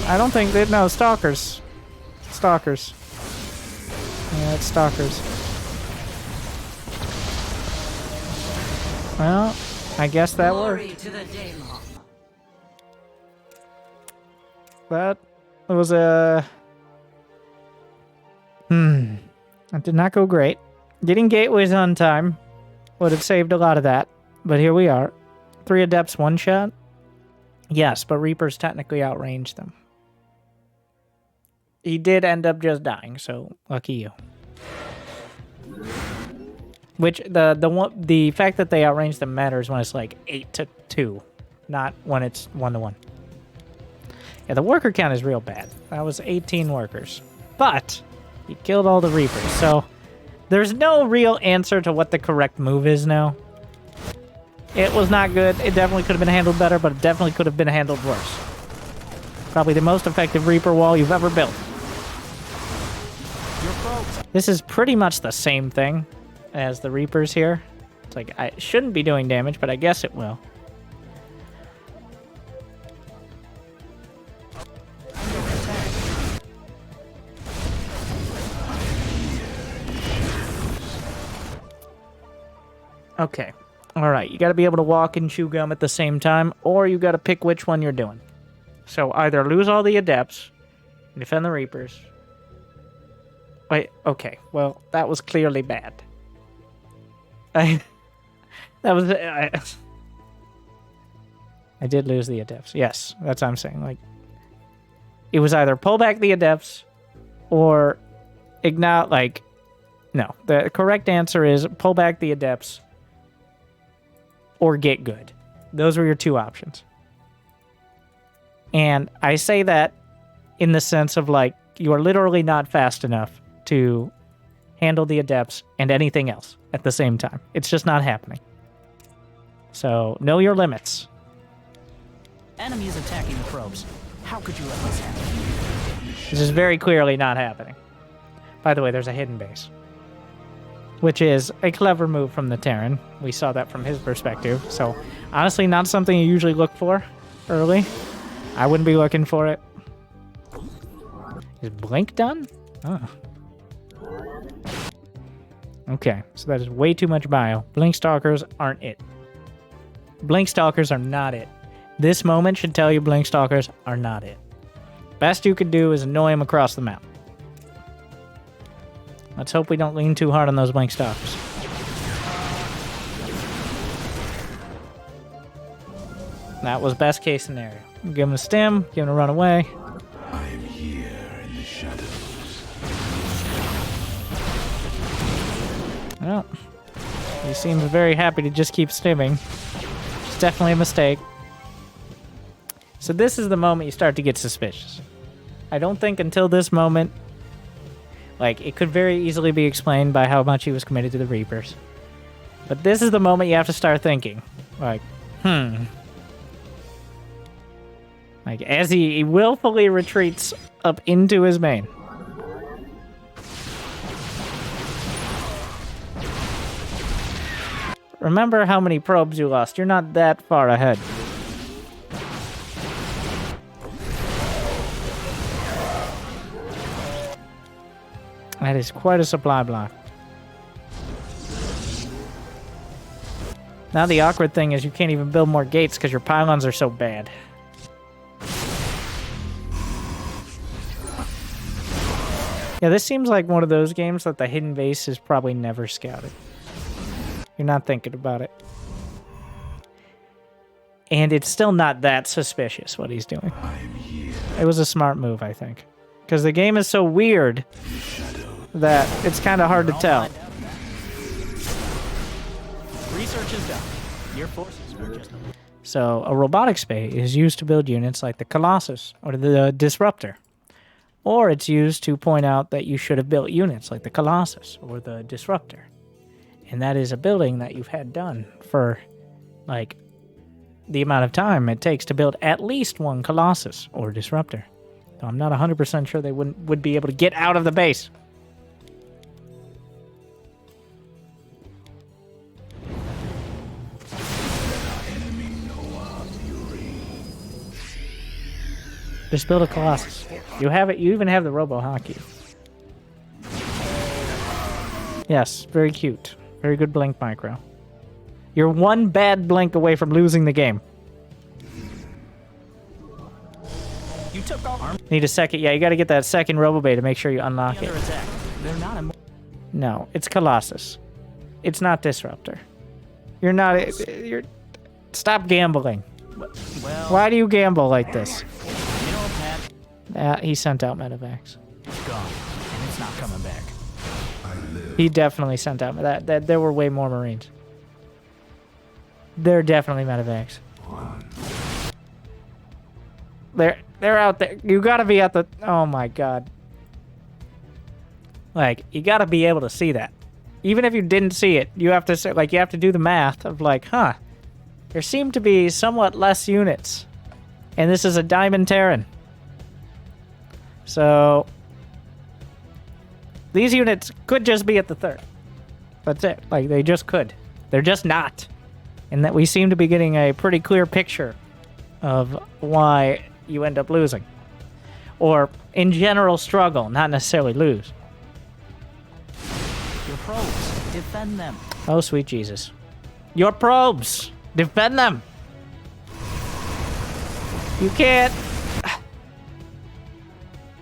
I don't think they... No, Stalkers. Stalkers. Yeah, it's Stalkers. Well, I guess that worked. That was a... That did not go great. Getting gateways on time would have saved a lot of that. But here we are. 3 Adepts, 1 shot? Yes, but Reapers technically outranged them. He did end up just dying, so lucky you. Which, the fact that they outranged them matters when it's like 8-2, not when it's 1-1. Yeah, the worker count is real bad. That was 18 workers. But he killed all the Reapers, so there's no real answer to what the correct move is now. It was not good. It definitely could have been handled better, but it definitely could have been handled worse. Probably the most effective Reaper wall you've ever built. This is pretty much the same thing as the Reapers here. It's like, I shouldn't be doing damage, but I guess it will. Okay. Alright, you gotta be able to walk and chew gum at the same time, or you gotta pick which one you're doing. So either lose all the Adepts, and defend the Reapers. Wait, okay, well, that was clearly bad. I did lose the Adepts, yes, that's what I'm saying. Like, it was either pull back the Adepts, or ignite, like, no. The correct answer is pull back the Adepts, or get good. Those were your 2 options. And I say that in the sense of, like, you are literally not fast enough to handle the Adepts and anything else at the same time. It's just not happening. So, know your limits. Enemies attacking the probes. How could you let this happen? This is very clearly not happening. By the way, there's a hidden base, which is a clever move from the Terran. We saw that from his perspective. So, honestly, not something you usually look for early. I wouldn't be looking for it. Is Blink done? Oh. Okay, so that is way too much bio. Blink Stalkers aren't it. Blink Stalkers are not it. This moment should tell you Blink Stalkers are not it. Best you could do is annoy him across the map. Let's hope we don't lean too hard on those Blink Stalkers. That was best case scenario. Give him a stim, give him a run away. I am here in the shadows. Well, he seems very happy to just keep stimming. It's definitely a mistake. So this is the moment you start to get suspicious. I don't think until this moment, like, it could very easily be explained by how much he was committed to the Reapers. But this is the moment you have to start thinking, like, Like, as he willfully retreats up into his main. Remember how many probes you lost. You're not that far ahead. That is quite a supply block. Now the awkward thing is you can't even build more gates because your pylons are so bad. Yeah, this seems like one of those games that the hidden base is probably never scouted. You're not thinking about it. And it's still not that suspicious what he's doing. It was a smart move, I think. Because the game is so weird that it's kind of hard to tell. Research is done. Your forces are just... So, a robotics bay is used to build units like the Colossus or the Disruptor. Or it's used to point out that you should have built units like the Colossus or the Disruptor. And that is a building that you've had done for, like, the amount of time it takes to build at least one Colossus or Disruptor. So I'm not 100% sure they would be able to get out of the base. Just build a Colossus. You have it. You even have the Robo Hockey. Yes, very cute. Very good blink micro. You're one bad blink away from losing the game. You took off. Need a second. Yeah, you got to get that second Robo Bay to make sure you unlock it. They're not a... No, it's Colossus. It's not Disruptor. You're not... You're... Stop gambling. Well, why do you gamble like this? Mineral patch. He sent out medevacs. It's gone, and it's not coming back. He definitely sent out that. There were way more Marines. They're definitely medevacs. They're out there. You gotta be at the... Oh my god. Like, you gotta be able to see that. Even if you didn't see it, you have to say, like, you have to do the math of like, huh, there seem to be somewhat less units. And this is a Diamond Terran. So these units could just be at the third. That's it. Like, they just could. They're just not. And that we seem to be getting a pretty clear picture of why you end up losing. Or, in general, struggle, not necessarily lose. Your probes, defend them. Oh, sweet Jesus. Your probes, defend them. You can't.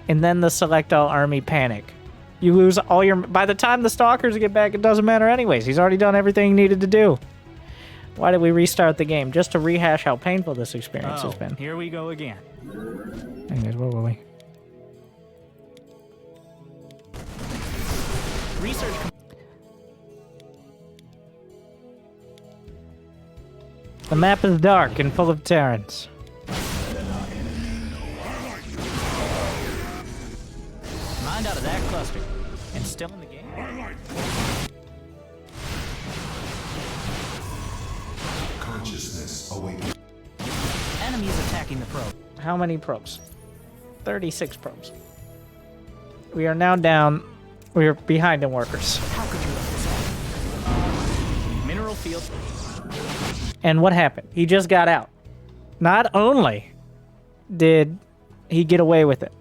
And then the select all army panic. You lose all your... By the time the stalkers get back, it doesn't matter anyways. He's already done everything he needed to do. Why did we restart the game? Just to rehash how painful this experience has been. Here we go again. Anyways, where were we? Research. The map is dark and full of Terrans. Mind out of that cluster. And still in the game. Consciousness awakening. Enemies attacking the probe. How many probes? 36 probes. We are now down. We are behind in workers. How could you let this happen? Mineral field. And what happened? He just got out. Not only did he get away with it,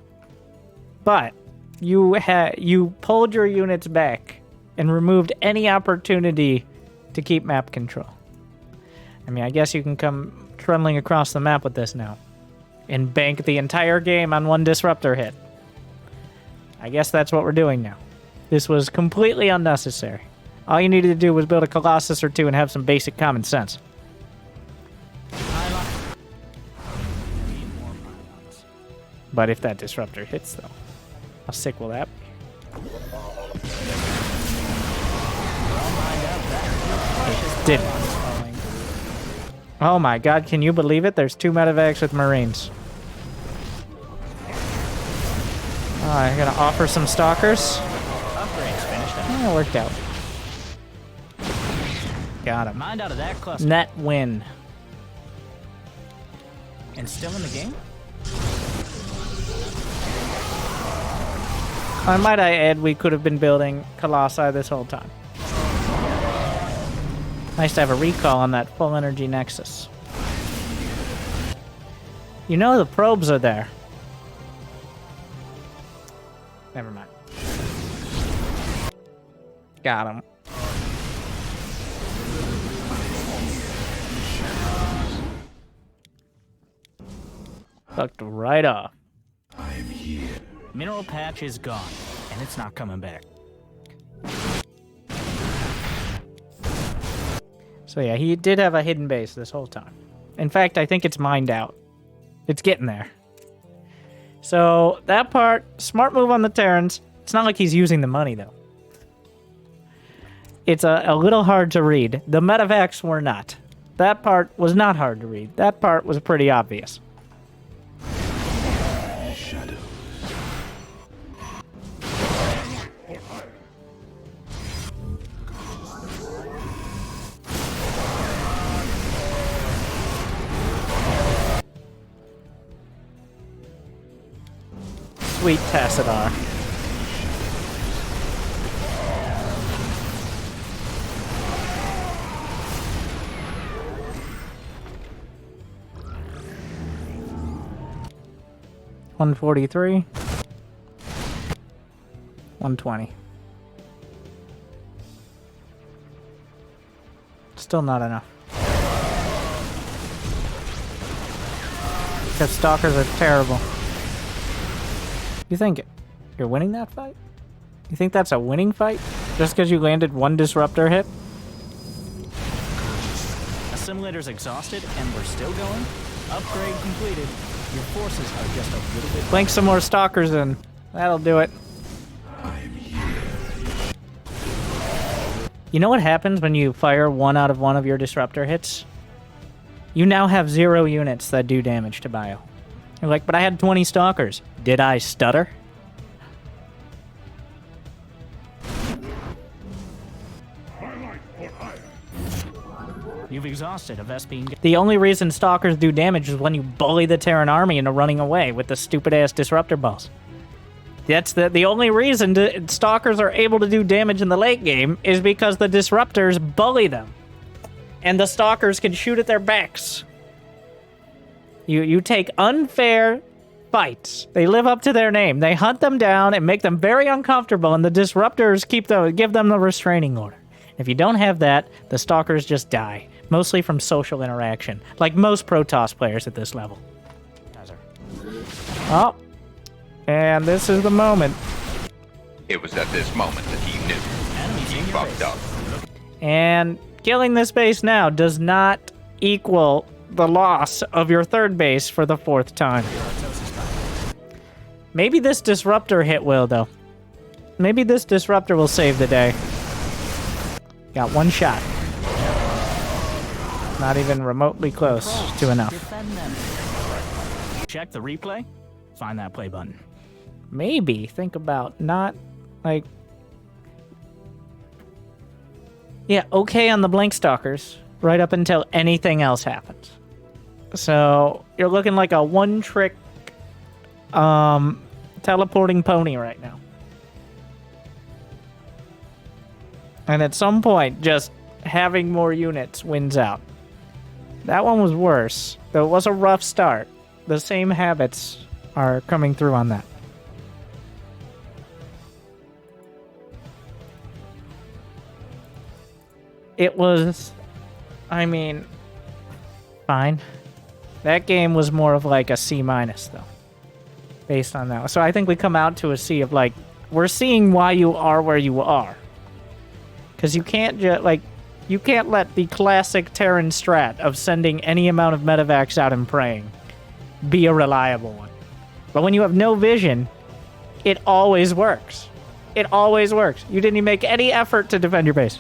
but you pulled your units back and removed any opportunity to keep map control. I mean, I guess you can come trundling across the map with this now and bank the entire game on one disruptor hit. I guess that's what we're doing now. This was completely unnecessary. All you needed to do was build a Colossus or two and have some basic common sense. But if that disruptor hits, though, how sick will that be? It didn't. Oh my god, can you believe it? There's 2 medevacs with Marines. Oh, I'm gonna offer some stalkers. Upgrades finished up. Yeah, it worked out. Got him. Mind out of that cluster. Net win. And still in the game? Might I add, we could have been building Colossi this whole time. Nice to have a recall on that full energy Nexus. You know the probes are there. Never mind. Got him. Fucked right off. Mineral patch is gone, and it's not coming back. So yeah, he did have a hidden base this whole time. In fact, I think it's mined out. It's getting there. So that part, smart move on the Terrans. It's not like he's using the money, though. It's a little hard to read. The medevacs were not. That part was not hard to read. That part was pretty obvious. Sweet Tassadar. $143. $120. Still not enough. Because stalkers are terrible. You think you're winning that fight? You think that's a winning fight? Just because you landed one disruptor hit? Assimilator's exhausted and we're still going. Upgrade completed. Your forces are just a little bit... Blink some more stalkers in. That'll do it. You know what happens when you fire one out of one of your disruptor hits? You now have 0 units that do damage to Bio. You're like, but I had 20 stalkers. Did I stutter? You've exhausted a Vespine. The only reason stalkers do damage is when you bully the Terran army into running away with the stupid-ass disruptor balls. That's the only reason stalkers are able to do damage in the late game is because the disruptors bully them. And the stalkers can shoot at their backs. You take unfair fights. They live up to their name. They hunt them down and make them very uncomfortable, and the disruptors give them the restraining order. If you don't have that, the stalkers just die. Mostly from social interaction, like most Protoss players at this level. Oh, and this is the moment. It was at this moment that he knew he fucked up. And killing this base now does not equal the loss of your third base for the 4th time. Maybe this disruptor hit will, though. Maybe this disruptor will save the day. Got one shot. Not even remotely close to enough. Check the replay. Find that play button. Maybe think about not, like... Yeah, okay on the Blink Stalkers, right up until anything else happens. So, you're looking like a one-trick teleporting pony right now. And at some point, just having more units wins out. That one was worse, though it was a rough start. The same habits are coming through on that. It was, I mean, fine. That game was more of like a C-, though, based on that. So I think we come out to a C of like, we're seeing why you are where you are. Because you can't just, like, you can't let the classic Terran strat of sending any amount of medevacs out and praying be a reliable one. But when you have no vision, it always works. It always works. You didn't even make any effort to defend your base.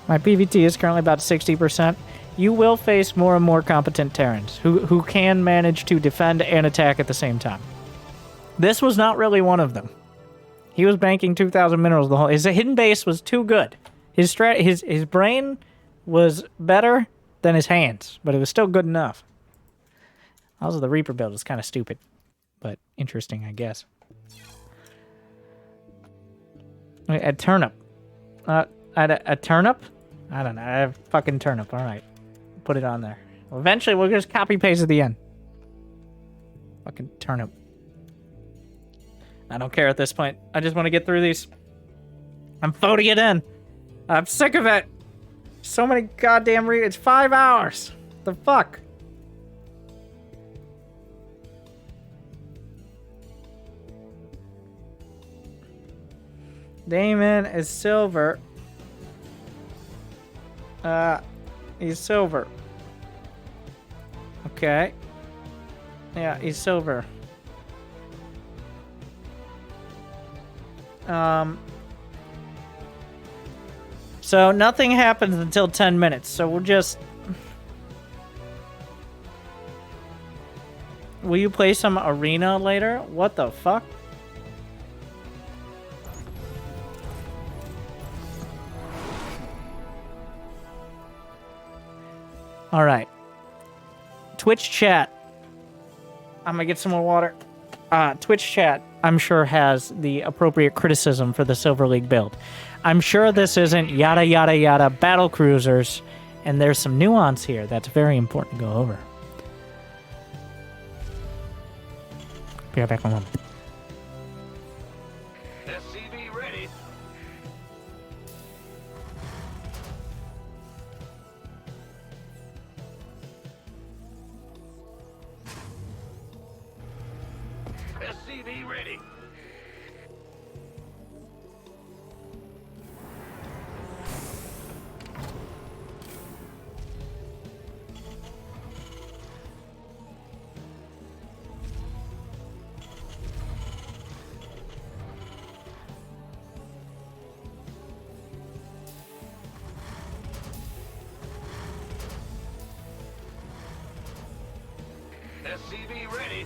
My PVT is currently about 60%. You will face more and more competent Terrans who can manage to defend and attack at the same time. This was not really one of them. He was banking 2,000 minerals the whole... His hidden base was too good. His brain was better than his hands, but it was still good enough. Also, the Reaper build is kind of stupid, but interesting, I guess. A turnip. A turnip? I don't know. I have fucking turnip. All right. Put it on there. Well, eventually, we'll just copy-paste at the end. Fucking turnip. I don't care at this point. I just want to get through these. I'm voting it in. I'm sick of it. So many goddamn it's 5 hours. The fuck? Damon is silver. He's silver. Okay. Yeah, he's silver. So nothing happens until 10 minutes, so we'll just... Will you play some arena later? What the fuck? Alright. Twitch chat. I'm gonna get some more water. Twitch chat, I'm sure, has the appropriate criticism for the Silver League build. I'm sure this isn't yada yada yada battle cruisers, and there's some nuance here that's very important to go over. Be right back in a moment. SCV ready. SCV ready. SCV ready.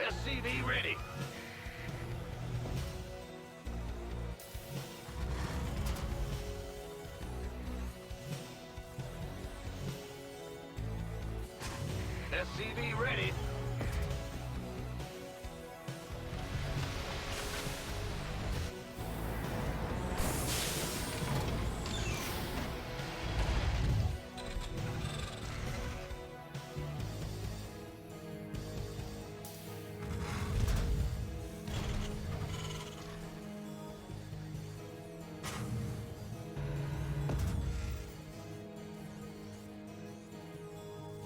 SCV ready. SCV ready.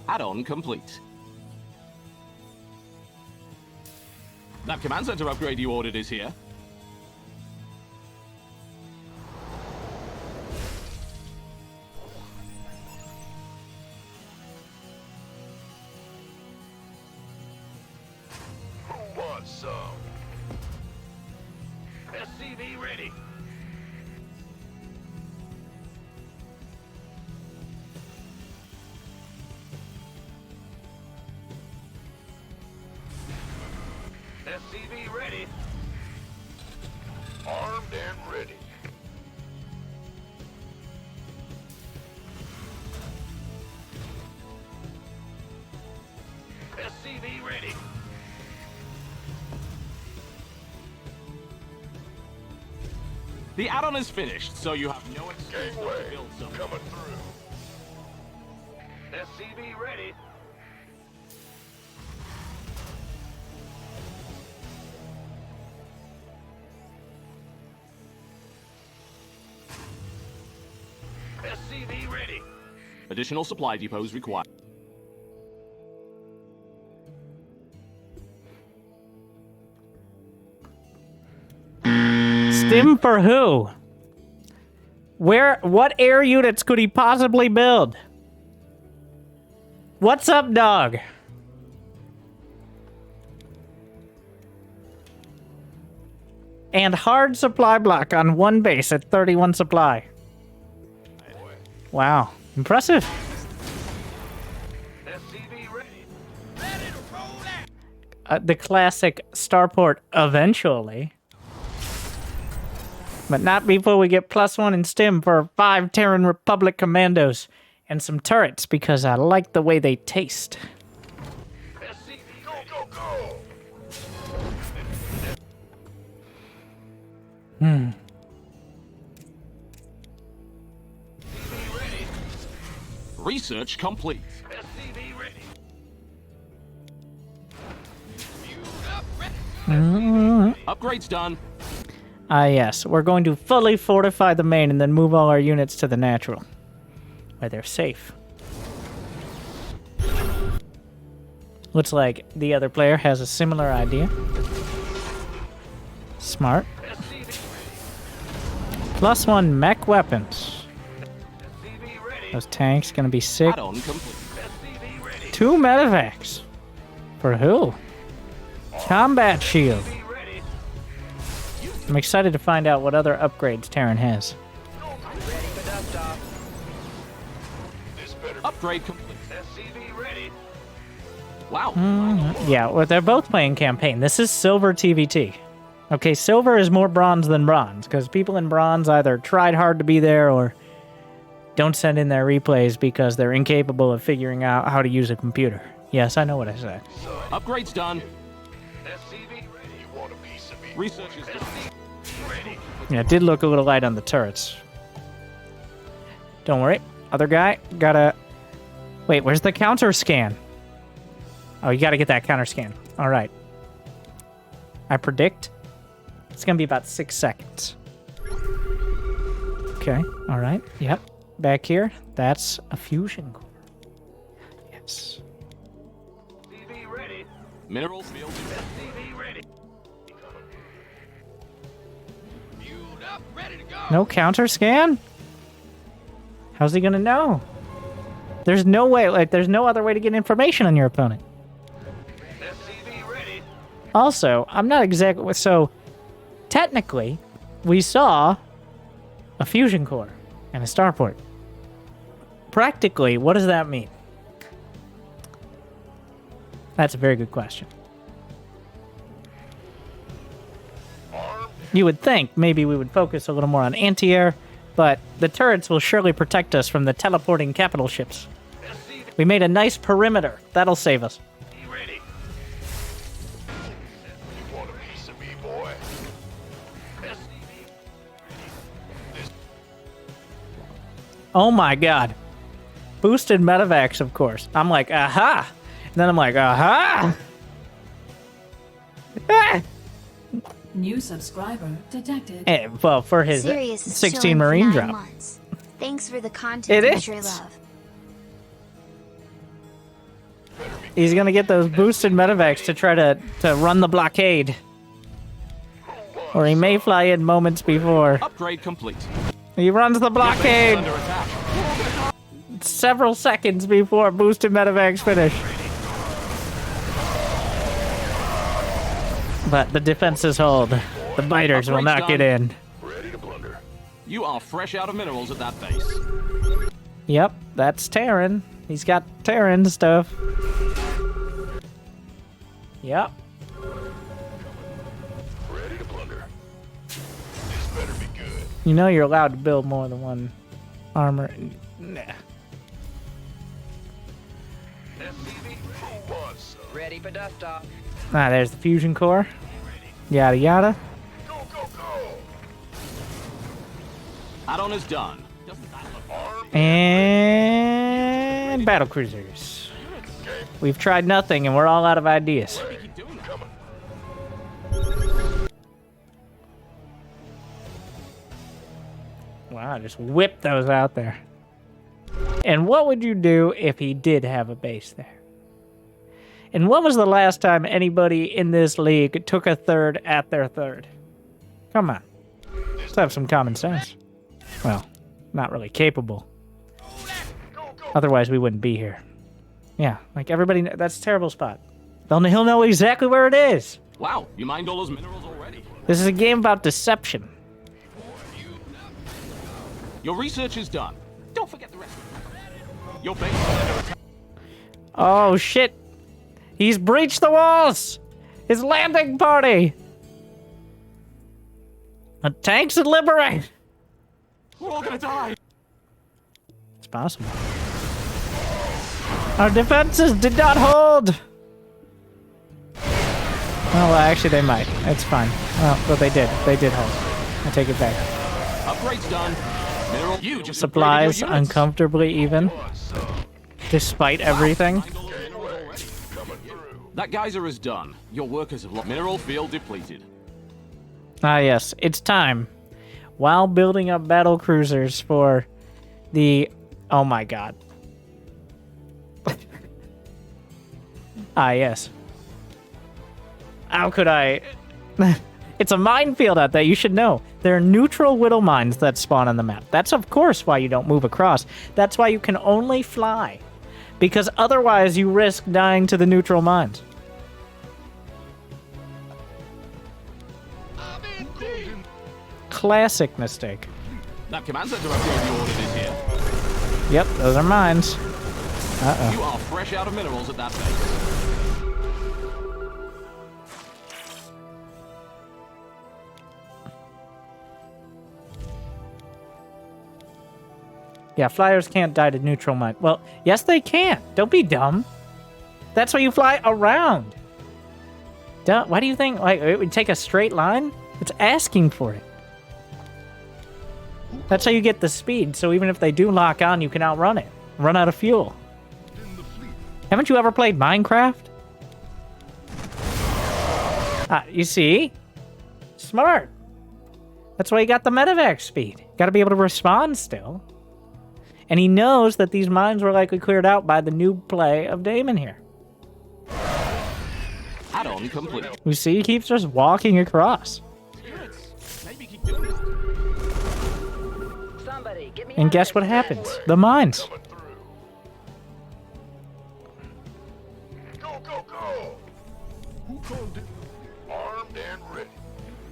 Add-on complete. That command center upgrade you ordered is here. Who wants some? SCV ready. SCV ready. Armed and ready. SCV ready. The add-on is finished, so you have no excuse not to build something. Coming through. SCV ready. SCV ready. Additional supply depots required. Stim for who? What air units could he possibly build? What's up, dog? And hard supply block on one base at 31 supply. Wow, impressive. SCV ready. The classic starport eventually. But not before we get +1 in stim for 5 Terran Republic commandos and some turrets because I like the way they taste. SCV go, go, go. Research complete. SCV ready. Upgrades done. Ah, yes. We're going to fully fortify the main and then move all our units to the natural. where they're safe. Looks like the other player has a similar idea. Smart. +1 mech weapons. Those tanks gonna be sick. 2 medevacs. For who? Combat shield. I'm excited to find out what other upgrades Terran has. Upgrade complete. Wow. Yeah, well, they're both playing campaign. This is silver TVT. Okay, silver is more bronze than bronze, because people in bronze either tried hard to be there or don't send in their replays because they're incapable of figuring out how to use a computer. Yes, I know what I said. Upgrade's done. Research is done. Yeah, it did look a little light on the turrets. Don't worry. Other guy, gotta... Wait, where's the counter scan? Oh, you gotta get that counter scan. Alright. I predict it's gonna be about 6 seconds. Okay, alright. Yep. Back here, that's a fusion core. Yes. Mineral field. No counter scan? How's he gonna know? There's no way, like, there's no other way to get information on your opponent. Also, I'm not exactly... So, technically, we saw a fusion core and a starport. Practically, what does that mean? That's a very good question. You would think maybe we would focus a little more on anti-air, but the turrets will surely protect us from the teleporting capital ships. We made a nice perimeter. That'll save us. Oh my god. Boosted medevacs, of course. I'm like, aha! And then I'm like, aha! Ah! New subscriber detected. Well, for his Sirius is 16 showing for Marine 9 drop. months. Thanks for the content It we is. sure love. He's gonna get those boosted medevacs to try to run the blockade. Or he may fly in moments before. Upgrade complete. He runs the blockade Under attack. several seconds before boosted medevacs finish. But the defenses hold. The biters will not get in. You are fresh out of minerals at that base. Yep, that's Terran. He's got Terran stuff. Yep. Ready to plunder. This better be good. You know you're allowed to build more than one armor. Nah. Ready for dust off. Ah, there's the fusion core. Yada yada. Add-on is done. And battle cruisers. We've tried nothing and we're all out of ideas. Wow, just whip those out there. And what would you do if he did have a base there? And when was the last time anybody in this league took a third at their third? Come on. Let's have some common sense. Well, not really capable. Otherwise, we wouldn't be here. Yeah, like everybody, that's a terrible spot. He'll know exactly where it is. Wow, you mined all those minerals already. This is a game about deception. Your research is done. Don't forget the rest. Your base is under attack. Oh, shit. He's breached the walls. His landing party. The tanks would liberate. We're all gonna die. It's possible. Our defenses did not hold. Well, actually, they might. It's fine. Oh, but they did. They did hold. I take it back. Upgrade's done. Mineral. You just Supplies upgraded your units. uncomfortably even, despite everything. That geyser is done. Your workers have lost. Mineral field depleted. Ah, yes. It's time. While building up battle cruisers for the Oh my god. Ah, yes. How could I... It's a minefield out there, you should know. There are neutral Whittle mines that spawn on the map. That's of course why you don't move across. That's why you can only fly. Because otherwise you risk dying to the neutral mines. Classic mistake. That command center upgrade you ordered is here. Yep, those are mines. Uh-oh. You are fresh out of minerals at that base. Yeah, flyers can't die to neutral mine. Well, yes they can. Don't be dumb. That's why you fly around. Duh, why do you think like it would take a straight line? It's asking for it. That's how you get the speed, so even if they do lock on, you can outrun it. Run out of fuel. Haven't you ever played Minecraft? You see? Smart. That's why you got the medevac speed. Gotta be able to respond still. And he knows that these mines were likely cleared out by the new play of Damon here. Add-on complete. You see, he keeps just walking across. And guess what happens? The mines. Go, go, go! Who called it? Armed and ready.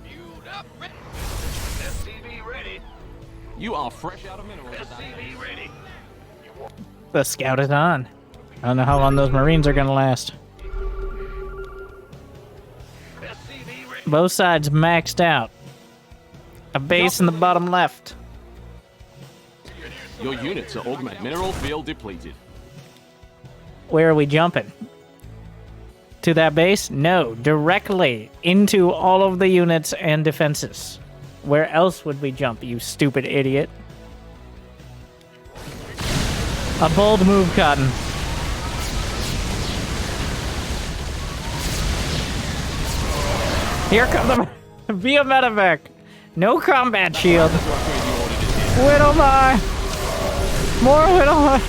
Viewed up, ready. SCV ready. You are fresh out of minerals. SCV ready. The scout is on. I don't know how long those Marines are gonna last. Both sides maxed out. A base in the bottom left. Your units are augment mineral field depleted. Where are we jumping? To that base? No, directly into all of the units and defenses. Where else would we jump, you stupid idiot? A bold move, Cotton. Here come the via medevac. No combat shield. Whittle mine. More Whittle mine.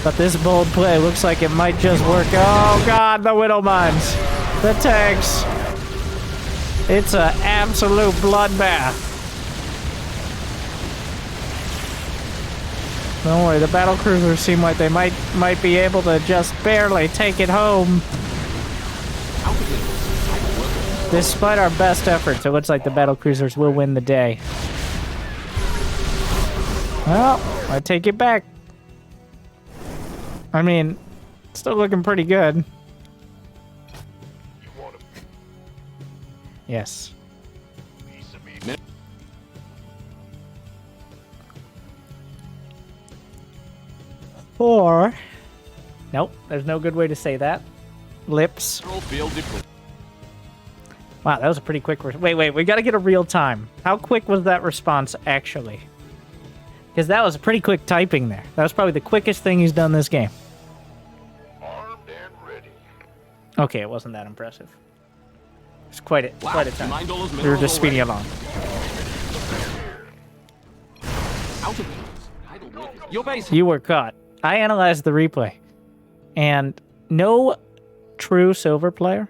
But this bold play looks like it might just work. Oh god, the Whittle mines. The tanks. It's an absolute bloodbath. Don't worry, the battlecruisers seem like they might be able to just barely take it home. Despite our best efforts, it looks like the battlecruisers will win the day. Well, I take it back. I mean, still looking pretty good. Yes. Or... Nope, there's no good way to say that. Lips. Wow, that was a pretty quick... Wait, we gotta get a real time. How quick was that response, actually? Because that was a pretty quick typing there. That was probably the quickest thing he's done this game. Armed and ready. Okay, it wasn't that impressive. It's quite a time. We were just speeding along. Your base. You were caught. I analyzed the replay, and no true silver player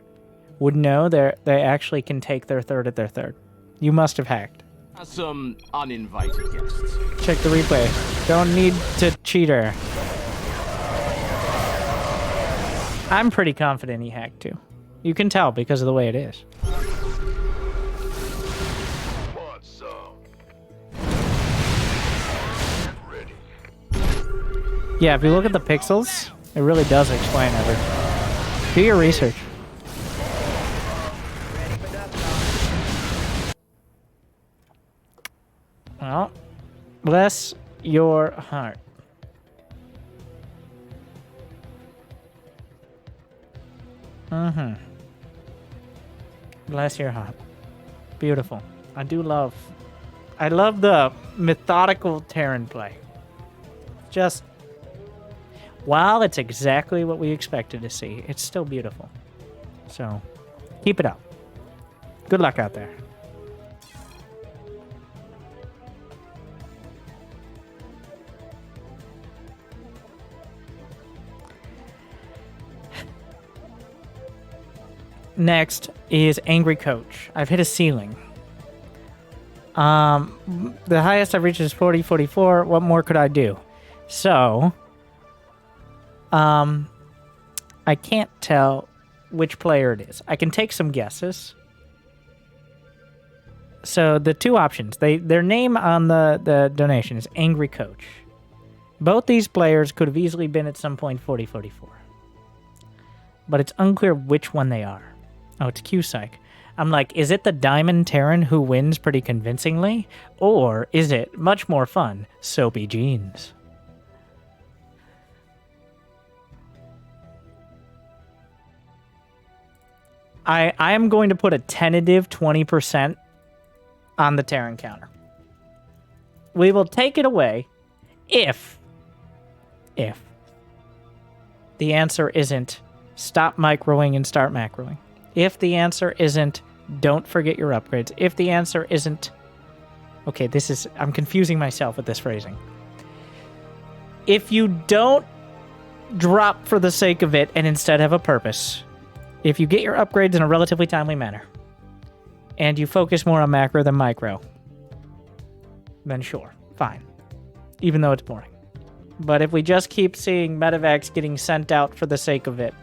would know they actually can take their third at their third. You must have hacked. Some uninvited guests. Check the replay. Don't need to cheater. I'm pretty confident he hacked too. You can tell because of the way it is. Yeah, if you look at the pixels, it really does explain everything. Do your research. Well, bless your heart. Bless your heart. Beautiful. I love the methodical Terran play. Just, while it's exactly what we expected to see, it's still beautiful. So, keep it up. Good luck out there. next is Angry Coach. I've hit a ceiling. The highest I've reached is 40, 44. What more could I do? So, I can't tell which player it is. I can take some guesses. So the two options, their name on the donation is Angry Coach. Both these players could have easily been at some point 40, 44. But it's unclear which one they are. Oh, it's Q-Psych. I'm like, is it the Diamond Terran who wins pretty convincingly? Or is it, much more fun, Soapy Jeans? I am going to put a tentative 20% on the Terran counter. We will take it away if the answer isn't stop microing and start macroing. If the answer isn't don't forget your upgrades. If the answer isn't... Okay, I'm confusing myself with this phrasing. If you don't drop for the sake of it and instead have a purpose, if you get your upgrades in a relatively timely manner, and you focus more on macro than micro, then sure, fine. Even though it's boring. But if we just keep seeing medevacs getting sent out for the sake of it,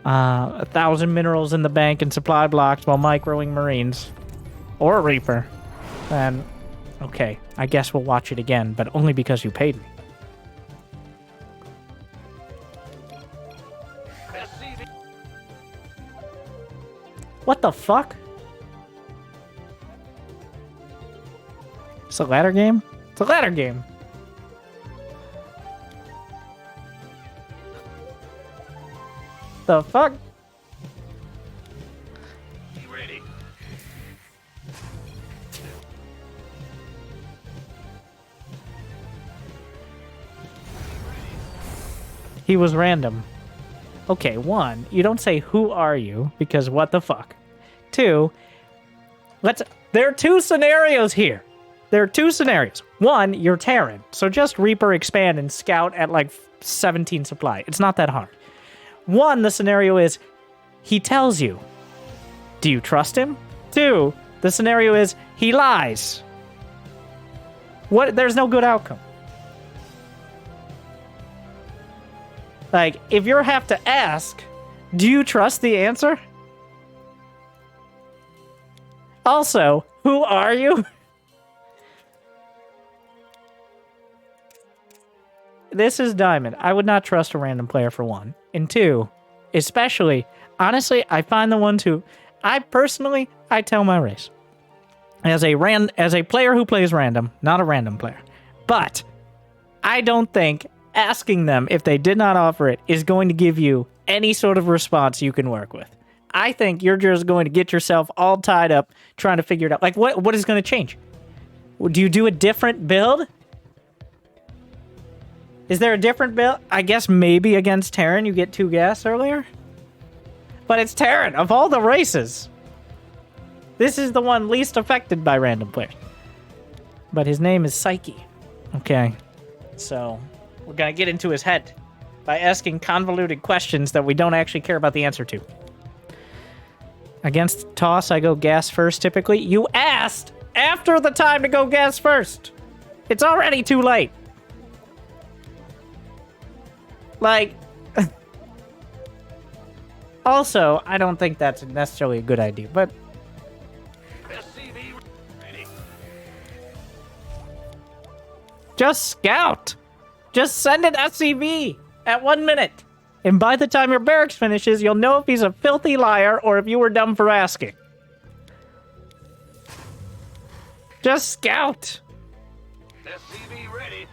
1,000 minerals in the bank and supply blocks while microing Marines, or a Reaper, then okay, I guess we'll watch it again, but only because you paid me. What the fuck? It's a ladder game? It's a ladder game. The fuck? Ready. He was random. Okay, one, you don't say who are you, because what the fuck? Two, there are two scenarios here. There are two scenarios. One, you're Terran, so just Reaper, expand, and scout at like 17 supply. It's not that hard. One, the scenario is, he tells you. Do you trust him? Two, the scenario is, he lies. There's no good outcome. Like, if you have to ask, do you trust the answer? Also, who are you? This is Diamond. I would not trust a random player for one. And two, especially, honestly, I find the ones who, I tell my race. As a player who plays random, not a random player. But I don't think asking them if they did not offer it is going to give you any sort of response you can work with. I think you're just going to get yourself all tied up trying to figure it out. Like, what is going to change? Do you do a different build? Is there a different build? I guess maybe against Terran you get 2 gas earlier? But it's Terran, of all the races. This is the one least affected by random players. But his name is Psyche. Okay. So, we're going to get into his head by asking convoluted questions that we don't actually care about the answer to. Against Toss, I go gas first typically. You asked after the time to go gas first. It's already too late. Like, also, I don't think that's necessarily a good idea, but... Just scout! Just send an SCV at 1 minute! And by the time your barracks finishes, you'll know if he's a filthy liar or if you were dumb for asking. Just scout! SCV ready.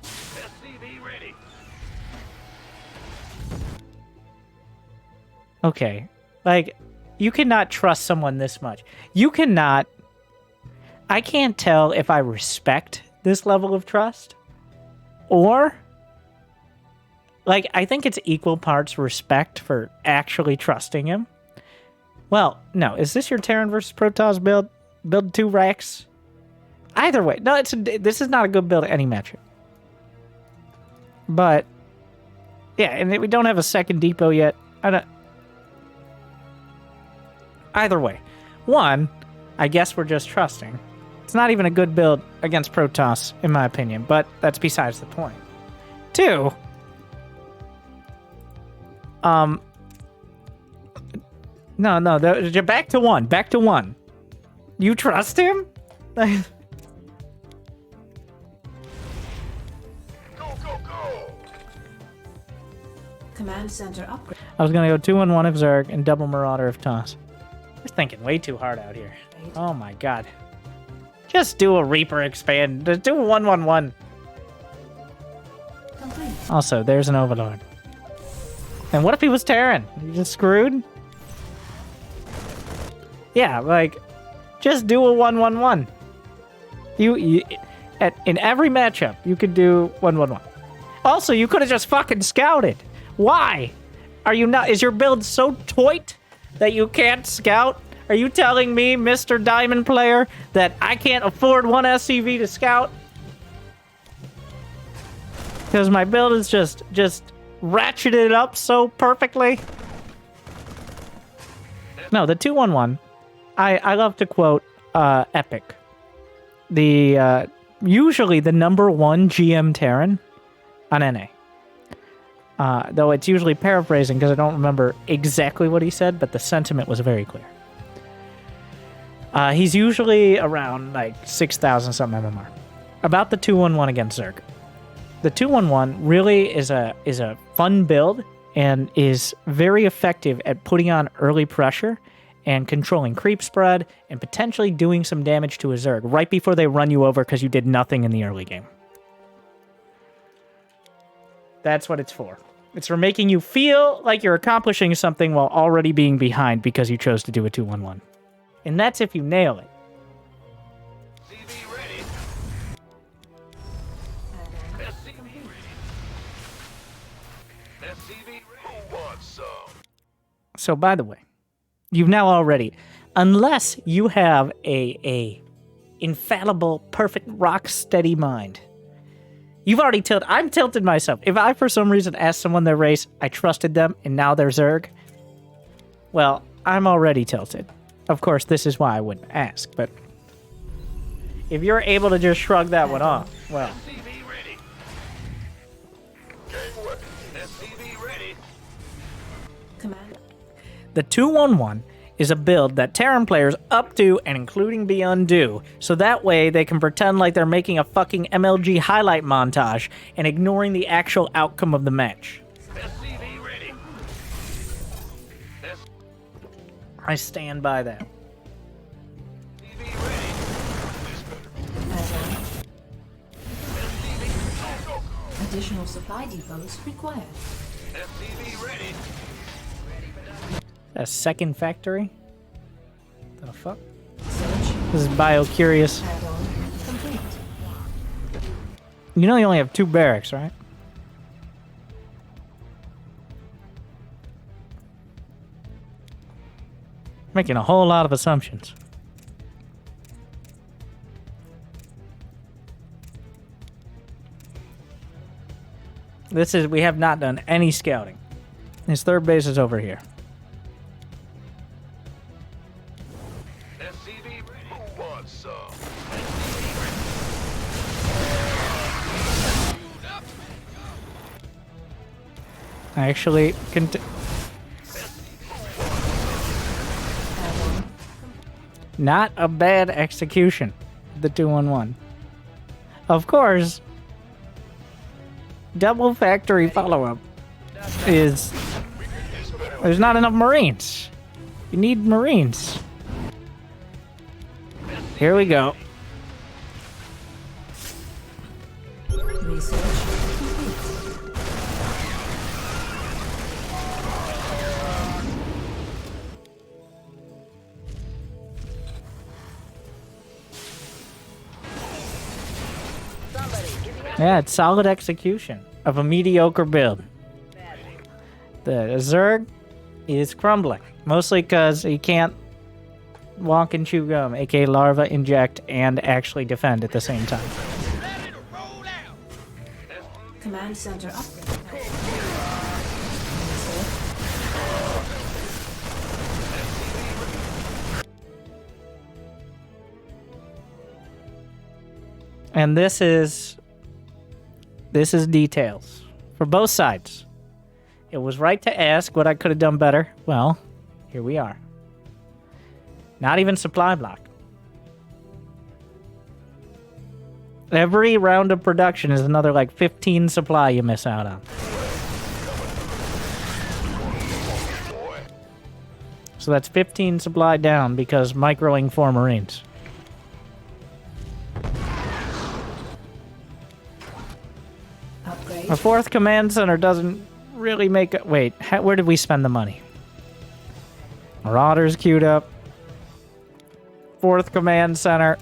SCV ready. Okay. Like, you cannot trust someone this much. You cannot... I can't tell if I respect this level of trust or... Like, I think it's equal parts respect for actually trusting him. Well, no. Is this your Terran versus Protoss build? Build 2 racks? Either way. No, this is not a good build at any matchup. But Yeah, and we don't have a second depot yet. I don't... Either way. One, I guess we're just trusting. It's not even a good build against Protoss, in my opinion, but that's besides the point. Two, no, back to one. Back to one. You trust him? Command center upgrade. I was gonna go 2-1-1 of Zerg and double Marauder of Toss. We're thinking way too hard out here. Oh my god. Just do a Reaper expand. Just do a 1-1-1. Also, there's an Overlord. And what if he was Terran? You just screwed? Yeah, like, just do a 1-1-1. In every matchup, you could do 1-1-1. Also, you could have just fucking scouted. Why? Are you not? Is your build so toit that you can't scout? Are you telling me, Mr. Diamond player, that I can't afford one SCV to scout? Because my build is just ratcheted up so perfectly. No, the 2-1-1. I love to quote Epic. The usually the #1 GM Terran on NA. Though it's usually paraphrasing because I don't remember exactly what he said, but the sentiment was very clear. He's usually around like 6,000 something MMR. About the 2-1-1 against Zerg. The 2-1-1 really is a fun build and is very effective at putting on early pressure and controlling creep spread and potentially doing some damage to a Zerg right before they run you over because you did nothing in the early game. That's what it's for. It's for making you feel like you're accomplishing something while already being behind because you chose to do a 2-1-1. And that's if you nail it. CV ready. SCV ready. SCV ready. Who wants some? So, by the way, you've now already, unless you have a infallible, perfect, rock-steady mind, you've already tilted. I'm tilted myself. If I, for some reason, asked someone their race, I trusted them, and now they're Zerg, well, I'm already tilted. Of course, this is why I wouldn't ask, but if you're able to just shrug that one off, well. SCV ready. Gangway. SCV ready. Command. The 2-1-1 is a build that Terran players up to and including Byun do, so that way they can pretend like they're making a fucking MLG highlight montage and ignoring the actual outcome of the match. SCV ready. I stand by that. SCV ready. SCV. Go. Additional supply depots required. SCV ready. A second factory? The fuck? This is bio-curious. Complete. You know you only have 2 barracks, right? Making a whole lot of assumptions. We have not done any scouting. His third base is over here. SCV ready. Who wants some? I actually can. Not a bad execution. The 2-1-1. Of course, double factory follow-up is. There's not enough Marines. You need Marines. Here we go. Research complete. Yeah, it's solid execution of a mediocre build. The Zerg is crumbling, mostly because he can't walk and chew gum, aka larva, inject, and actually defend at the same time. Command center upgrade. And this is details for both sides. It was right to ask what I could have done better. Well, here we are. Not even supply block. Every round of production is another like 15 supply you miss out on. So that's 15 supply down because microing 4 Marines. A 4th command center doesn't really make it. Wait, where did we spend the money? Marauders queued up. 4th command center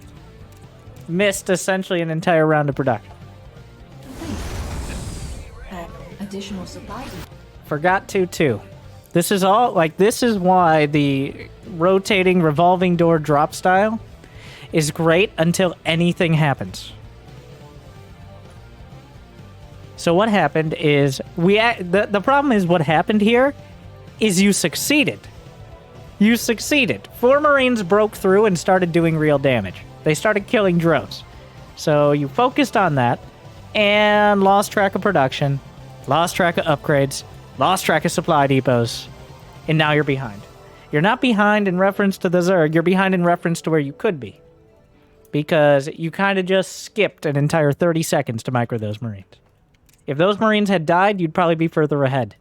missed essentially an entire round of production. Additional supply. Forgot to. This is all like this is why the rotating revolving door drop style is great until anything happens. So what happened is the problem is what happened here is you succeeded. You succeeded. 4 Marines broke through and started doing real damage. They started killing drones. So you focused on that and lost track of production, lost track of upgrades, lost track of supply depots, and now you're behind. You're not behind in reference to the Zerg, you're behind in reference to where you could be. Because you kind of just skipped an entire 30 seconds to micro those Marines. If those Marines had died, you'd probably be further ahead.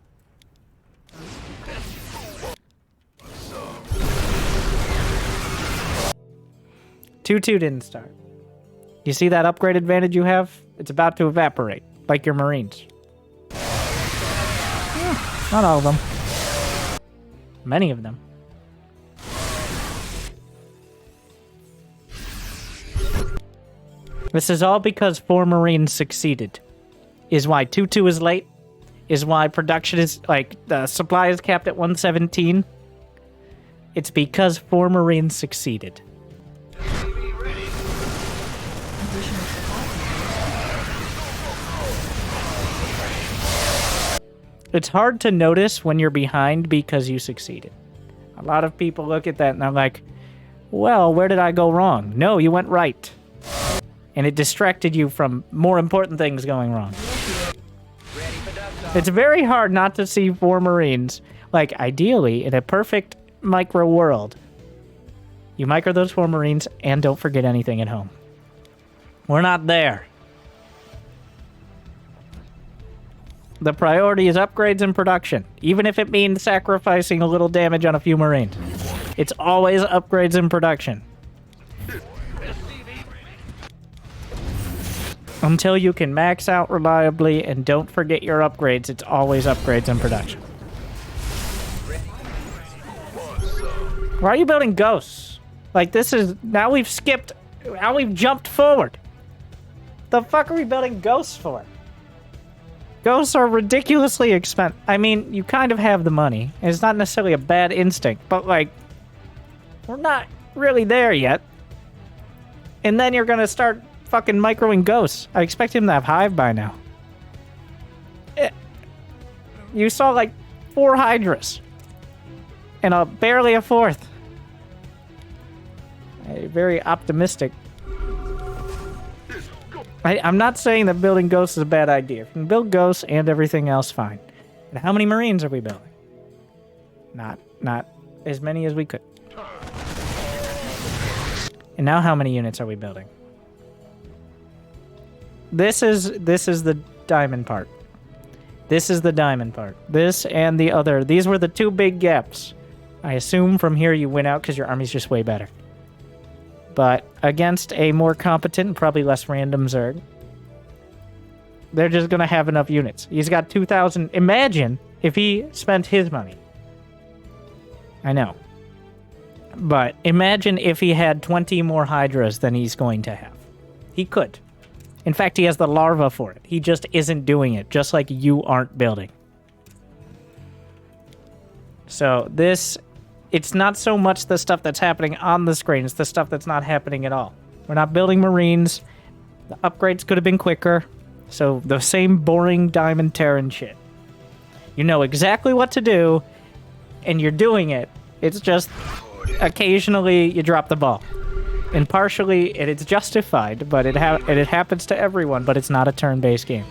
Two didn't start. You see that upgrade advantage you have? It's about to evaporate, like your Marines. Not all of them. Many of them. This is all because 4 Marines succeeded. Is why 2-2 is late. Is why production is, like, the supply is capped at 117. It's because 4 Marines succeeded. It's hard to notice when you're behind because you succeeded. A lot of people look at that and they're like, well, where did I go wrong? No, you went right. And it distracted you from more important things going wrong. It's very hard not to see 4 Marines. Like, ideally, in a perfect micro world, you micro those 4 Marines and don't forget anything at home. We're not there. The priority is upgrades and production, even if it means sacrificing a little damage on a few Marines. It's always upgrades and production. Until you can max out reliably and don't forget your upgrades, it's always upgrades and production. Why are you building ghosts? Like, this is... Now we've skipped... Now we've jumped forward. The fuck are we building ghosts for? Ghosts are ridiculously expensive. I mean, you kind of have the money. It's not necessarily a bad instinct, but, like, we're not really there yet. And then you're gonna start fucking microing ghosts. I expect him to have Hive by now. You saw, like, 4 Hydras. And barely a 4th. Very optimistic. I'm not saying that building ghosts is a bad idea. If you can build ghosts and everything else, fine. But how many Marines are we building? Not as many as we could. And now how many units are we building? This is the diamond part. This is the diamond part. This and the other. These were the 2 big gaps. I assume from here you win out because your army's just way better. But against a more competent, probably less random Zerg, they're just going to have enough units. He's got 2,000. Imagine if he spent his money. I know. But imagine if he had 20 more Hydras than he's going to have. He could. In fact, he has the larva for it. He just isn't doing it, just like you aren't building. So this... It's not so much the stuff that's happening on the screen, it's the stuff that's not happening at all. We're not building Marines. The upgrades could have been quicker. So the same boring Diamond Terran shit. You know exactly what to do, and you're doing it. It's just occasionally you drop the ball. And partially, it's justified, but it happens to everyone, but it's not a turn-based game.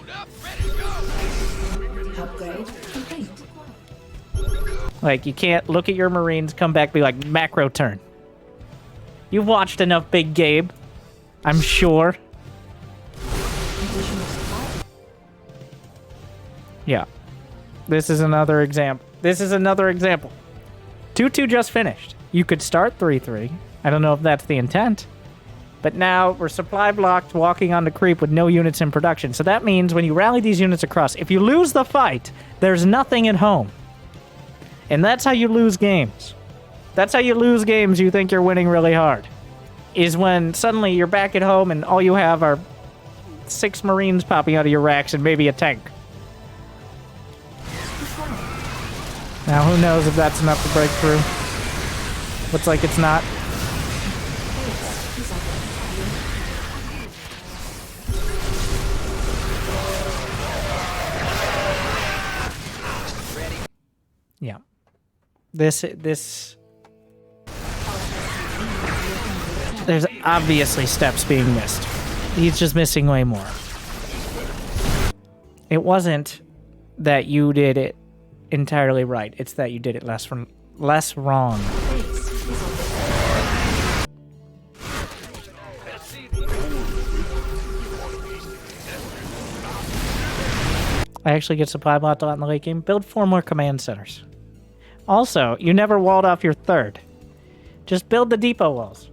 Upgrade complete. Like, you can't look at your Marines, come back, be like, macro turn. You've watched enough Big Gabe, I'm sure. Yeah. This is another example. 2-2 just finished. You could start 3-3. I don't know if that's the intent. But now we're supply blocked, walking on the creep with no units in production. So that means when you rally these units across, if you lose the fight, there's nothing at home. And that's how you lose games. That's how you lose games you think you're winning really hard. Is when suddenly you're back at home and all you have are 6 Marines popping out of your racks and maybe a tank. Now who knows if that's enough to break through. Looks like it's not. Yeah. This there's obviously steps being missed. He's just missing way more. It wasn't that you did it entirely right. It's that you did it less wrong. I actually get supply blocked a lot in the late game. Build 4 more command centers. Also, you never walled off your third. Just build the depot walls.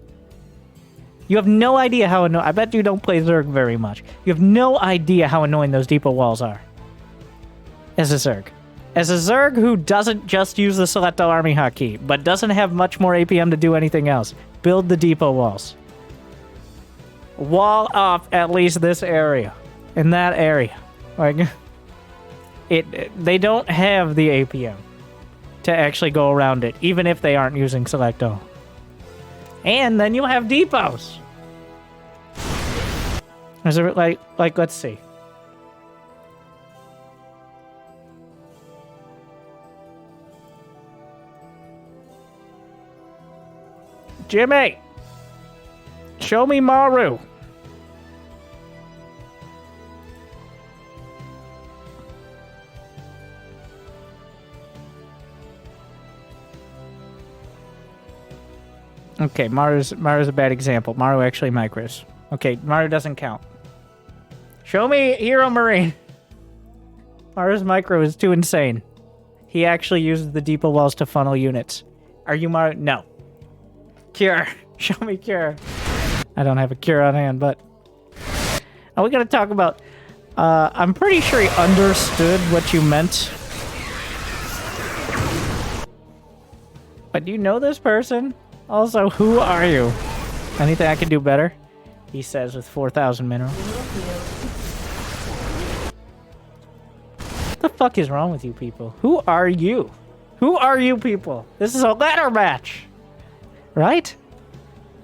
You have no idea how annoying... I bet you don't play Zerg very much. You have no idea how annoying those depot walls are. As a Zerg. As a Zerg who doesn't just use the Selecto Army hotkey, but doesn't have much more APM to do anything else, build the depot walls. Wall off at least this area. In that area. Like... They don't have the APM to actually go around it, even if they aren't using Selecto. And then you'll have depots. Is it like let's see. Jimmy, show me Maru. Okay, Maru's a bad example. Maru actually micros. Okay, Maru doesn't count. Show me Hero Marine. Maru's micro is too insane. He actually uses the depot walls to funnel units. Are you Maru? No. Cure. Show me Cure. I don't have a Cure on hand, but... Now we gotta talk about... I'm pretty sure he understood what you meant. But do you know this person? Also, who are you? Anything I can do better? He says with 4,000 mineral. What the fuck is wrong with you people? Who are you? Who are you people? This is a ladder match! Right?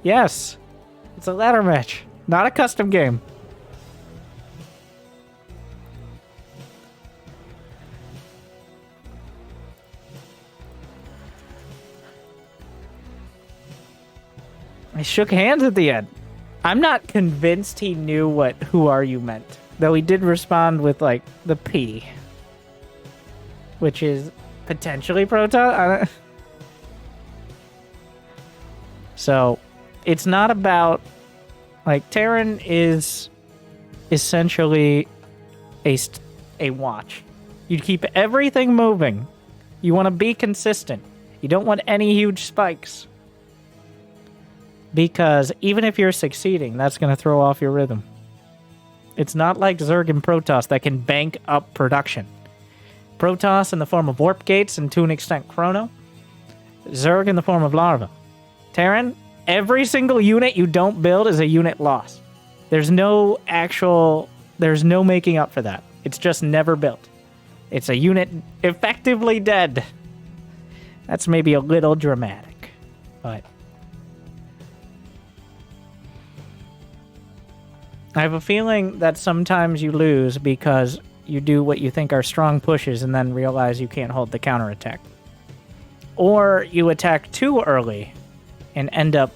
Yes. It's a ladder match. Not a custom game. I shook hands at the end. I'm not convinced he knew what "who are you" meant. Though he did respond with, like, the P. Which is potentially Protoss. So, it's not about... Like, Terran is essentially a watch. You keep everything moving. You want to be consistent. You don't want any huge spikes. Because even if you're succeeding, that's going to throw off your rhythm. It's not like Zerg and Protoss that can bank up production. Protoss in the form of warp gates and to an extent Chrono. Zerg in the form of larva. Terran, every single unit you don't build is a unit lost. There's no making up for that. It's just never built. It's a unit effectively dead. That's maybe a little dramatic, but... I have a feeling that sometimes you lose because you do what you think are strong pushes and then realize you can't hold the counterattack. Or you attack too early and end up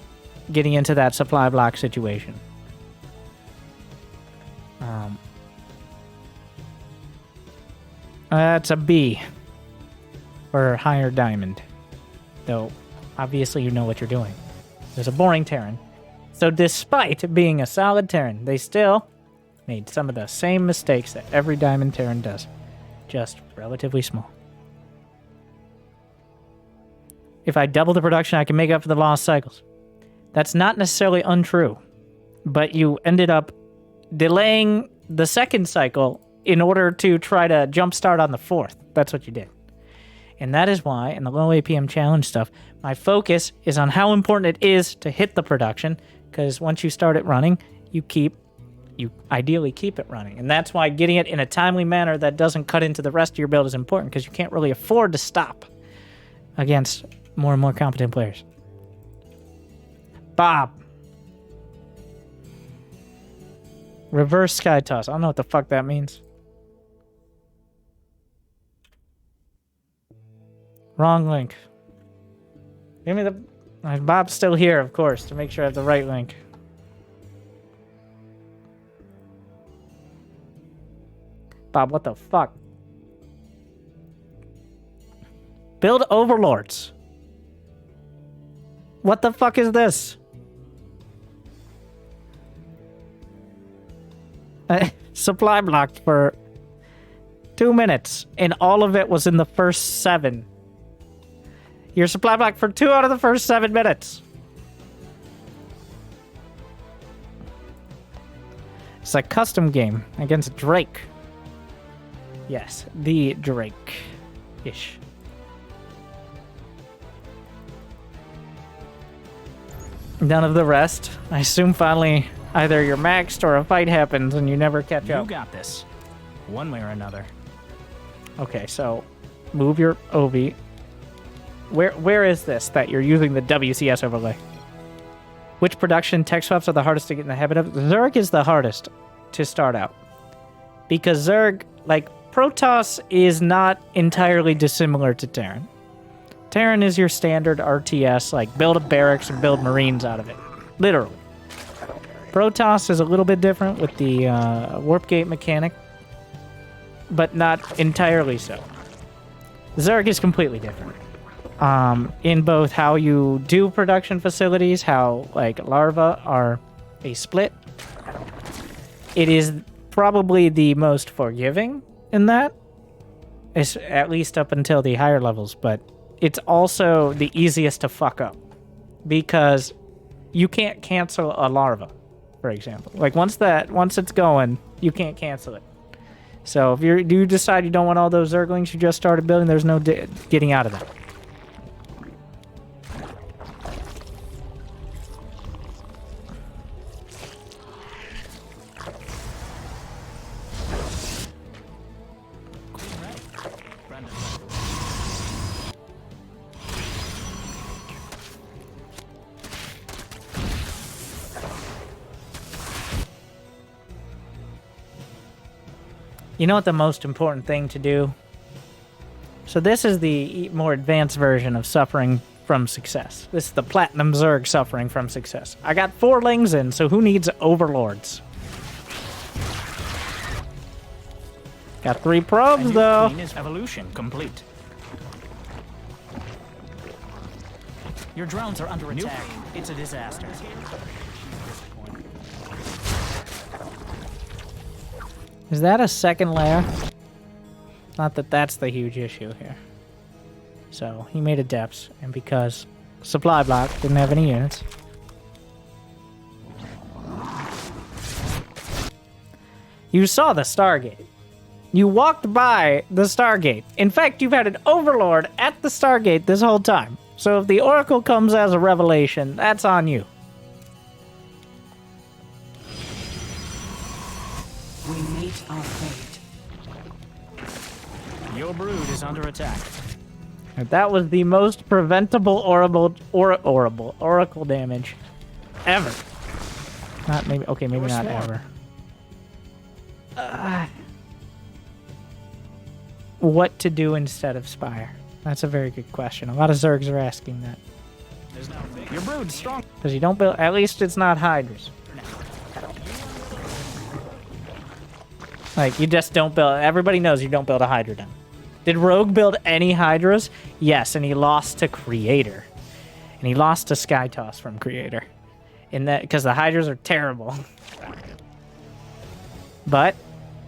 getting into that supply block situation. That's a B for higher diamond. Though, obviously you know what you're doing. There's a boring Terran. So despite being a solid Terran, they still made some of the same mistakes that every diamond Terran does. Just relatively small. If I double the production, I can make up for the lost cycles. That's not necessarily untrue. But you ended up delaying the second cycle in order to try to jumpstart on the fourth. That's what you did. And that is why, in the low APM challenge stuff, my focus is on how important it is to hit the production, because once you start it running, you ideally keep it running. And that's why getting it in a timely manner that doesn't cut into the rest of your build is important, because you can't really afford to stop against more and more competent players. Bob. Reverse sky toss. I don't know what the fuck that means. Wrong link. Give me the... Bob's still here, of course, to make sure I have the right link. Bob, what the fuck? Build overlords. What the fuck is this? Supply blocked for 2 minutes, and all of it was in the first 7. You're supply blocked for 2 out of the first 7 minutes. It's a custom game against Drake. Yes, the Drake-ish. None of the rest. I assume finally either you're maxed or a fight happens and you never catch up. You got this. One way or another. Okay, so move your OV. Where is this that you're using the WCS overlay? Which production tech swaps are the hardest to get in the habit of? Zerg is the hardest to start out. Because Zerg, like, Protoss is not entirely dissimilar to Terran. Terran is your standard RTS, like, build a barracks and build Marines out of it. Literally. Protoss is a little bit different with the warp gate mechanic, but not entirely so. Zerg is completely different. In both how you do production facilities, how, like, larvae are a split. It is probably the most forgiving in that, it's at least up until the higher levels, but it's also the easiest to fuck up because you can't cancel a larva, for example. Like, once it's going, you can't cancel it. So if you decide you don't want all those Zerglings you just started building, there's no getting out of that. You know what the most important thing to do? So this is the more advanced version of suffering from success. This is the Platinum Zerg suffering from success. I got 4 Lings in, so who needs overlords? Got 3 probes, though. Evolution complete. Your drones are under attack. It's a disaster. Is that a second layer? Not that that's the huge issue here. So, he made a depths, and because supply block didn't have any units. You saw the Stargate. You walked by the Stargate. In fact, you've had an Overlord at the Stargate this whole time. So if the Oracle comes as a revelation, that's on you. We meet our fate. Your brood is under attack. And that was the most preventable Oracle damage ever. Not maybe. Okay, maybe not ever. What to do instead of Spire? That's a very good question. A lot of Zergs are asking that. Your brood's strong. Because you don't build... At least it's not Hydras. Like, you just don't build... Everybody knows you don't build a Hydra down. Did Rogue build any Hydras? Yes, and he lost to Creator. And he lost to Skytoss from Creator. In that... Because the Hydras are terrible. But,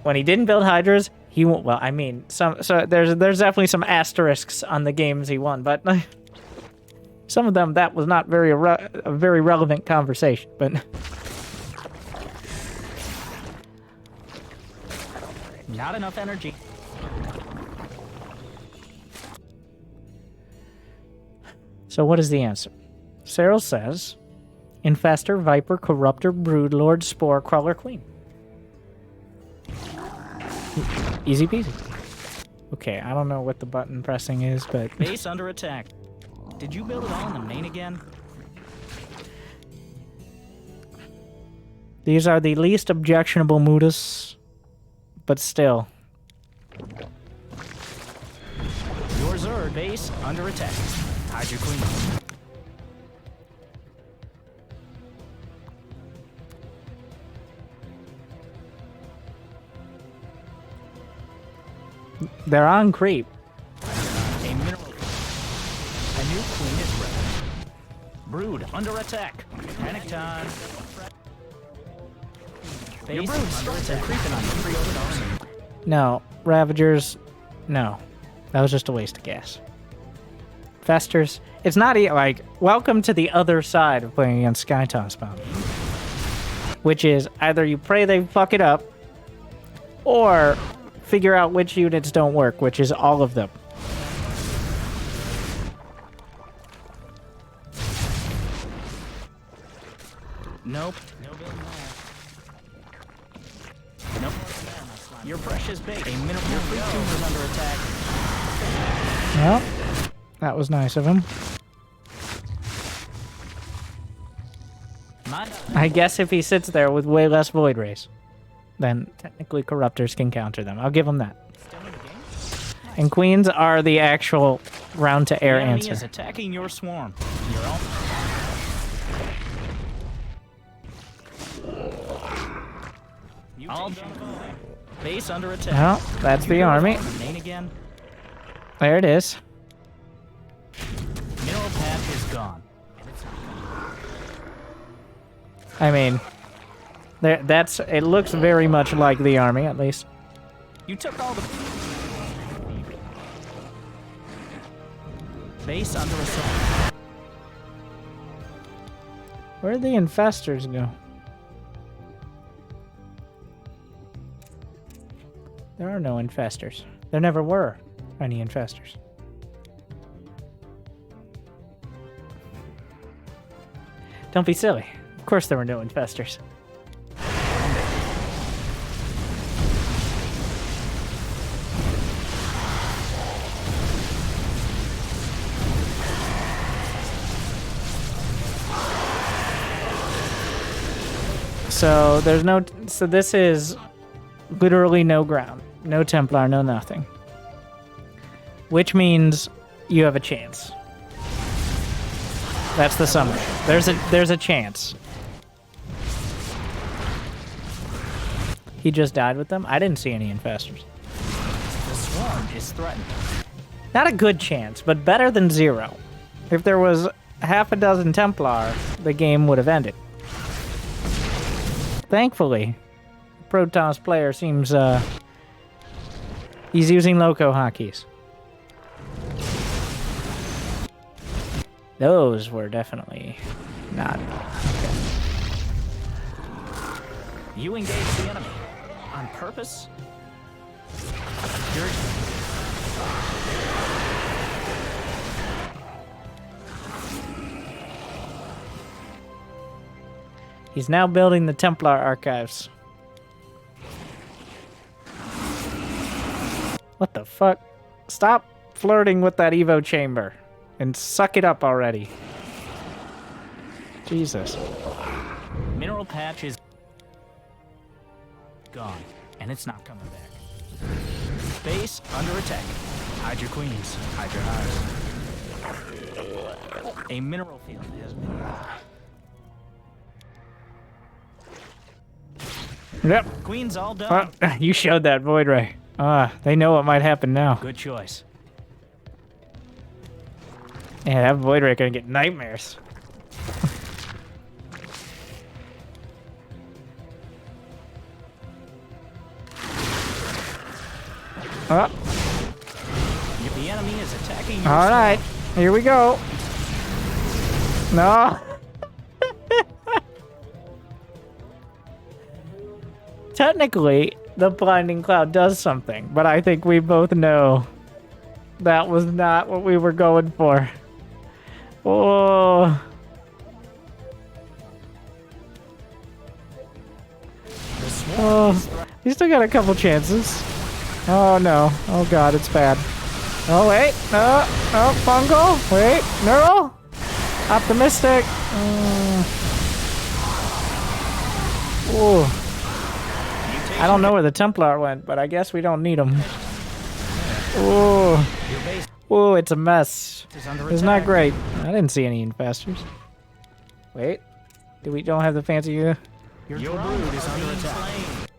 when he didn't build Hydras, he won't... Well, I mean, so there's definitely some asterisks on the games he won, but... Some of them, that was not a very relevant conversation, but... Not enough energy. So what is the answer? Serral says, Infestor, Viper, Corruptor, Broodlord, Spore, Crawler, Queen. Easy peasy. Okay, I don't know what the button pressing is, but... Base under attack. Did you build it all in the main again? These are the least objectionable mutas, but still. Your Zerg base under attack. Hide your queen. They're on creep. A mineral. A new queen is ready. Brood under attack. Panic time. Base your brood's under attack. Creeping on you. No. Ravagers. No. That was just a waste of gas. Festers. It's not like, welcome to the other side of playing against Skytoss Bomb. Which is either you pray they fuck it up, or figure out which units don't work, which is all of them. Nope. No building there. Nope. Your precious base. A minimum. Your free tomb is under attack. Well, that was nice of him. I guess if he sits there with way less Void Rays, then technically Corruptors can counter them. I'll give him that. And Queens are the actual round-to-air answer. Is attacking your swarm. Your own. All base under attack. Well, that's the army. Again. There it is. Mineral patch is gone. I mean, that's it looks very much like the army, at least. You took all the base under assault. Where did the infestors go? There are no infestors. There never were any infestors. Don't be silly. Of course there were no infestors. So there's no... So this is literally no ground. No Templar, no nothing. Which means you have a chance. That's the summary. There's a chance. He just died with them? I didn't see any infestors. The swarm is threatened. Not a good chance, but better than zero. If there was half a dozen Templar, the game would have ended. Thankfully, Protoss player seems, he's using loco hotkeys. Those were definitely not. Okay. You engage the enemy. On purpose? He's now building the Templar archives. What the fuck? Stop flirting with that Evo chamber and suck it up already. Jesus. Mineral patch is gone, and it's not coming back. Base under attack. Hide your queens. Hide your hives. A mineral field has been. Yep. Queen's all done. You showed that void ray. They know what might happen now. Good choice. Yeah, that void ray gonna get nightmares. The enemy is attacking you. All right, here we go. No. Technically, the blinding cloud does something, but I think we both know that was not what we were going for. Oh. Oh, you still got a couple chances. Oh no. Oh god, it's bad. Oh wait. No. Oh, fungal. Wait. Neural. Optimistic. Ooh. I don't know where the Templar went, but I guess we don't need them. Ooh. Ooh, it's a mess. It's not great. I didn't see any infestors. Wait. We don't have the fancy... Your brood is under attack.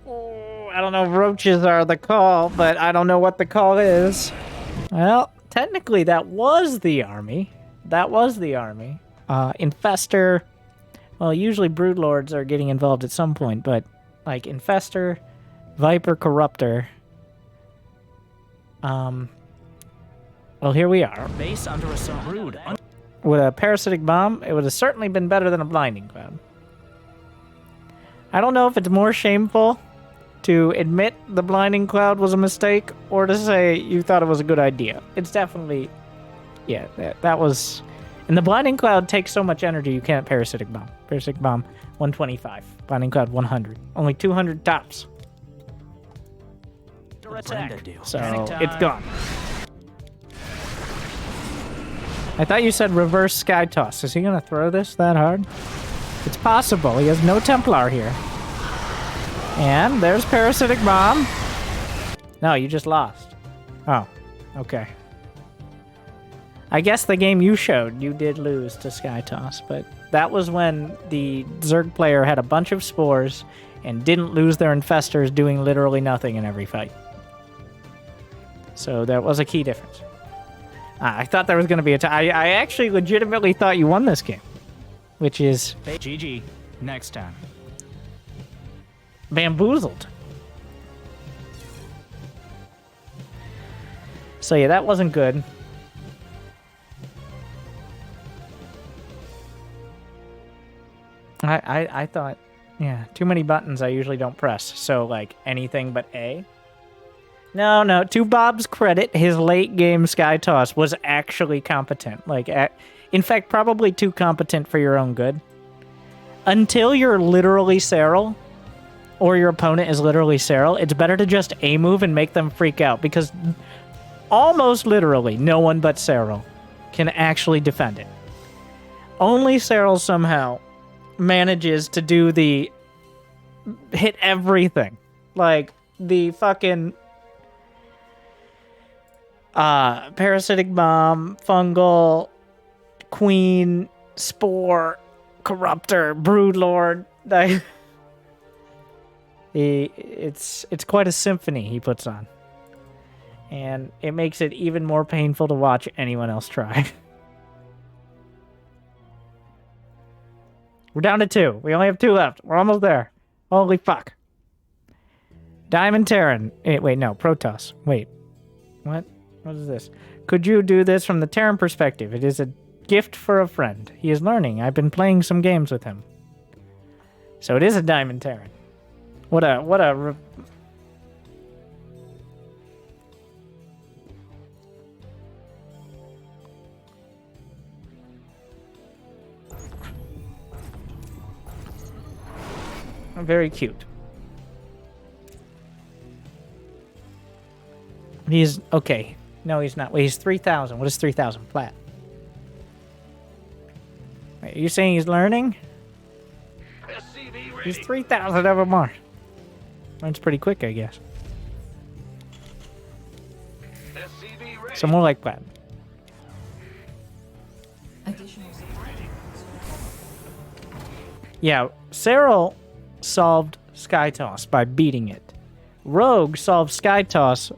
Oh, I don't know if roaches are the call, but I don't know what the call is. Well, technically that was the army. That was the army. Infestor... Well, usually broodlords are getting involved at some point, but... Like, Infestor, Viper, Corruptor. Well, here we are. Base under assault. Brood. With a parasitic bomb, it would have certainly been better than a blinding cloud. I don't know if it's more shameful to admit the blinding cloud was a mistake or to say you thought it was a good idea. It's definitely... Yeah, that was... And the blinding cloud takes so much energy you can't parasitic bomb. Parasitic bomb, 125. Blinding cloud, 100. Only 200 tops. So, it's gone. I thought you said reverse sky toss. Is he gonna throw this that hard? It's possible. He has no Templar here. And there's parasitic bomb. No, you just lost. Oh, okay. I guess the game you showed, you did lose to Sky Toss, but that was when the Zerg player had a bunch of spores and didn't lose their infestors doing literally nothing in every fight. So that was a key difference. I thought there was going to be a tie. I actually legitimately thought you won this game, which is... GG. Next time. Bamboozled. So yeah, that wasn't good. I thought, yeah, too many buttons I usually don't press. So, like, anything but A. No, to Bob's credit, his late game Sky Toss was actually competent. Like, in fact, probably too competent for your own good. Until you're literally Serral, or your opponent is literally Serral, it's better to just A-move and make them freak out, because almost literally no one but Serral can actually defend it. Only Serral somehow manages to do the hit everything. Like the fucking parasitic bomb, fungal, queen, spore, corruptor, broodlord. It's quite a symphony he puts on. And it makes it even more painful to watch anyone else try. We're down to 2. We only have 2 left. We're almost there. Holy fuck. Diamond Terran. Wait, no. Protoss. Wait. What? What is this? Could you do this from the Terran perspective? It is a gift for a friend. He is learning. I've been playing some games with him. So it is a Diamond Terran. What a... Very cute. He's... Okay. No, he's not. Wait, he's 3,000. What is 3,000? Flat. Wait, are you saying he's learning? He's 3,000 ever more. Learns pretty quick, I guess. So more like flat. Yeah, Serral solved Skytoss by beating it. Rogue solved Skytoss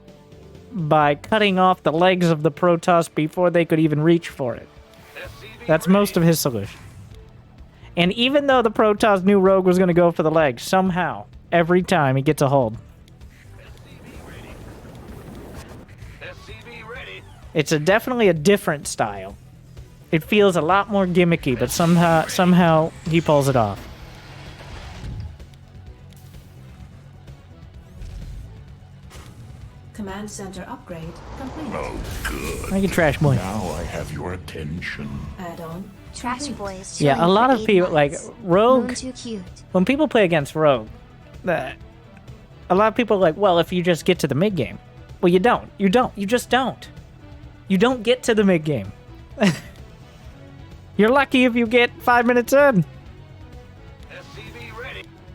by cutting off the legs of the Protoss before they could even reach for it. That's most of his solution. And even though the Protoss knew Rogue was going to go for the legs, somehow, every time he gets a hold. It's definitely a different style. It feels a lot more gimmicky, but somehow he pulls it off. Command center upgrade complete. Oh, good. Thank you, Trash Boy. Now I have your attention. Add-on. Trash Boy is Yeah, a lot of people, like, Rogue, Too cute. when people play against Rogue, a lot of people are like, well, if you just get to the mid-game. Well, you don't. You don't. You just don't. You don't get to the mid-game. You're lucky if you get 5 minutes in.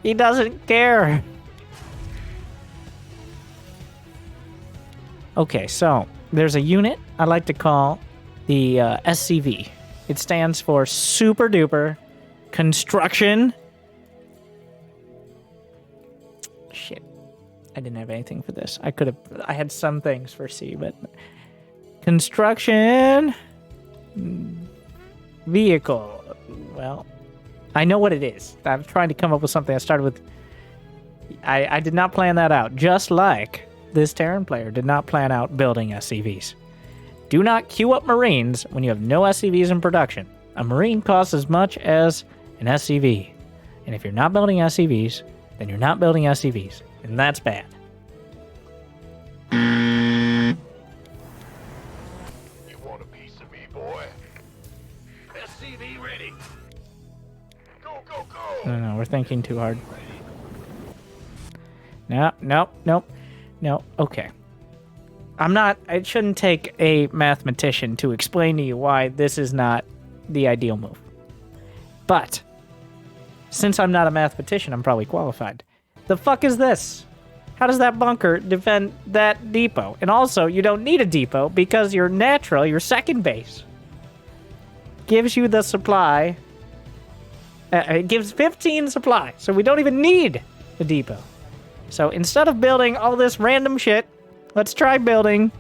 He doesn't care. Okay, so there's a unit I like to call the SCV. It stands for Super Duper Construction. Shit. I didn't have anything for this. I had some things for C, but Construction Vehicle. Well, I know what it is. I'm trying to come up with something. I started with... I did not plan that out. Just like this Terran player did not plan out building SCVs. Do not queue up Marines when you have no SCVs in production. A Marine costs as much as an SCV. And if you're not building SCVs, then you're not building SCVs. And that's bad. You want a piece of me, boy? SCV ready. Go, go, go. No, we're thinking too hard. No, okay. It shouldn't take a mathematician to explain to you why this is not the ideal move. But, since I'm not a mathematician, I'm probably qualified. The fuck is this? How does that bunker defend that depot? And also, you don't need a depot because your second base, gives you the supply. It gives 15 supply, so we don't even need a depot. So instead of building all this random shit, let's try building,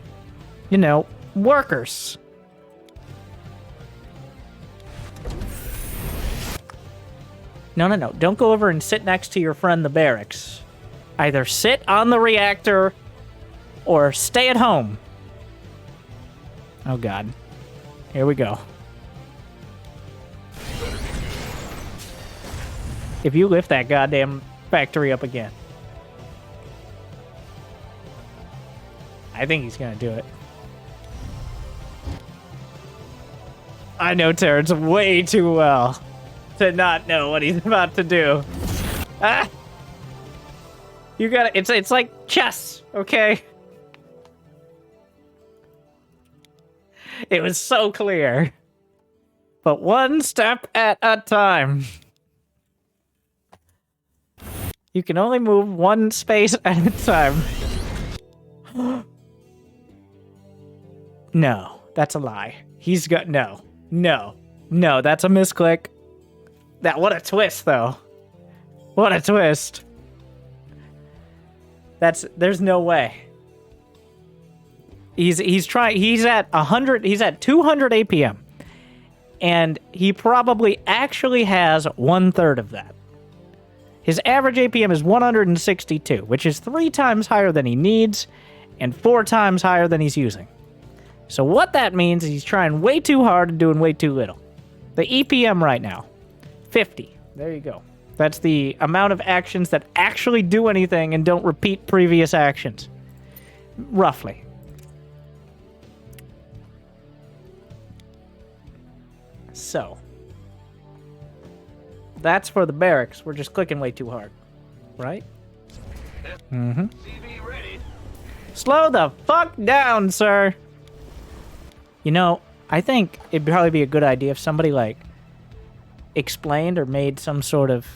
workers. No. Don't go over and sit next to your friend the barracks. Either sit on the reactor or stay at home. Oh, God. Here we go. If you lift that goddamn factory up again. I think he's gonna do it. I know Terrans way too well to not know what he's about to do. Ah! You gotta, it's like chess, okay? It was so clear. But one step at a time. You can only move one space at a time. No, that's a lie. He's got no, that's a misclick. What a twist, though. What a twist. There's no way. He's at 100, he's at 200 APM. And he probably actually has 1/3 of that. His average APM is 162, which is 3 times higher than he needs and 4 times higher than he's using. So what that means is he's trying way too hard and doing way too little. The EPM right now, 50. There you go. That's the amount of actions that actually do anything and don't repeat previous actions. Roughly. So. That's for the barracks. We're just clicking way too hard. Right? Mm-hmm. Slow the fuck down, sir. I think it'd probably be a good idea if somebody, explained or made some sort of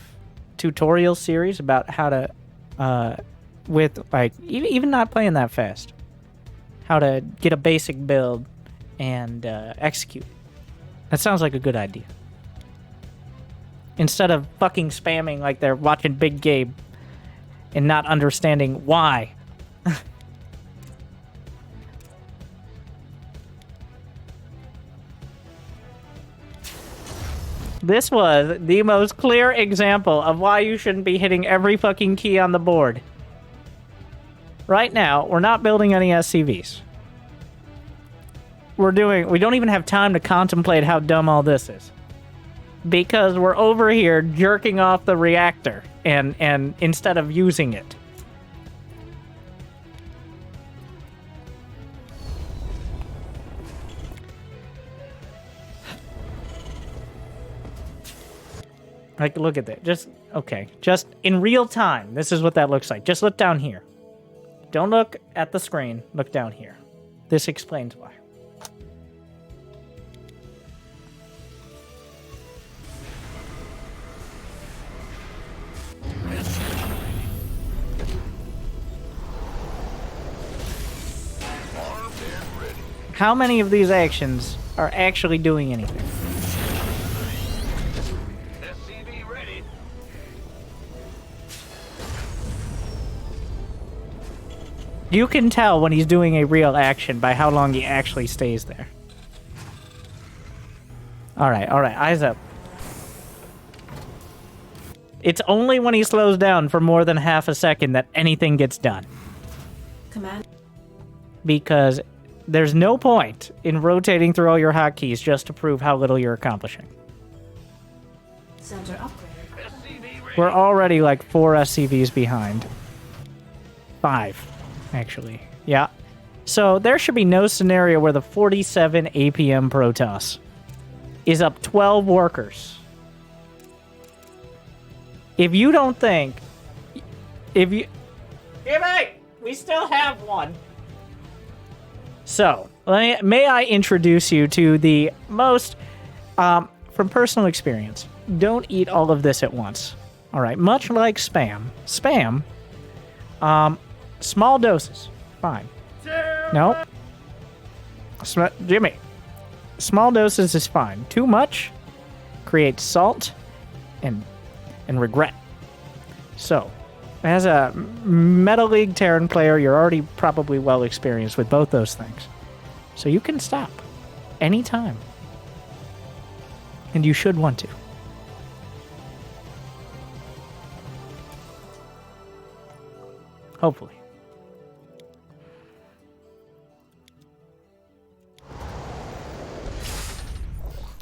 tutorial series about how to, even not playing that fast, how to get a basic build and execute. That sounds like a good idea. instead of fucking spamming like they're watching Big Gabe and not understanding why. This was the most clear example of why you shouldn't be hitting every fucking key on the board. Right now, we're not building any SCVs. We don't even have time to contemplate how dumb all this is. Because we're over here jerking off the reactor and instead of using it. Like, look at that. Just in real time, this is what that looks like. Just look down here. Don't look at the screen. Look down here. This explains why. How many of these actions are actually doing anything? You can tell when he's doing a real action by how long he actually stays there. Alright, eyes up. It's only when he slows down for more than half a second that anything gets done. Command. Because there's no point in rotating through all your hotkeys just to prove how little you're accomplishing. Center upgrade. We're already like 4 SCVs behind. 5. Actually, yeah. So there should be no scenario where the 47 APM Protoss is up 12 workers. If you don't think... Jimmy! We still have one! So, may I introduce you to the most... from personal experience, don't eat all of this at once. Alright, much like spam. Small doses, fine. Nope. Jimmy. Small doses is fine. Too much creates salt and regret. So, as a Meta League Terran player, you're already probably well experienced with both those things. So you can stop anytime. And you should want to. Hopefully.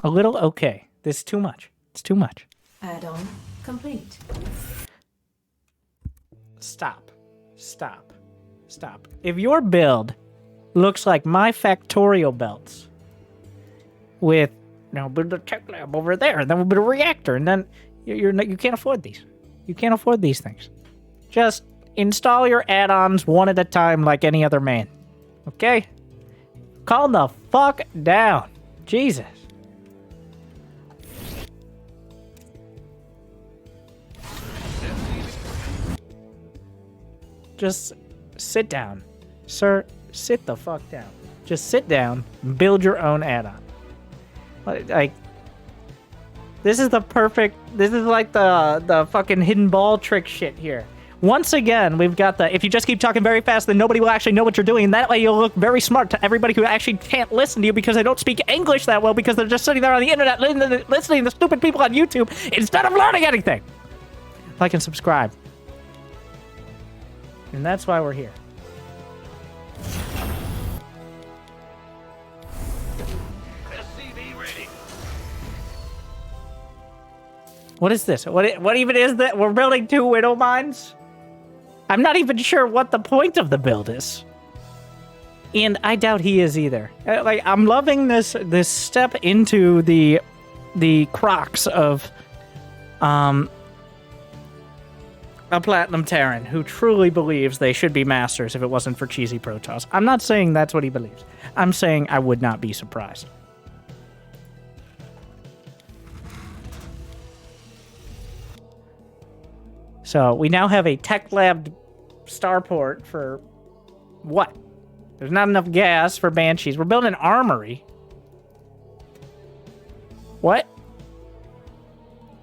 A little okay. This is too much. It's too much. Add-on complete. Stop. If your build looks like my factorial belts with now build a tech lab over there, and then we'll build a reactor, and then you can't afford these. You can't afford these things. Just install your add-ons one at a time like any other man. Okay? Calm the fuck down. Jesus. Just sit down. Sir, sit the fuck down. Just sit down and build your own add-on. Like, this is the perfect... This is like the fucking hidden ball trick shit here. Once again, we've got the... If you just keep talking very fast, then nobody will actually know what you're doing. And that way you'll look very smart to everybody who actually can't listen to you because they don't speak English that well because they're just sitting there on the internet listening to stupid people on YouTube instead of learning anything. Like and subscribe. And that's why we're here. SCV ready. What is this? What even is that? We're building 2 Widow Mines? I'm not even sure what the point of the build is. And I doubt he is either. Like, I'm loving this step into the crocs of a Platinum Terran who truly believes they should be masters if it wasn't for cheesy Protoss. I'm not saying that's what he believes. I'm saying I would not be surprised. So, we now have a tech lab starport for what? There's not enough gas for Banshees. We're building an armory. What?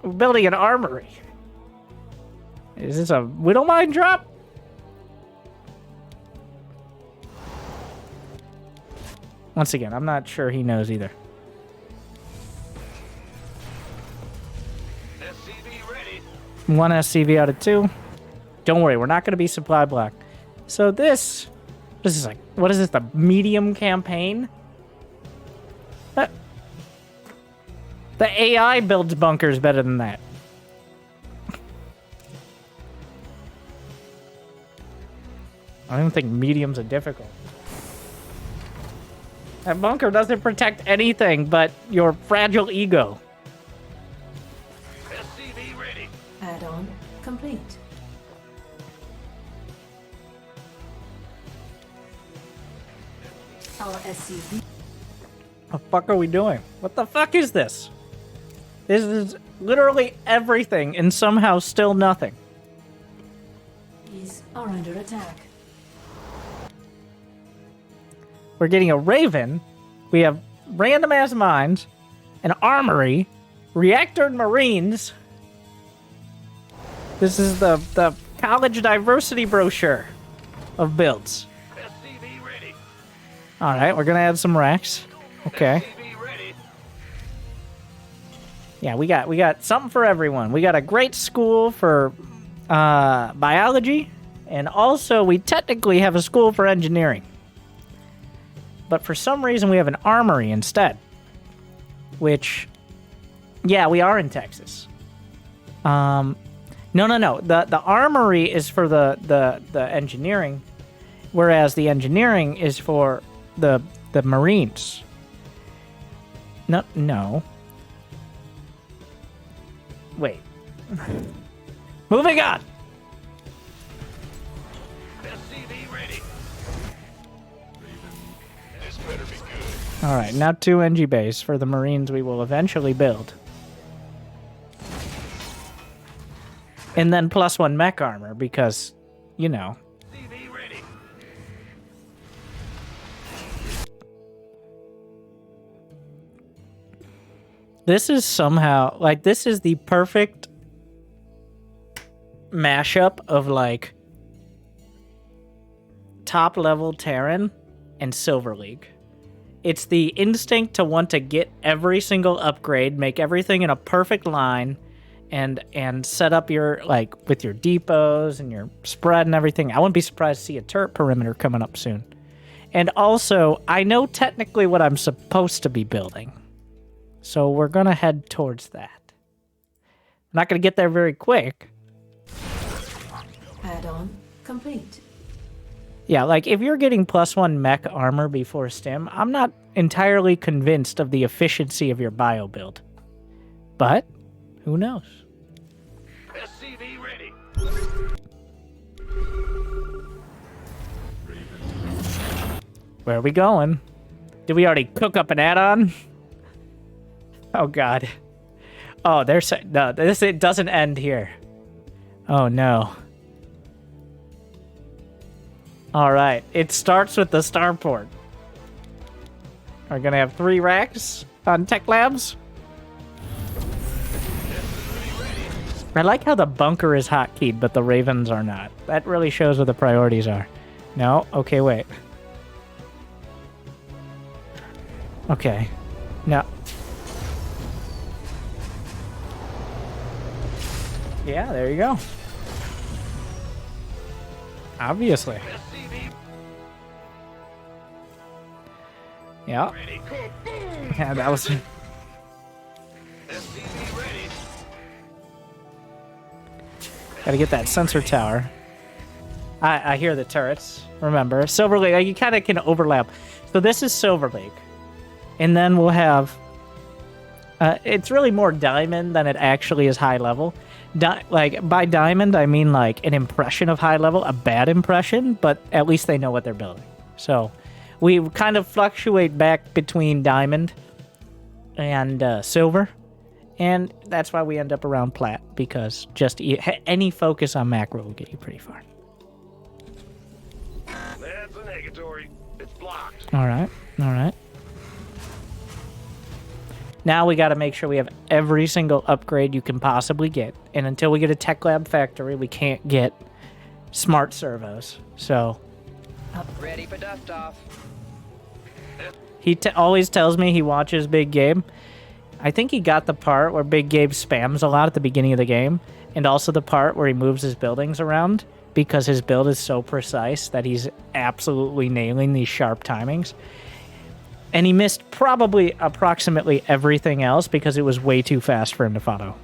We're building an armory. Is this a Widowmine drop? Once again, I'm not sure he knows either. SCV ready. 1 SCV out of 2. Don't worry, we're not going to be supply block. So this is like, what is this, the medium campaign? The AI builds bunkers better than that. I don't think mediums are difficult. That bunker doesn't protect anything but your fragile ego. SCV ready. Add-on complete. Our SCV. What the fuck are we doing? What the fuck is this? This is literally everything and somehow still nothing. These are under attack. We're getting a Raven. We have random ass mines, an armory, reactor Marines. This is the college diversity brochure of builds. SCV ready. All right, we're gonna add some racks. Okay. SCV ready. Yeah, we got something for everyone. We got a great school for biology, and also we technically have a school for engineering. But for some reason, we have an armory instead. Which, yeah, we are in Texas. No. The armory is for the engineering, whereas the engineering is for the Marines. No. Wait. Moving on. SCV ready. This better be good. All right, now 2 NG base for the Marines we will eventually build. And then +1 mech armor because, you know. SCV ready. This is somehow, like, this is the perfect mashup of, like, top-level Terran and Silver League. It's the instinct to want to get every single upgrade, make everything in a perfect line, and set up your, like, with your depots and your spread and everything. I wouldn't be surprised to see a turret perimeter coming up soon. And also, I know technically what I'm supposed to be building. So we're going to head towards that. I'm not going to get there very quick. Add-on complete. Yeah, like, if you're getting +1 mech armor before stim, I'm not entirely convinced of the efficiency of your bio build. But, who knows? SCV ready. Where are we going? Did we already cook up an add-on? Oh, God. Oh, no, it doesn't end here. Oh, no. All right, it starts with the starport. We're gonna have 3 racks on Tech Labs. I like how the bunker is hotkeyed, but the Ravens are not. That really shows what the priorities are. No? Okay, wait. Okay. No. Yeah, there you go. Obviously. Yeah. Yeah, that was... Gotta get that sensor tower. I hear the turrets. Remember, Silver Lake, you kind of can overlap. So this is Silver Lake. And then we'll have... it's really more diamond than it actually is high level. Like, by diamond, I mean, like, an impression of high level, a bad impression, but at least they know what they're building. So, we kind of fluctuate back between diamond and silver, and that's why we end up around plat, because just any focus on macro will get you pretty far. That's a negatory. It's blocked. All right, all right. Now we got to make sure we have every single upgrade you can possibly get. And until we get a tech lab factory, we can't get smart servos. So Ready for dust off. he always tells me he watches Big Game. I think he got the part where Big Game spams a lot at the beginning of the game, and also the part where he moves his buildings around because his build is so precise that he's absolutely nailing these sharp timings. And he missed probably approximately everything else because it was way too fast for him to follow.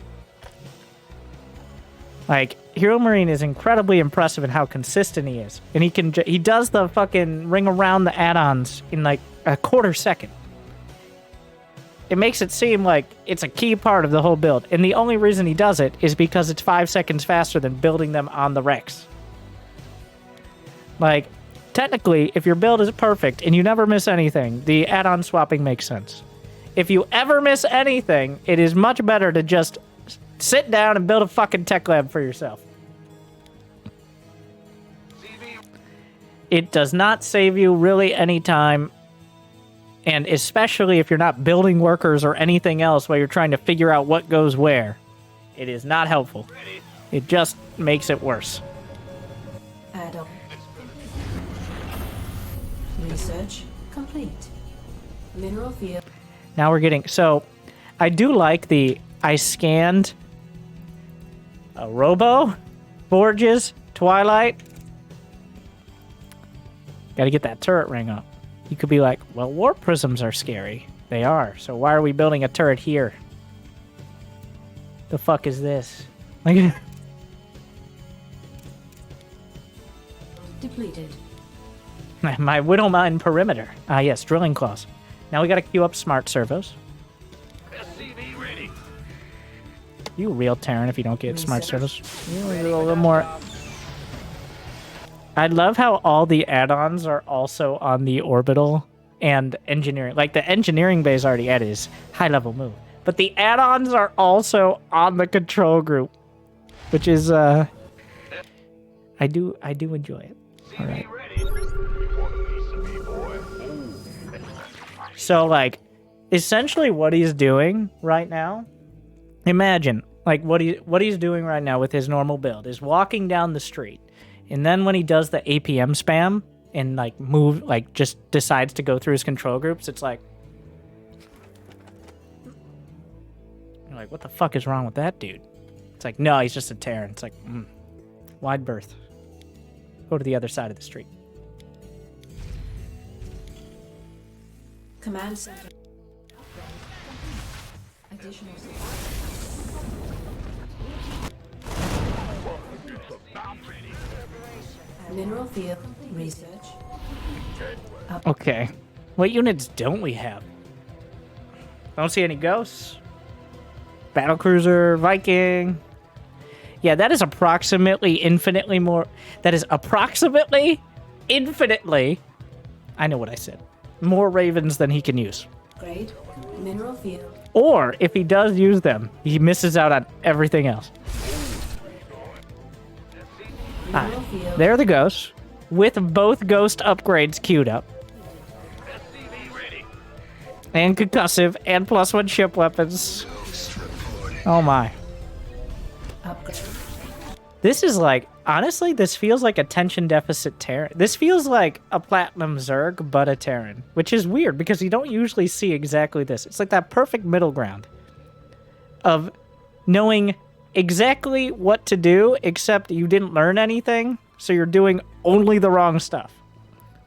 Like, Hero Marine is incredibly impressive in how consistent he is. And he does the fucking ring around the add-ons in like a quarter second. It makes it seem like it's a key part of the whole build. And the only reason he does it is because it's 5 seconds faster than building them on the Rex. Like, technically, if your build is perfect and you never miss anything, the add-on swapping makes sense. If you ever miss anything, it is much better to just sit down and build a fucking tech lab for yourself. It does not save you really any time, and especially if you're not building workers or anything else while you're trying to figure out what goes where. It is not helpful. It just makes it worse. Add-on. Research complete. Mineral field. Now we're getting... So, I do like the... I scanned... a Robo, Forges, Twilight. Gotta get that turret ring up. You could be like, well, warp prisms are scary. They are. So why are we building a turret here? The fuck is this? Like, depleted. My Widow Mine perimeter. Ah, yes, drilling claws. Now we gotta queue up smart servos. SCV ready. You real Terran if you don't get smart servos. You need a little more. I love how all the add-ons are also on the orbital and engineering. Like, the engineering base already added is high-level move. But the add-ons are also on the control group. Which is, I do enjoy it. Alright. So, like, essentially what he's doing right now, imagine, like, what he's doing right now with his normal build is walking down the street. And then when he does the APM spam and, like, just decides to go through his control groups, it's like... You're like, what the fuck is wrong with that dude? It's like, no, he's just a Terran. It's like, wide berth. Go to the other side of the street. Command center. Additional support. Mineral field research. Okay. What units don't we have? Don't see any ghosts. Battlecruiser, Viking. Yeah, that is approximately infinitely more. That is approximately infinitely. I know what I said. More ravens than he can use. Grade. Mineral field. Or if he does use them, he misses out on everything else. There are the ghosts, with both ghost upgrades queued up. And concussive, and +1 ship weapons. Oh my. This is like, honestly, this feels like attention deficit Terran. This feels like a Platinum Zerg, but a Terran. Which is weird, because you don't usually see exactly this. It's like that perfect middle ground of knowing exactly what to do, except you didn't learn anything, so you're doing only the wrong stuff.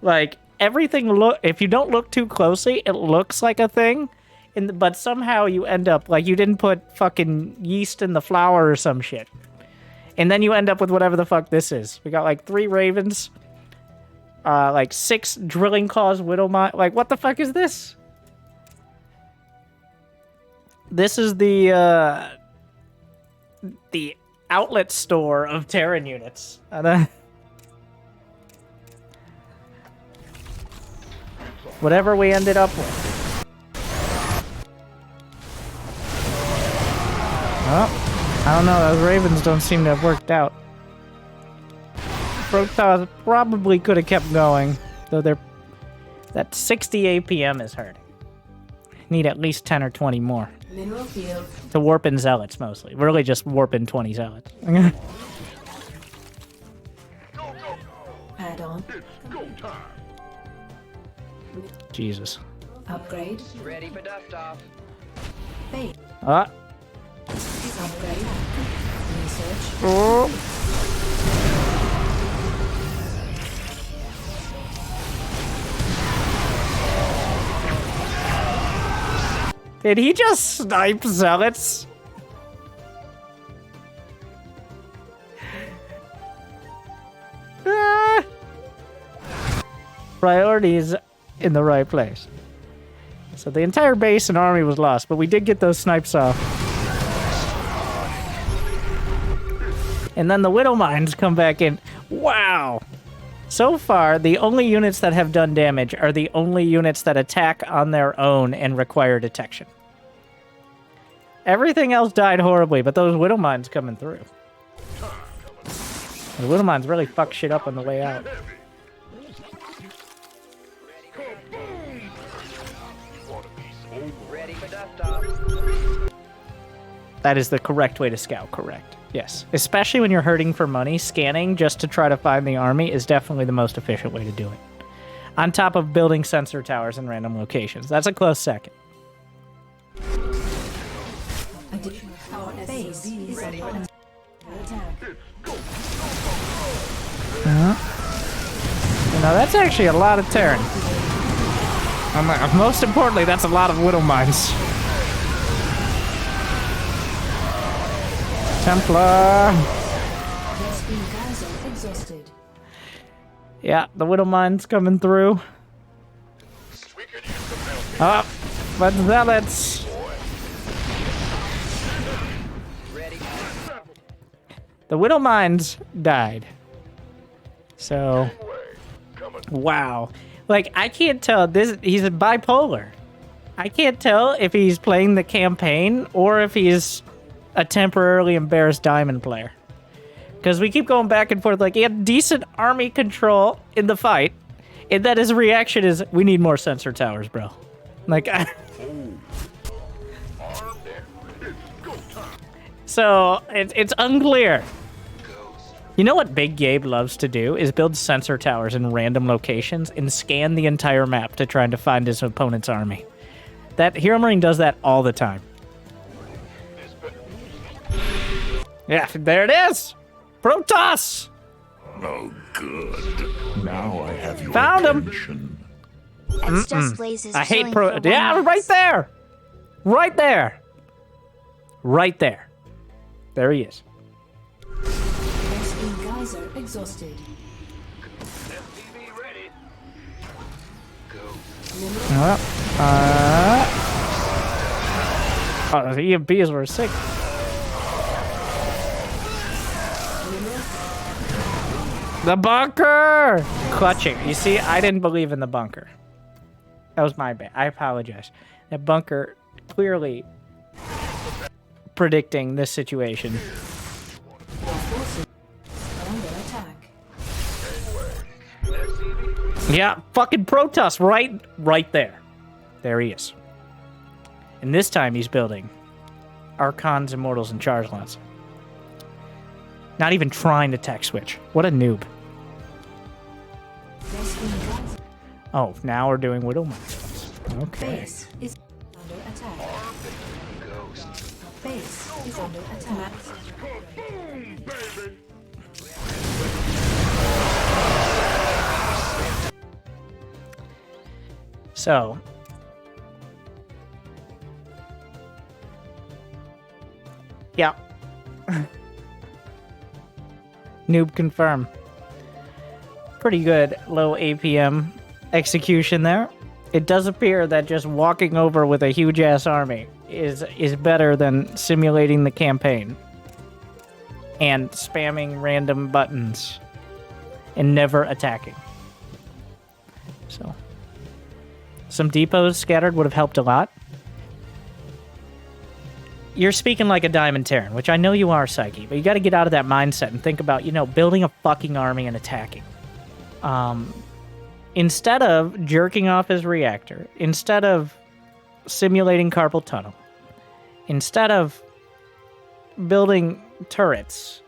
Like, everything if you don't look too closely, it looks like a thing, but somehow you end up, like, you didn't put fucking yeast in the flour or some shit. And then you end up with whatever the fuck this is. We got, like, 3 ravens, like, 6 drilling claws, widow mine. Like, what the fuck is this? This is the outlet store of Terran units. Whatever we ended up with. Oh, I don't know. Those ravens don't seem to have worked out. Protoss probably could have kept going, though that 60 APM is hurting. Need at least 10 or 20 more. Mineral field. To warp in zealots, mostly. Really just warp in 20 zealots. Add-on. Jesus. Upgrade. Ready for dust off. Base. Upgrade. Research. Did he just snipe zealots? Priorities in the right place. So the entire base and army was lost, but we did get those snipes off. And then the Widow Mines come back in. Wow! So far, the only units that have done damage are the only units that attack on their own and require detection. Everything else died horribly, but those Widow Mines coming through. The Widow Mines really fuck shit up on the way out. Ready for dust off. That is the correct way to scout, correct. Yes. Especially when you're hurting for money, scanning just to try to find the army is definitely the most efficient way to do it. On top of building sensor towers in random locations. That's a close second. Additional power base is under attack. You know, that's actually a lot of Terran. Most importantly, that's a lot of Widow Mines. Templar. Yeah, the Widow Mine's coming through. But zealots. The Widow Mines died. So, wow. Like, I can't tell. He's a bipolar. I can't tell if he's playing the campaign or if he's a temporarily embarrassed diamond player. Because we keep going back and forth. Like, he had decent army control in the fight. And then his reaction is, we need more sensor towers, bro. Like, so, it's unclear. You know what Big Gabe loves to do is build sensor towers in random locations and scan the entire map to try to find his opponent's army. That Hero Marine does that all the time. Yeah, there it is! Protoss! Oh, good. Now I have your Found attention. It's just blazes. I hate Yeah, right there! Right there! Right there. There he is. Geyser exhausted. FPV ready. Oh, the EMPs were sick. The bunker! Clutching. You see, I didn't believe in the bunker. That was my bad. I apologize. That bunker clearly predicting this situation. Yeah, fucking Protoss right there. There he is. And this time he's building Archons, Immortals, and Chargelons. Not even trying to tech switch. What a noob. Oh, now we're doing Widow Mines. Okay. Base is under attack. Base is under attack. So, yeah. Noob confirm. Pretty good low APM execution there. It does appear that just walking over with a huge ass army is better than simulating the campaign and spamming random buttons and never attacking. So, some depots scattered would have helped a lot. You're speaking like a Diamond Terran, which I know you are, Psyche, but you got to get out of that mindset and think about, you know, building a fucking army and attacking. Instead of jerking off his reactor, instead of simulating carpal tunnel, instead of building turrets,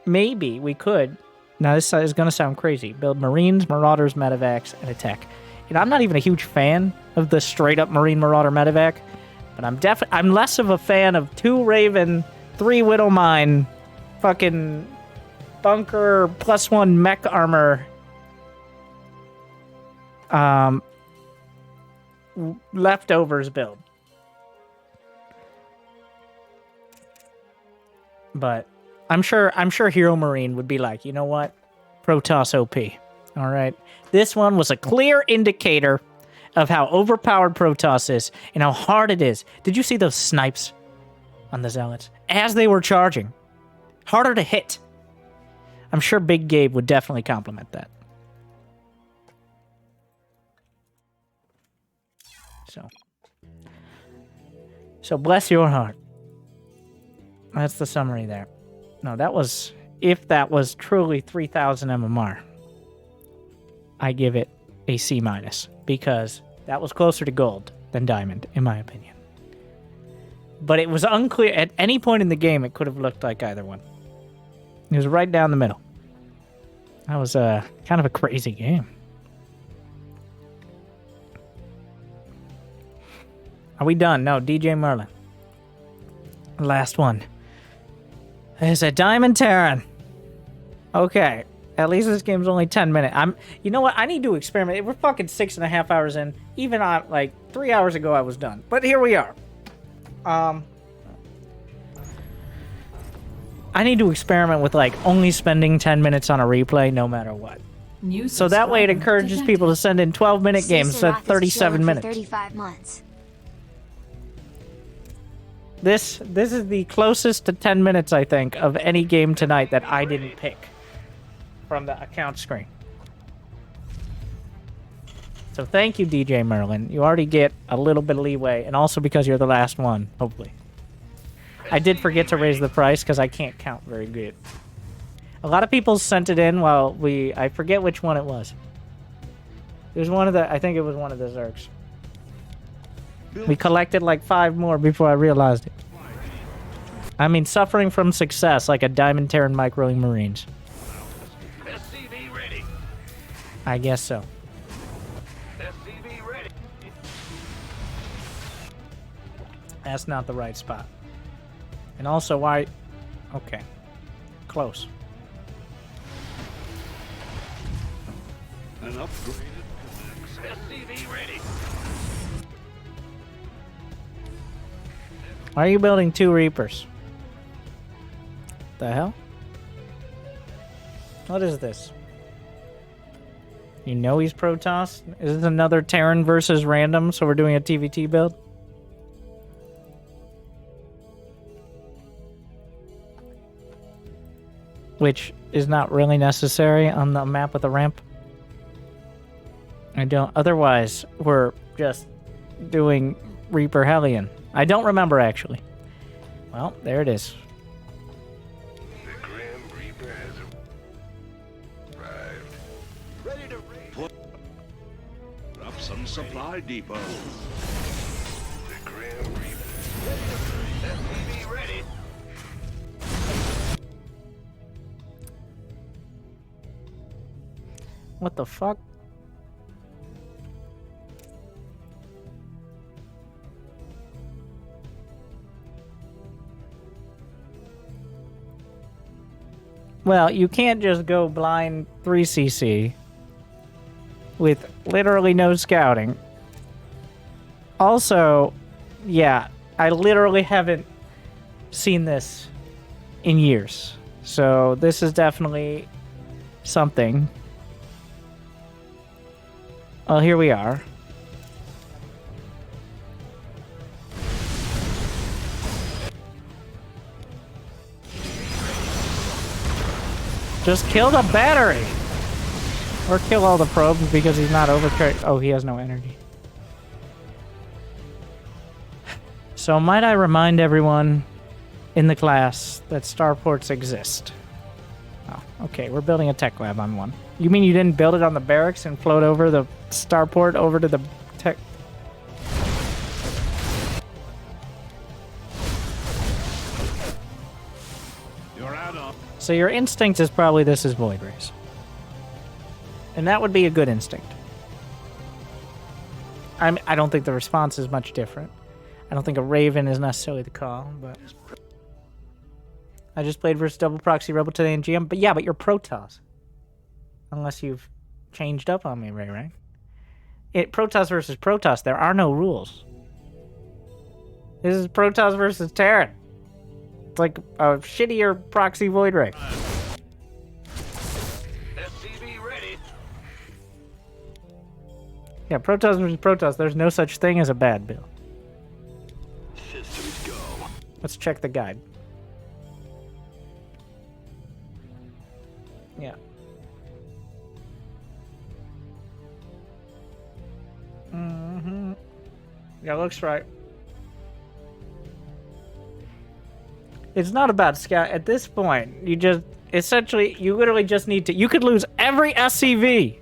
maybe we could, now this is going to sound crazy, build Marines, Marauders, Medevacs, and attack. You know, I'm not even a huge fan of the straight-up Marine Marauder Medevac, but I'm less of a fan of 2 Raven, 3 Widowmine, fucking bunker +1 mech armor, leftovers build. But I'm sure Hero Marine would be like, you know what? Protoss OP. All right. This one was a clear indicator of how overpowered Protoss is and how hard it is. Did you see those snipes on the Zealots as they were charging? Harder to hit. I'm sure Big Gabe would definitely compliment that. So bless your heart. That's the summary there. No, that was, if that was truly 3,000 MMR, I give it a C-, because that was closer to gold than diamond, in my opinion. But it was unclear. At any point in the game, it could have looked like either one. It was right down the middle. That was kind of a crazy game. Are we done? No, DJ Merlin. Last one. It's a Diamond Terran. Okay. At least this game's only 10 minutes. You know what? I need to experiment. We're fucking 6.5 hours in. Even on, like, 3 hours ago I was done. But here we are. I need to experiment with, like, only spending 10 minutes on a replay no matter what. So that way it encourages people to send in 12-minute games instead of 37 minutes. 35 months. This is the closest to 10 minutes, I think, of any game tonight that I didn't pick from the account screen. So thank you, DJ Merlin. You already get a little bit of leeway, and also because you're the last one, hopefully. I did forget to raise the price because I can't count very good. A lot of people sent it in while I forget which one it was. It was I think it was one of the Zergs. We collected like 5 more before I realized it. I mean, suffering from success like a Diamond Terran microing Marines. SCV ready. I guess so. SCV ready. That's not the right spot. And also, why... Okay. Close. An upgraded SCV ready. Why are you building 2 Reapers? The hell? What is this? You know he's Protoss? Is this another Terran versus random, so we're doing a TVT build? Which is not really necessary on the map with a ramp. Otherwise, we're just doing Reaper Hellion. I don't remember, actually. Well, there it is. The Grim Reaper has arrived. Ready to raid. Put up some supply depots. The Grim Reaper. SCV ready. What the fuck? Well, you can't just go blind 3cc with literally no scouting. Also, yeah, I literally haven't seen this in years. So this is definitely something. Well, here we are. Just kill the battery! Or kill all the probes because he's not overcharged. Oh, he has no energy. So might I remind everyone in the class that starports exist? Oh, okay, we're building a tech lab on one. You mean you didn't build it on the barracks and float over the starport over to the tech? So your instinct is probably this is Void Rays. And that would be a good instinct. I don't think the response is much different. I don't think a Raven is necessarily the call, but... I just played versus Double Proxy Rebel today in GM, but yeah, but you're Protoss. Unless you've changed up on me, Ray, right? Protoss versus Protoss, there are no rules. This is Protoss versus Terran. It's like a shittier proxy Void Ray. SCV ready. Yeah, Protoss versus Protoss, there's no such thing as a bad build. Systems go. Let's check the guide. Yeah. Mm-hmm. Yeah, looks right. It's not about scout. At this point, you just... Essentially, you literally just need to... You could lose every SCV.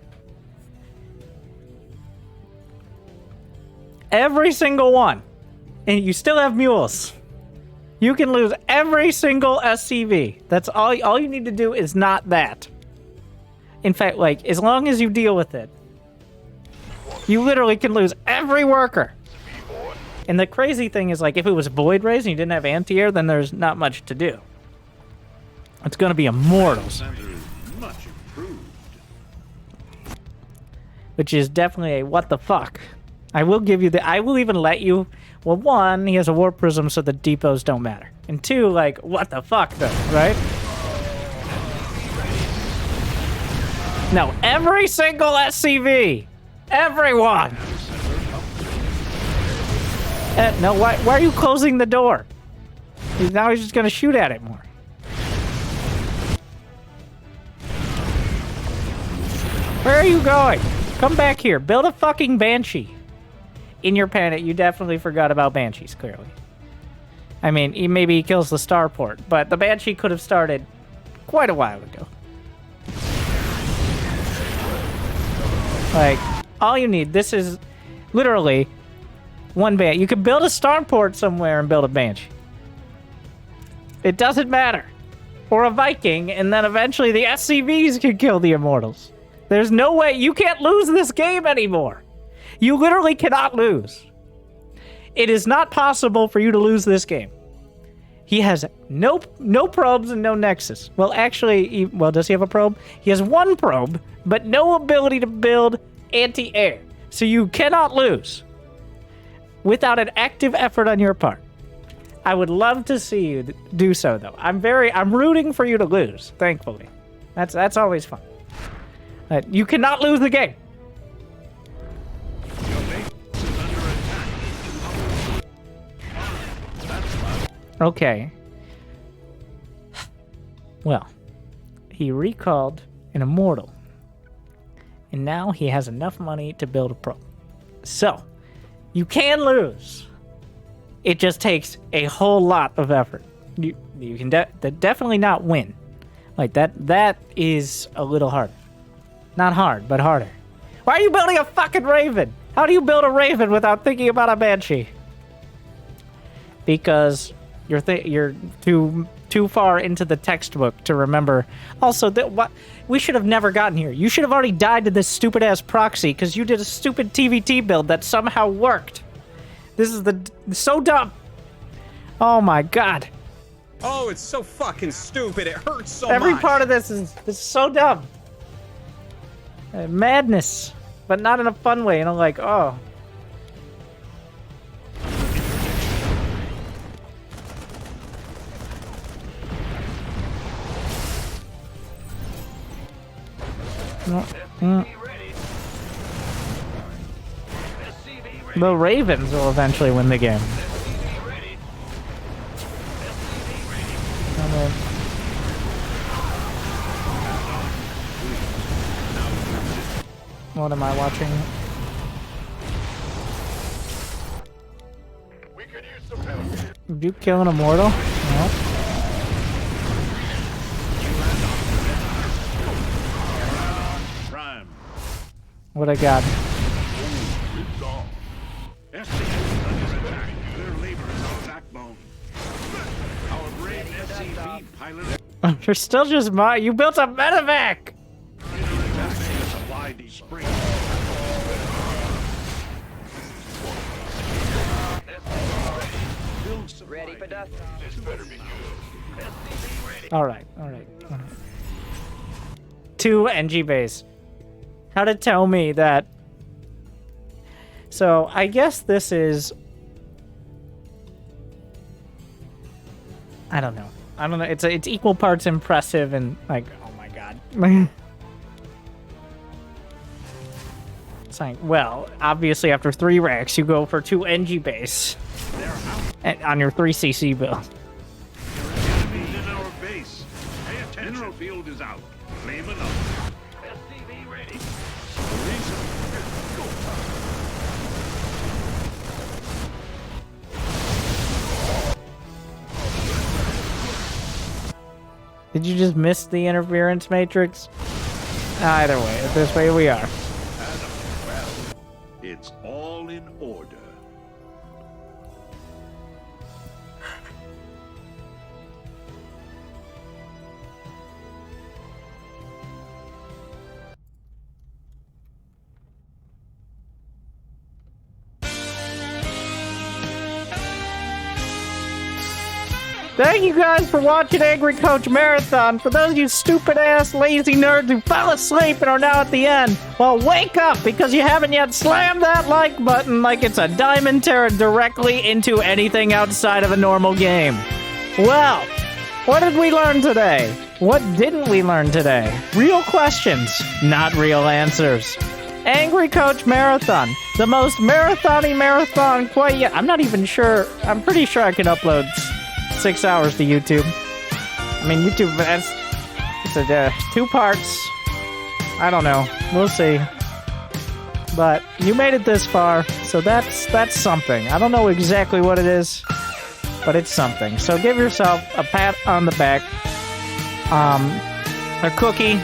Every single one. And you still have mules. You can lose every single SCV. That's all you need to do is not that. In fact, like, as long as you deal with it, you literally can lose every worker. And the crazy thing is, like, if it was Void Rays and you didn't have anti-air, then there's not much to do. It's going to be Immortals. Which is definitely a what the fuck. I will give you the... I will even let you... Well, one, he has a Warp Prism, so the depots don't matter. And two, like, what the fuck, though, right? No, every single SCV! Everyone! No, why are you closing the door? Now he's just gonna shoot at it more. Where are you going? Come back here. Build a fucking Banshee. In your panic, you definitely forgot about Banshees, clearly. I mean, maybe he kills the starport, but the Banshee could have started quite a while ago. Like, all you need, this is literally one Banshee. You could build a starport somewhere and build a Banshee. It doesn't matter. Or a Viking, and then eventually the SCVs can kill the Immortals. There's no way, you can't lose this game anymore. You literally cannot lose. It is not possible for you to lose this game. He has no probes and no nexus. Well, actually, does he have a probe? He has one probe, but no ability to build anti-air. So you cannot lose without an active effort on your part. I would love to see you do so, though. I'm rooting for you to lose, thankfully. That's always fun. You cannot lose the game. Okay. Well, he recalled an Immortal. And now he has enough money to build a probe. So, you can lose. It just takes a whole lot of effort. You can definitely not win. Like, that is a little harder. Not hard, but harder. Why are you building a fucking Raven? How do you build a Raven without thinking about a Banshee? Because you're too far into the textbook to remember. Also, we should have never gotten here. You should have already died to this stupid-ass proxy because you did a stupid TVT build that somehow worked. This is so dumb. Oh my god. Oh, it's so fucking stupid. It hurts so Every much. part of this is so dumb. Madness, but not in a fun way. Like, oh. The Ravens will eventually win the game. What am I watching? Did you kill an Immortal? No. What I got? You're still just you built a medevac! Ready for dust. This better be good. Alright. 2 NG base. How to tell me that... So, I guess this is... I don't know. It's equal parts impressive and, like, oh my god. It's like, well, obviously after 3 racks, you go for 2 NG base. On your 3cc build. Enemies in our base. Pay attention. Mineral field is out. Claim enough. SCV ready. Go. Did you just miss the interference matrix? Either way, this way we are. Well, it's all in order. Thank you guys for watching Angry Coach Marathon. For those of you stupid-ass lazy nerds who fell asleep and are now at the end, well, wake up because you haven't yet slammed that like button like it's a diamond Terran directly into anything outside of a normal game. Well, what did we learn today? What didn't we learn today? Real questions, not real answers. Angry Coach Marathon, the most marathon-y marathon quite yet. I'm not even sure. I'm pretty sure I can upload 6 hours to YouTube. I mean, YouTube, it's 2 parts. I don't know. We'll see. But you made it this far, so that's something. I don't know exactly what it is, but it's something. So give yourself a pat on the back, a cookie,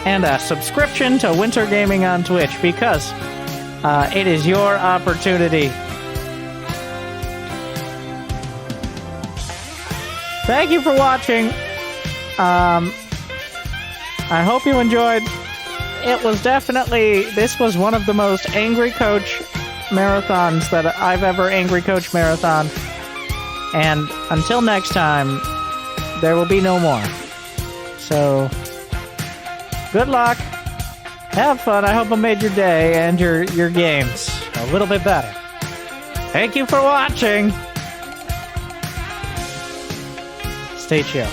and a subscription to Winter Gaming on Twitch, because it is your opportunity. Thank you for watching. I hope you enjoyed. It was this was one of the most Angry Coach marathons that I've ever Angry Coach marathon. And until next time, there will be no more. So, good luck. Have fun. I hope I made your day and your games a little bit better. Thank you for watching. Stay chill.